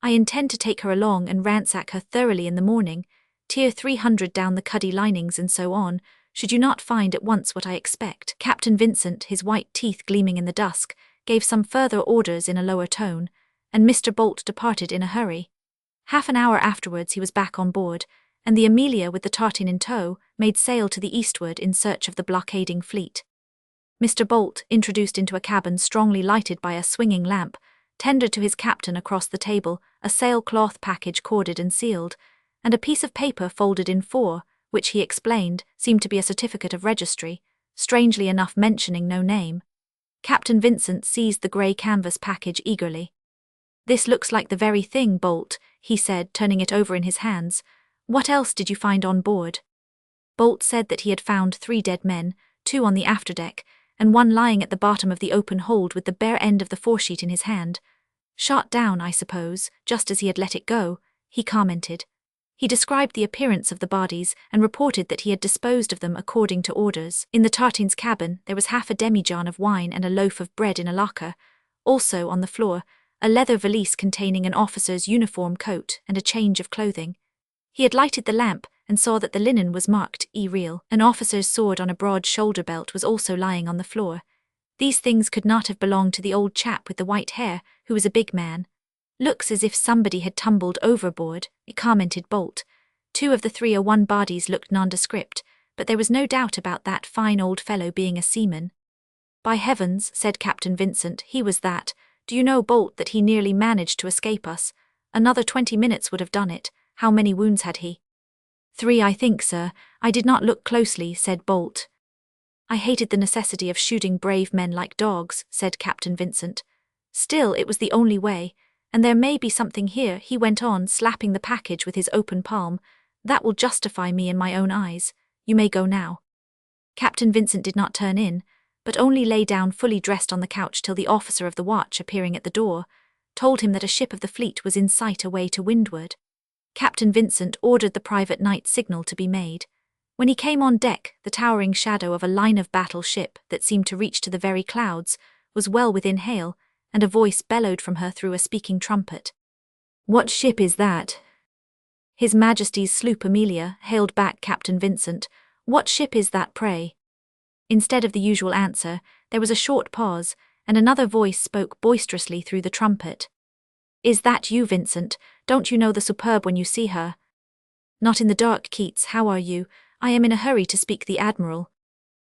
I intend to take her along and ransack her thoroughly in the morning, tier 300 down the cuddy linings and so on, should you not find at once what I expect." Captain Vincent, his white teeth gleaming in the dusk, gave some further orders in a lower tone, and Mr. Bolt departed in a hurry. Half an hour afterwards he was back on board, and the Amelia with the tartan in tow made sail to the eastward in search of the blockading fleet. Mr. Bolt, introduced into a cabin strongly lighted by a swinging lamp, tendered to his captain across the table a sailcloth package corded and sealed, and a piece of paper folded in four, which he explained seemed to be a certificate of registry, strangely enough mentioning no name. Captain Vincent seized the grey canvas package eagerly. "This looks like the very thing, Bolt," he said, turning it over in his hands. "What else did you find on board?" Bolt said that he had found 3 dead men, 2 on the afterdeck, and 1 lying at the bottom of the open hold with the bare end of the foresheet in his hand. "Shot down, I suppose, just as he had let it go," he commented. He described the appearance of the bodies and reported that he had disposed of them according to orders. In the tartan's cabin there was half a demijohn of wine and a loaf of bread in a locker. Also on the floor, a leather valise containing an officer's uniform coat and a change of clothing. He had lighted the lamp and saw that the linen was marked E-real. An officer's sword on a broad shoulder belt was also lying on the floor. These things could not have belonged to the old chap with the white hair, who was a big man. "Looks as if somebody had tumbled overboard," commented Bolt. 2 of the 301 bodies looked nondescript, but there was no doubt about that fine old fellow being a seaman. "By heavens," said Captain Vincent, "he was that. Do you know, Bolt, that he nearly managed to escape us? Another 20 minutes would have done it. How many wounds had he?" 3, I think, sir. I did not look closely," said Bolt. "I hated the necessity of shooting brave men like dogs," said Captain Vincent. "Still, it was the only way. And there may be something here," he went on, slapping the package with his open palm, "that will justify me in my own eyes. You may go now." Captain Vincent did not turn in, but only lay down fully dressed on the couch till the officer of the watch, appearing at the door, told him that a ship of the fleet was in sight away to windward. Captain Vincent ordered the private night signal to be made. When he came on deck, the towering shadow of a line-of-battle ship that seemed to reach to the very clouds was well within hail, and a voice bellowed from her through a speaking trumpet. "What ship is that?" "His Majesty's sloop Amelia," hailed back Captain Vincent. "What ship is that, pray?" Instead of the usual answer, there was a short pause, and another voice spoke boisterously through the trumpet. "Is that you, Vincent? Don't you know the Superb when you see her?" "Not in the dark, Keats. How are you? I am in a hurry to speak the Admiral."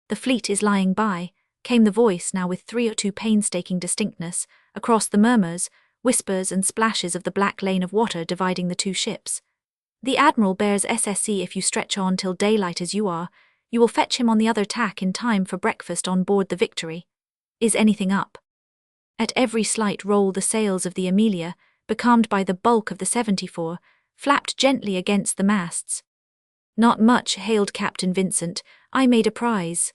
"The fleet is lying by," came the voice now with 3 or 2 painstaking distinctness, across the murmurs, whispers and splashes of the black lane of water dividing the 2 ships. "The Admiral bears SSE. If you stretch on till daylight as you are, you will fetch him on the other tack in time for breakfast on board the Victory. Is anything up?" At every slight roll the sails of the Amelia, becalmed by the bulk of the 74, flapped gently against the masts. "Not much," hailed Captain Vincent. "I made a prize."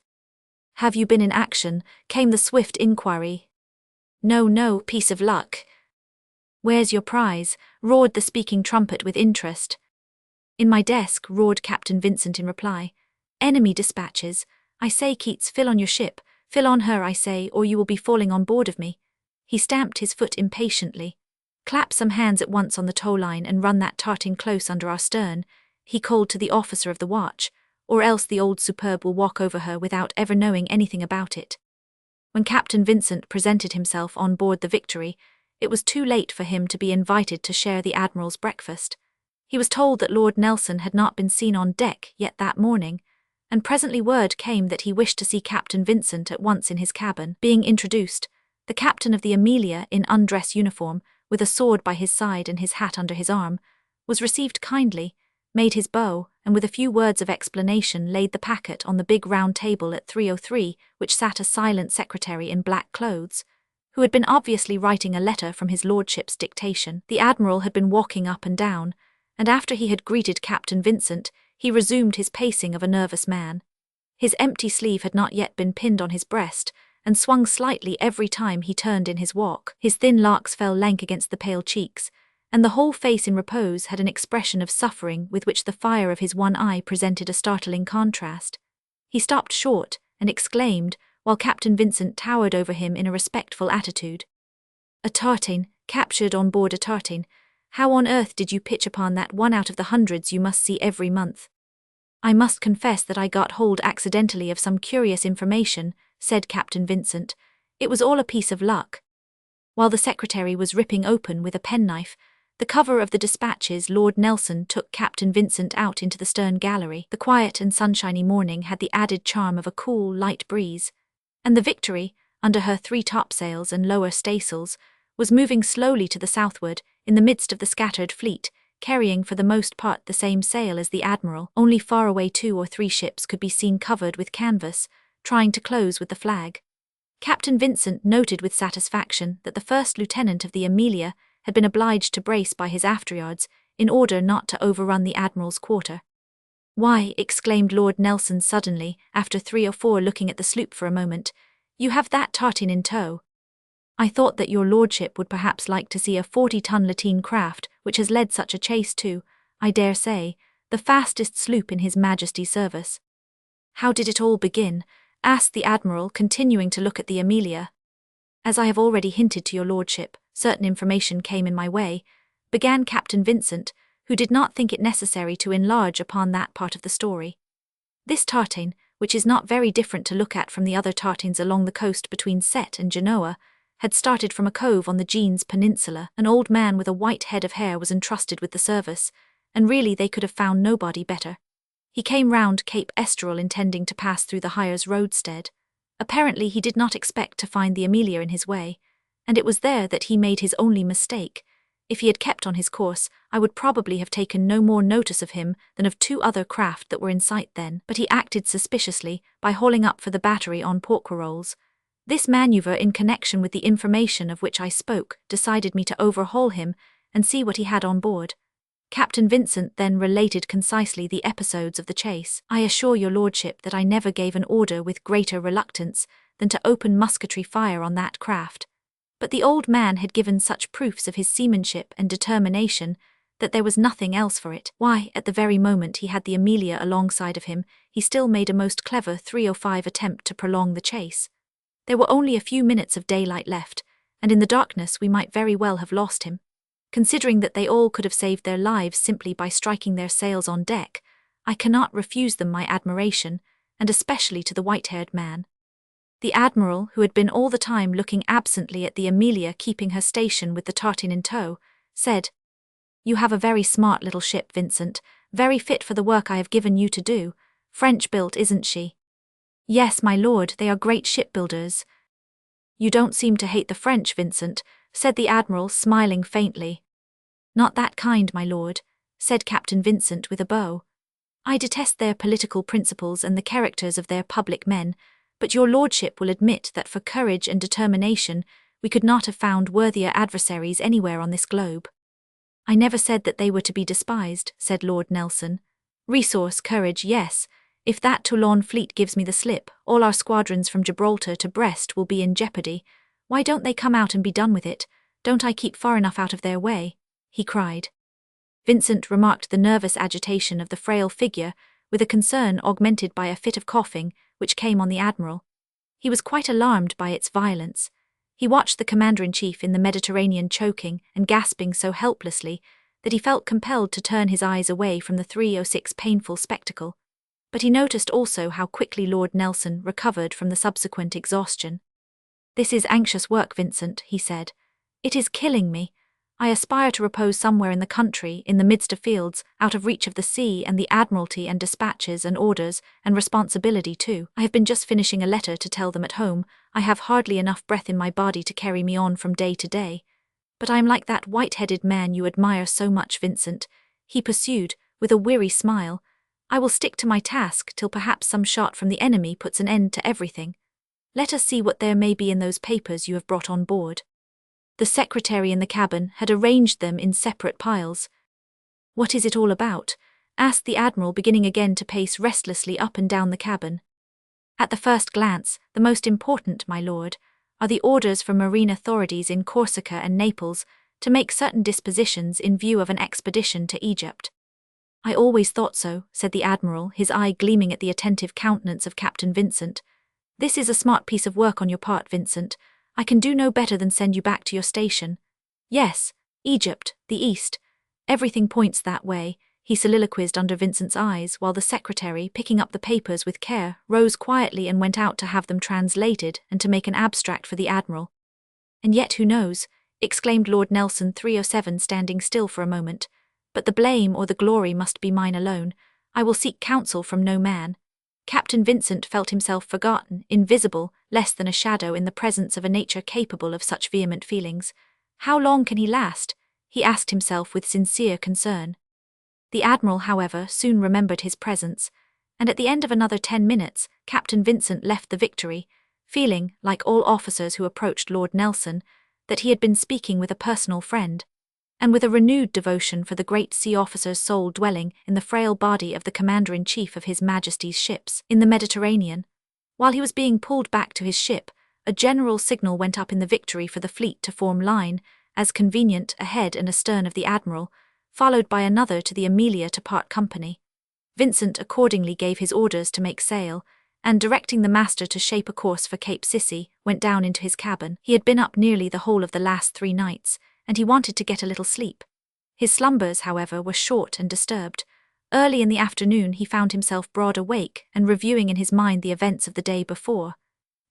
"Have you been in action?" came the swift inquiry. No, piece of luck." "Where's your prize?" roared the speaking trumpet with interest. "In my desk," roared Captain Vincent in reply. "Enemy dispatches. I say, Keats, fill on your ship, fill on her, I say, or you will be falling on board of me." He stamped his foot impatiently. "Clap some hands at once on the tow-line and run that tartan close under our stern," he called to the officer of the watch, "or else the old Superb will walk over her without ever knowing anything about it." When Captain Vincent presented himself on board the Victory, it was too late for him to be invited to share the Admiral's breakfast. He was told that Lord Nelson had not been seen on deck yet that morning, and presently word came that he wished to see Captain Vincent at once in his cabin. Being introduced, the captain of the Amelia, in undress uniform, with a sword by his side and his hat under his arm, was received kindly, made his bow, and with a few words of explanation laid the packet on the big round table at 303, which sat a silent secretary in black clothes, who had been obviously writing a letter from his lordship's dictation. The Admiral had been walking up and down, and after he had greeted Captain Vincent, he resumed his pacing of a nervous man. His empty sleeve had not yet been pinned on his breast, and swung slightly every time he turned in his walk. His thin locks fell lank against the pale cheeks, and the whole face in repose had an expression of suffering with which the fire of his one eye presented a startling contrast. He stopped short and exclaimed, while Captain Vincent towered over him in a respectful attitude. "A tartan, captured on board a tartan. How on earth did you pitch upon that one out of the hundreds you must see every month?" "I must confess that I got hold accidentally of some curious information," said Captain Vincent. "It was all a piece of luck." While the secretary was ripping open with a penknife, The cover of the dispatches, Lord Nelson took Captain Vincent out into the stern gallery. The quiet and sunshiny morning had the added charm of a cool, light breeze, and the Victory, under her 3 topsails and lower staysails, was moving slowly to the southward in the midst of the scattered fleet, carrying for the most part the same sail as the Admiral. Only far away 2 or 3 ships could be seen covered with canvas, trying to close with the flag. Captain Vincent noted with satisfaction that the first lieutenant of the Amelia had been obliged to brace by his afteryards in order not to overrun the Admiral's quarter. "Why," exclaimed Lord Nelson suddenly, after 3 or 4 looking at the sloop for a moment, "you have that tartan in tow. I thought that your lordship would perhaps like to see a 40-ton lateen craft which has led such a chase to, I dare say, the fastest sloop in His Majesty's service." "How did it all begin?" asked the Admiral, continuing to look at the Amelia. "As I have already hinted to your lordship, certain information came in my way," began Captain Vincent, who did not think it necessary to enlarge upon that part of the story. "This tartan, which is not very different to look at from the other tartans along the coast between Cette and Genoa, had started from a cove on the Jeans Peninsula. An old man with a white head of hair was entrusted with the service, and really they could have found nobody better. He came round Cape Esterel intending to pass through the Hyers roadstead. Apparently he did not expect to find the Amelia in his way, and it was there that he made his only mistake. If he had kept on his course, I would probably have taken no more notice of him than of 2 other craft that were in sight then, but he acted suspiciously by hauling up for the battery on Porquerolles. This manoeuvre, in connection with the information of which I spoke, decided me to overhaul him and see what he had on board." Captain Vincent then related concisely the episodes of the chase. "I assure your lordship that I never gave an order with greater reluctance than to open musketry fire on that craft. But the old man had given such proofs of his seamanship and determination that there was nothing else for it. Why, at the very moment he had the Amelia alongside of him, he still made a most clever 305 attempt to prolong the chase. There were only a few minutes of daylight left, and in the darkness we might very well have lost him. Considering that they all could have saved their lives simply by striking their sails on deck, I cannot refuse them my admiration, and especially to the white-haired man." The Admiral, who had been all the time looking absently at the Amelia keeping her station with the tartan in tow, said, "You have a very smart little ship, Vincent, very fit for the work I have given you to do. French-built, isn't she?" "Yes, my lord, they are great shipbuilders." "You don't seem to hate the French, Vincent," said the Admiral, smiling faintly. "Not that kind, my lord," said Captain Vincent with a bow. "I detest their political principles and the characters of their public men, but your lordship will admit that for courage and determination we could not have found worthier adversaries anywhere on this globe." "I never said that they were to be despised," said Lord Nelson. "Resource, courage, yes. If that Toulon fleet gives me the slip, all our squadrons from Gibraltar to Brest will be in jeopardy. Why don't they come out and be done with it? Don't I keep far enough out of their way?" he cried. Vincent remarked the nervous agitation of the frail figure, with a concern augmented by a fit of coughing, which came on the Admiral. He was quite alarmed by its violence. He watched the Commander-in-Chief in the Mediterranean choking and gasping so helplessly that he felt compelled to turn his eyes away from the 306 painful spectacle. But he noticed also how quickly Lord Nelson recovered from the subsequent exhaustion. "This is anxious work, Vincent," he said. "It is killing me. I aspire to repose somewhere in the country, in the midst of fields, out of reach of the sea and the Admiralty and dispatches and orders, and responsibility too. I have been just finishing a letter to tell them at home. I have hardly enough breath in my body to carry me on from day to day. But I am like that white-headed man you admire so much, Vincent," he pursued, with a weary smile. "I will stick to my task till perhaps some shot from the enemy puts an end to everything. Let us see what there may be in those papers you have brought on board." The secretary in the cabin had arranged them in separate piles. "What is it all about?" asked the Admiral, beginning again to pace restlessly up and down the cabin. "At the first glance, the most important, my lord, are the orders from marine authorities in Corsica and Naples to make certain dispositions in view of an expedition to Egypt." "I always thought so," said the Admiral, his eye gleaming at the attentive countenance of Captain Vincent. "This is a smart piece of work on your part, Vincent. I can do no better than send you back to your station." "Yes, Egypt, the East. Everything points that way," he soliloquized under Vincent's eyes, while the secretary, picking up the papers with care, rose quietly and went out to have them translated and to make an abstract for the Admiral. "And yet who knows? exclaimed Lord Nelson 307, standing still for a moment. "But the blame or the glory must be mine alone. I will seek counsel from no man." Captain Vincent felt himself forgotten, invisible, less than a shadow in the presence of a nature capable of such vehement feelings. How long can he last? He asked himself with sincere concern. The Admiral, however, soon remembered his presence, and at the end of another 10 minutes, Captain Vincent left the Victory, feeling, like all officers who approached Lord Nelson, that he had been speaking with a personal friend, and with a renewed devotion for the great sea officer's soul dwelling in the frail body of the commander-in-chief of His Majesty's ships in the Mediterranean. While he was being pulled back to his ship, a general signal went up in the Victory for the fleet to form line, as convenient, ahead and astern of the Admiral, followed by another to the Amelia to part company. Vincent accordingly gave his orders to make sail, and directing the master to shape a course for Cape Sissi, went down into his cabin. He had been up nearly the whole of the last 3 nights, and he wanted to get a little sleep. His slumbers, however, were short and disturbed. Early in the afternoon he found himself broad awake and reviewing in his mind the events of the day before.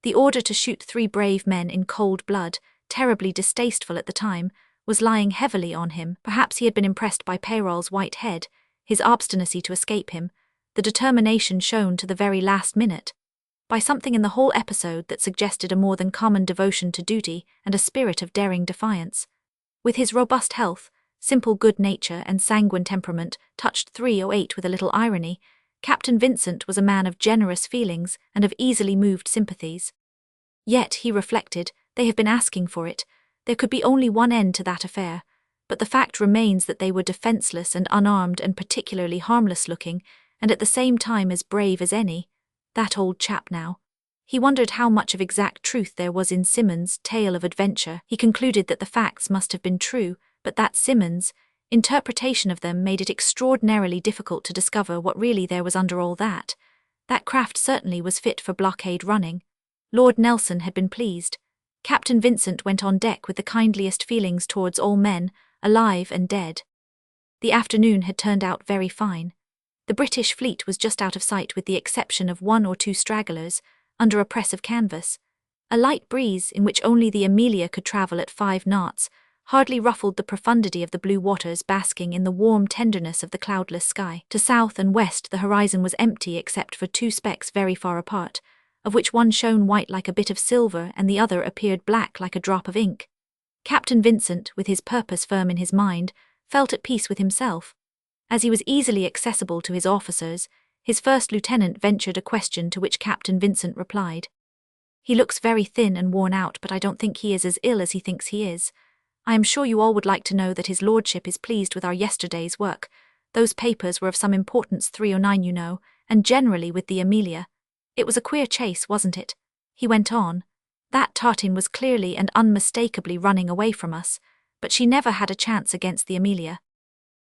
The order to shoot 3 brave men in cold blood, terribly distasteful at the time, was lying heavily on him. Perhaps he had been impressed by Peyrol's white head, his obstinacy to escape him, the determination shown to the very last minute, by something in the whole episode that suggested a more than common devotion to duty and a spirit of daring defiance. With his robust health, simple good nature and sanguine temperament, touched 308 with a little irony, Captain Vincent was a man of generous feelings and of easily moved sympathies. Yet, he reflected, they have been asking for it. There could be only one end to that affair, but the fact remains that they were defenseless and unarmed and particularly harmless-looking, and at the same time as brave as any. That old chap now. He wondered how much of exact truth there was in Simmons' tale of adventure. He concluded that the facts must have been true, but that Simmons' interpretation of them made it extraordinarily difficult to discover what really there was under all that. That craft certainly was fit for blockade running. Lord Nelson had been pleased. Captain Vincent went on deck with the kindliest feelings towards all men, alive and dead. The afternoon had turned out very fine. The British fleet was just out of sight with the exception of 1 or 2 stragglers, under a press of canvas. A light breeze, in which only the Amelia could travel at 5 knots, hardly ruffled the profundity of the blue waters, basking in the warm tenderness of the cloudless sky. To south and west the horizon was empty except for 2 specks very far apart, of which one shone white like a bit of silver and the other appeared black like a drop of ink. Captain Vincent, with his purpose firm in his mind, felt at peace with himself. As he was easily accessible to his officers, his first lieutenant ventured a question to which Captain Vincent replied. "He looks very thin and worn out, but I don't think he is as ill as he thinks he is. I am sure you all would like to know that his lordship is pleased with our yesterday's work. Those papers were of some importance, 309, you know, and generally with the Amelia. It was a queer chase, wasn't it?" He went on. "That tartan was clearly and unmistakably running away from us, but she never had a chance against the Amelia."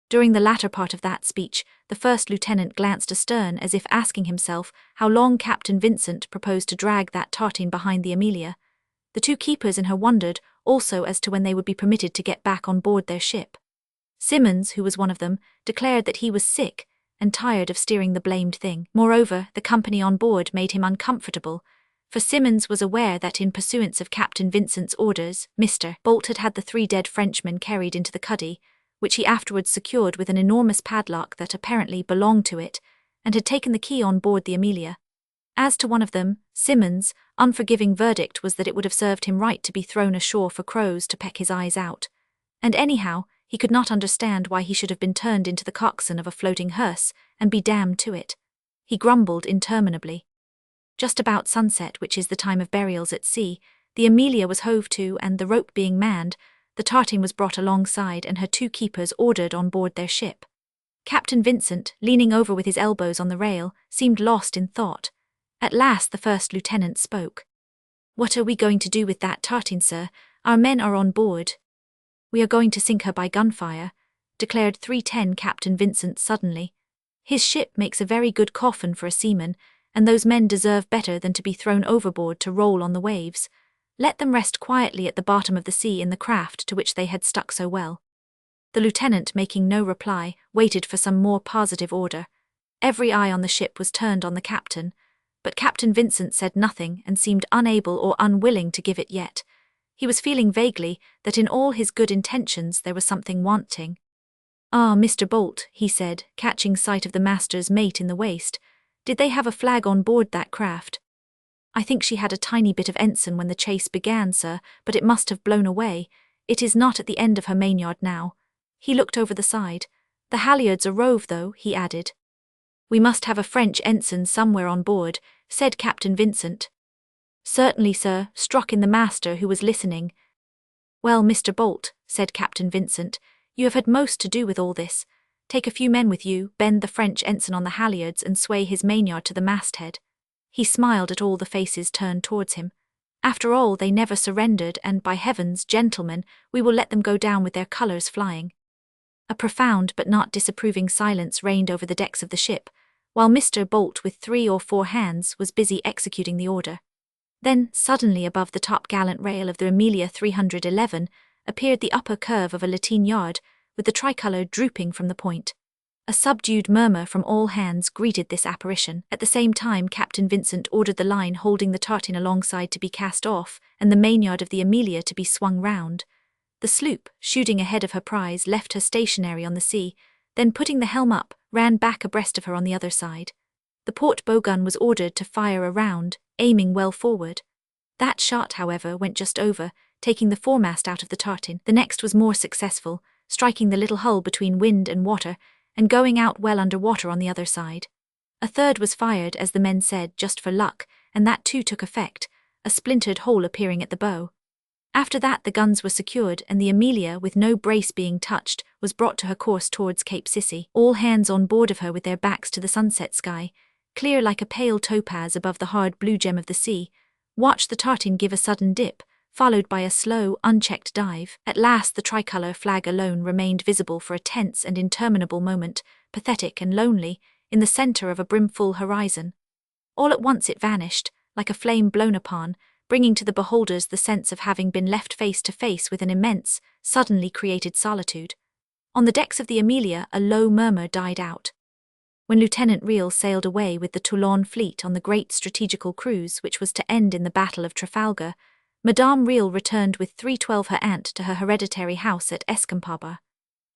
During the latter part of that speech, the first lieutenant glanced astern as if asking himself how long Captain Vincent proposed to drag that tartan behind the Amelia. The 2 keepers in her wondered also as to when they would be permitted to get back on board their ship. Simmons, who was one of them, declared that he was sick and tired of steering the blamed thing. Moreover, the company on board made him uncomfortable, for Simmons was aware that in pursuance of Captain Vincent's orders, Mr. Bolt had had the 3 dead Frenchmen carried into the cuddy, which he afterwards secured with an enormous padlock that apparently belonged to it, and had taken the key on board the Amelia. As to one of them, Simmons' unforgiving verdict was that it would have served him right to be thrown ashore for crows to peck his eyes out. And anyhow, he could not understand why he should have been turned into the coxswain of a floating hearse, and be damned to it. He grumbled interminably. Just about sunset, which is the time of burials at sea, the Amelia was hove to, and the rope being manned, the tartan was brought alongside and her 2 keepers ordered on board their ship. Captain Vincent, leaning over with his elbows on the rail, seemed lost in thought. At last the first lieutenant spoke. "What are we going to do with that tartan, sir? Our men are on board." "We are going to sink her by gunfire," declared 310 Captain Vincent suddenly. "His ship makes a very good coffin for a seaman, and those men deserve better than to be thrown overboard to roll on the waves. Let them rest quietly at the bottom of the sea in the craft to which they had stuck so well." The lieutenant, making no reply, waited for some more positive order. Every eye on the ship was turned on the captain, but Captain Vincent said nothing and seemed unable or unwilling to give it yet. He was feeling vaguely that in all his good intentions there was something wanting. "Ah, Mr. Bolt," he said, catching sight of the master's mate in the waist, "did they have a flag on board that craft?" "I think she had a tiny bit of ensign when the chase began, sir, but it must have blown away. It is not at the end of her mainyard now." He looked over the side. "The halyards are rove, though," he added. "We must have a French ensign somewhere on board," said Captain Vincent. "Certainly, sir," struck in the master, who was listening. "Well, Mr. Bolt," said Captain Vincent, "you have had most to do with all this. Take a few men with you, bend the French ensign on the halyards and sway his mainyard to the masthead." He smiled at all the faces turned towards him. "After all, they never surrendered, and by heavens, gentlemen, we will let them go down with their colours flying." A profound but not disapproving silence reigned over the decks of the ship, while Mr. Bolt with 3 or 4 hands was busy executing the order. Then, suddenly above the top-gallant rail of the Amelia 311, appeared the upper curve of a lateen yard, with the tricolour drooping from the point. A subdued murmur from all hands greeted this apparition. At the same time, Captain Vincent ordered the line holding the tartan alongside to be cast off, and the mainyard of the Amelia to be swung round. The sloop, shooting ahead of her prize, left her stationary on the sea, then putting the helm up, ran back abreast of her on the other side. The port bowgun was ordered to fire a round, aiming well forward. That shot, however, went just over, taking the foremast out of the tartan. The next was more successful, striking the little hull between wind and water, and going out well under water on the other side. A third was fired, as the men said, just for luck, and that too took effect, a splintered hole appearing at the bow. After that the guns were secured, and the Amelia, with no brace being touched, was brought to her course towards Cape Sissy, all hands on board of her with their backs to the sunset sky, clear like a pale topaz above the hard blue gem of the sea. Watched the tartan give a sudden dip, followed by a slow, unchecked dive. At last the tricolour flag alone remained visible for a tense and interminable moment, pathetic and lonely, in the centre of a brimful horizon. All at once it vanished, like a flame blown upon, bringing to the beholders the sense of having been left face to face with an immense, suddenly created solitude. On the decks of the Amelia a low murmur died out. When Lieutenant Real sailed away with the Toulon fleet on the great strategical cruise which was to end in the Battle of Trafalgar, Madame Real returned with 312 her aunt to her hereditary house at Escampaba.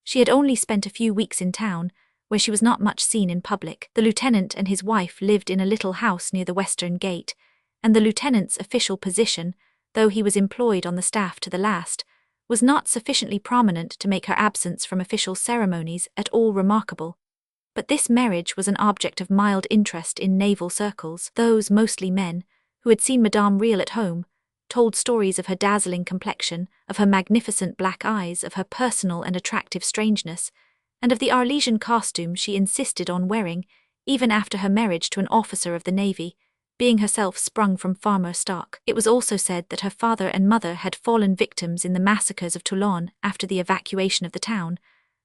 She had only spent a few weeks in town, where she was not much seen in public. The lieutenant and his wife lived in a little house near the western gate, and the lieutenant's official position, though he was employed on the staff to the last, was not sufficiently prominent to make her absence from official ceremonies at all remarkable. But this marriage was an object of mild interest in naval circles. Those, mostly men, who had seen Madame Real at home, told stories of her dazzling complexion, of her magnificent black eyes, of her personal and attractive strangeness, and of the Arlesian costume she insisted on wearing, even after her marriage to an officer of the navy, being herself sprung from farmer stock. It was also said that her father and mother had fallen victims in the massacres of Toulon after the evacuation of the town,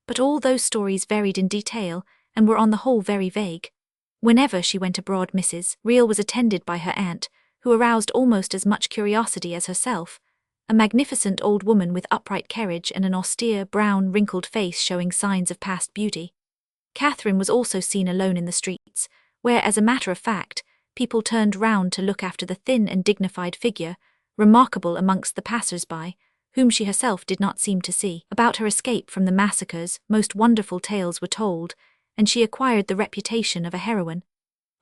but all those stories varied in detail, and were on the whole very vague. Whenever she went abroad, Mrs. Real was attended by her aunt, who aroused almost as much curiosity as herself, a magnificent old woman with upright carriage and an austere, brown, wrinkled face showing signs of past beauty. Catherine was also seen alone in the streets, where, as a matter of fact, people turned round to look after the thin and dignified figure, remarkable amongst the passers-by, whom she herself did not seem to see. About her escape from the massacres, most wonderful tales were told, and she acquired the reputation of a heroine.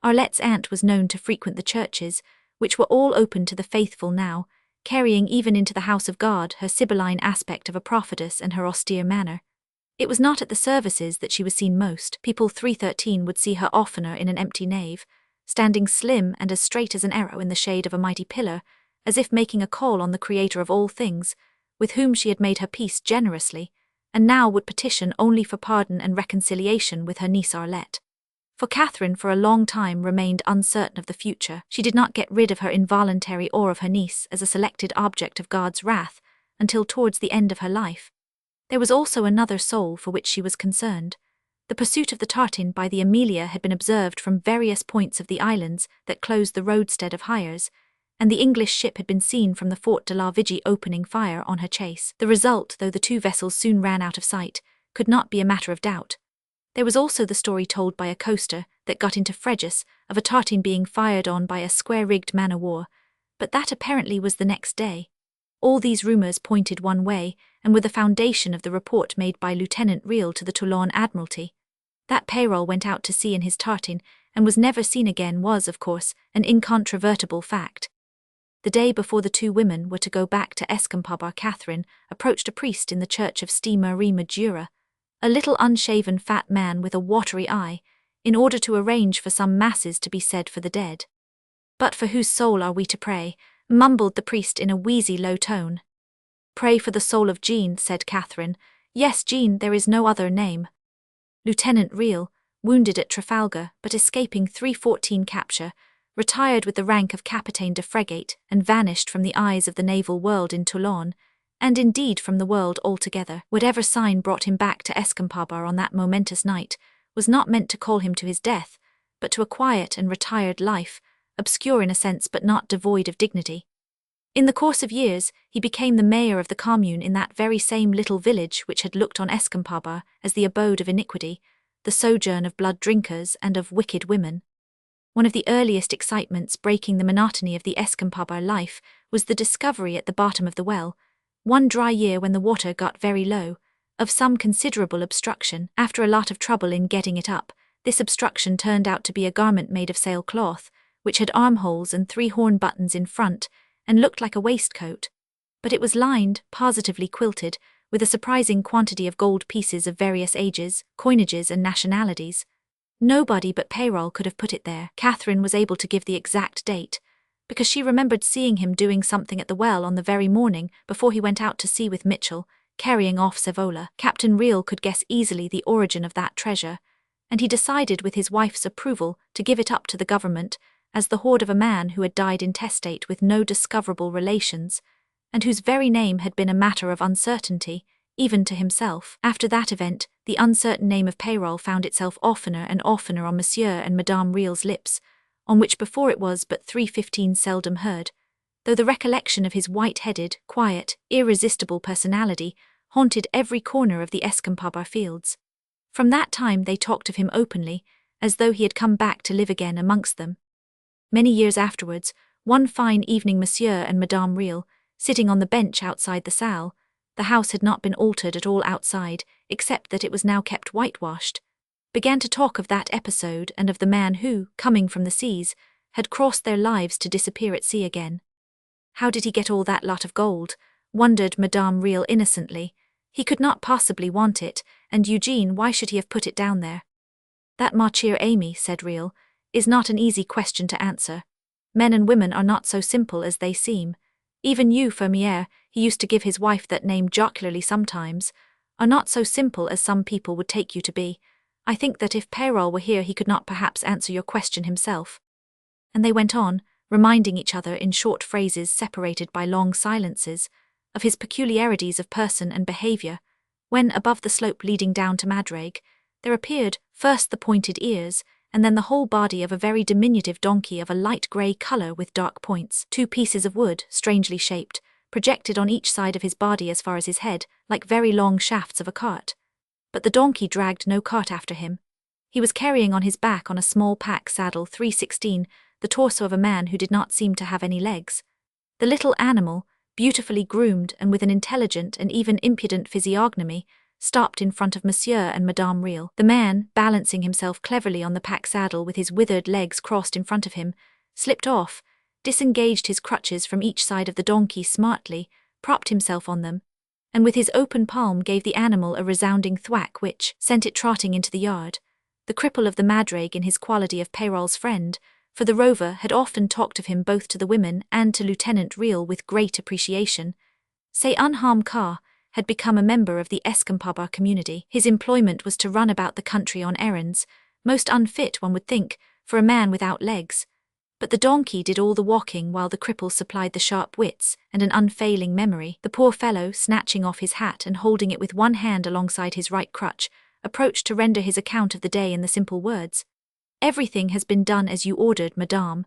Arlette's aunt was known to frequent the churches, which were all open to the faithful now, carrying even into the house of God her sibylline aspect of a prophetess and her austere manner. It was not at the services that she was seen most. People 313 would see her oftener in an empty nave, standing slim and as straight as an arrow in the shade of a mighty pillar, as if making a call on the Creator of all things, with whom she had made her peace generously, and now would petition only for pardon and reconciliation with her niece Arlette. For Catherine for a long time remained uncertain of the future. She did not get rid of her involuntary awe of her niece as a selected object of God's wrath until towards the end of her life. There was also another soul for which she was concerned. The pursuit of the tartan by the Amelia had been observed from various points of the islands that closed the roadstead of Hyères, and the English ship had been seen from the Fort de la Vigie opening fire on her chase. The result, though the two vessels soon ran out of sight, could not be a matter of doubt. There was also the story told by a coaster that got into Fréjus of a tartan being fired on by a square-rigged man-o'-war, but that apparently was the next day. All these rumours pointed one way, and were the foundation of the report made by Lieutenant Riel to the Toulon Admiralty. That Peyrol went out to sea in his tartan, and was never seen again was, of course, an incontrovertible fact. The day before the two women were to go back to Escampada, Catherine approached a priest in the church of Ste Marie Majura, a little unshaven fat man with a watery eye, in order to arrange for some masses to be said for the dead. "But for whose soul are we to pray?" mumbled the priest in a wheezy low tone. "Pray for the soul of Jean," said Catherine. "Yes, Jean, there is no other name." Lieutenant Riel, wounded at Trafalgar but escaping 314 capture, retired with the rank of Capitaine de Frégate and vanished from the eyes of the naval world in Toulon, and indeed from the world altogether. Whatever sign brought him back to Escampada on that momentous night was not meant to call him to his death, but to a quiet and retired life, obscure in a sense but not devoid of dignity. In the course of years, he became the mayor of the commune in that very same little village which had looked on Escampada as the abode of iniquity, the sojourn of blood drinkers and of wicked women. One of the earliest excitements breaking the monotony of the Escampada life was the discovery at the bottom of the well, one dry year when the water got very low, of some considerable obstruction. After a lot of trouble in getting it up, this obstruction turned out to be a garment made of sailcloth, which had armholes and 3 horn buttons in front, and looked like a waistcoat. But it was lined, positively quilted, with a surprising quantity of gold pieces of various ages, coinages and nationalities. Nobody but Peyrol could have put it there. Catherine was able to give the exact date, because she remembered seeing him doing something at the well on the very morning before he went out to sea with Mitchell, carrying off Savola. Captain Riel could guess easily the origin of that treasure, and he decided with his wife's approval to give it up to the government as the hoard of a man who had died intestate with no discoverable relations, and whose very name had been a matter of uncertainty, even to himself. After that event, the uncertain name of Peyrol found itself oftener and oftener on Monsieur and Madame Riel's lips, on which before it was but 315 seldom heard, though the recollection of his white-headed, quiet, irresistible personality haunted every corner of the Escampada fields. From that time they talked of him openly, as though he had come back to live again amongst them. Many years afterwards, one fine evening Monsieur and Madame Riel, sitting on the bench outside the salle, the house had not been altered at all outside, except that it was now kept whitewashed, began to talk of that episode and of the man who, coming from the seas, had crossed their lives to disappear at sea again. How did he get all that lot of gold? Wondered Madame Riel innocently. He could not possibly want it, and Eugene, why should he have put it down there? "That, ma chère Amy," said Riel, "is not an easy question to answer. Men and women are not so simple as they seem. Even you, Fermier," he used to give his wife that name jocularly sometimes, "are not so simple as some people would take you to be. I think that if Peyrol were here he could not perhaps answer your question himself." And they went on, reminding each other in short phrases separated by long silences, of his peculiarities of person and behaviour, when, above the slope leading down to Madrague, there appeared first the pointed ears, and then the whole body of a very diminutive donkey of a light grey colour with dark points. 2 pieces of wood, strangely shaped, projected on each side of his body as far as his head, like very long shafts of a cart. But the donkey dragged no cart after him. He was carrying on his back on a small pack saddle 316 the torso of a man who did not seem to have any legs. The little animal, beautifully groomed and with an intelligent and even impudent physiognomy, stopped in front of Monsieur and Madame Riel. The man, balancing himself cleverly on the pack saddle with his withered legs crossed in front of him, slipped off, disengaged his crutches from each side of the donkey smartly, propped himself on them, and with his open palm gave the animal a resounding thwack which sent it trotting into the yard. The cripple of the Madrague in his quality of Peyrol's friend, for the Rover had often talked of him both to the women and to Lieutenant Riel with great appreciation, say Unharm Carr, had become a member of the Escampada community. His employment was to run about the country on errands, most unfit, one would think, for a man without legs. But the donkey did all the walking while the cripple supplied the sharp wits and an unfailing memory. The poor fellow, snatching off his hat and holding it with one hand alongside his right crutch, approached to render his account of the day in the simple words, "Everything has been done as you ordered, madame."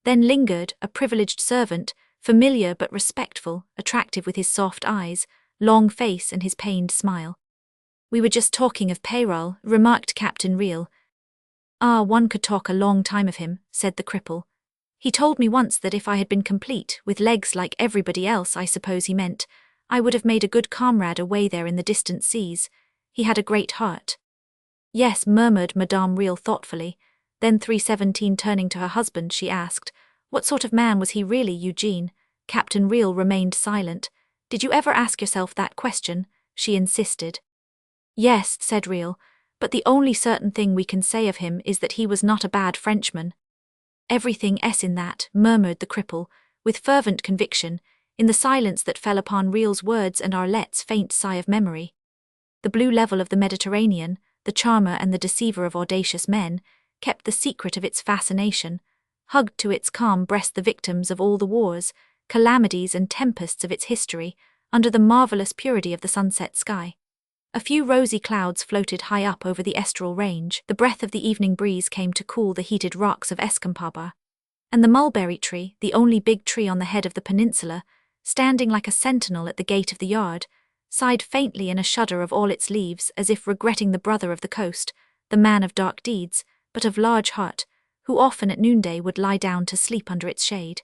Then lingered a privileged servant, familiar but respectful, attractive with his soft eyes, long face and his pained smile. "We were just talking of Peyrol," remarked Captain Riel. "Ah, one could talk a long time of him," said the cripple. He told me once that if I had been complete, with legs like everybody else, I suppose he meant, I would have made a good comrade away there in the distant seas. He had a great heart. Yes, murmured Madame Real thoughtfully. Then 317 turning to her husband, she asked, what sort of man was he really, Eugene? Captain Real remained silent. Did you ever ask yourself that question? She insisted. Yes, said Real, but the only certain thing we can say of him is that he was not a bad Frenchman. Everything S in that, murmured the cripple, with fervent conviction, in the silence that fell upon Real's words and Arlette's faint sigh of memory. The blue level of the Mediterranean, the charmer and the deceiver of audacious men, kept the secret of its fascination, hugged to its calm breast the victims of all the wars, calamities and tempests of its history, under the marvelous purity of the sunset sky. A few rosy clouds floated high up over the Estral range, the breath of the evening breeze came to cool the heated rocks of Escampaba, and the mulberry tree, the only big tree on the head of the peninsula, standing like a sentinel at the gate of the yard, sighed faintly in a shudder of all its leaves as if regretting the brother of the coast, the man of dark deeds, but of large heart, who often at noonday would lie down to sleep under its shade.